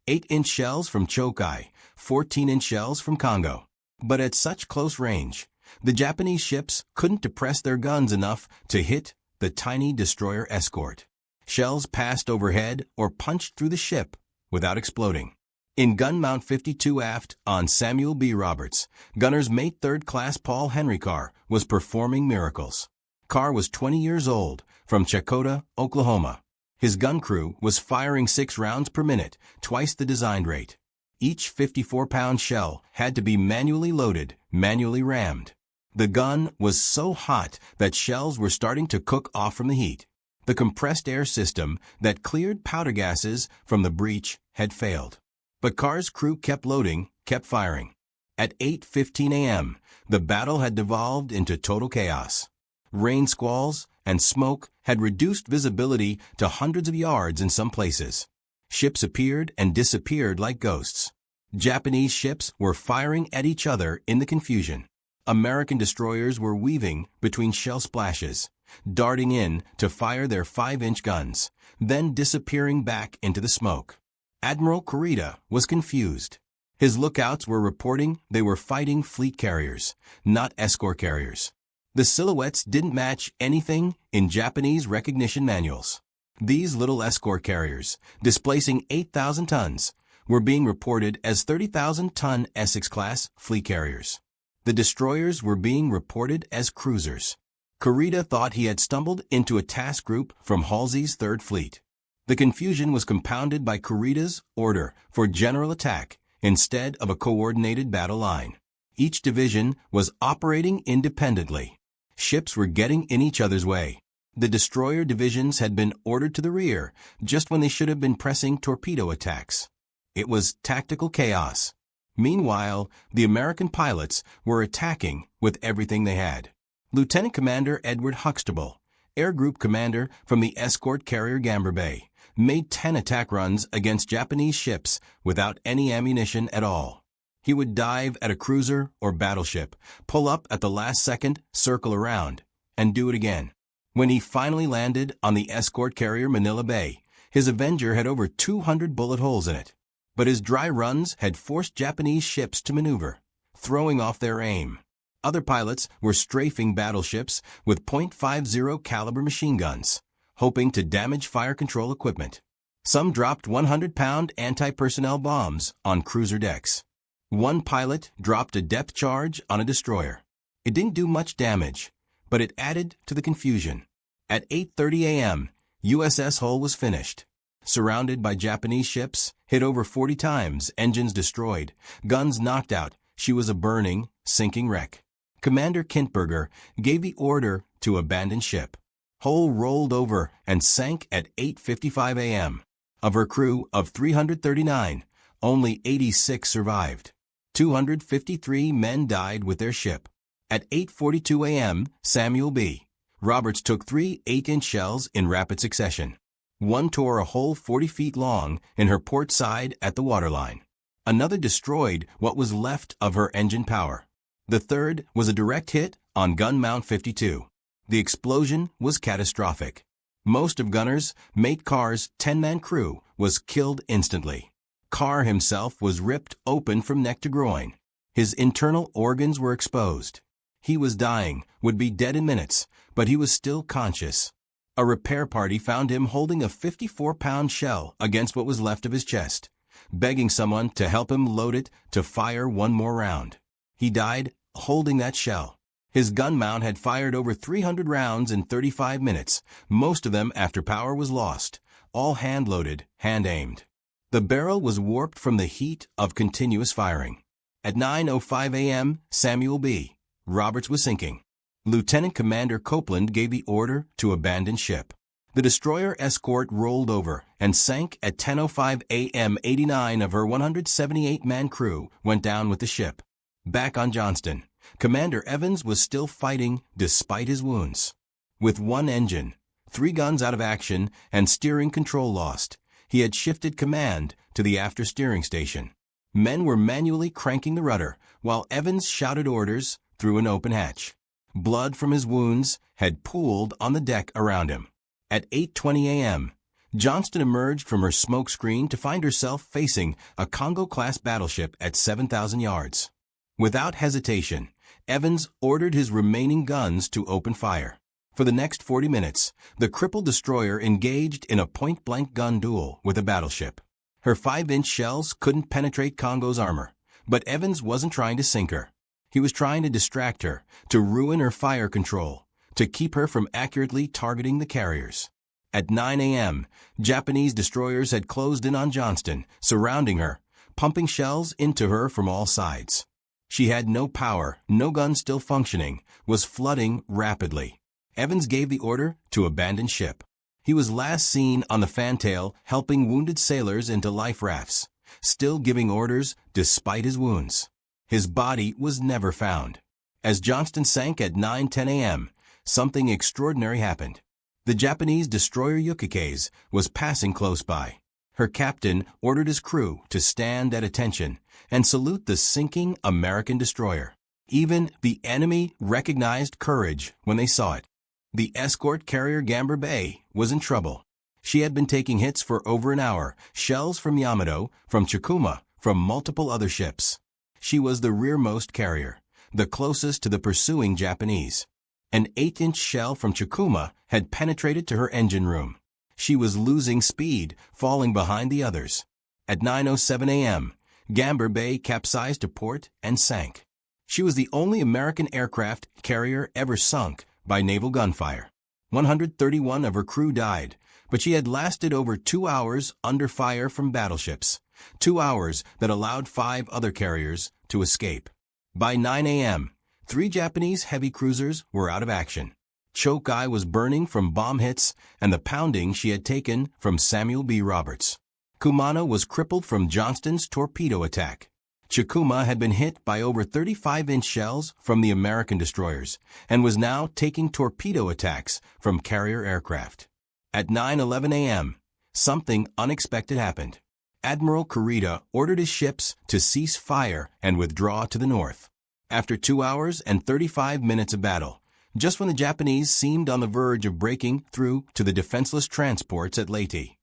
8-inch shells from Chokai, 14-inch shells from Kongo. But at such close range, the Japanese ships couldn't depress their guns enough to hit the tiny destroyer escort. Shells passed overhead or punched through the ship without exploding. In gun mount 52 aft on Samuel B. Roberts, gunner's mate 3rd Class Paul Henry Carr was performing miracles. Carr was 20 years old, from Chakotah, Oklahoma. His gun crew was firing 6 rounds per minute, twice the designed rate. Each 54-pound shell had to be manually loaded, manually rammed. The gun was so hot that shells were starting to cook off from the heat. The compressed air system that cleared powder gases from the breech had failed. But Carr's crew kept loading, kept firing. At 8:15 a.m., the battle had devolved into total chaos. Rain squalls and smoke had reduced visibility to hundreds of yards in some places. Ships appeared and disappeared like ghosts. Japanese ships were firing at each other in the confusion. American destroyers were weaving between shell splashes, darting in to fire their 5-inch guns, then disappearing back into the smoke. Admiral Kurita was confused. His lookouts were reporting they were fighting fleet carriers, not escort carriers. The silhouettes didn't match anything in Japanese recognition manuals. These little escort carriers, displacing 8,000 tons, were being reported as 30,000-ton Essex-class fleet carriers. The destroyers were being reported as cruisers. Kurita thought he had stumbled into a task group from Halsey's Third Fleet. The confusion was compounded by Kurita's order for general attack instead of a coordinated battle line. Each division was operating independently. Ships were getting in each other's way. The destroyer divisions had been ordered to the rear just when they should have been pressing torpedo attacks. It was tactical chaos. Meanwhile, the American pilots were attacking with everything they had. Lieutenant Commander Edward Huxtable, Air Group Commander from the escort carrier Gamber Bay, made 10 attack runs against Japanese ships without any ammunition at all. He would dive at a cruiser or battleship, pull up at the last second, circle around, and do it again. When he finally landed on the escort carrier Manila Bay, his Avenger had over 200 bullet holes in it. But his dry runs had forced Japanese ships to maneuver, throwing off their aim. Other pilots were strafing battleships with .50 caliber machine guns, hoping to damage fire control equipment. Some dropped 100-pound anti-personnel bombs on cruiser decks. One pilot dropped a depth charge on a destroyer. It didn't do much damage, but it added to the confusion. At 8:30 a.m., USS Hull was finished. Surrounded by Japanese ships, hit over 40 times, engines destroyed, guns knocked out, she was a burning, sinking wreck. Commander Kintberger gave the order to abandon ship. Hull rolled over and sank at 8:55 a.m. Of her crew of 339, only 86 survived. 253 men died with their ship. At 8:42 a.m., Samuel B. Roberts took 3 8-inch shells in rapid succession. One tore a hole 40 feet long in her port side at the waterline. Another destroyed what was left of her engine power. The third was a direct hit on gun mount 52. The explosion was catastrophic. Most of Gunner's mate Carr's 10-man crew was killed instantly. Carr himself was ripped open from neck to groin. His internal organs were exposed. He was dying, would be dead in minutes, but he was still conscious. A repair party found him holding a 54-pound shell against what was left of his chest, begging someone to help him load it to fire one more round. He died holding that shell. His gun mount had fired over 300 rounds in 35 minutes, most of them after power was lost, all hand-loaded, hand-aimed. The barrel was warped from the heat of continuous firing. At 9:05 a.m., Samuel B. Roberts was sinking. Lieutenant Commander Copeland gave the order to abandon ship. The destroyer escort rolled over and sank at 10:05 a.m. 89 of her 178-man crew went down with the ship. Back on Johnston, Commander Evans was still fighting despite his wounds. With one engine, 3 guns out of action, and steering control lost, he had shifted command to the after steering station. Men were manually cranking the rudder while Evans shouted orders through an open hatch. Blood from his wounds had pooled on the deck around him. At 8:20 a.m., Johnston emerged from her smoke screen to find herself facing a Congo-class battleship at 7,000 yards. Without hesitation, Evans ordered his remaining guns to open fire. For the next 40 minutes, the crippled destroyer engaged in a point-blank gun duel with a battleship. Her 5-inch shells couldn't penetrate Congo's armor, but Evans wasn't trying to sink her. He was trying to distract her, to ruin her fire control, to keep her from accurately targeting the carriers. At 9 a.m., Japanese destroyers had closed in on Johnston, surrounding her, pumping shells into her from all sides. She had no power, no guns still functioning, was flooding rapidly. Evans gave the order to abandon ship. He was last seen on the fantail helping wounded sailors into life rafts. still giving orders despite his wounds. His body was never found. As Johnston sank at 9:10 a.m., something extraordinary happened. The Japanese destroyer Yukikaze was passing close by. Her captain ordered his crew to stand at attention and salute the sinking American destroyer. Even the enemy recognized courage when they saw it. The escort carrier Gamber Bay was in trouble. She had been taking hits for over an hour, shells from Yamato, from Chikuma, from multiple other ships. She was the rearmost carrier, the closest to the pursuing Japanese. An 8-inch shell from Chikuma had penetrated to her engine room. She was losing speed, falling behind the others. At 9:07 a.m., Gamber Bay capsized to port and sank. She was the only American aircraft carrier ever sunk by naval gunfire. 131 of her crew died, but she had lasted over 2 hours under fire from battleships, 2 hours that allowed 5 other carriers to escape. By 9 a.m., 3 Japanese heavy cruisers were out of action. Choke Eye was burning from bomb hits and the pounding she had taken from Samuel B. Roberts. Kumano was crippled from Johnston's torpedo attack. Chikuma had been hit by over 35-inch shells from the American destroyers and was now taking torpedo attacks from carrier aircraft. At 9:11 a.m., something unexpected happened. Admiral Kurita ordered his ships to cease fire and withdraw to the north. After 2 hours and 35 minutes of battle, just when the Japanese seemed on the verge of breaking through to the defenseless transports at Leyte,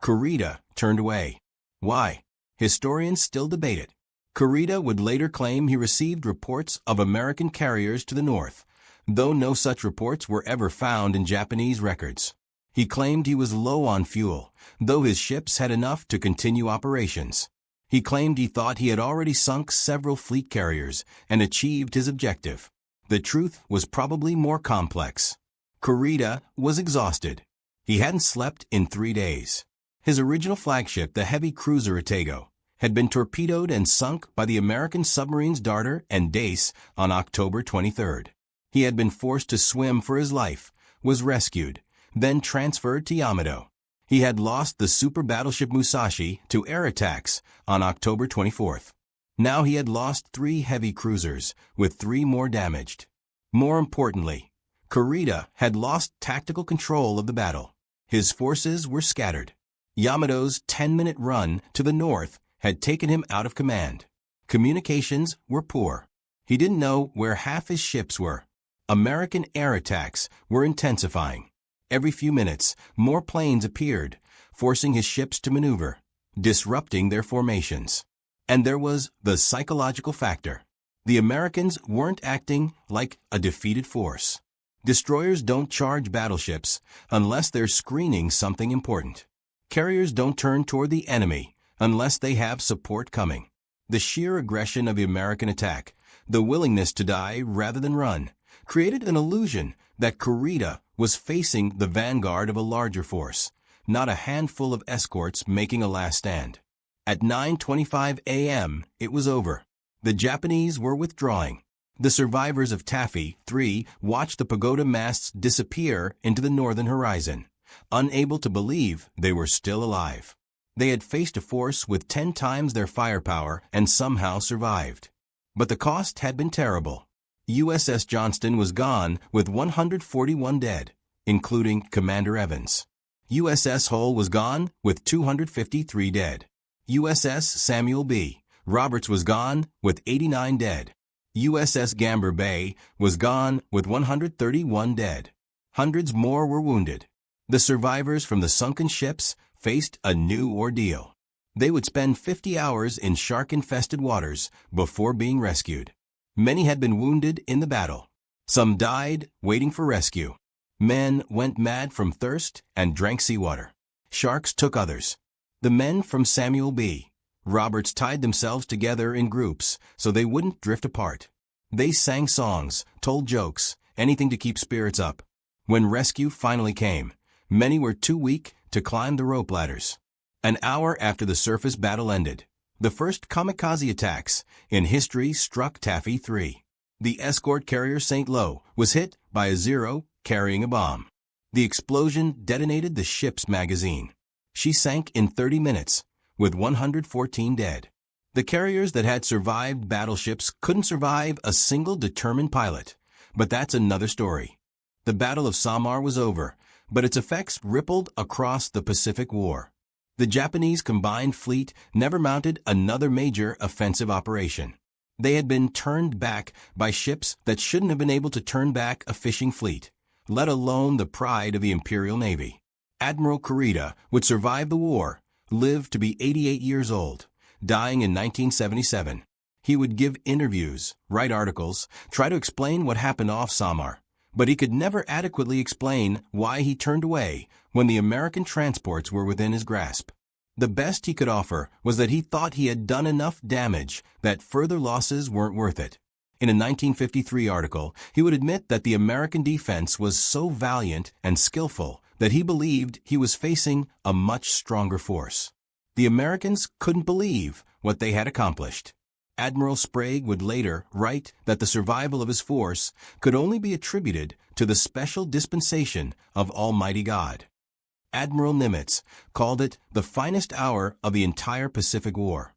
Kurita turned away. Why? Historians still debate it. Kurita would later claim he received reports of American carriers to the north, though no such reports were ever found in Japanese records. He claimed he was low on fuel, though his ships had enough to continue operations. He claimed he thought he had already sunk several fleet carriers and achieved his objective. The truth was probably more complex. Kurita was exhausted. He hadn't slept in 3 days. His original flagship, the heavy cruiser Otago, had been torpedoed and sunk by the American submarines Darter and Dace on October 23rd. He had been forced to swim for his life, was rescued, then transferred to Yamato. He had lost the super battleship Musashi to air attacks on October 24th. Now he had lost 3 heavy cruisers, with 3 more damaged. More importantly, Kurita had lost tactical control of the battle. His forces were scattered. Yamato's 10-minute run to the north had taken him out of command. Communications were poor. He didn't know where half his ships were. American air attacks were intensifying. Every few minutes, more planes appeared, forcing his ships to maneuver, disrupting their formations. And there was the psychological factor. The Americans weren't acting like a defeated force. Destroyers don't charge battleships unless they're screening something important. Carriers don't turn toward the enemy unless they have support coming. The sheer aggression of the American attack, the willingness to die rather than run, created an illusion that Kurita was facing the vanguard of a larger force, not a handful of escorts making a last stand. At 9:25 a.m., it was over. The Japanese were withdrawing. The survivors of Taffy 3 watched the pagoda masts disappear into the northern horizon, unable to believe they were still alive. They had faced a force with 10 times their firepower and somehow survived. But the cost had been terrible. USS Johnston was gone with 141 dead, including Commander Evans. USS Hull was gone with 253 dead. USS Samuel B. Roberts was gone with 89 dead. USS Gamber Bay was gone with 131 dead. Hundreds more were wounded. The survivors from the sunken ships faced a new ordeal. They would spend 50 hours in shark-infested waters before being rescued. Many had been wounded in the battle. Some died waiting for rescue. Men went mad from thirst and drank seawater. Sharks took others. The men from Samuel B. Roberts tied themselves together in groups so they wouldn't drift apart. They sang songs, told jokes, anything to keep spirits up. When rescue finally came, many were too weak to climb the rope ladders. An hour after the surface battle ended, the first kamikaze attacks in history struck Taffy 3. The escort carrier St. Lo was hit by a Zero carrying a bomb. The explosion detonated the ship's magazine. She sank in 30 minutes, with 114 dead. The carriers that had survived battleships couldn't survive a single determined pilot. But that's another story. The Battle of Samar was over, but its effects rippled across the Pacific War. The Japanese combined fleet never mounted another major offensive operation. They had been turned back by ships that shouldn't have been able to turn back a fishing fleet, let alone the pride of the Imperial Navy. Admiral Kurita would survive the war, live to be 88 years old, dying in 1977. He would give interviews, write articles, try to explain what happened off Samar, but he could never adequately explain why he turned away when the American transports were within his grasp. The best he could offer was that he thought he had done enough damage that further losses weren't worth it. In a 1953 article, he would admit that the American defense was so valiant and skillful that he believed he was facing a much stronger force. The Americans couldn't believe what they had accomplished. Admiral Sprague would later write that the survival of his force could only be attributed to the special dispensation of Almighty God. Admiral Nimitz called it the finest hour of the entire Pacific War.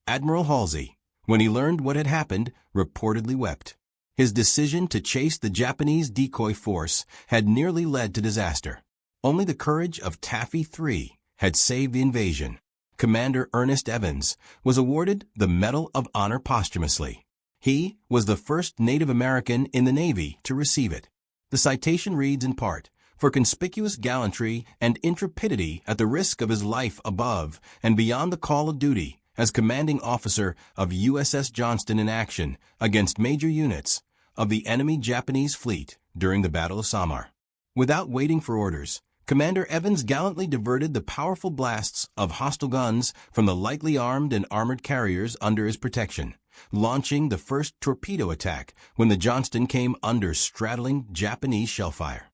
Admiral Halsey, when he learned what had happened, reportedly wept. His decision to chase the Japanese decoy force had nearly led to disaster. Only the courage of Taffy III had saved the invasion. Commander Ernest Evans was awarded the Medal of Honor posthumously. He was the first Native American in the Navy to receive it. The citation reads in part, "For conspicuous gallantry and intrepidity at the risk of his life above and beyond the call of duty as commanding officer of USS Johnston in action against major units of the enemy Japanese fleet during the Battle of Samar." Without waiting for orders, Commander Evans gallantly diverted the powerful blasts of hostile guns from the lightly armed and armored carriers under his protection, launching the first torpedo attack when the Johnston came under straddling Japanese shellfire.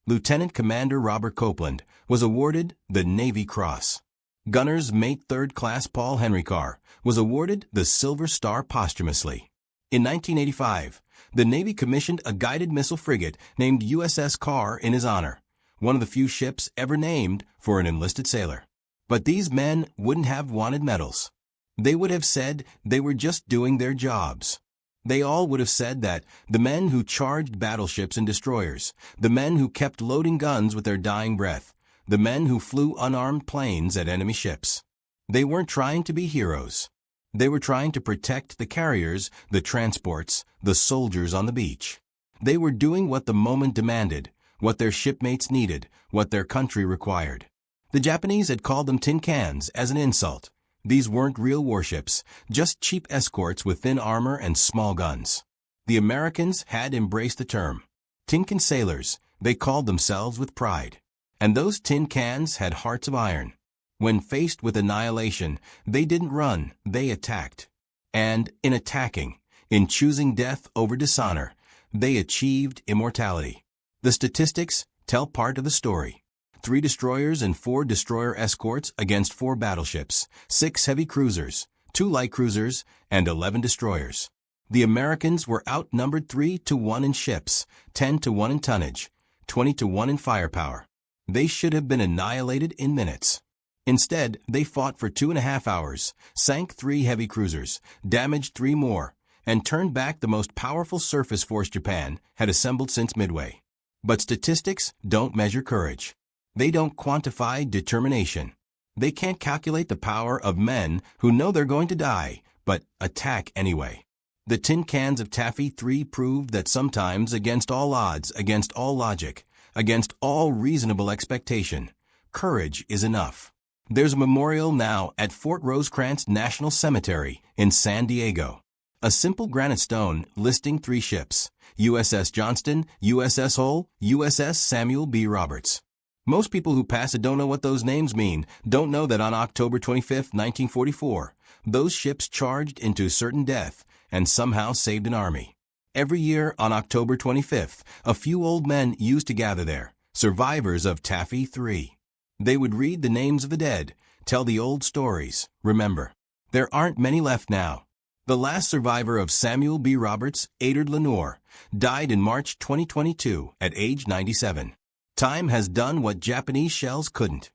Lieutenant Commander Robert Copeland was awarded the Navy Cross. Gunner's Mate 3rd Class Paul Henry Carr was awarded the Silver Star posthumously. In 1985, the Navy commissioned a guided missile frigate named USS Carr in his honor, one of the few ships ever named for an enlisted sailor. But these men wouldn't have wanted medals. They would have said they were just doing their jobs. They all would have said that the men who charged battleships and destroyers, the men who kept loading guns with their dying breath, the men who flew unarmed planes at enemy ships. They weren't trying to be heroes. They were trying to protect the carriers, the transports, the soldiers on the beach. They were doing what the moment demanded, what their shipmates needed, what their country required. The Japanese had called them tin cans as an insult. These weren't real warships, just cheap escorts with thin armor and small guns. The Americans had embraced the term. Tin can sailors, they called themselves with pride. And those tin cans had hearts of iron. When faced with annihilation, they didn't run, they attacked. And in attacking, in choosing death over dishonor, they achieved immortality. The statistics tell part of the story. 3 destroyers and 4 destroyer escorts against 4 battleships, 6 heavy cruisers, 2 light cruisers, and 11 destroyers. The Americans were outnumbered 3-1 in ships, 10-1 in tonnage, 20-1 in firepower. They should have been annihilated in minutes. Instead, they fought for 2.5 hours, sank 3 heavy cruisers, damaged 3 more, and turned back the most powerful surface force Japan had assembled since Midway. But statistics don't measure courage. They don't quantify determination. They can't calculate the power of men who know they're going to die, but attack anyway. The tin cans of Taffy III proved that sometimes, against all odds, against all logic, against all reasonable expectation, courage is enough. There's a memorial now at Fort Rosecrans National Cemetery in San Diego. A simple granite stone listing 3 ships, USS Johnston, USS Hull, USS Samuel B. Roberts. Most people who pass it don't know what those names mean, don't know that on October 25, 1944, those ships charged into certain death and somehow saved an army. Every year on October 25th, a few old men used to gather there, survivors of Taffy III. They would read the names of the dead, tell the old stories, remember. There aren't many left now. The last survivor of Samuel B. Roberts, Aidard Lenore, died in March 2022 at age 97. Time has done what Japanese shells couldn't.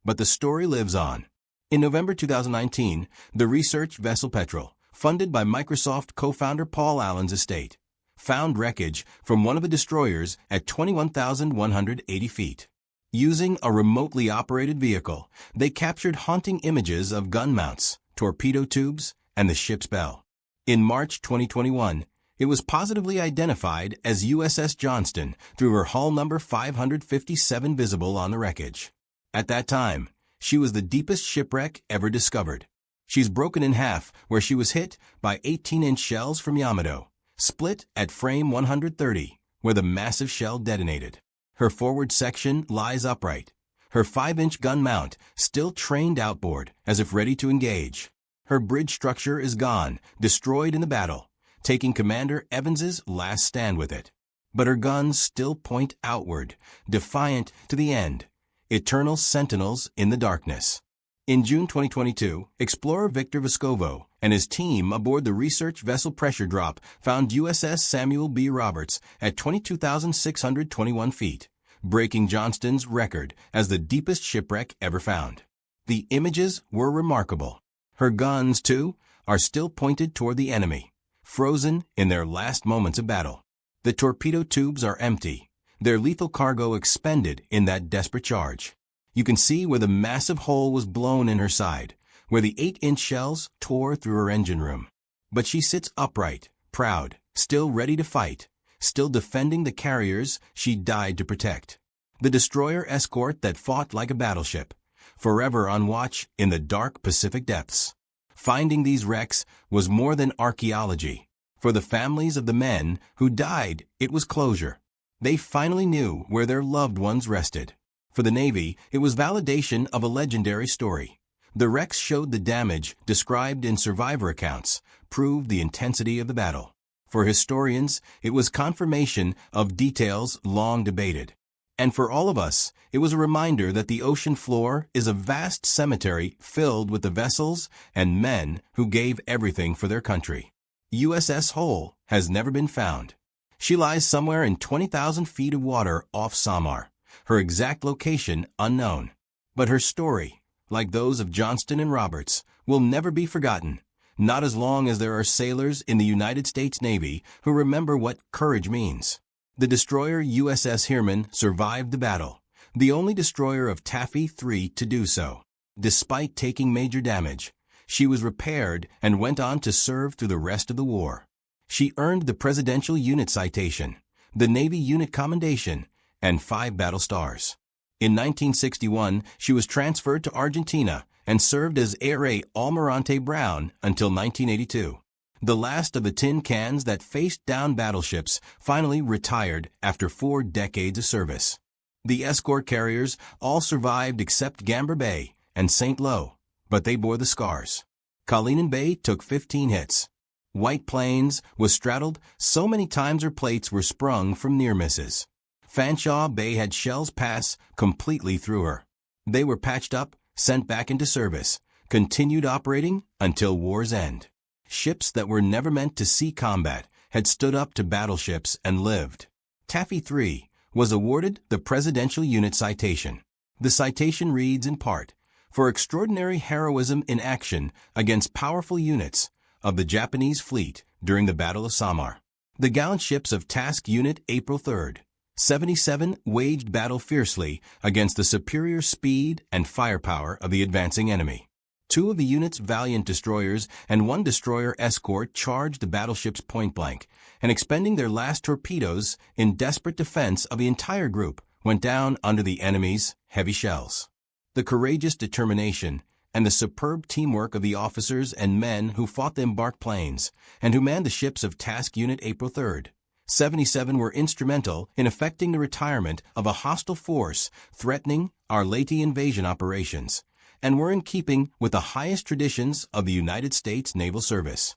But the story lives on. In November 2019, the research vessel Petrel, funded by Microsoft co-founder Paul Allen's estate, found wreckage from one of the destroyers at 21,180 feet. Using a remotely operated vehicle, they captured haunting images of gun mounts, torpedo tubes, and the ship's bell. In March 2021, it was positively identified as USS Johnston through her hull number 557 visible on the wreckage. At that time, she was the deepest shipwreck ever discovered. She's broken in half where she was hit by 18-inch shells from Yamato, split at frame 130, where the massive shell detonated. Her forward section lies upright, her 5-inch gun mount still trained outboard as if ready to engage. Her bridge structure is gone, destroyed in the battle, taking Commander Evans's last stand with it. But her guns still point outward, defiant to the end, eternal sentinels in the darkness. In June 2022, explorer Victor Vescovo and his team aboard the research vessel Pressure Drop found USS Samuel B. Roberts at 22,621 feet, breaking Johnston's record as the deepest shipwreck ever found. The images were remarkable. Her guns, too, are still pointed toward the enemy, frozen in their last moments of battle. The torpedo tubes are empty, their lethal cargo expended in that desperate charge. You can see where the massive hole was blown in her side, where the 8-inch shells tore through her engine room. But she sits upright, proud, still ready to fight, still defending the carriers she died to protect. The destroyer escort that fought like a battleship, forever on watch in the dark Pacific depths. Finding these wrecks was more than archaeology. For the families of the men who died, it was closure. They finally knew where their loved ones rested. For the Navy, it was validation of a legendary story. The wrecks showed the damage described in survivor accounts, proved the intensity of the battle. For historians, it was confirmation of details long debated. And for all of us, it was a reminder that the ocean floor is a vast cemetery filled with the vessels and men who gave everything for their country. USS Hull has never been found. She lies somewhere in 20,000 feet of water off Samar, her exact location unknown. But her story, like those of Johnston and Roberts, will never be forgotten, not as long as there are sailors in the United States Navy who remember what courage means. The destroyer USS Heermann survived the battle, the only destroyer of Taffy III to do so. Despite taking major damage, she was repaired and went on to serve through the rest of the war. She earned the Presidential Unit Citation, the Navy Unit Commendation, and 5 battle stars. In 1961, she was transferred to Argentina and served as Air A Almirante Brown until 1982. The last of the tin cans that faced down battleships finally retired after 4 decades of service. The escort carriers all survived except Gamber Bay and St. Lo, but they bore the scars. Kalinin Bay took 15 hits. White Plains was straddled so many times her plates were sprung from near misses. Fanshawe Bay had shells pass completely through her. They were patched up, sent back into service, continued operating until war's end. Ships that were never meant to see combat had stood up to battleships and lived. Taffy III was awarded the Presidential Unit Citation. The citation reads in part, "For extraordinary heroism in action against powerful units of the Japanese fleet during the Battle of Samar." The gallant ships of Task Unit April 3rd, 77 waged battle fiercely against the superior speed and firepower of the advancing enemy. 2 of the unit's valiant destroyers and 1 destroyer escort charged the battleships point-blank, and expending their last torpedoes in desperate defense of the entire group, went down under the enemy's heavy shells. The courageous determination and the superb teamwork of the officers and men who fought the embarked planes and who manned the ships of Task Unit April 3rd, 77 were instrumental in effecting the retirement of a hostile force threatening our Leyte invasion operations, and were in keeping with the highest traditions of the United States Naval Service.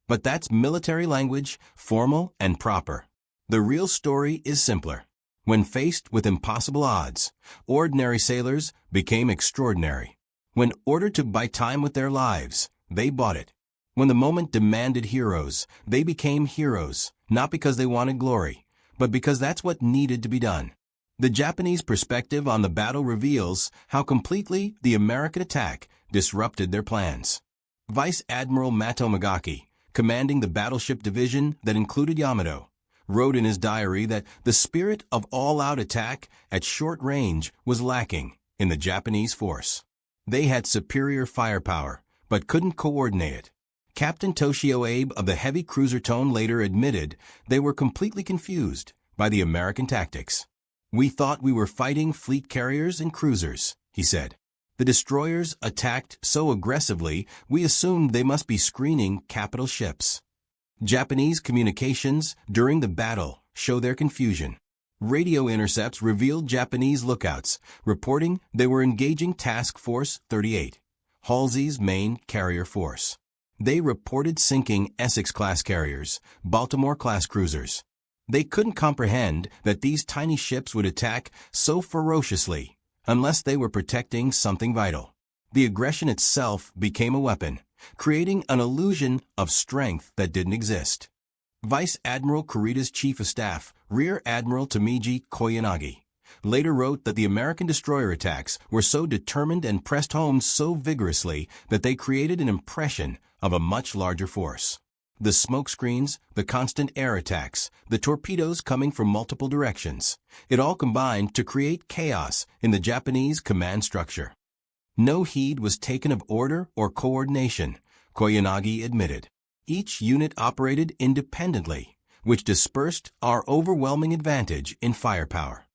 But that's military language, formal and proper. The real story is simpler. When faced with impossible odds, ordinary sailors became extraordinary. When ordered to buy time with their lives, they bought it. When the moment demanded heroes, they became heroes, not because they wanted glory, but because that's what needed to be done. The Japanese perspective on the battle reveals how completely the American attack disrupted their plans. Vice Admiral Matomagaki, commanding the battleship division that included Yamato, wrote in his diary that the spirit of all-out attack at short range was lacking in the Japanese force. They had superior firepower, but couldn't coordinate it. Captain Toshio Abe of the heavy cruiser tone later admitted they were completely confused by the American tactics. "We thought we were fighting fleet carriers and cruisers," he said. "The destroyers attacked so aggressively we assumed they must be screening capital ships." Japanese communications during the battle show their confusion. Radio intercepts revealed Japanese lookouts, reporting they were engaging Task Force 38, Halsey's main carrier force. They reported sinking Essex-class carriers, Baltimore-class cruisers. They couldn't comprehend that these tiny ships would attack so ferociously unless they were protecting something vital. The aggression itself became a weapon, creating an illusion of strength that didn't exist. Vice Admiral Kurita's Chief of Staff, Rear Admiral Tomiji Koyanagi, later wrote that the American destroyer attacks were so determined and pressed home so vigorously that they created an impression of a much larger force. The smokescreens, the constant air attacks, the torpedoes coming from multiple directions, it all combined to create chaos in the Japanese command structure. No heed was taken of order or coordination, Koyanagi admitted. Each unit operated independently, which dispersed our overwhelming advantage in firepower.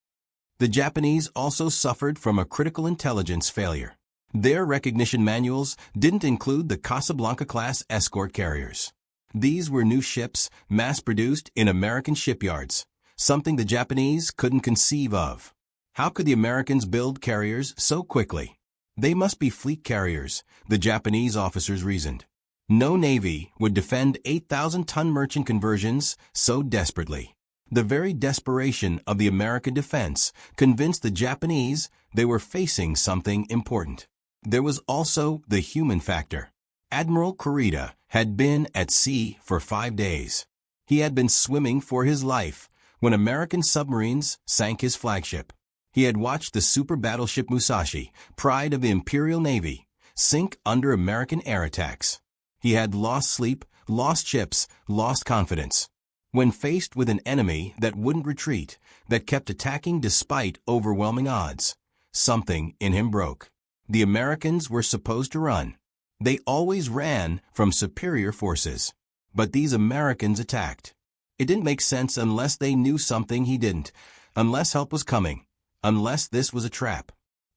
The Japanese also suffered from a critical intelligence failure. Their recognition manuals didn't include the Casablanca-class escort carriers. These were new ships mass-produced in American shipyards, something the Japanese couldn't conceive of. How could the Americans build carriers so quickly? They must be fleet carriers, the Japanese officers reasoned. No navy would defend 8,000-ton merchant conversions so desperately. The very desperation of the American defense convinced the Japanese they were facing something important. There was also the human factor. Admiral Kurita had been at sea for 5 days. He had been swimming for his life when American submarines sank his flagship. He had watched the super battleship Musashi, pride of the Imperial Navy, sink under American air attacks. He had lost sleep, lost ships, lost confidence. When faced with an enemy that wouldn't retreat, that kept attacking despite overwhelming odds, something in him broke. The Americans were supposed to run. They always ran from superior forces. But these Americans attacked. It didn't make sense unless they knew something he didn't, unless help was coming, unless this was a trap.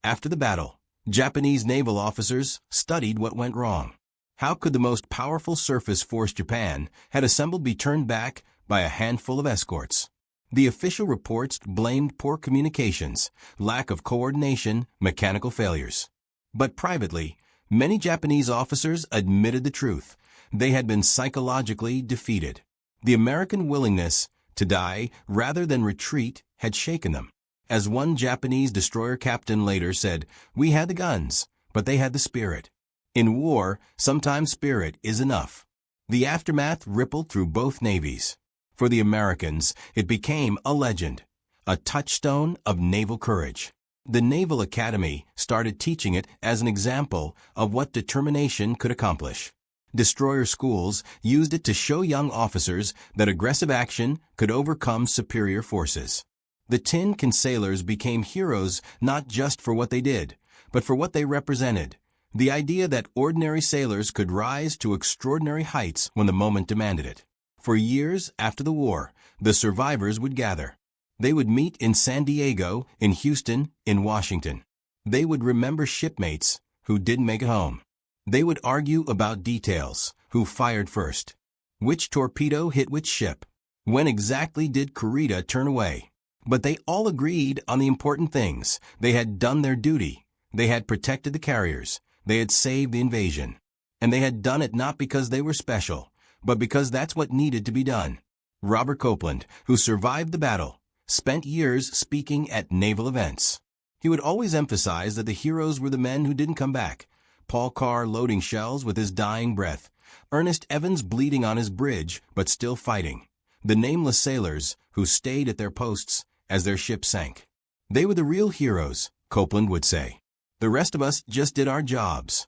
After the battle, Japanese naval officers studied what went wrong. How could the most powerful surface force Japan had assembled be turned back by a handful of escorts? The official reports blamed poor communications, lack of coordination, mechanical failures. But privately, many Japanese officers admitted the truth. They had been psychologically defeated. The American willingness to die rather than retreat had shaken them. As one Japanese destroyer captain later said, "We had the guns, but they had the spirit." In war, sometimes spirit is enough. The aftermath rippled through both navies. For the Americans, it became a legend, a touchstone of naval courage. The Naval Academy started teaching it as an example of what determination could accomplish. Destroyer schools used it to show young officers that aggressive action could overcome superior forces. The Tin Can sailors became heroes not just for what they did, but for what they represented. The idea that ordinary sailors could rise to extraordinary heights when the moment demanded it. For years after the war, the survivors would gather. They would meet in San Diego, in Houston, in Washington. They would remember shipmates who didn't make it home. They would argue about details, who fired first, which torpedo hit which ship, when exactly did Kurita turn away. But they all agreed on the important things. They had done their duty. They had protected the carriers. They had saved the invasion. And they had done it not because they were special, but because that's what needed to be done. Robert Copeland, who survived the battle, spent years speaking at naval events. He would always emphasize that the heroes were the men who didn't come back. Paul Carr loading shells with his dying breath. Ernest Evans bleeding on his bridge, but still fighting. The nameless sailors who stayed at their posts as their ship sank. They were the real heroes, Copeland would say. The rest of us just did our jobs.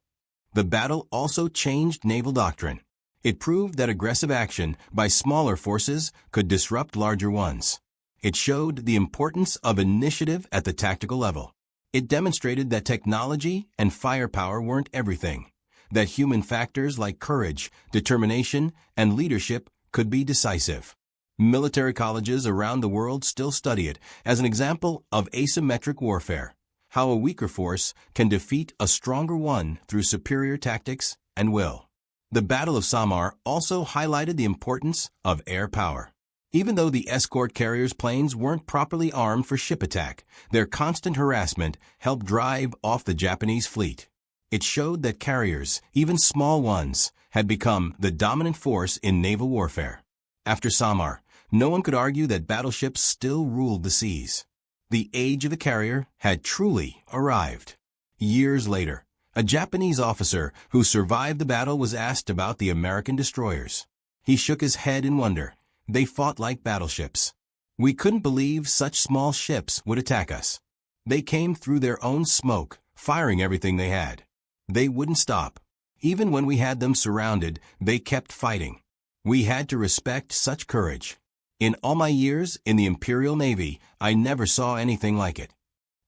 The battle also changed naval doctrine. It proved that aggressive action by smaller forces could disrupt larger ones. It showed the importance of initiative at the tactical level. It demonstrated that technology and firepower weren't everything, that human factors like courage, determination, and leadership could be decisive. Military colleges around the world still study it as an example of asymmetric warfare, how a weaker force can defeat a stronger one through superior tactics and will. The Battle of Samar also highlighted the importance of air power. Even though the escort carriers' planes weren't properly armed for ship attack, their constant harassment helped drive off the Japanese fleet. It showed that carriers, even small ones, had become the dominant force in naval warfare. After Samar, no one could argue that battleships still ruled the seas. The age of the carrier had truly arrived. Years later, a Japanese officer who survived the battle was asked about the American destroyers. He shook his head in wonder. They fought like battleships. We couldn't believe such small ships would attack us. They came through their own smoke, firing everything they had. They wouldn't stop. Even when we had them surrounded, they kept fighting. We had to respect such courage. In all my years in the Imperial Navy, I never saw anything like it.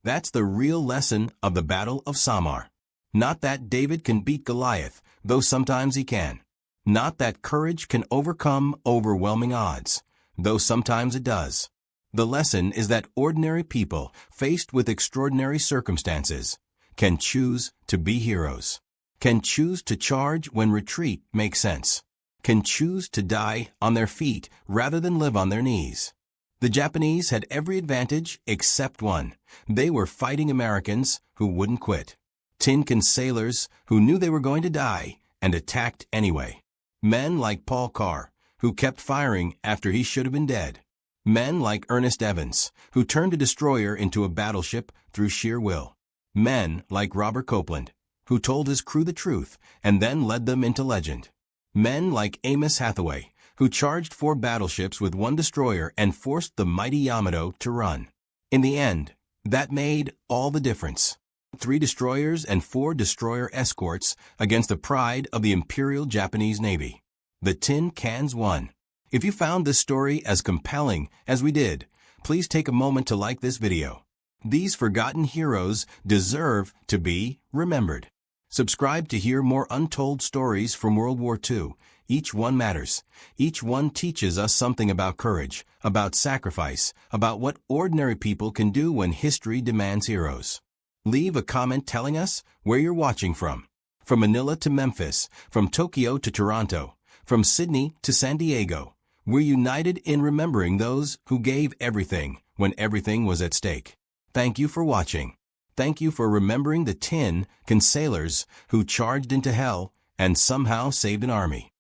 That's the real lesson of the Battle of Samar. Not that David can beat Goliath, though sometimes he can. Not that courage can overcome overwhelming odds, though sometimes it does. The lesson is that ordinary people, faced with extraordinary circumstances, can choose to be heroes, can choose to charge when retreat makes sense, can choose to die on their feet rather than live on their knees. The Japanese had every advantage except one. They were fighting Americans who wouldn't quit. Tin can sailors who knew they were going to die and attacked anyway. Men like Paul Carr, who kept firing after he should have been dead. Men like Ernest Evans, who turned a destroyer into a battleship through sheer will. Men like Robert Copeland, who told his crew the truth and then led them into legend. Men like Amos Hathaway, who charged 4 battleships with 1 destroyer and forced the mighty Yamato to run. In the end, that made all the difference. 3 destroyers and 4 destroyer escorts against the pride of the Imperial Japanese Navy. The Tin Cans won. If you found this story as compelling as we did, please take a moment to like this video. These forgotten heroes deserve to be remembered. Subscribe to hear more untold stories from World War II. Each one matters. Each one teaches us something about courage, about sacrifice, about what ordinary people can do when history demands heroes. Leave a comment telling us where you're watching from. From Manila to Memphis, from Tokyo to Toronto, from Sydney to San Diego. We're united in remembering those who gave everything when everything was at stake. Thank you for watching. Thank you for remembering the Tin Can sailors who charged into hell and somehow saved an army.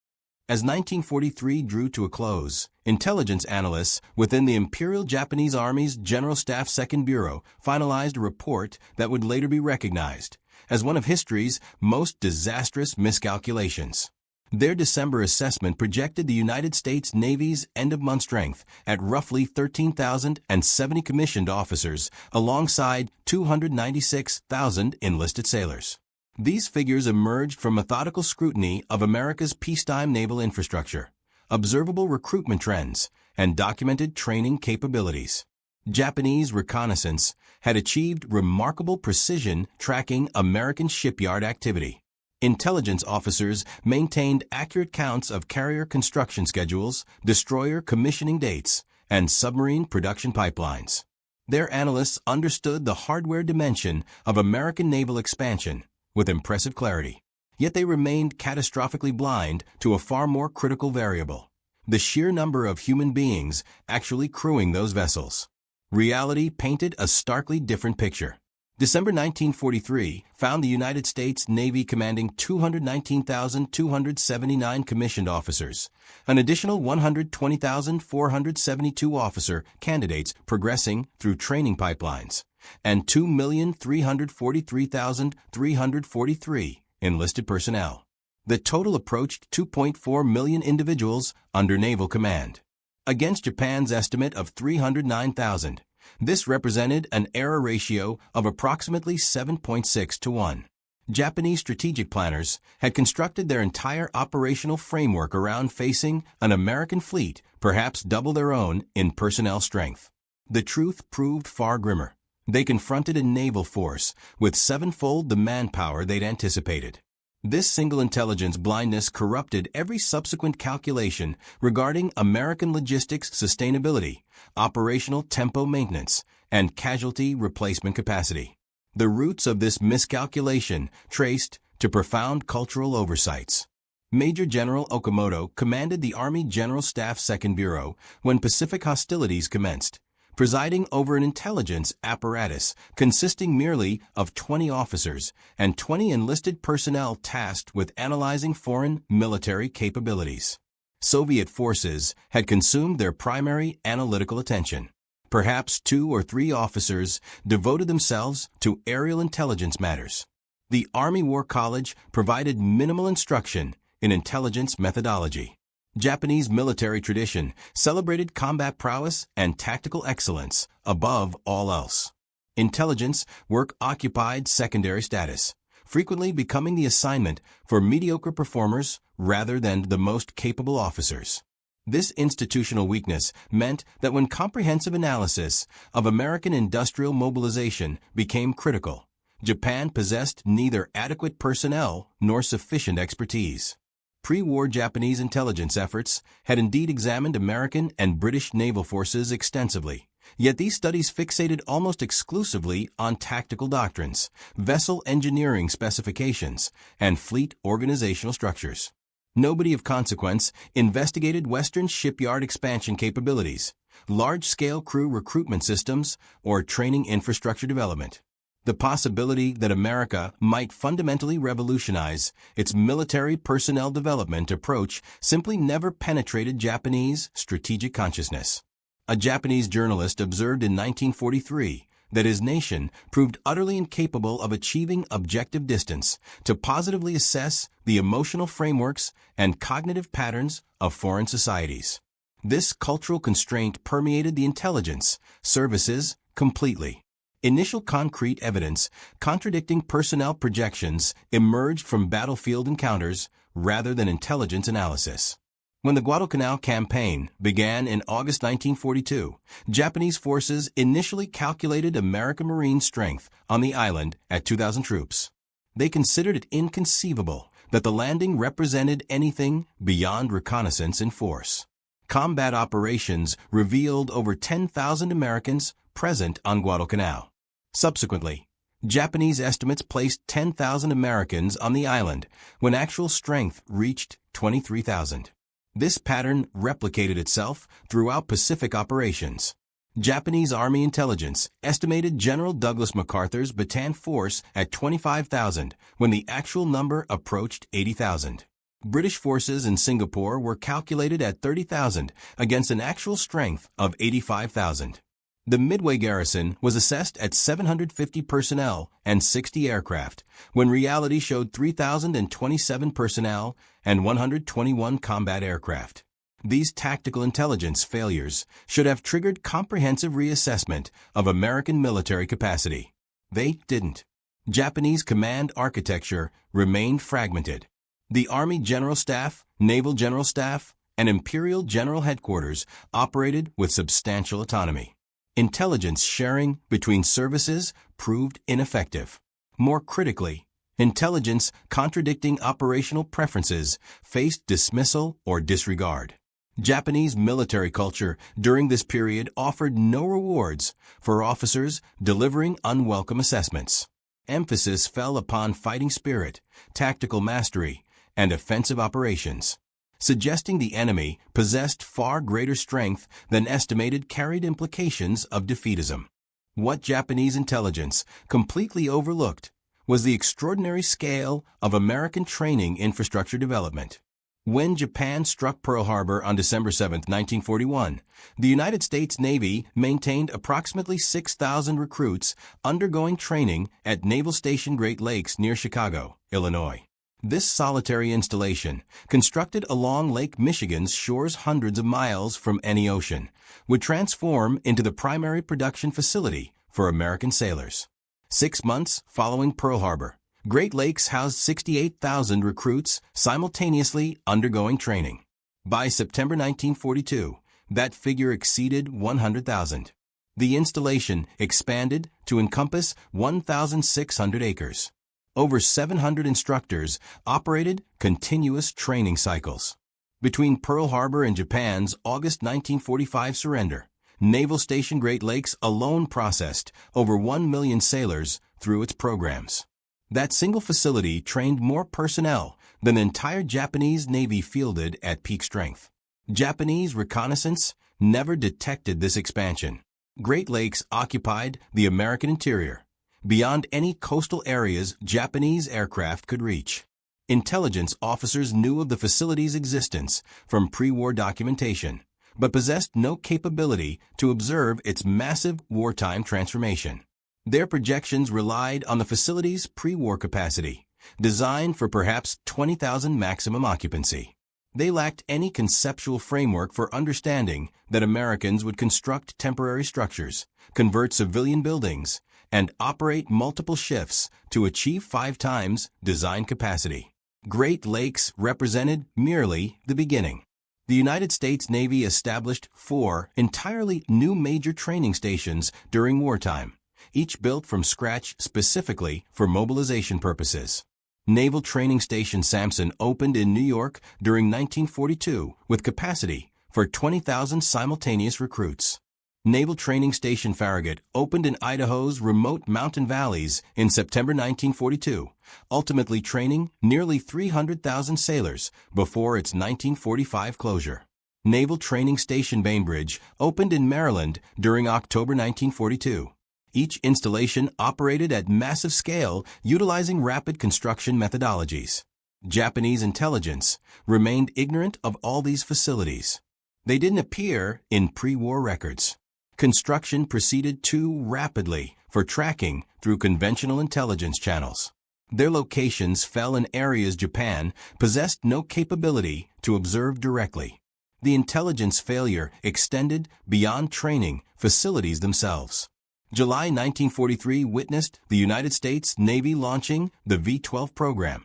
As 1943 drew to a close, intelligence analysts within the Imperial Japanese Army's General Staff Second Bureau finalized a report that would later be recognized as one of history's most disastrous miscalculations. Their December assessment projected the United States Navy's end-of-month strength at roughly 13,070 commissioned officers alongside 296,000 enlisted sailors. These figures emerged from methodical scrutiny of America's peacetime naval infrastructure, observable recruitment trends, and documented training capabilities. Japanese reconnaissance had achieved remarkable precision tracking American shipyard activity. Intelligence officers maintained accurate counts of carrier construction schedules, destroyer commissioning dates, and submarine production pipelines. Their analysts understood the hardware dimension of American naval expansion with impressive clarity. Yet they remained catastrophically blind to a far more critical variable: the sheer number of human beings actually crewing those vessels. Reality painted a starkly different picture. December 1943 found the United States Navy commanding 219,279 commissioned officers, an additional 120,472 officer candidates progressing through training pipelines, and 2,343,343 enlisted personnel. The total approached 2.4 million individuals under naval command. Against Japan's estimate of 309,000, this represented an error ratio of approximately 7.6 to 1. Japanese strategic planners had constructed their entire operational framework around facing an American fleet, perhaps double their own, in personnel strength. The truth proved far grimmer. They confronted a naval force with sevenfold the manpower they'd anticipated. This single intelligence blindness corrupted every subsequent calculation regarding American logistics sustainability, operational tempo maintenance, and casualty replacement capacity. The roots of this miscalculation traced to profound cultural oversights. Major General Okamoto commanded the Army General Staff Second Bureau when Pacific hostilities commenced, presiding over an intelligence apparatus consisting merely of 20 officers and 20 enlisted personnel tasked with analyzing foreign military capabilities. Soviet forces had consumed their primary analytical attention. Perhaps 2 or 3 officers devoted themselves to aerial intelligence matters. The Army War College provided minimal instruction in intelligence methodology. Japanese military tradition celebrated combat prowess and tactical excellence above all else. Intelligence work occupied secondary status, frequently becoming the assignment for mediocre performers rather than the most capable officers. This institutional weakness meant that when comprehensive analysis of American industrial mobilization became critical, Japan possessed neither adequate personnel nor sufficient expertise. Pre-war Japanese intelligence efforts had indeed examined American and British naval forces extensively, yet these studies fixated almost exclusively on tactical doctrines, vessel engineering specifications, and fleet organizational structures. Nobody of consequence investigated Western shipyard expansion capabilities, large-scale crew recruitment systems, or training infrastructure development. The possibility that America might fundamentally revolutionize its military personnel development approach simply never penetrated Japanese strategic consciousness. A Japanese journalist observed in 1943 that his nation proved utterly incapable of achieving objective distance to positively assess the emotional frameworks and cognitive patterns of foreign societies. This cultural constraint permeated the intelligence services completely. Initial concrete evidence contradicting personnel projections emerged from battlefield encounters rather than intelligence analysis. When the Guadalcanal campaign began in August 1942, Japanese forces initially calculated American Marine strength on the island at 2,000 troops. They considered it inconceivable that the landing represented anything beyond reconnaissance in force. Combat operations revealed over 10,000 Americans present on Guadalcanal. Subsequently, Japanese estimates placed 10,000 Americans on the island when actual strength reached 23,000. This pattern replicated itself throughout Pacific operations. Japanese Army intelligence estimated General Douglas MacArthur's Bataan force at 25,000 when the actual number approached 80,000. British forces in Singapore were calculated at 30,000 against an actual strength of 85,000. The Midway garrison was assessed at 750 personnel and 60 aircraft, when reality showed 3,027 personnel and 121 combat aircraft. These tactical intelligence failures should have triggered comprehensive reassessment of American military capacity. They didn't. Japanese command architecture remained fragmented. The Army General Staff, Naval General Staff, and Imperial General Headquarters operated with substantial autonomy. Intelligence sharing between services proved ineffective. More critically, intelligence contradicting operational preferences faced dismissal or disregard. Japanese military culture during this period offered no rewards for officers delivering unwelcome assessments. Emphasis fell upon fighting spirit, tactical mastery, and offensive operations. Suggesting the enemy possessed far greater strength than estimated carried implications of defeatism. What Japanese intelligence completely overlooked was the extraordinary scale of American training infrastructure development. When Japan struck Pearl Harbor on December 7, 1941, the United States Navy maintained approximately 6,000 recruits undergoing training at Naval Station Great Lakes near Chicago, Illinois. This solitary installation, constructed along Lake Michigan's shores hundreds of miles from any ocean, would transform into the primary production facility for American sailors. 6 months following Pearl Harbor, Great Lakes housed 68,000 recruits simultaneously undergoing training. By September 1942, that figure exceeded 100,000. The installation expanded to encompass 1,600 acres. Over 700 instructors operated continuous training cycles. Between Pearl Harbor and Japan's August 1945 surrender, Naval Station Great Lakes alone processed over 1 million sailors through its programs. That single facility trained more personnel than the entire Japanese Navy fielded at peak strength. Japanese reconnaissance never detected this expansion. Great Lakes occupied the American interior, beyond any coastal areas Japanese aircraft could reach. Intelligence officers knew of the facility's existence from pre-war documentation, but possessed no capability to observe its massive wartime transformation. Their projections relied on the facility's pre-war capacity, designed for perhaps 20,000 maximum occupancy. They lacked any conceptual framework for understanding that Americans would construct temporary structures, convert civilian buildings, and operate multiple shifts to achieve 5 times design capacity. Great Lakes represented merely the beginning. The United States Navy established 4 entirely new major training stations during wartime, each built from scratch specifically for mobilization purposes. Naval Training Station Sampson opened in New York during 1942 with capacity for 20,000 simultaneous recruits. Naval Training Station Farragut opened in Idaho's remote mountain valleys in September 1942, ultimately training nearly 300,000 sailors before its 1945 closure. Naval Training Station Bainbridge opened in Maryland during October 1942. Each installation operated at massive scale, utilizing rapid construction methodologies. Japanese intelligence remained ignorant of all these facilities. They didn't appear in pre-war records. Construction proceeded too rapidly for tracking through conventional intelligence channels. Their locations fell in areas Japan possessed no capability to observe directly. The intelligence failure extended beyond training facilities themselves. July 1943 witnessed the United States Navy launching the V-12 program,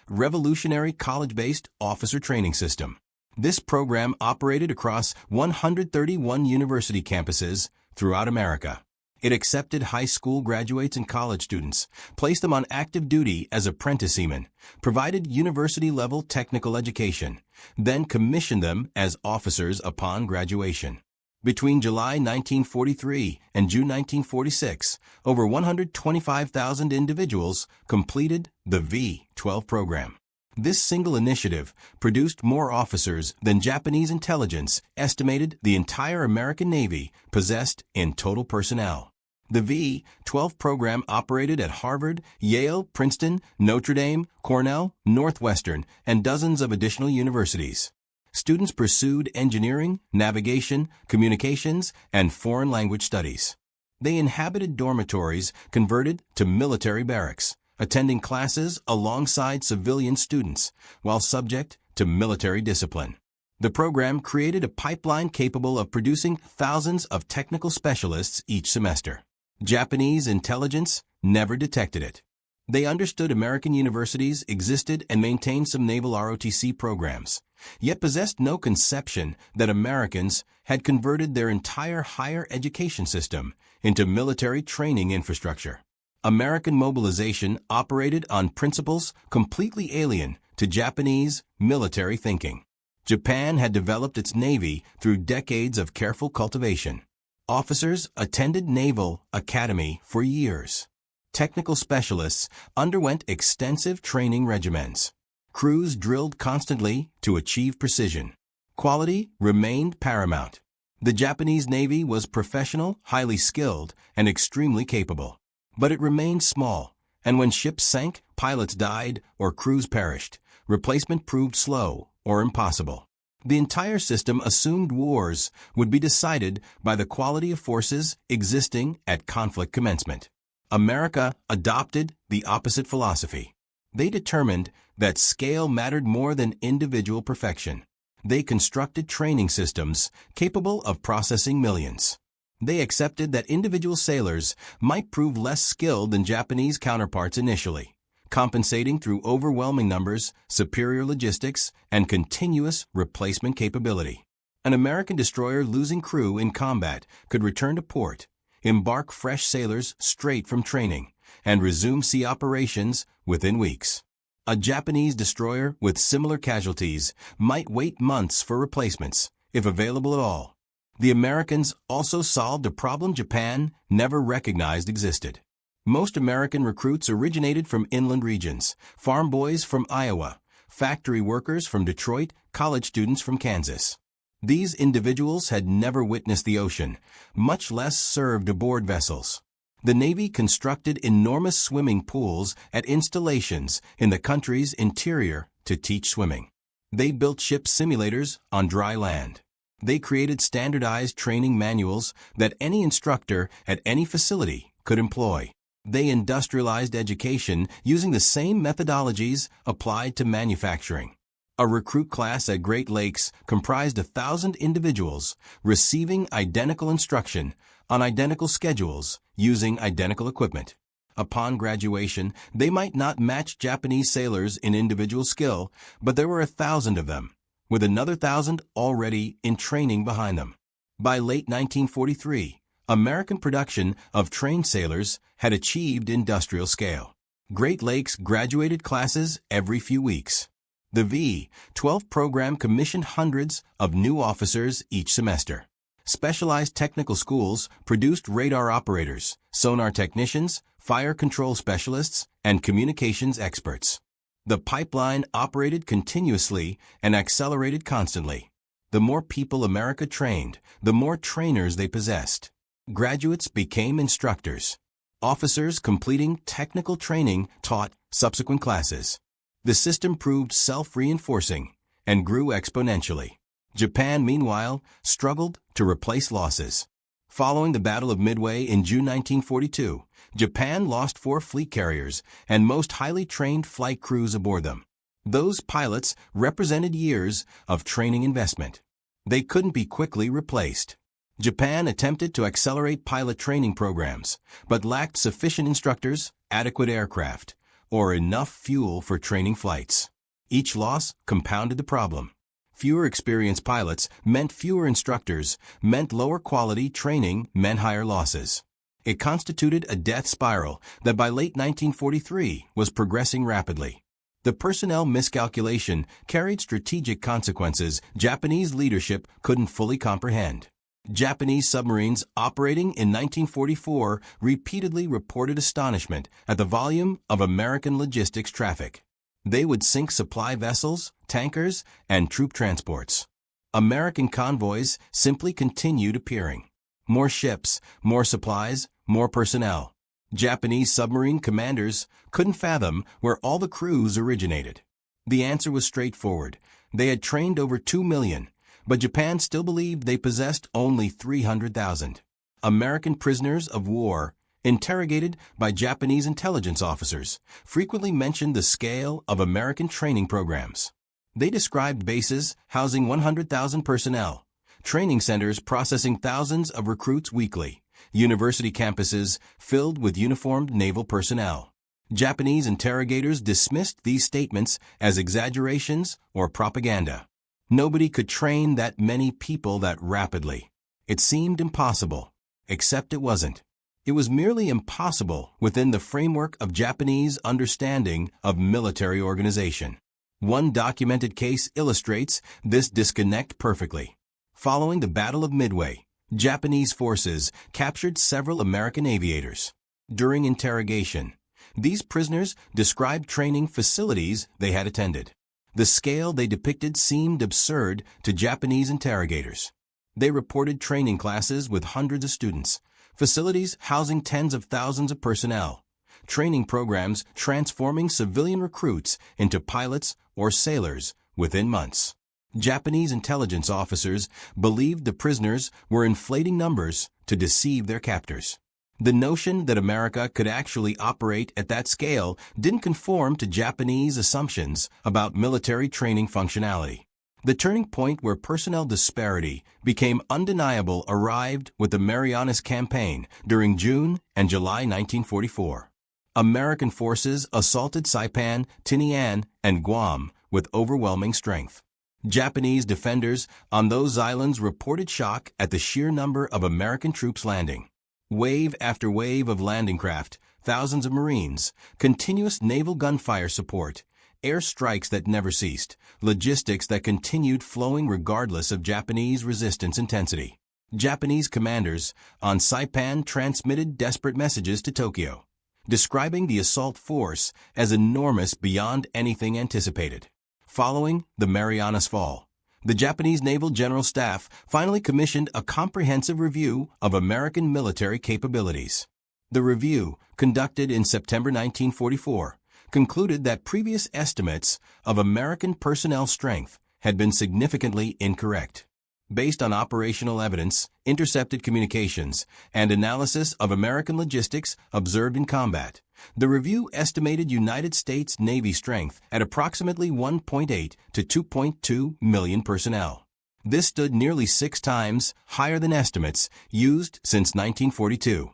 revolutionary college-based officer training system. This program operated across 131 university campuses throughout America. It accepted high school graduates and college students, placed them on active duty as apprentice seamen, provided university-level technical education, then commissioned them as officers upon graduation. Between July 1943 and June 1946, over 125,000 individuals completed the V-12 program. This single initiative produced more officers than Japanese intelligence estimated the entire American Navy possessed in total personnel. The V-12 program operated at Harvard, Yale, Princeton, Notre Dame, Cornell, Northwestern, and dozens of additional universities. Students pursued engineering, navigation, communications, and foreign language studies. They inhabited dormitories converted to military barracks, attending classes alongside civilian students while subject to military discipline. The program created a pipeline capable of producing thousands of technical specialists each semester. Japanese intelligence never detected it. They understood American universities existed and maintained some naval ROTC programs, yet possessed no conception that Americans had converted their entire higher education system into military training infrastructure. American mobilization operated on principles completely alien to Japanese military thinking. Japan had developed its navy through decades of careful cultivation. Officers attended Naval Academy for years. Technical specialists underwent extensive training regimens. Crews drilled constantly to achieve precision. Quality remained paramount. The Japanese Navy was professional, highly skilled, and extremely capable. But it remained small, and when ships sank, pilots died, or crews perished, replacement proved slow or impossible. The entire system assumed wars would be decided by the quality of forces existing at conflict commencement. America adopted the opposite philosophy. They determined that scale mattered more than individual perfection. They constructed training systems capable of processing millions. They accepted that individual sailors might prove less skilled than Japanese counterparts initially, compensating through overwhelming numbers, superior logistics, and continuous replacement capability. An American destroyer losing crew in combat could return to port, embark fresh sailors straight from training, and resume sea operations within weeks. A Japanese destroyer with similar casualties might wait months for replacements, if available at all. The Americans also solved a problem Japan never recognized existed. Most American recruits originated from inland regions, farm boys from Iowa, factory workers from Detroit, college students from Kansas. These individuals had never witnessed the ocean, much less served aboard vessels. The Navy constructed enormous swimming pools at installations in the country's interior to teach swimming. They built ship simulators on dry land. They created standardized training manuals that any instructor at any facility could employ. They industrialized education using the same methodologies applied to manufacturing. A recruit class at Great Lakes comprised 1,000 individuals receiving identical instruction on identical schedules using identical equipment. Upon graduation, they might not match Japanese sailors in individual skill, but there were 1,000 of them, with another 1,000 already in training behind them. By late 1943, American production of trained sailors had achieved industrial scale. Great Lakes graduated classes every few weeks. The V-12 program commissioned hundreds of new officers each semester. Specialized technical schools produced radar operators, sonar technicians, fire control specialists, and communications experts. The pipeline operated continuously and accelerated constantly. The more people America trained, the more trainers they possessed. Graduates became instructors. Officers completing technical training taught subsequent classes. The system proved self-reinforcing and grew exponentially. Japan, meanwhile, struggled to replace losses. Following the Battle of Midway in June 1942, Japan lost 4 fleet carriers and most highly trained flight crews aboard them. Those pilots represented years of training investment. They couldn't be quickly replaced. Japan attempted to accelerate pilot training programs, but lacked sufficient instructors, adequate aircraft, or enough fuel for training flights. Each loss compounded the problem. Fewer experienced pilots meant fewer instructors, meant lower quality training, meant higher losses. It constituted a death spiral that by late 1943 was progressing rapidly. The personnel miscalculation carried strategic consequences Japanese leadership couldn't fully comprehend. Japanese submarines operating in 1944 repeatedly reported astonishment at the volume of American logistics traffic. They would sink supply vessels, tankers, and troop transports. American convoys simply continued appearing. More ships, more supplies, more personnel. Japanese submarine commanders couldn't fathom where all the crews originated. The answer was straightforward. They had trained over 2 million. But Japan still believed they possessed only 300,000. American prisoners of war, interrogated by Japanese intelligence officers, frequently mentioned the scale of American training programs. They described bases housing 100,000 personnel, training centers processing thousands of recruits weekly, university campuses filled with uniformed naval personnel. Japanese interrogators dismissed these statements as exaggerations or propaganda. Nobody could train that many people that rapidly. It seemed impossible, except it wasn't. It was merely impossible within the framework of Japanese understanding of military organization. One documented case illustrates this disconnect perfectly. Following the Battle of Midway, Japanese forces captured several American aviators. During interrogation, these prisoners described training facilities they had attended. The scale they depicted seemed absurd to Japanese interrogators. They reported training classes with hundreds of students, facilities housing tens of thousands of personnel, training programs transforming civilian recruits into pilots or sailors within months. Japanese intelligence officers believed the prisoners were inflating numbers to deceive their captors. The notion that America could actually operate at that scale didn't conform to Japanese assumptions about military training functionality. The turning point where personnel disparity became undeniable arrived with the Marianas Campaign during June and July 1944. American forces assaulted Saipan, Tinian, and Guam with overwhelming strength. Japanese defenders on those islands reported shock at the sheer number of American troops landing. Wave after wave of landing craft, thousands of Marines, continuous naval gunfire support, air strikes that never ceased, logistics that continued flowing regardless of Japanese resistance intensity. Japanese commanders on Saipan transmitted desperate messages to Tokyo, describing the assault force as enormous beyond anything anticipated. Following the Marianas Fall, the Japanese Naval General Staff finally commissioned a comprehensive review of American military capabilities. The review, conducted in September 1944, concluded that previous estimates of American personnel strength had been significantly incorrect. Based on operational evidence, intercepted communications, and analysis of American logistics observed in combat, the review estimated United States Navy strength at approximately 1.8 to 2.2 million personnel. This stood nearly 6 times higher than estimates used since 1942.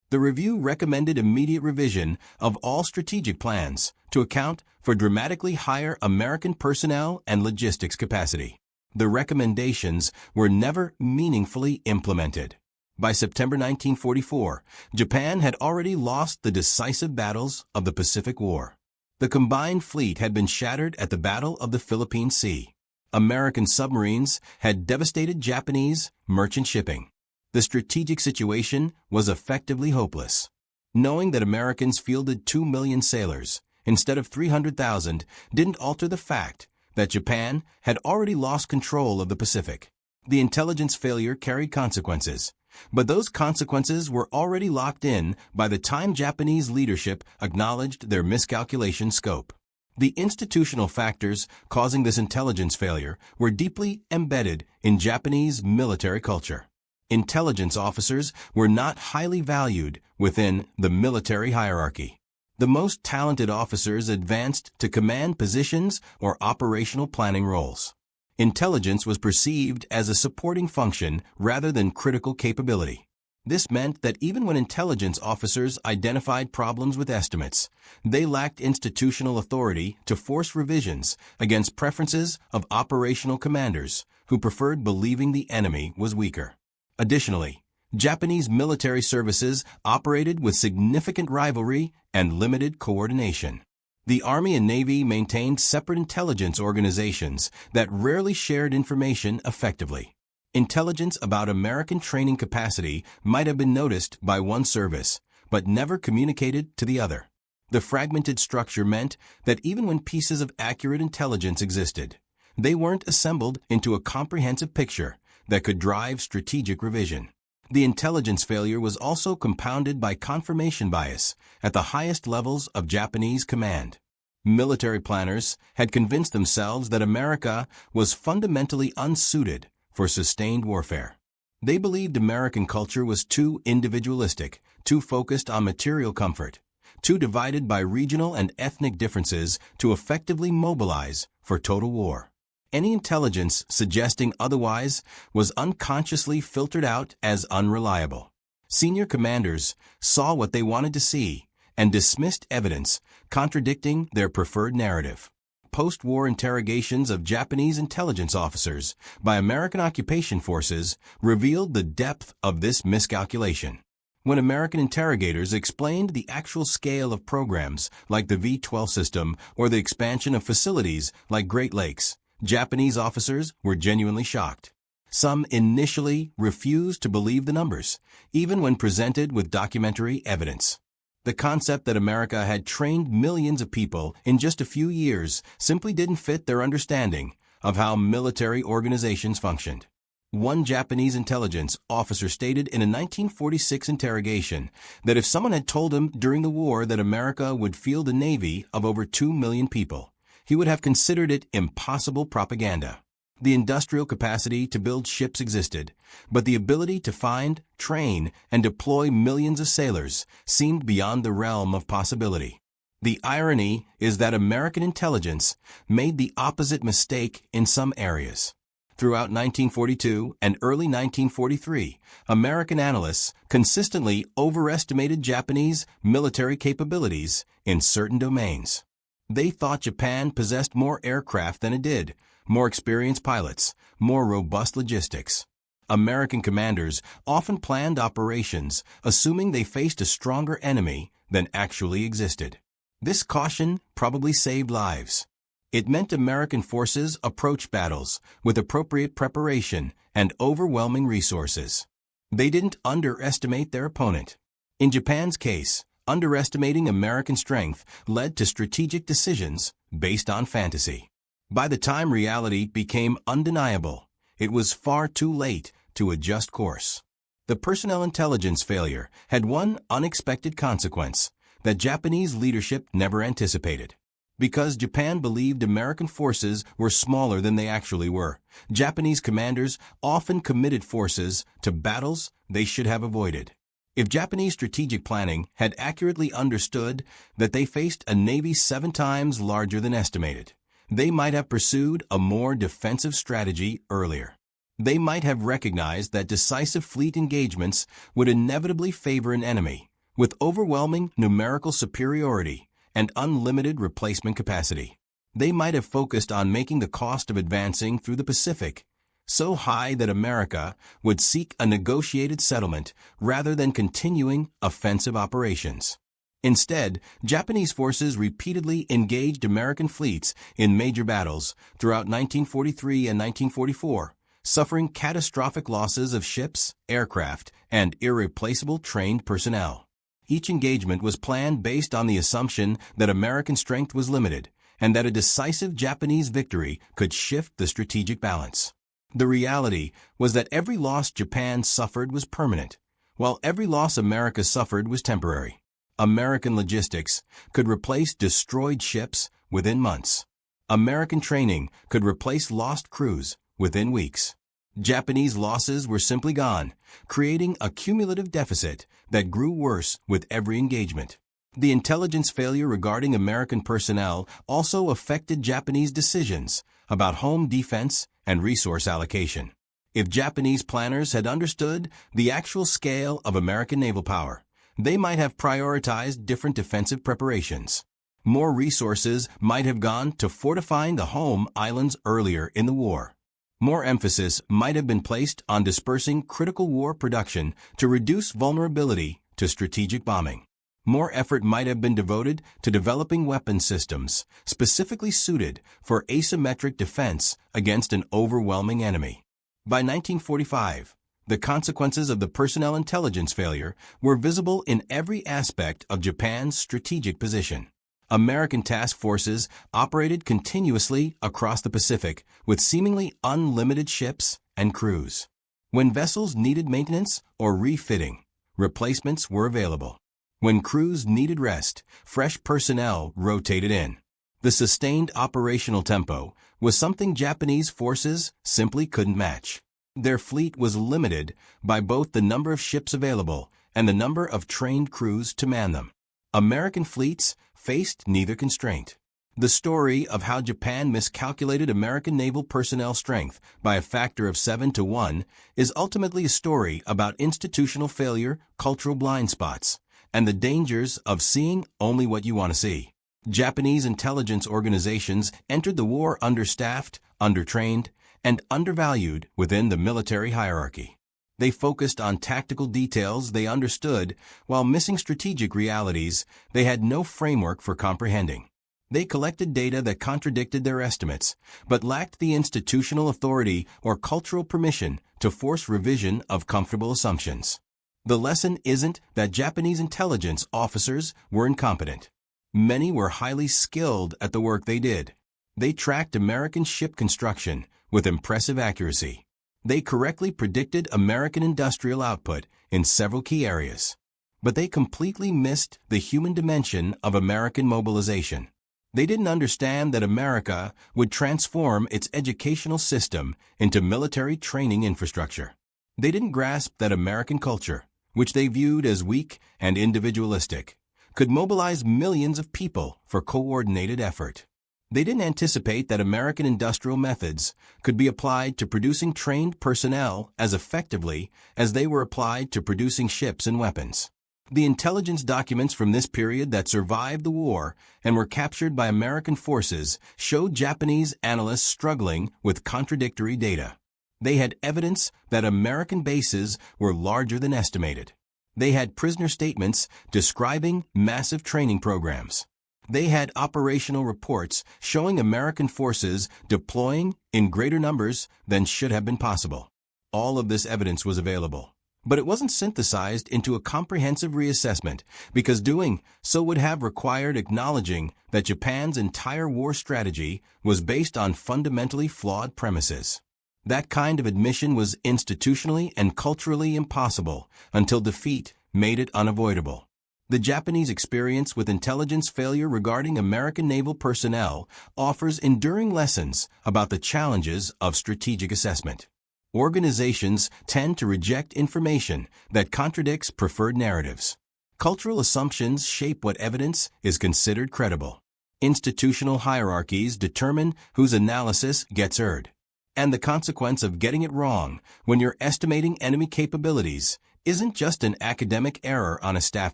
The review recommended immediate revision of all strategic plans to account for dramatically higher American personnel and logistics capacity. The recommendations were never meaningfully implemented. By September 1944, Japan had already lost the decisive battles of the Pacific War. The combined fleet had been shattered at the Battle of the Philippine Sea. American submarines had devastated Japanese merchant shipping. The strategic situation was effectively hopeless. Knowing that Americans fielded 2 million sailors instead of 300,000 didn't alter the fact that Japan had already lost control of the Pacific. The intelligence failure carried consequences, but those consequences were already locked in by the time Japanese leadership acknowledged their miscalculation scope. The institutional factors causing this intelligence failure were deeply embedded in Japanese military culture. Intelligence officers were not highly valued within the military hierarchy. The most talented officers advanced to command positions or operational planning roles. Intelligence was perceived as a supporting function rather than critical capability. This meant that even when intelligence officers identified problems with estimates, they lacked institutional authority to force revisions against preferences of operational commanders who preferred believing the enemy was weaker. Additionally, Japanese military services operated with significant rivalry and limited coordination. The Army and Navy maintained separate intelligence organizations that rarely shared information effectively. Intelligence about American training capacity might have been noticed by one service, but never communicated to the other. The fragmented structure meant that even when pieces of accurate intelligence existed, they weren't assembled into a comprehensive picture that could drive strategic revision. The intelligence failure was also compounded by confirmation bias at the highest levels of Japanese command. Military planners had convinced themselves that America was fundamentally unsuited for sustained warfare. They believed American culture was too individualistic, too focused on material comfort, too divided by regional and ethnic differences to effectively mobilize for total war. Any intelligence suggesting otherwise was unconsciously filtered out as unreliable. Senior commanders saw what they wanted to see and dismissed evidence contradicting their preferred narrative. Post-war interrogations of Japanese intelligence officers by American occupation forces revealed the depth of this miscalculation. When American interrogators explained the actual scale of programs like the V-12 system or the expansion of facilities like Great Lakes, Japanese officers were genuinely shocked. Some initially refused to believe the numbers, even when presented with documentary evidence. The concept that America had trained millions of people in just a few years simply didn't fit their understanding of how military organizations functioned. One Japanese intelligence officer stated in a 1946 interrogation that if someone had told him during the war that America would field a navy of over 2 million people, he would have considered it impossible propaganda. The industrial capacity to build ships existed, but the ability to find, train, and deploy millions of sailors seemed beyond the realm of possibility. The irony is that American intelligence made the opposite mistake in some areas. Throughout 1942 and early 1943, American analysts consistently overestimated Japanese military capabilities in certain domains. They thought Japan possessed more aircraft than it did, more experienced pilots, more robust logistics. American commanders often planned operations assuming they faced a stronger enemy than actually existed. This caution probably saved lives. It meant American forces approached battles with appropriate preparation and overwhelming resources. They didn't underestimate their opponent. In Japan's case, underestimating American strength led to strategic decisions based on fantasy. By the time reality became undeniable, it was far too late to adjust course. The personnel intelligence failure had one unexpected consequence that Japanese leadership never anticipated. Because Japan believed American forces were smaller than they actually were, Japanese commanders often committed forces to battles they should have avoided. If Japanese strategic planning had accurately understood that they faced a navy 7 times larger than estimated, they might have pursued a more defensive strategy earlier. They might have recognized that decisive fleet engagements would inevitably favor an enemy with overwhelming numerical superiority and unlimited replacement capacity. They might have focused on making the cost of advancing through the Pacific so high that America would seek a negotiated settlement rather than continuing offensive operations. Instead, Japanese forces repeatedly engaged American fleets in major battles throughout 1943 and 1944, suffering catastrophic losses of ships, aircraft, and irreplaceable trained personnel. Each engagement was planned based on the assumption that American strength was limited and that a decisive Japanese victory could shift the strategic balance. The reality was that every loss Japan suffered was permanent, while every loss America suffered was temporary. American logistics could replace destroyed ships within months. American training could replace lost crews within weeks. Japanese losses were simply gone, creating a cumulative deficit that grew worse with every engagement. The intelligence failure regarding American personnel also affected Japanese decisions about home defense and resource allocation. If Japanese planners had understood the actual scale of American naval power, they might have prioritized different defensive preparations. More resources might have gone to fortifying the home islands earlier in the war. More emphasis might have been placed on dispersing critical war production to reduce vulnerability to strategic bombing. More effort might have been devoted to developing weapon systems specifically suited for asymmetric defense against an overwhelming enemy. By 1945, the consequences of the personnel intelligence failure were visible in every aspect of Japan's strategic position. American task forces operated continuously across the Pacific with seemingly unlimited ships and crews. When vessels needed maintenance or refitting, replacements were available. When crews needed rest, fresh personnel rotated in. The sustained operational tempo was something Japanese forces simply couldn't match. Their fleet was limited by both the number of ships available and the number of trained crews to man them. American fleets faced neither constraint. The story of how Japan miscalculated American naval personnel strength by a factor of 7 to 1 is ultimately a story about institutional failure, cultural blind spots, and the dangers of seeing only what you want to see. Japanese intelligence organizations entered the war understaffed, undertrained, and undervalued within the military hierarchy. They focused on tactical details they understood while missing strategic realities they had no framework for comprehending. They collected data that contradicted their estimates, but lacked the institutional authority or cultural permission to force revision of comfortable assumptions. The lesson isn't that Japanese intelligence officers were incompetent. Many were highly skilled at the work they did. They tracked American ship construction with impressive accuracy. They correctly predicted American industrial output in several key areas. But they completely missed the human dimension of American mobilization. They didn't understand that America would transform its educational system into military training infrastructure. They didn't grasp that American culture, which they viewed as weak and individualistic, could mobilize millions of people for coordinated effort. They didn't anticipate that American industrial methods could be applied to producing trained personnel as effectively as they were applied to producing ships and weapons. The intelligence documents from this period that survived the war and were captured by American forces showed Japanese analysts struggling with contradictory data. They had evidence that American bases were larger than estimated. They had prisoner statements describing massive training programs. They had operational reports showing American forces deploying in greater numbers than should have been possible. All of this evidence was available. But it wasn't synthesized into a comprehensive reassessment because doing so would have required acknowledging that Japan's entire war strategy was based on fundamentally flawed premises. That kind of admission was institutionally and culturally impossible until defeat made it unavoidable. The Japanese experience with intelligence failure regarding American naval personnel offers enduring lessons about the challenges of strategic assessment. Organizations tend to reject information that contradicts preferred narratives. Cultural assumptions shape what evidence is considered credible. Institutional hierarchies determine whose analysis gets heard. And the consequence of getting it wrong when you're estimating enemy capabilities isn't just an academic error on a staff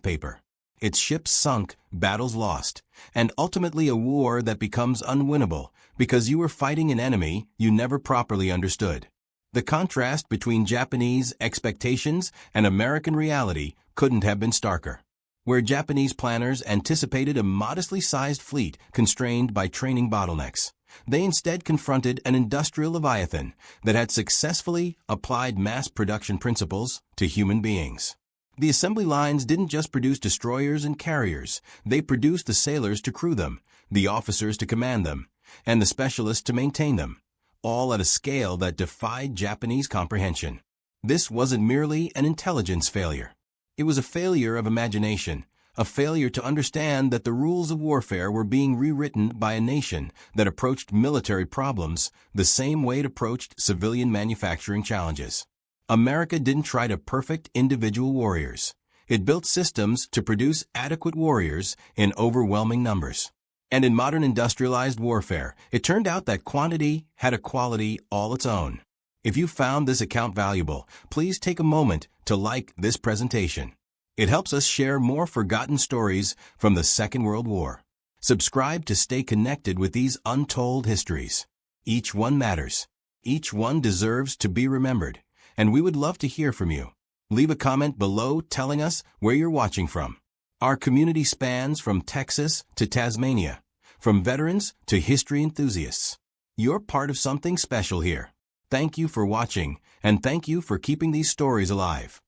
paper. It's ships sunk, battles lost, and ultimately a war that becomes unwinnable because you were fighting an enemy you never properly understood. The contrast between Japanese expectations and American reality couldn't have been starker. Where Japanese planners anticipated a modestly sized fleet constrained by training bottlenecks, they instead confronted an industrial leviathan that had successfully applied mass production principles to human beings. The assembly lines didn't just produce destroyers and carriers, they produced the sailors to crew them, the officers to command them, and the specialists to maintain them, all at a scale that defied Japanese comprehension. This wasn't merely an intelligence failure. It was a failure of imagination, a failure to understand that the rules of warfare were being rewritten by a nation that approached military problems the same way it approached civilian manufacturing challenges. America didn't try to perfect individual warriors. It built systems to produce adequate warriors in overwhelming numbers. And in modern industrialized warfare, it turned out that quantity had a quality all its own. If you found this account valuable, please take a moment to like this presentation. It helps us share more forgotten stories from the Second World War. Subscribe to stay connected with these untold histories. Each one matters. Each one deserves to be remembered. And we would love to hear from you. Leave a comment below telling us where you're watching from. Our community spans from Texas to Tasmania, from veterans to history enthusiasts. You're part of something special here. Thank you for watching, and thank you for keeping these stories alive.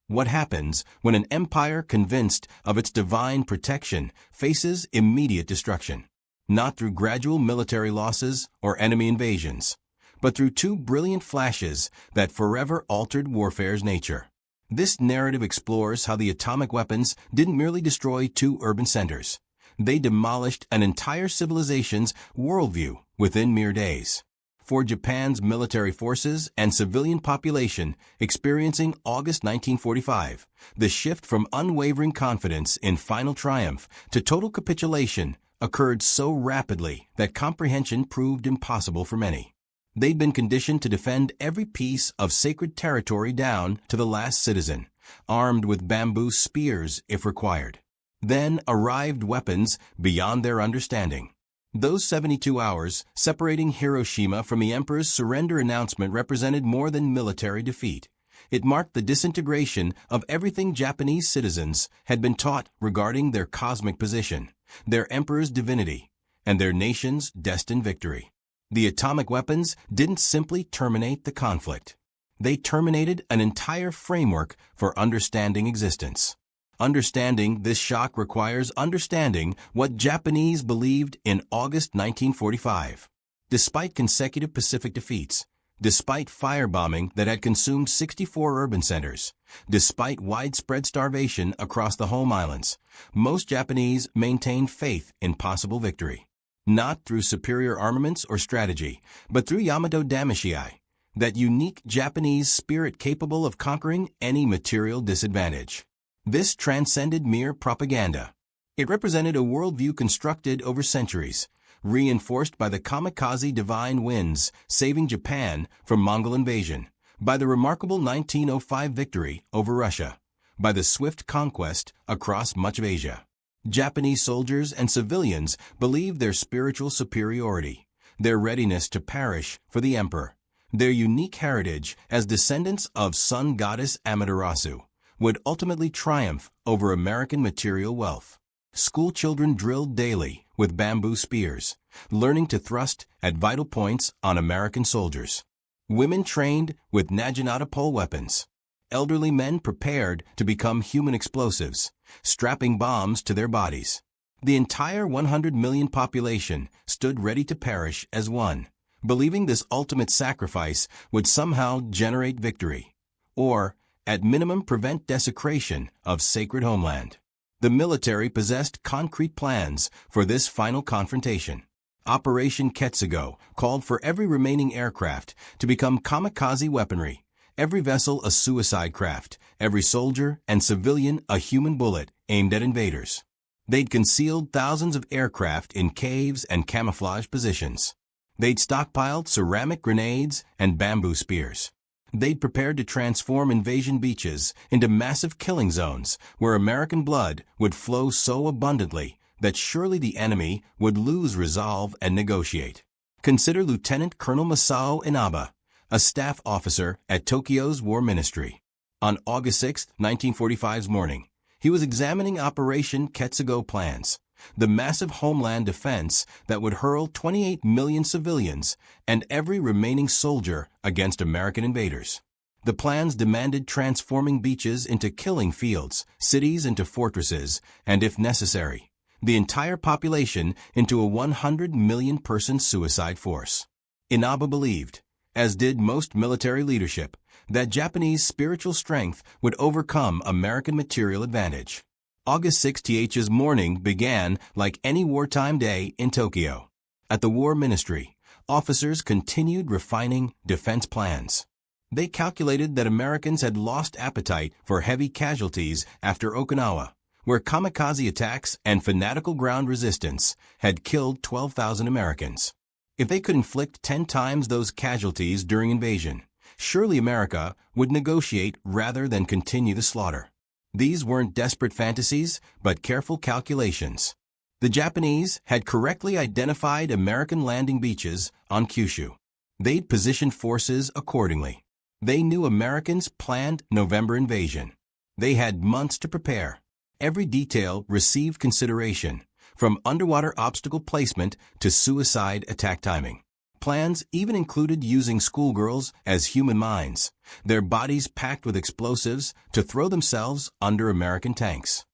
What happens when an empire convinced of its divine protection faces immediate destruction? Not through gradual military losses or enemy invasions, but through two brilliant flashes that forever altered warfare's nature. This narrative explores how the atomic weapons didn't merely destroy two urban centers. They demolished an entire civilization's worldview within mere days. For Japan's military forces and civilian population experiencing August 1945, the shift from unwavering confidence in final triumph to total capitulation occurred so rapidly that comprehension proved impossible for many. They'd been conditioned to defend every piece of sacred territory down to the last citizen, armed with bamboo spears if required. Then arrived weapons beyond their understanding. Those 72 hours separating Hiroshima from the Emperor's surrender announcement represented more than military defeat. It marked the disintegration of everything Japanese citizens had been taught regarding their cosmic position, their emperor's divinity, and their nation's destined victory. The atomic weapons didn't simply terminate the conflict. They terminated an entire framework for understanding existence. Understanding this shock requires understanding what Japanese believed in August 1945. Despite consecutive Pacific defeats, despite firebombing that had consumed 64 urban centers, despite widespread starvation across the home islands, most Japanese maintained faith in possible victory. Not through superior armaments or strategy, but through Yamato Damashii, that unique Japanese spirit capable of conquering any material disadvantage. This transcended mere propaganda. It represented a worldview constructed over centuries, reinforced by the kamikaze divine winds saving Japan from Mongol invasion, by the remarkable 1905 victory over Russia, by the swift conquest across much of Asia. Japanese soldiers and civilians believed their spiritual superiority, their readiness to perish for the emperor, their unique heritage as descendants of sun goddess Amaterasu, would ultimately triumph over American material wealth. School children drilled daily with bamboo spears, learning to thrust at vital points on American soldiers. Women trained with naginata pole weapons. Elderly men prepared to become human explosives, strapping bombs to their bodies. The entire 100 million population stood ready to perish as one, believing this ultimate sacrifice would somehow generate victory, or, at minimum, prevent desecration of sacred homeland. The military possessed concrete plans for this final confrontation. Operation Ketsugo called for every remaining aircraft to become kamikaze weaponry, every vessel a suicide craft, every soldier and civilian a human bullet aimed at invaders. They'd concealed thousands of aircraft in caves and camouflage positions. They'd stockpiled ceramic grenades and bamboo spears. They'd prepared to transform invasion beaches into massive killing zones where American blood would flow so abundantly that surely the enemy would lose resolve and negotiate. Consider Lieutenant Colonel Masao Inaba, a staff officer at Tokyo's War Ministry. On August 6, 1945's morning, he was examining Operation Ketsugo plans, the massive homeland defense that would hurl 28 million civilians and every remaining soldier against American invaders. The plans demanded transforming beaches into killing fields, cities into fortresses, and if necessary, the entire population into a 100 million person suicide force. Inaba believed, as did most military leadership, that Japanese spiritual strength would overcome American material advantage. August 6th's morning began like any wartime day in Tokyo. At the War Ministry, officers continued refining defense plans. They calculated that Americans had lost appetite for heavy casualties after Okinawa, where kamikaze attacks and fanatical ground resistance had killed 12,000 Americans. If they could inflict 10 times those casualties during invasion, surely America would negotiate rather than continue the slaughter. These weren't desperate fantasies, but careful calculations. The Japanese had correctly identified American landing beaches on Kyushu. They'd positioned forces accordingly. They knew Americans' planned November invasion. They had months to prepare. Every detail received consideration, from underwater obstacle placement to suicide attack timing. Plans even included using schoolgirls as human mines, their bodies packed with explosives to throw themselves under American tanks.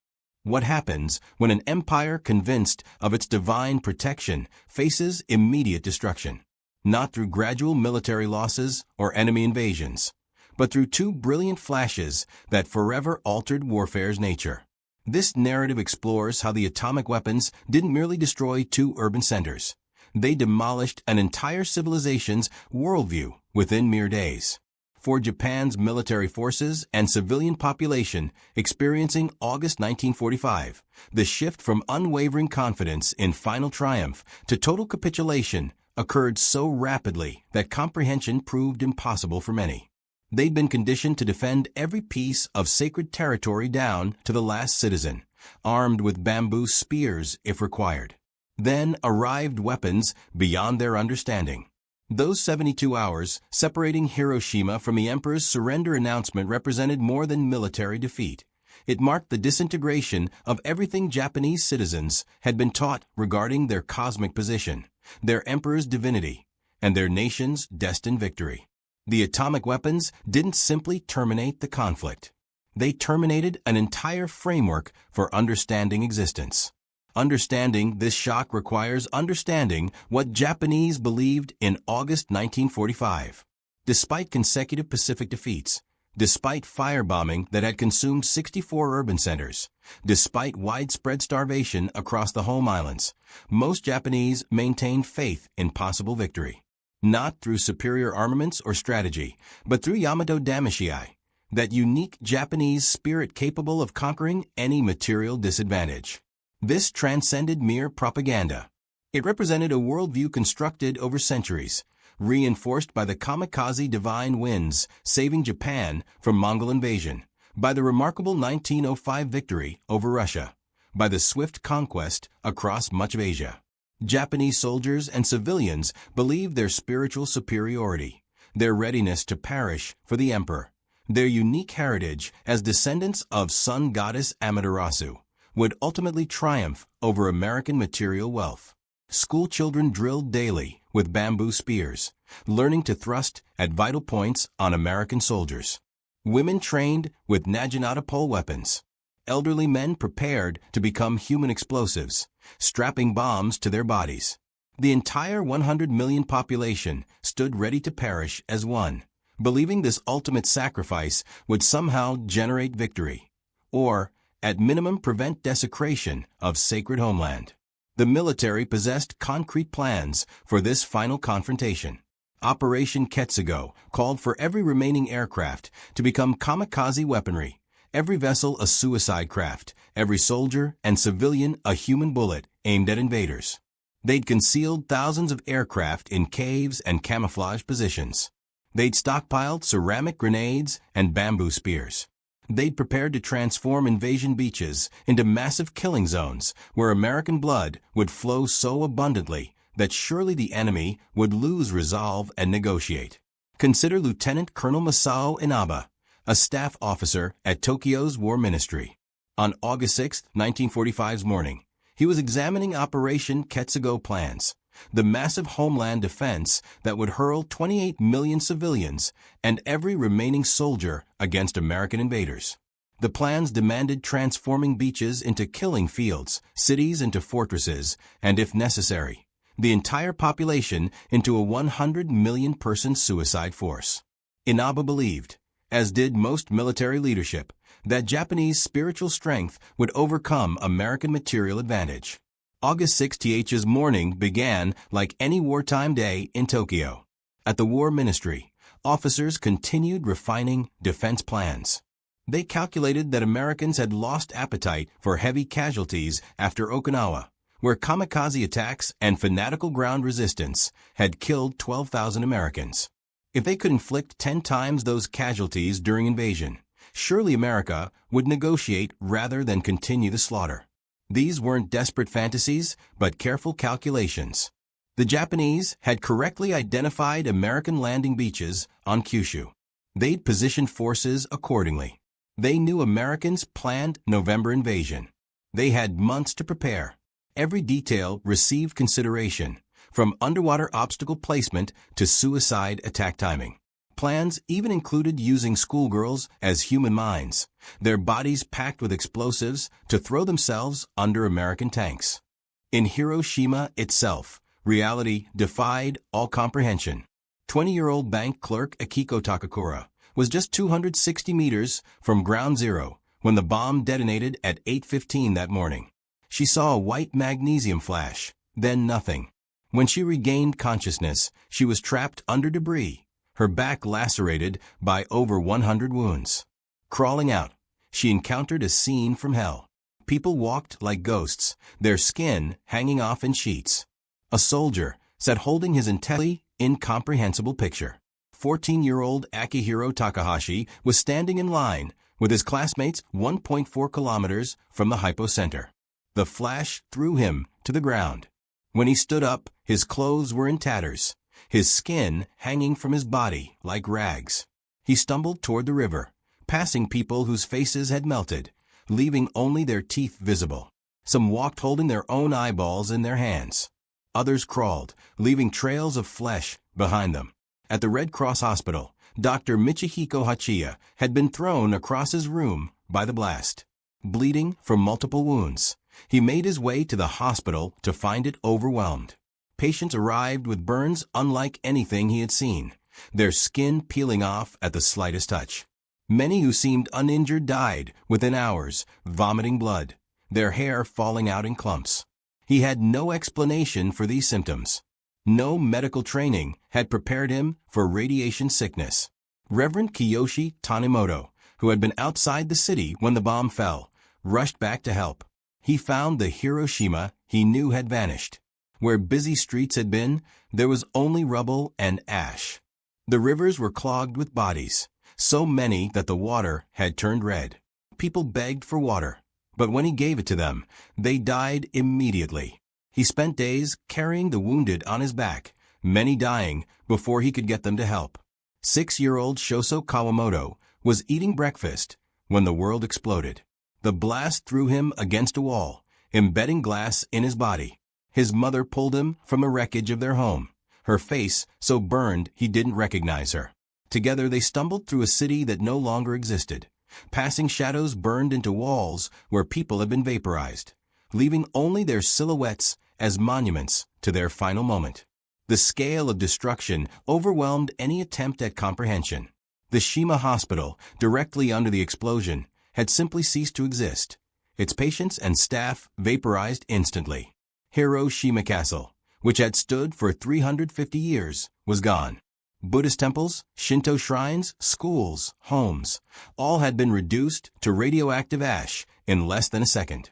What happens when an empire convinced of its divine protection faces immediate destruction? Not through gradual military losses or enemy invasions, but through two brilliant flashes that forever altered warfare's nature. This narrative explores how the atomic weapons didn't merely destroy two urban centers. They demolished an entire civilization's worldview within mere days. For Japan's military forces and civilian population experiencing August 1945, the shift from unwavering confidence in final triumph to total capitulation occurred so rapidly that comprehension proved impossible for many. They'd been conditioned to defend every piece of sacred territory down to the last citizen, armed with bamboo spears if required. Then arrived weapons beyond their understanding. Those 72 hours separating Hiroshima from the emperor's surrender announcement represented more than military defeat. It marked the disintegration of everything Japanese citizens had been taught regarding their cosmic position, their emperor's divinity, and their nation's destined victory. The atomic weapons didn't simply terminate the conflict. They terminated an entire framework for understanding existence. Understanding this shock requires understanding what Japanese believed in August 1945. Despite consecutive Pacific defeats, despite firebombing that had consumed 64 urban centers, despite widespread starvation across the home islands, most Japanese maintained faith in possible victory. Not through superior armaments or strategy, but through Yamato Damashii, that unique Japanese spirit capable of conquering any material disadvantage. This transcended mere propaganda. It represented a worldview constructed over centuries, reinforced by the kamikaze divine winds saving Japan from Mongol invasion, by the remarkable 1905 victory over Russia, by the swift conquest across much of Asia. Japanese soldiers and civilians believed their spiritual superiority, their readiness to perish for the emperor, their unique heritage as descendants of sun goddess Amaterasu, would ultimately triumph over American material wealth. School children drilled daily with bamboo spears, learning to thrust at vital points on American soldiers. Women trained with Naginata pole weapons. Elderly men prepared to become human explosives, strapping bombs to their bodies. The entire 100 million population stood ready to perish as one, believing this ultimate sacrifice would somehow generate victory, or, at minimum, prevent desecration of sacred homeland. The military possessed concrete plans for this final confrontation. Operation Ketsugo called for every remaining aircraft to become kamikaze weaponry, every vessel a suicide craft, every soldier and civilian a human bullet aimed at invaders. They'd concealed thousands of aircraft in caves and camouflage positions. They'd stockpiled ceramic grenades and bamboo spears. They'd prepared to transform invasion beaches into massive killing zones where American blood would flow so abundantly that surely the enemy would lose resolve and negotiate. Consider Lieutenant Colonel Masao Inaba, a staff officer at Tokyo's War Ministry. On August 6, 1945's morning, he was examining Operation Ketsugo plans, the massive homeland defense that would hurl 28 million civilians and every remaining soldier against American invaders. The plans demanded transforming beaches into killing fields, cities into fortresses, and if necessary, the entire population into a 100 million person suicide force. Inaba believed, as did most military leadership, that Japanese spiritual strength would overcome American material advantage. August 6th's morning began like any wartime day in Tokyo. At the War Ministry, officers continued refining defense plans. They calculated that Americans had lost appetite for heavy casualties after Okinawa, where kamikaze attacks and fanatical ground resistance had killed 12,000 Americans. If they could inflict 10 times those casualties during invasion, surely America would negotiate rather than continue the slaughter. These weren't desperate fantasies, but careful calculations. The Japanese had correctly identified American landing beaches on Kyushu. They'd positioned forces accordingly. They knew Americans planned November invasion. They had months to prepare. Every detail received consideration, from underwater obstacle placement to suicide attack timing. Plans even included using schoolgirls as human mines, their bodies packed with explosives to throw themselves under American tanks. In Hiroshima itself, reality defied all comprehension. 20-year-old bank clerk Akiko Takakura was just 260 meters from ground zero when the bomb detonated at 8:15 that morning. She saw a white magnesium flash, then nothing. When she regained consciousness, she was trapped under debris, her back lacerated by over 100 wounds. Crawling out, she encountered a scene from hell. People walked like ghosts, their skin hanging off in sheets. A soldier sat holding his entirely incomprehensible picture. 14-year-old Akihiro Takahashi was standing in line with his classmates 1.4 kilometers from the hypocenter. The flash threw him to the ground. When he stood up, his clothes were in tatters, his skin hanging from his body like rags. He stumbled toward the river, passing people whose faces had melted, leaving only their teeth visible. Some walked holding their own eyeballs in their hands. Others crawled, leaving trails of flesh behind them. At the Red Cross Hospital, Dr. Michihiko Hachiya had been thrown across his room by the blast. Bleeding from multiple wounds, he made his way to the hospital to find it overwhelmed. Patients arrived with burns unlike anything he had seen, their skin peeling off at the slightest touch. Many who seemed uninjured died within hours, vomiting blood, their hair falling out in clumps. He had no explanation for these symptoms. No medical training had prepared him for radiation sickness. Reverend Kiyoshi Tanimoto, who had been outside the city when the bomb fell, rushed back to help. He found the Hiroshima he knew had vanished. Where busy streets had been, there was only rubble and ash. The rivers were clogged with bodies, so many that the water had turned red. People begged for water, but when he gave it to them, they died immediately. He spent days carrying the wounded on his back, many dying before he could get them to help. 6-year-old Shoso Kawamoto was eating breakfast when the world exploded. The blast threw him against a wall, embedding glass in his body. His mother pulled him from the wreckage of their home, her face so burned he didn't recognize her. Together they stumbled through a city that no longer existed. Passing shadows burned into walls where people had been vaporized, leaving only their silhouettes as monuments to their final moment. The scale of destruction overwhelmed any attempt at comprehension. The Shima Hospital, directly under the explosion, had simply ceased to exist. Its patients and staff vaporized instantly. Hiroshima Castle, which had stood for 350 years, was gone. Buddhist temples, Shinto shrines, schools, homes, all had been reduced to radioactive ash in less than a second.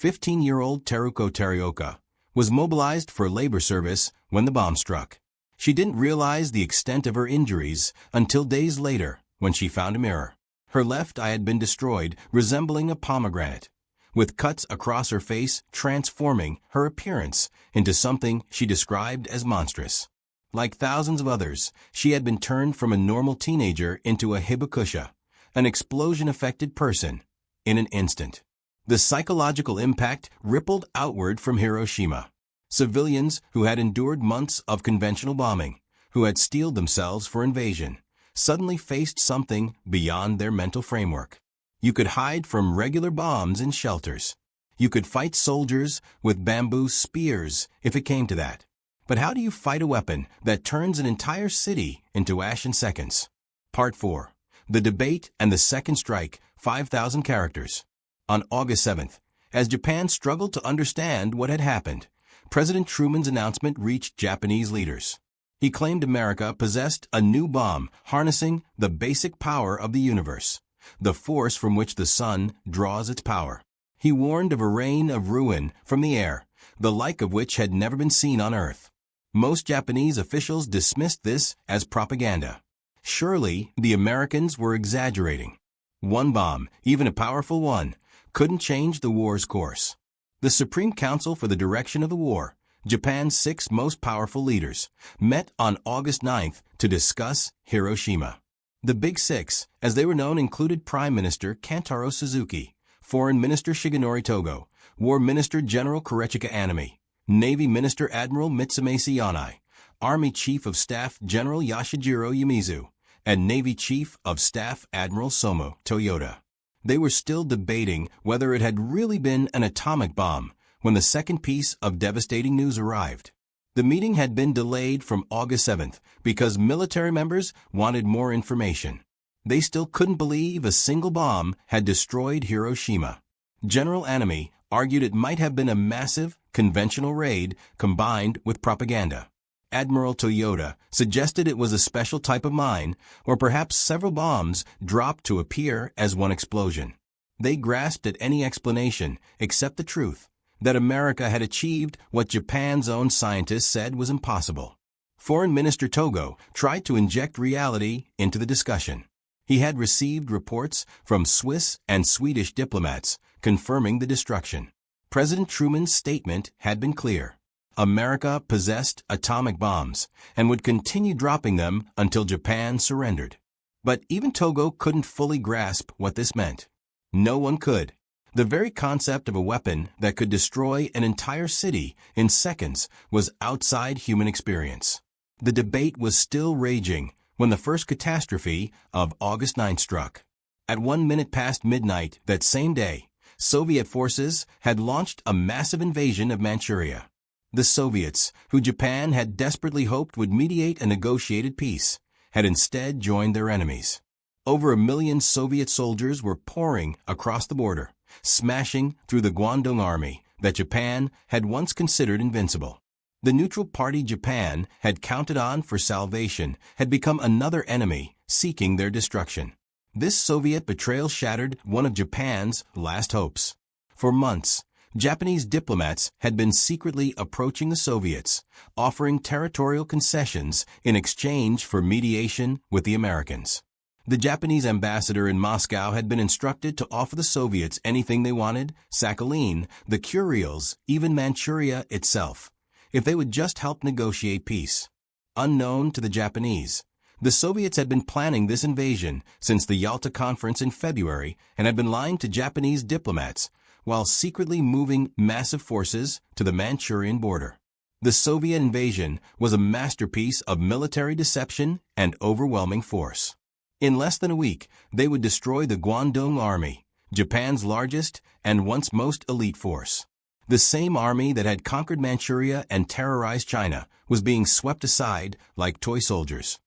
15-year-old Teruko Terioka was mobilized for labor service when the bomb struck. She didn't realize the extent of her injuries until days later when she found a mirror. Her left eye had been destroyed, resembling a pomegranate, with cuts across her face transforming her appearance into something she described as monstrous. Like thousands of others, she had been turned from a normal teenager into a hibakusha, an explosion-affected person, in an instant. The psychological impact rippled outward from Hiroshima. Civilians who had endured months of conventional bombing, who had steeled themselves for invasion, suddenly faced something beyond their mental framework. You could hide from regular bombs in shelters. You could fight soldiers with bamboo spears if it came to that. But how do you fight a weapon that turns an entire city into ash in seconds? Part 4. The Debate and the Second Strike, 5,000 Characters. On August 7th, as Japan struggled to understand what had happened, President Truman's announcement reached Japanese leaders. He claimed America possessed a new bomb harnessing the basic power of the universe, the force from which the sun draws its power. He warned of a rain of ruin from the air, the like of which had never been seen on Earth. Most Japanese officials dismissed this as propaganda. Surely the Americans were exaggerating. One bomb, even a powerful one, couldn't change the war's course. The Supreme Council for the Direction of the War, Japan's 6 most powerful leaders, met on August 9th to discuss Hiroshima. The Big Six, as they were known, included Prime Minister Kantaro Suzuki, Foreign Minister Shigenori Togo, War Minister General Korechika Anami, Navy Minister Admiral Mitsumasa Yanai, Army Chief of Staff General Yashijiro Yamizu, and Navy Chief of Staff Admiral Somo Toyota. They were still debating whether it had really been an atomic bomb when the second piece of devastating news arrived. The meeting had been delayed from August 7th because military members wanted more information. They still couldn't believe a single bomb had destroyed Hiroshima. General Anami argued it might have been a massive, conventional raid combined with propaganda. Admiral Toyota suggested it was a special type of mine, or perhaps several bombs dropped to appear as one explosion. They grasped at any explanation except the truth, that America had achieved what Japan's own scientists said was impossible. Foreign Minister Togo tried to inject reality into the discussion. He had received reports from Swiss and Swedish diplomats confirming the destruction. President Truman's statement had been clear. America possessed atomic bombs and would continue dropping them until Japan surrendered. But even Togo couldn't fully grasp what this meant. No one could. The very concept of a weapon that could destroy an entire city in seconds was outside human experience. The debate was still raging when the first catastrophe of August 9th struck. At 1 minute past midnight that same day, Soviet forces had launched a massive invasion of Manchuria. The Soviets, who Japan had desperately hoped would mediate a negotiated peace, had instead joined their enemies. Over 1 million Soviet soldiers were pouring across the border, smashing through the Guangdong army that Japan had once considered invincible. The neutral party Japan had counted on for salvation had become another enemy seeking their destruction. This Soviet betrayal shattered one of Japan's last hopes. For months, Japanese diplomats had been secretly approaching the Soviets, offering territorial concessions in exchange for mediation with the Americans. The Japanese ambassador in Moscow had been instructed to offer the Soviets anything they wanted, Sakhalin, the Kurils, even Manchuria itself, if they would just help negotiate peace. Unknown to the Japanese, the Soviets had been planning this invasion since the Yalta Conference in February and had been lying to Japanese diplomats while secretly moving massive forces to the Manchurian border. The Soviet invasion was a masterpiece of military deception and overwhelming force. In less than a week, they would destroy the Guangdong Army, Japan's largest and once most elite force. The same army that had conquered Manchuria and terrorized China was being swept aside like toy soldiers.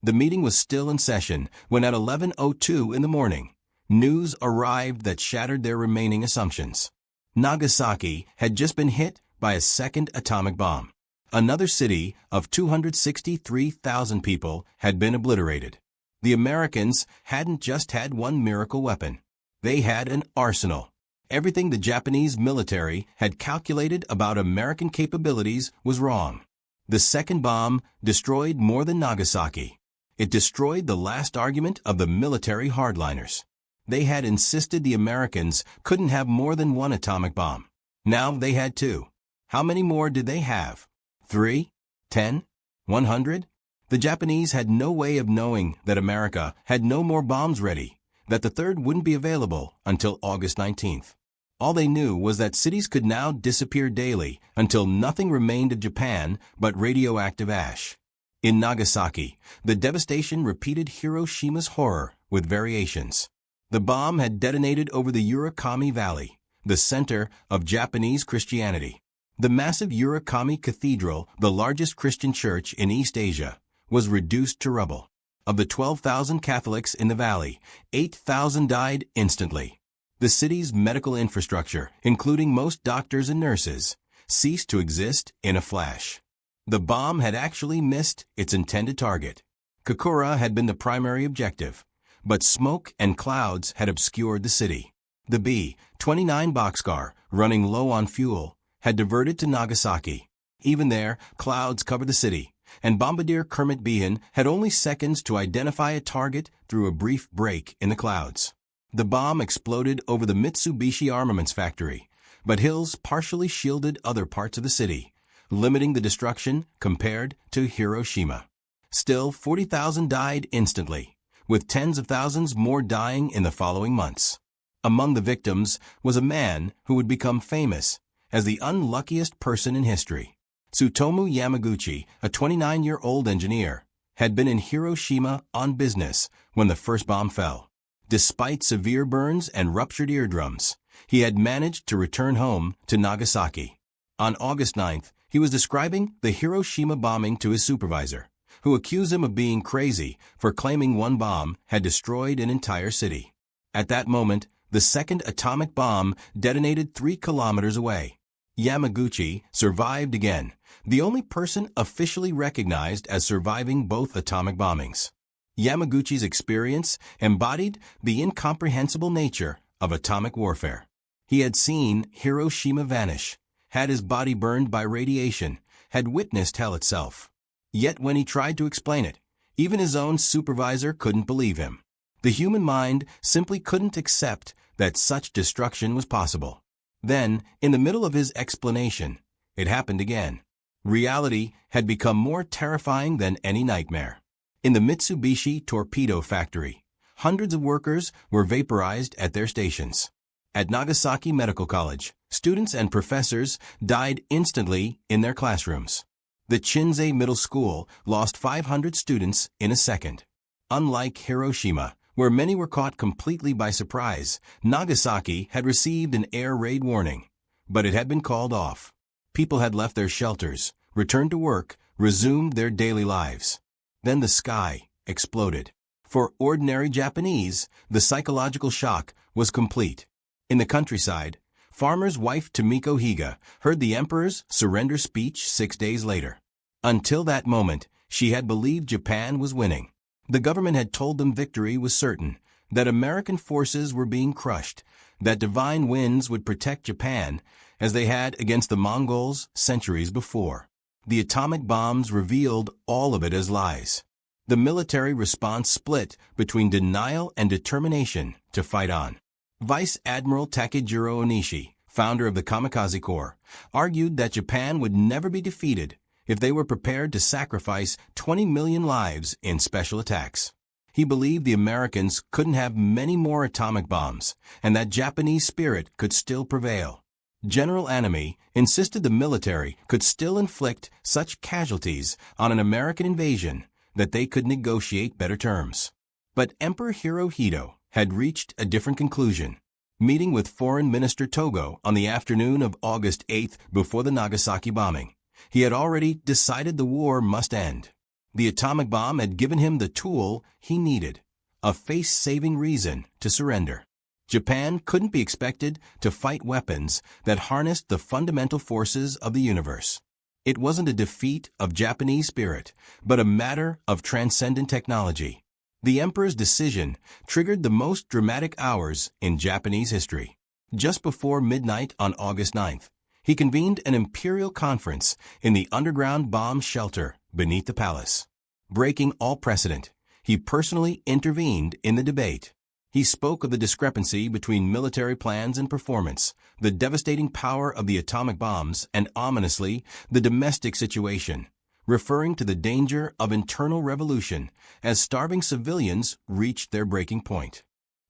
The meeting was still in session when at 11:02 in the morning, news arrived that shattered their remaining assumptions. Nagasaki had just been hit by a second atomic bomb. Another city of 263,000 people had been obliterated. The Americans hadn't just had one miracle weapon. They had an arsenal. Everything the Japanese military had calculated about American capabilities was wrong. The second bomb destroyed more than Nagasaki. It destroyed the last argument of the military hardliners. They had insisted the Americans couldn't have more than one atomic bomb. Now they had two. How many more did they have? 3? 10? 100? The Japanese had no way of knowing that America had no more bombs ready, that the third wouldn't be available until August 19th. All they knew was that cities could now disappear daily until nothing remained of Japan but radioactive ash. In Nagasaki, the devastation repeated Hiroshima's horror with variations. The bomb had detonated over the Urakami Valley, the center of Japanese Christianity. The massive Urakami Cathedral, the largest Christian church in East Asia, was reduced to rubble. Of the 12,000 Catholics in the valley, 8,000 died instantly. The city's medical infrastructure, including most doctors and nurses, ceased to exist in a flash. The bomb had actually missed its intended target. Kokura had been the primary objective, but smoke and clouds had obscured the city. The B-29 boxcar, running low on fuel, had diverted to Nagasaki. Even there, clouds covered the city, and Bombardier Kermit Behan had only seconds to identify a target through a brief break in the clouds. The bomb exploded over the Mitsubishi Armaments factory, but hills partially shielded other parts of the city, limiting the destruction compared to Hiroshima. Still, 40,000 died instantly, with tens of thousands more dying in the following months. Among the victims was a man who would become famous as the unluckiest person in history. Tsutomu Yamaguchi, a 29-year-old engineer, had been in Hiroshima on business when the first bomb fell. Despite severe burns and ruptured eardrums, he had managed to return home to Nagasaki. On August 9th, he was describing the Hiroshima bombing to his supervisor, who accused him of being crazy for claiming one bomb had destroyed an entire city. At that moment, the second atomic bomb detonated 3 kilometers away. Yamaguchi survived again, the only person officially recognized as surviving both atomic bombings. Yamaguchi's experience embodied the incomprehensible nature of atomic warfare. He had seen Hiroshima vanish, had his body burned by radiation, had witnessed hell itself. Yet when he tried to explain it, even his own supervisor couldn't believe him. The human mind simply couldn't accept that such destruction was possible. Then, in the middle of his explanation, it happened again. Reality had become more terrifying than any nightmare. In the Mitsubishi torpedo factory, hundreds of workers were vaporized at their stations. At Nagasaki Medical College, students and professors died instantly in their classrooms. The Chinsei Middle School lost 500 students in a second. Unlike Hiroshima, where many were caught completely by surprise, Nagasaki had received an air raid warning, but it had been called off. People had left their shelters, returned to work, resumed their daily lives. Then the sky exploded. For ordinary Japanese, the psychological shock was complete. In the countryside, farmer's wife Tomiko Higa heard the emperor's surrender speech 6 days later. Until that moment, she had believed Japan was winning. The government had told them victory was certain, that American forces were being crushed, that divine winds would protect Japan as they had against the Mongols centuries before. The atomic bombs revealed all of it as lies. The military response split between denial and determination to fight on. Vice Admiral Takejiro Onishi, founder of the Kamikaze Corps, argued that Japan would never be defeated if they were prepared to sacrifice 20 million lives in special attacks. He believed the Americans couldn't have many more atomic bombs, and that Japanese spirit could still prevail. General Anami insisted the military could still inflict such casualties on an American invasion that they could negotiate better terms. But Emperor Hirohito had reached a different conclusion. Meeting with Foreign Minister Togo on the afternoon of August 8th before the Nagasaki bombing, he had already decided the war must end. The atomic bomb had given him the tool he needed, a face-saving reason to surrender. Japan couldn't be expected to fight weapons that harnessed the fundamental forces of the universe. It wasn't a defeat of Japanese spirit, but a matter of transcendent technology. The emperor's decision triggered the most dramatic hours in Japanese history. Just before midnight on August 9th, he convened an imperial conference in the underground bomb shelter beneath the palace. Breaking all precedent, he personally intervened in the debate. He spoke of the discrepancy between military plans and performance, the devastating power of the atomic bombs, and ominously, the domestic situation, referring to the danger of internal revolution as starving civilians reached their breaking point.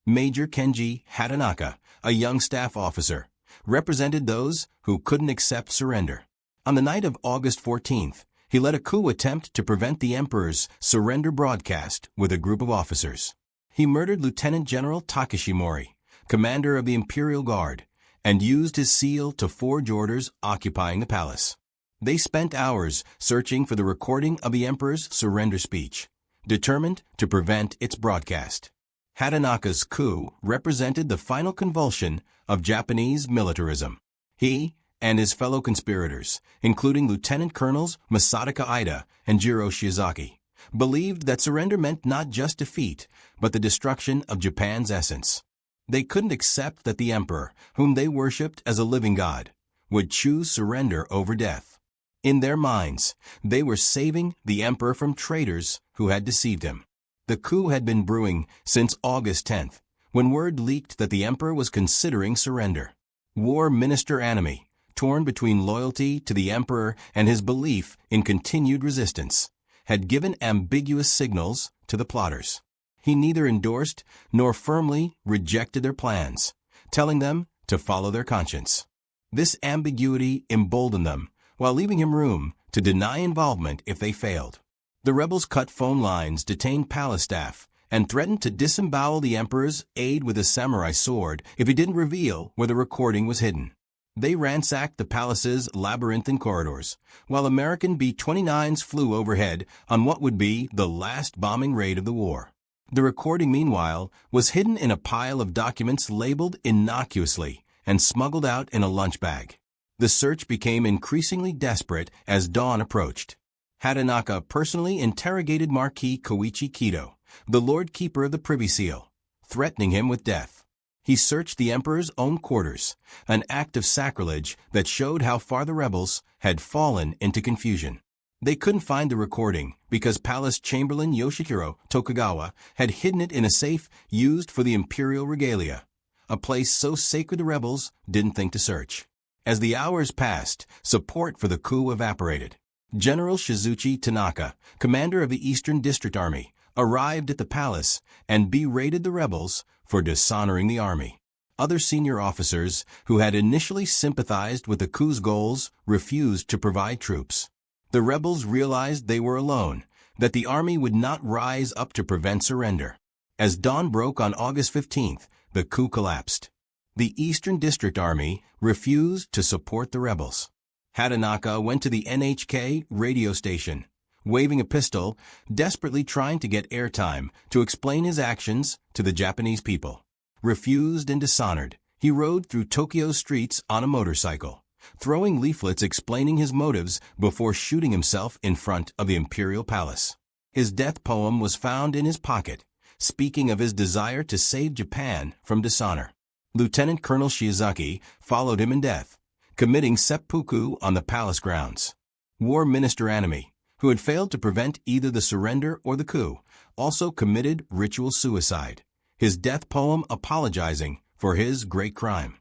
Major Kenji Hatanaka, a young staff officer, represented those who couldn't accept surrender. On the night of August 14th, he led a coup attempt to prevent the emperor's surrender broadcast with a group of officers. He murdered Lieutenant General Takeshi Mori, commander of the Imperial Guard, and used his seal to forge orders occupying the palace. They spent hours searching for the recording of the emperor's surrender speech, determined to prevent its broadcast. Hatanaka's coup represented the final convulsion of Japanese militarism. He and his fellow conspirators, including Lieutenant Colonels Masataka Ida and Jiro Shiozaki, believed that surrender meant not just defeat, but the destruction of Japan's essence. They couldn't accept that the emperor, whom they worshipped as a living god, would choose surrender over death. In their minds, they were saving the emperor from traitors who had deceived him. The coup had been brewing since August 10th, when word leaked that the emperor was considering surrender. War Minister Anami, torn between loyalty to the emperor and his belief in continued resistance, had given ambiguous signals to the plotters. He neither endorsed nor firmly rejected their plans, telling them to follow their conscience. This ambiguity emboldened them, while leaving him room to deny involvement if they failed. The rebels cut phone lines, detained palace staff, and threatened to disembowel the emperor's aide with a samurai sword if he didn't reveal where the recording was hidden. They ransacked the palace's labyrinthine corridors, while American B-29s flew overhead on what would be the last bombing raid of the war. The recording, meanwhile, was hidden in a pile of documents labeled innocuously and smuggled out in a lunch bag. The search became increasingly desperate as dawn approached. Hatanaka personally interrogated Marquis Koichi Kido, the Lord Keeper of the Privy Seal, threatening him with death. He searched the emperor's own quarters, an act of sacrilege that showed how far the rebels had fallen into confusion. They couldn't find the recording because Palace Chamberlain Yoshihiro Tokugawa had hidden it in a safe used for the imperial regalia, a place so sacred the rebels didn't think to search. As the hours passed, support for the coup evaporated. General Shizuchi Tanaka, commander of the Eastern District Army, arrived at the palace and berated the rebels for dishonoring the army. Other senior officers who had initially sympathized with the coup's goals refused to provide troops. The rebels realized they were alone, that the army would not rise up to prevent surrender. As dawn broke on August 15th, the coup collapsed. The Eastern District Army refused to support the rebels. Hatanaka went to the NHK radio station, waving a pistol, desperately trying to get airtime to explain his actions to the Japanese people. Refused and dishonored, he rode through Tokyo's streets on a motorcycle, throwing leaflets explaining his motives before shooting himself in front of the imperial palace. His death poem was found in his pocket, speaking of his desire to save Japan from dishonor. Lieutenant Colonel Shiozaki followed him in death, committing seppuku on the palace grounds. War Minister Anami, who had failed to prevent either the surrender or the coup, also committed ritual suicide, his death poem apologizing for his great crime.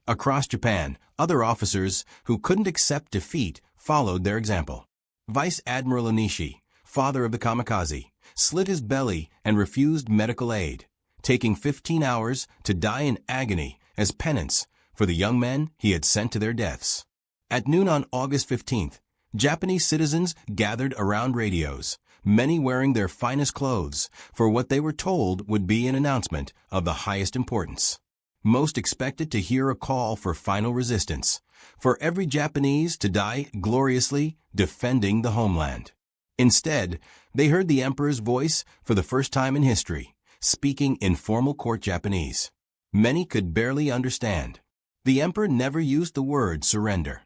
Across Japan, other officers who couldn't accept defeat followed their example. Vice Admiral Onishi, father of the kamikaze, slit his belly and refused medical aid, taking 15 hours to die in agony as penance for the young men he had sent to their deaths. At noon on August 15th, Japanese citizens gathered around radios, many wearing their finest clothes, for what they were told would be an announcement of the highest importance. Most expected to hear a call for final resistance, for every Japanese to die gloriously defending the homeland. Instead, they heard the emperor's voice for the first time in history, speaking in formal court Japanese. Many could barely understand. The emperor never used the word surrender.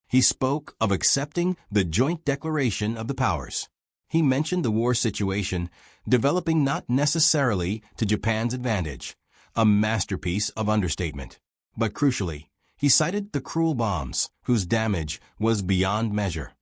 He spoke of accepting the joint declaration of the powers. He mentioned the war situation developing not necessarily to Japan's advantage, a masterpiece of understatement. But crucially, he cited the cruel bombs, whose damage was beyond measure.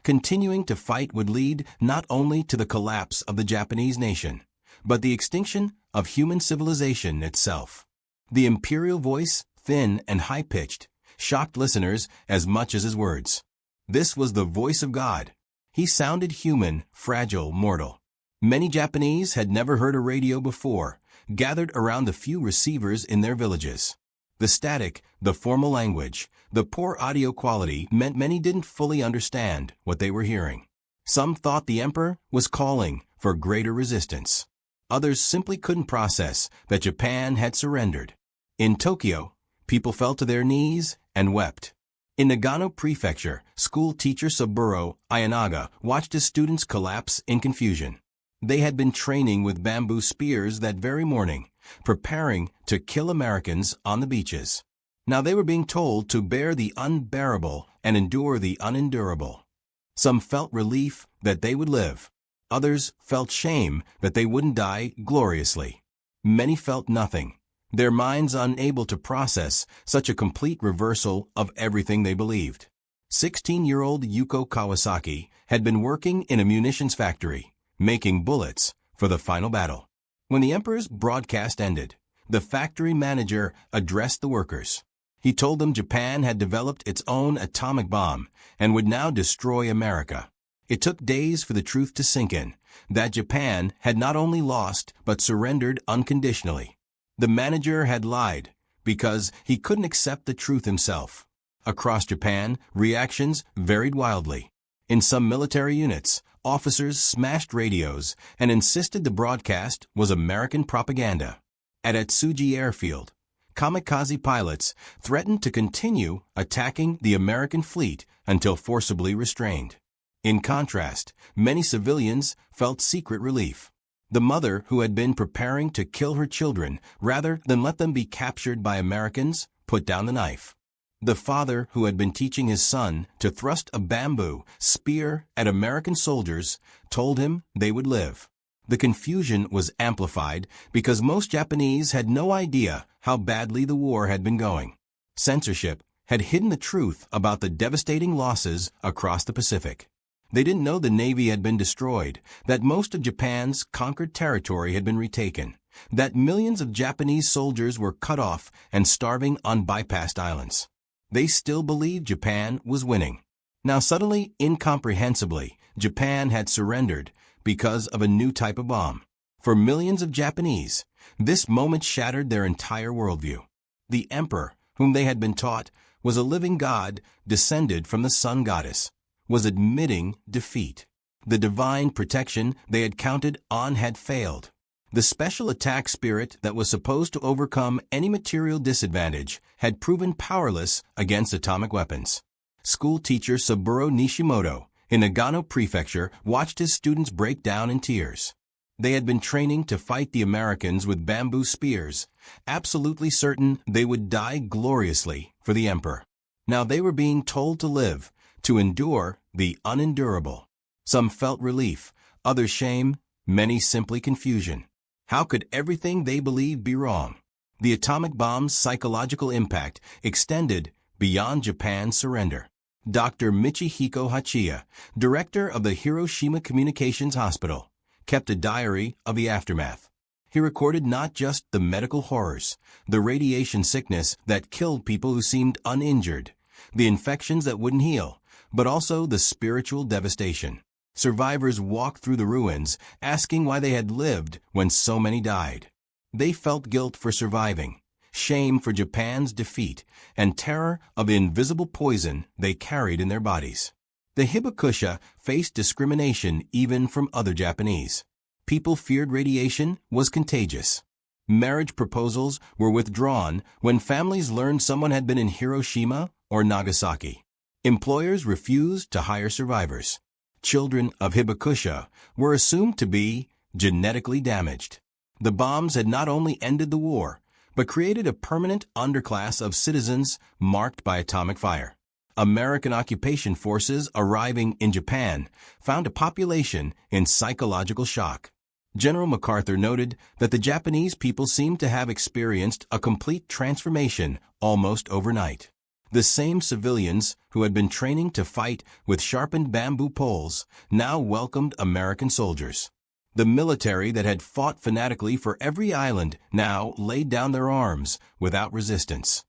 Continuing to fight would lead not only to the collapse of the Japanese nation, but the extinction of human civilization itself. The imperial voice, thin and high-pitched, shocked listeners as much as his words. This was the voice of God. He sounded human, fragile, mortal. Many Japanese had never heard a radio before, gathered around the few receivers in their villages. The static, the formal language, the poor audio quality meant many didn't fully understand what they were hearing. Some thought the emperor was calling for greater resistance. Others simply couldn't process that Japan had surrendered. In Tokyo, people fell to their knees and wept. In Nagano Prefecture, school teacher Saburo Ayanaga watched his students collapse in confusion. They had been training with bamboo spears that very morning, preparing to kill Americans on the beaches. Now they were being told to bear the unbearable and endure the unendurable. Some felt relief that they would live. Others felt shame that they wouldn't die gloriously. Many felt nothing, their minds unable to process such a complete reversal of everything they believed. 16-year-old Yuko Kawasaki had been working in a munitions factory, making bullets for the final battle. When the emperor's broadcast ended, the factory manager addressed the workers. He told them Japan had developed its own atomic bomb and would now destroy America. It took days for the truth to sink in, that Japan had not only lost but surrendered unconditionally. The manager had lied because he couldn't accept the truth himself. Across Japan, reactions varied wildly. In some military units, officers smashed radios and insisted the broadcast was American propaganda. At Atsugi Airfield, kamikaze pilots threatened to continue attacking the American fleet until forcibly restrained. In contrast, many civilians felt secret relief. The mother who had been preparing to kill her children rather than let them be captured by Americans put down the knife. The father who had been teaching his son to thrust a bamboo spear at American soldiers told him they would live. The confusion was amplified because most Japanese had no idea how badly the war had been going. Censorship had hidden the truth about the devastating losses across the Pacific. They didn't know the Navy had been destroyed, that most of Japan's conquered territory had been retaken, that millions of Japanese soldiers were cut off and starving on bypassed islands. They still believed Japan was winning. Now suddenly, incomprehensibly, Japan had surrendered because of a new type of bomb. For millions of Japanese, this moment shattered their entire worldview. The emperor, whom they had been taught was a living god descended from the sun goddess, was admitting defeat. The divine protection they had counted on had failed. The special attack spirit that was supposed to overcome any material disadvantage had proven powerless against atomic weapons. School teacher Saburo Nishimoto in Nagano Prefecture watched his students break down in tears. They had been training to fight the Americans with bamboo spears, absolutely certain they would die gloriously for the emperor. Now they were being told to live, to endure the unendurable. Some felt relief, others shame, many simply confusion. How could everything they believed be wrong? The atomic bomb's psychological impact extended beyond Japan's surrender. Dr. Michihiko Hachiya, director of the Hiroshima Communications Hospital, kept a diary of the aftermath. He recorded not just the medical horrors, the radiation sickness that killed people who seemed uninjured, the infections that wouldn't heal, but also the spiritual devastation. Survivors walked through the ruins, asking why they had lived when so many died. They felt guilt for surviving, shame for Japan's defeat, and terror of the invisible poison they carried in their bodies. The Hibakusha faced discrimination even from other Japanese. People feared radiation was contagious. Marriage proposals were withdrawn when families learned someone had been in Hiroshima or Nagasaki. Employers refused to hire survivors. Children of Hibakusha were assumed to be genetically damaged. The bombs had not only ended the war, but created a permanent underclass of citizens marked by atomic fire. American occupation forces arriving in Japan found a population in psychological shock. General MacArthur noted that the Japanese people seemed to have experienced a complete transformation almost overnight. The same civilians who had been training to fight with sharpened bamboo poles now welcomed American soldiers. The military that had fought fanatically for every island now laid down their arms without resistance.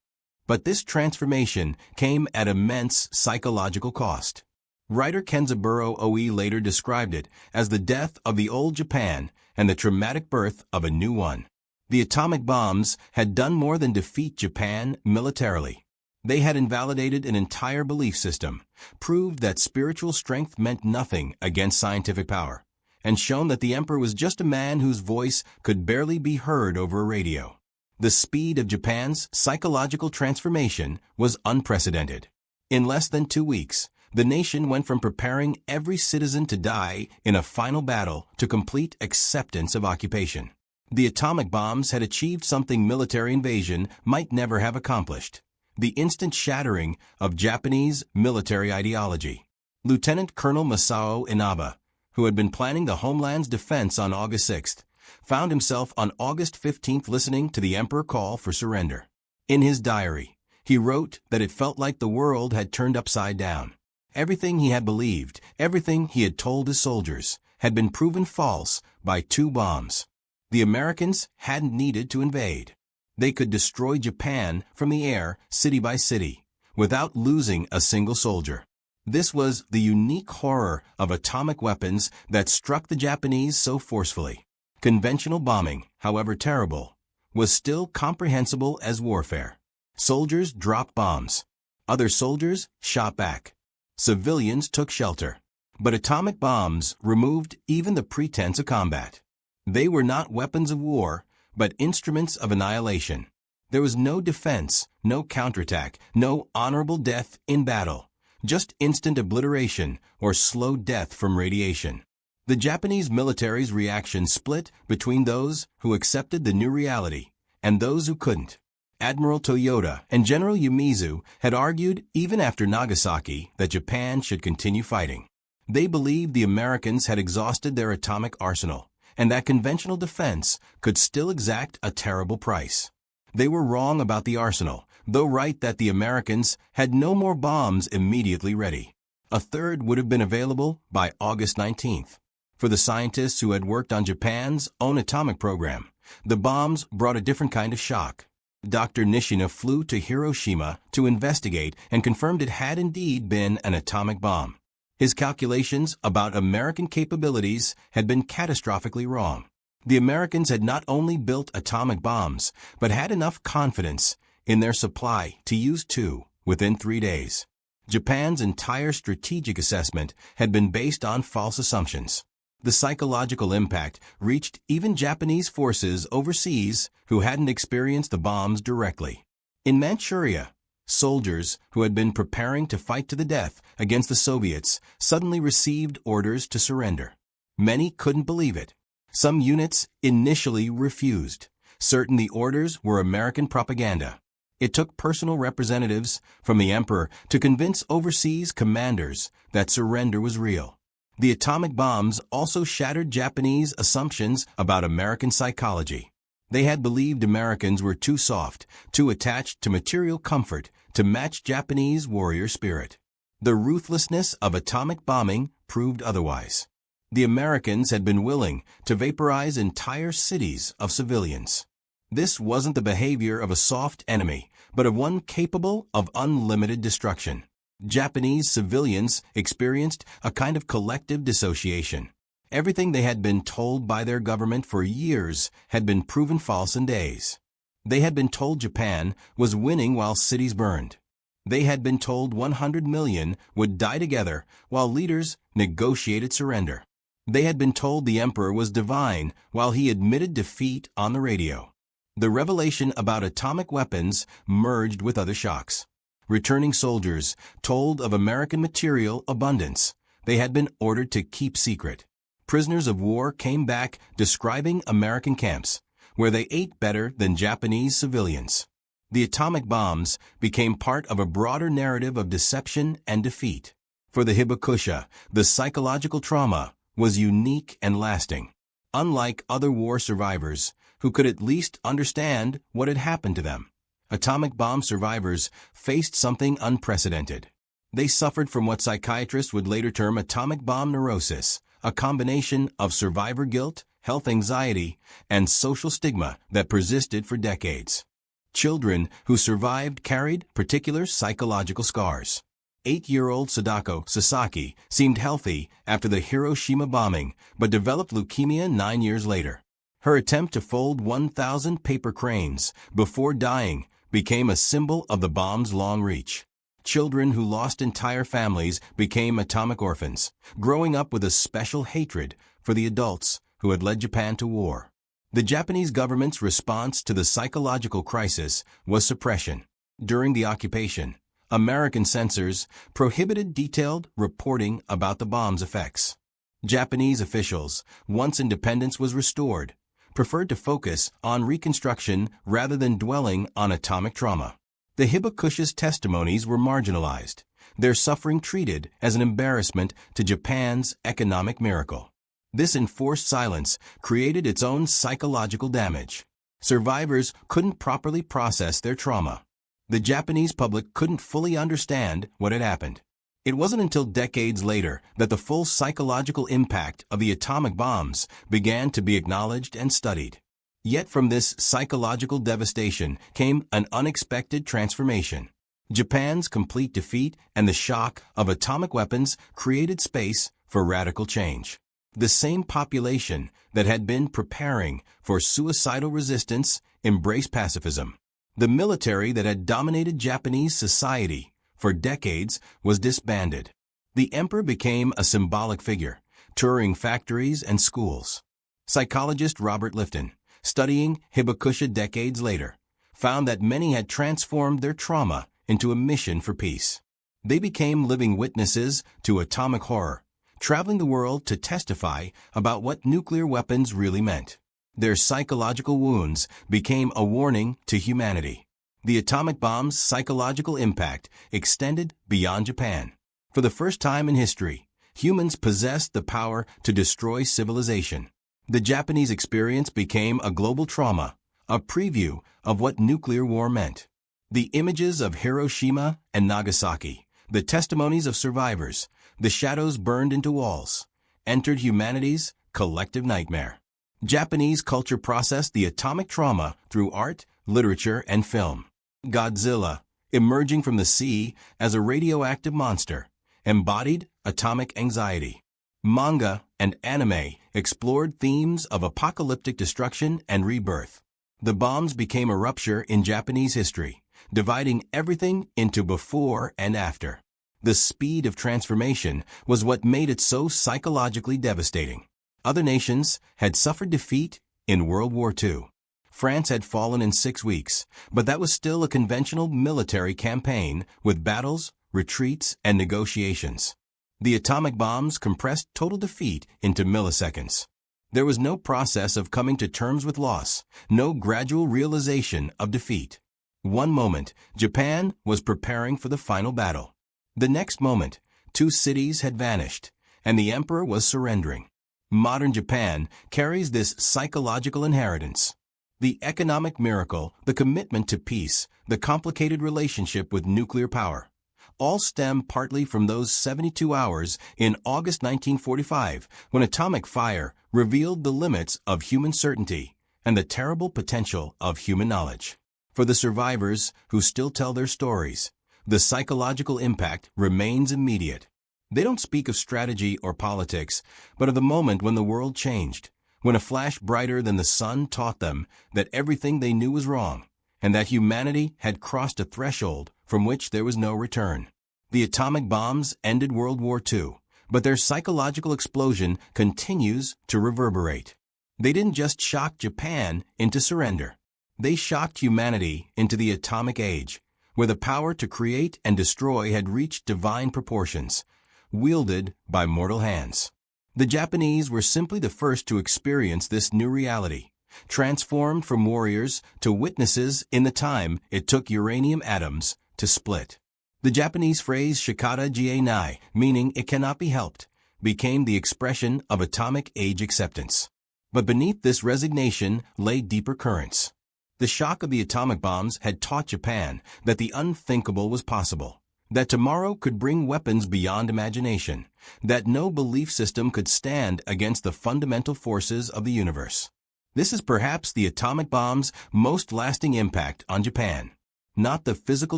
But this transformation came at immense psychological cost. Writer Kenzaburo Oe later described it as the death of the old Japan and the traumatic birth of a new one. The atomic bombs had done more than defeat Japan militarily. They had invalidated an entire belief system, proved that spiritual strength meant nothing against scientific power, and shown that the emperor was just a man whose voice could barely be heard over a radio. The speed of Japan's psychological transformation was unprecedented. In less than 2 weeks, the nation went from preparing every citizen to die in a final battle to complete acceptance of occupation. The atomic bombs had achieved something military invasion might never have accomplished: the instant shattering of Japanese military ideology. Lieutenant Colonel Masao Inaba, who had been planning the homeland's defense on August 6th, found himself on August 15th listening to the emperor call for surrender. In his diary, he wrote that it felt like the world had turned upside down. Everything he had believed, everything he had told his soldiers, had been proven false by 2 bombs. The Americans hadn't needed to invade. They could destroy Japan from the air, city by city, without losing a single soldier. This was the unique horror of atomic weapons that struck the Japanese so forcefully. Conventional bombing, however terrible, was still comprehensible as warfare. Soldiers dropped bombs. Other soldiers shot back. Civilians took shelter. But atomic bombs removed even the pretense of combat. They were not weapons of war, but instruments of annihilation. There was no defense, no counterattack, no honorable death in battle. Just instant obliteration or slow death from radiation. The Japanese military's reaction split between those who accepted the new reality and those who couldn't. Admiral Toyota and General Umezu had argued even after Nagasaki that Japan should continue fighting. They believed the Americans had exhausted their atomic arsenal and that conventional defense could still exact a terrible price. They were wrong about the arsenal, though right that the Americans had no more bombs immediately ready. A third would have been available by August 19th. For the scientists who had worked on Japan's own atomic program, the bombs brought a different kind of shock. Dr. Nishina flew to Hiroshima to investigate and confirmed it had indeed been an atomic bomb. His calculations about American capabilities had been catastrophically wrong. The Americans had not only built atomic bombs, but had enough confidence in their supply to use 2 within 3 days. Japan's entire strategic assessment had been based on false assumptions. The psychological impact reached even Japanese forces overseas who hadn't experienced the bombs directly. In Manchuria, soldiers who had been preparing to fight to the death against the Soviets suddenly received orders to surrender. Many couldn't believe it. Some units initially refused, certain the orders were American propaganda. It took personal representatives from the emperor to convince overseas commanders that surrender was real. The atomic bombs also shattered Japanese assumptions about American psychology. They had believed Americans were too soft, too attached to material comfort to match Japanese warrior spirit. The ruthlessness of atomic bombing proved otherwise. The Americans had been willing to vaporize entire cities of civilians. This wasn't the behavior of a soft enemy, but of one capable of unlimited destruction. Japanese civilians experienced a kind of collective dissociation. Everything they had been told by their government for years had been proven false in days. They had been told Japan was winning while cities burned. They had been told 100 million would die together while leaders negotiated surrender. They had been told the emperor was divine while he admitted defeat on the radio. The revelation about atomic weapons merged with other shocks. Returning soldiers told of American material abundance they had been ordered to keep secret. Prisoners of war came back describing American camps, where they ate better than Japanese civilians. The atomic bombs became part of a broader narrative of deception and defeat. For the Hibakusha, the psychological trauma was unique and lasting. Unlike other war survivors, who could at least understand what had happened to them, atomic bomb survivors faced something unprecedented. They suffered from what psychiatrists would later term atomic bomb neurosis, a combination of survivor guilt, health anxiety, and social stigma that persisted for decades. Children who survived carried particular psychological scars. 8-year-old Sadako Sasaki seemed healthy after the Hiroshima bombing, but developed leukemia 9 years later. Her attempt to fold 1,000 paper cranes before dying became a symbol of the bomb's long reach. Children who lost entire families became atomic orphans, growing up with a special hatred for the adults who had led Japan to war. The Japanese government's response to the psychological crisis was suppression. During the occupation, American censors prohibited detailed reporting about the bomb's effects. Japanese officials, once independence was restored, preferred to focus on reconstruction rather than dwelling on atomic trauma. The Hibakusha's testimonies were marginalized, their suffering treated as an embarrassment to Japan's economic miracle. This enforced silence created its own psychological damage. Survivors couldn't properly process their trauma. The Japanese public couldn't fully understand what had happened. It wasn't until decades later that the full psychological impact of the atomic bombs began to be acknowledged and studied. Yet from this psychological devastation came an unexpected transformation. Japan's complete defeat and the shock of atomic weapons created space for radical change. The same population that had been preparing for suicidal resistance embraced pacifism. The military that had dominated Japanese society for decades was disbanded. The emperor became a symbolic figure, touring factories and schools. Psychologist Robert Lifton, studying Hibakusha decades later, found that many had transformed their trauma into a mission for peace. They became living witnesses to atomic horror, traveling the world to testify about what nuclear weapons really meant. Their psychological wounds became a warning to humanity. The atomic bomb's psychological impact extended beyond Japan. For the first time in history, humans possessed the power to destroy civilization. The Japanese experience became a global trauma, a preview of what nuclear war meant. The images of Hiroshima and Nagasaki, the testimonies of survivors, the shadows burned into walls, entered humanity's collective nightmare. Japanese culture processed the atomic trauma through art, literature, and film. Godzilla, emerging from the sea as a radioactive monster, embodied atomic anxiety. Manga and anime explored themes of apocalyptic destruction and rebirth. The bombs became a rupture in Japanese history, dividing everything into before and after. The speed of transformation was what made it so psychologically devastating. Other nations had suffered defeat in World War II. France had fallen in 6 weeks, but that was still a conventional military campaign with battles, retreats, and negotiations. The atomic bombs compressed total defeat into milliseconds. There was no process of coming to terms with loss, no gradual realization of defeat. One moment, Japan was preparing for the final battle. The next moment, 2 cities had vanished, and the emperor was surrendering. Modern Japan carries this psychological inheritance. The economic miracle, the commitment to peace, the complicated relationship with nuclear power, all stem partly from those 72 hours in August 1945 when atomic fire revealed the limits of human certainty and the terrible potential of human knowledge. For the survivors who still tell their stories, the psychological impact remains immediate. They don't speak of strategy or politics, but of the moment when the world changed, when a flash brighter than the sun taught them that everything they knew was wrong, and that humanity had crossed a threshold from which there was no return. The atomic bombs ended World War II, but their psychological explosion continues to reverberate. They didn't just shock Japan into surrender. They shocked humanity into the atomic age, where the power to create and destroy had reached divine proportions, wielded by mortal hands. The Japanese were simply the first to experience this new reality, transformed from warriors to witnesses in the time it took uranium atoms to split. The Japanese phrase shikata ga nai, meaning it cannot be helped, became the expression of atomic age acceptance. But beneath this resignation lay deeper currents. The shock of the atomic bombs had taught Japan that the unthinkable was possible, that tomorrow could bring weapons beyond imagination, that no belief system could stand against the fundamental forces of the universe. This is perhaps the atomic bomb's most lasting impact on Japan. Not the physical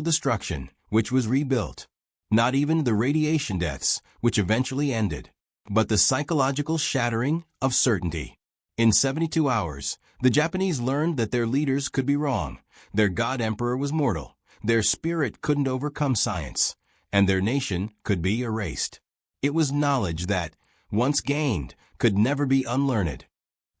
destruction, which was rebuilt, not even the radiation deaths, which eventually ended, but the psychological shattering of certainty. In 72 hours, the Japanese learned that their leaders could be wrong, their god emperor was mortal, their spirit couldn't overcome science, and their nation could be erased. It was knowledge that, once gained, could never be unlearned.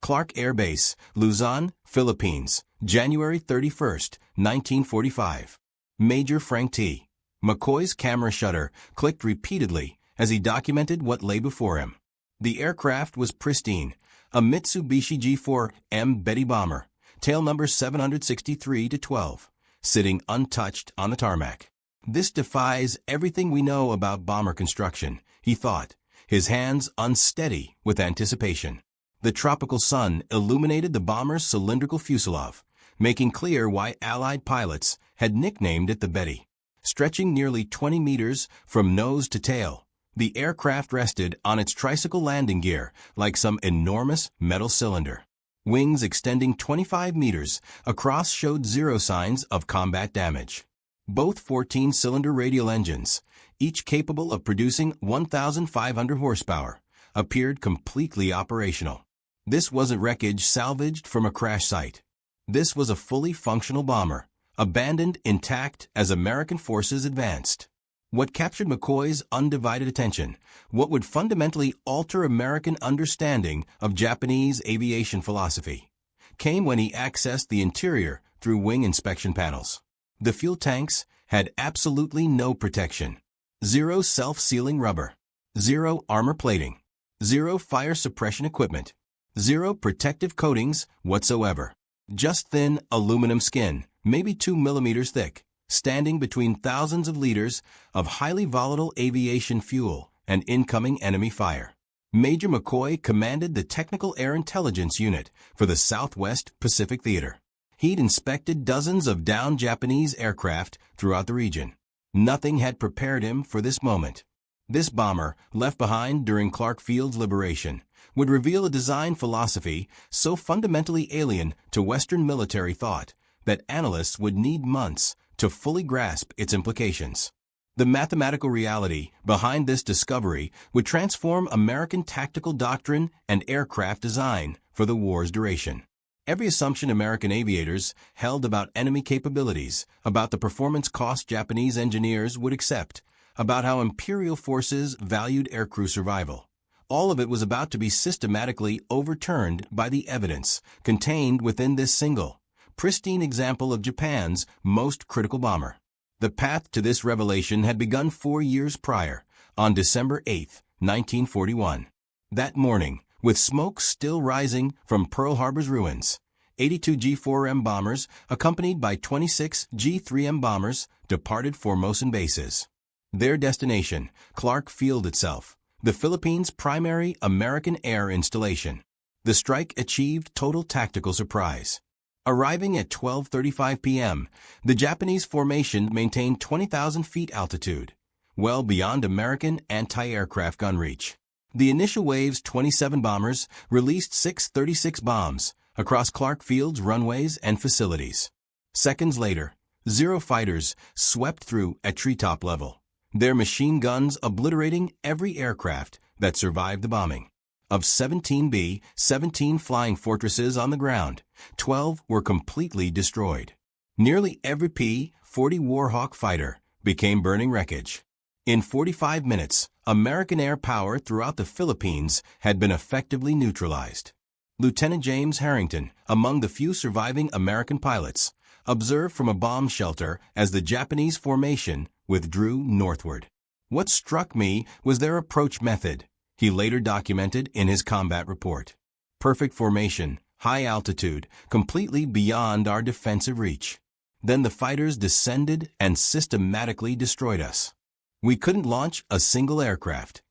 Clark Air Base, Luzon, Philippines, January 31, 1945. Major Frank T. McCoy's camera shutter clicked repeatedly as he documented what lay before him. The aircraft was pristine, a Mitsubishi G4M Betty bomber, tail number 763-12, sitting untouched on the tarmac. This defies everything we know about bomber construction, he thought, his hands unsteady with anticipation. The tropical sun illuminated the bomber's cylindrical fuselage, making clear why Allied pilots had nicknamed it the Betty. Stretching nearly 20 meters from nose to tail, the aircraft rested on its tricycle landing gear like some enormous metal cylinder. Wings extending 25 meters across showed zero signs of combat damage. Both 14-cylinder radial engines, each capable of producing 1,500 horsepower, appeared completely operational. This wasn't wreckage salvaged from a crash site. This was a fully functional bomber, abandoned intact as American forces advanced. What captured McCoy's undivided attention, what would fundamentally alter American understanding of Japanese aviation philosophy, came when he accessed the interior through wing inspection panels. The fuel tanks had absolutely no protection. Zero self-sealing rubber. Zero armor plating. Zero fire suppression equipment. Zero protective coatings whatsoever. Just thin aluminum skin, maybe 2 millimeters thick, standing between thousands of liters of highly volatile aviation fuel and incoming enemy fire. Major McCoy commanded the Technical Air Intelligence Unit for the Southwest Pacific Theater. He'd inspected dozens of downed Japanese aircraft throughout the region. Nothing had prepared him for this moment. This bomber, left behind during Clark Field's liberation, would reveal a design philosophy so fundamentally alien to Western military thought that analysts would need months to fully grasp its implications. The mathematical reality behind this discovery would transform American tactical doctrine and aircraft design for the war's duration. Every assumption American aviators held about enemy capabilities, about the performance cost Japanese engineers would accept, about how imperial forces valued aircrew survival, all of it was about to be systematically overturned by the evidence contained within this single, pristine example of Japan's most critical bomber. The path to this revelation had begun 4 years prior, on December 8, 1941. That morning, with smoke still rising from Pearl Harbor's ruins, 82 G4M bombers, accompanied by 26 G3M bombers, departed Formosan bases. Their destination, Clark Field itself, the Philippines' primary American air installation. The strike achieved total tactical surprise. Arriving at 12:35 p.m., the Japanese formation maintained 20,000 feet altitude, well beyond American anti-aircraft gun reach. The initial wave's 27 bombers released 636 bombs across Clark Field's runways and facilities. Seconds later, Zero fighters swept through at treetop level, their machine guns obliterating every aircraft that survived the bombing. Of 17 B-17 flying fortresses on the ground, 12 were completely destroyed. Nearly every P-40 Warhawk fighter became burning wreckage. In 45 minutes, American air power throughout the Philippines had been effectively neutralized. Lieutenant James Harrington, among the few surviving American pilots, observed from a bomb shelter as the Japanese formation withdrew northward. What struck me was their approach method, he later documented in his combat report. Perfect formation, high altitude, completely beyond our defensive reach. Then the fighters descended and systematically destroyed us. We couldn't launch a single aircraft.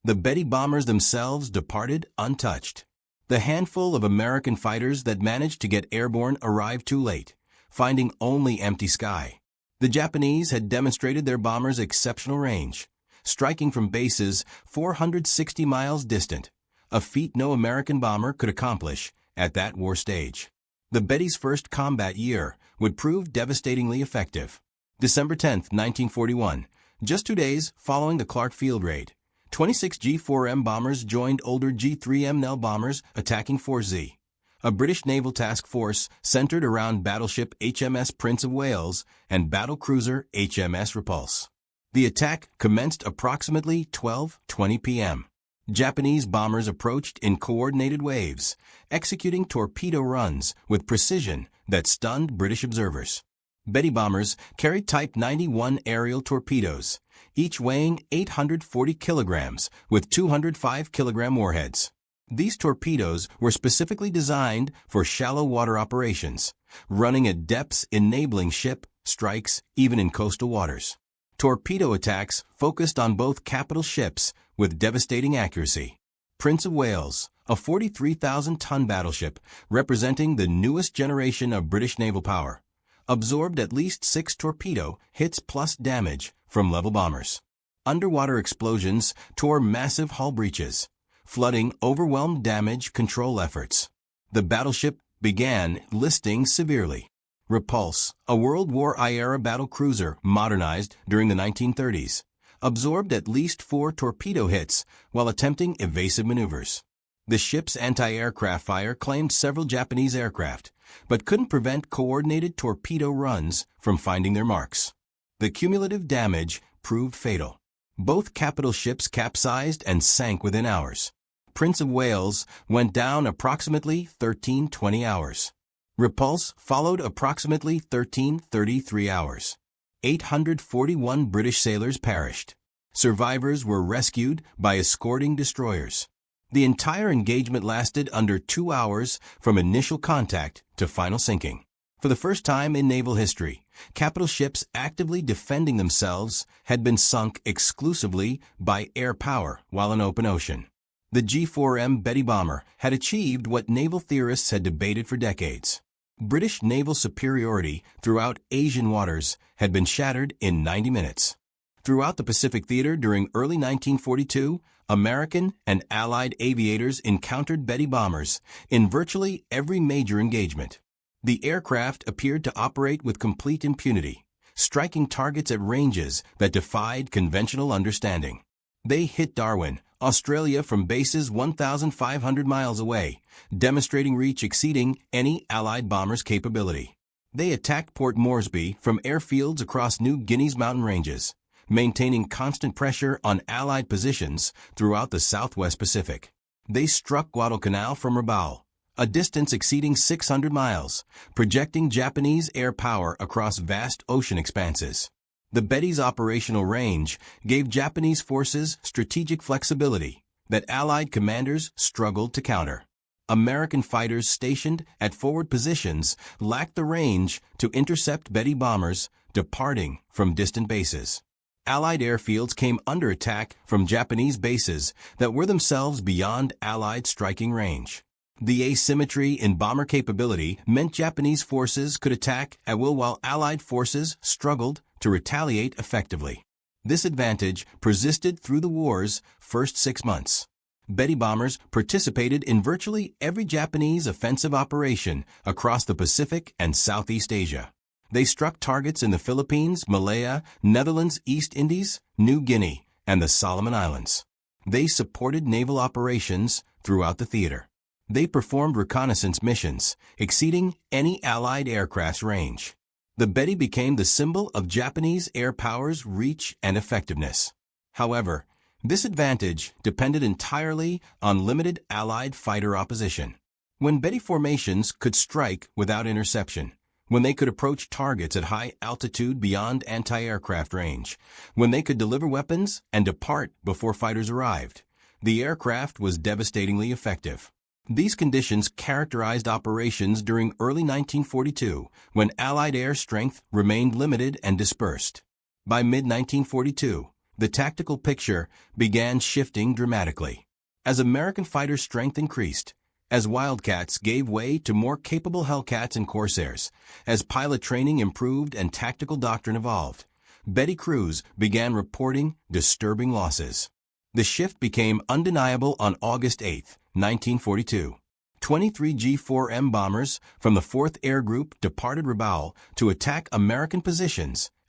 The Betty bombers themselves departed untouched. The handful of American fighters that managed to get airborne arrived too late, finding only empty sky. The Japanese had demonstrated their bombers' exceptional range, striking from bases 460 miles distant, a feat no American bomber could accomplish at that war stage. The Betty's first combat year would prove devastatingly effective. December 10, 1941, just 2 days following the Clark Field raid, 26 G4M bombers joined older G3M Nell bombers attacking Fort Z, a British naval task force centered around battleship HMS Prince of Wales and battlecruiser HMS Repulse. The attack commenced approximately 12:20 p.m. Japanese bombers approached in coordinated waves, executing torpedo runs with precision that stunned British observers. Betty bombers carried Type 91 aerial torpedoes, each weighing 840 kilograms with 205-kilogram warheads. These torpedoes were specifically designed for shallow water operations, running at depths enabling ship strikes even in coastal waters. Torpedo attacks focused on both capital ships with devastating accuracy. Prince of Wales, a 43,000-ton battleship representing the newest generation of British naval power, absorbed at least 6 torpedo hits plus damage from level bombers. Underwater explosions tore massive hull breaches, flooding overwhelmed damage control efforts. The battleship began listing severely. Repulse, a World War I-era battlecruiser modernized during the 1930s, absorbed at least 4 torpedo hits while attempting evasive maneuvers. The ship's anti-aircraft fire claimed several Japanese aircraft, but couldn't prevent coordinated torpedo runs from finding their marks. The cumulative damage proved fatal. Both capital ships capsized and sank within hours. Prince of Wales went down approximately 13:20 hours. Repulse followed approximately 13:33 hours. 841 British sailors perished. Survivors were rescued by escorting destroyers. The entire engagement lasted under 2 hours from initial contact to final sinking. For the first time in naval history, capital ships actively defending themselves had been sunk exclusively by air power while in open ocean. The G4M Betty bomber had achieved what naval theorists had debated for decades. British naval superiority throughout Asian waters had been shattered in 90 minutes. Throughout the Pacific theater during early 1942, American and Allied aviators encountered Betty bombers in virtually every major engagement. The aircraft appeared to operate with complete impunity, striking targets at ranges that defied conventional understanding. They hit Darwin, Australia from bases 1,500 miles away, demonstrating reach exceeding any Allied bomber's capability. They attacked Port Moresby from airfields across New Guinea's mountain ranges, maintaining constant pressure on Allied positions throughout the Southwest Pacific. They struck Guadalcanal from Rabaul, a distance exceeding 600 miles, projecting Japanese air power across vast ocean expanses. The Betty's operational range gave Japanese forces strategic flexibility that Allied commanders struggled to counter. American fighters stationed at forward positions lacked the range to intercept Betty bombers departing from distant bases. Allied airfields came under attack from Japanese bases that were themselves beyond Allied striking range. The asymmetry in bomber capability meant Japanese forces could attack at will while Allied forces struggled to retaliate effectively. This advantage persisted through the war's first 6 months. Betty bombers participated in virtually every Japanese offensive operation across the Pacific and Southeast Asia. They struck targets in the Philippines, Malaya, Netherlands, East Indies, New Guinea, and the Solomon Islands. They supported naval operations throughout the theater. They performed reconnaissance missions, exceeding any Allied aircraft's range. The Betty became the symbol of Japanese air power's reach and effectiveness. However, this advantage depended entirely on limited Allied fighter opposition. When Betty formations could strike without interception, when they could approach targets at high altitude beyond anti-aircraft range, when they could deliver weapons and depart before fighters arrived, the aircraft was devastatingly effective. These conditions characterized operations during early 1942, when Allied air strength remained limited and dispersed. By mid-1942, the tactical picture began shifting dramatically. As American fighter strength increased, as Wildcats gave way to more capable Hellcats and Corsairs, as pilot training improved and tactical doctrine evolved, Betty crews began reporting disturbing losses. The shift became undeniable on August 8, 1942. 23 G-4M bombers from the 4th Air Group departed Rabaul to attack American positions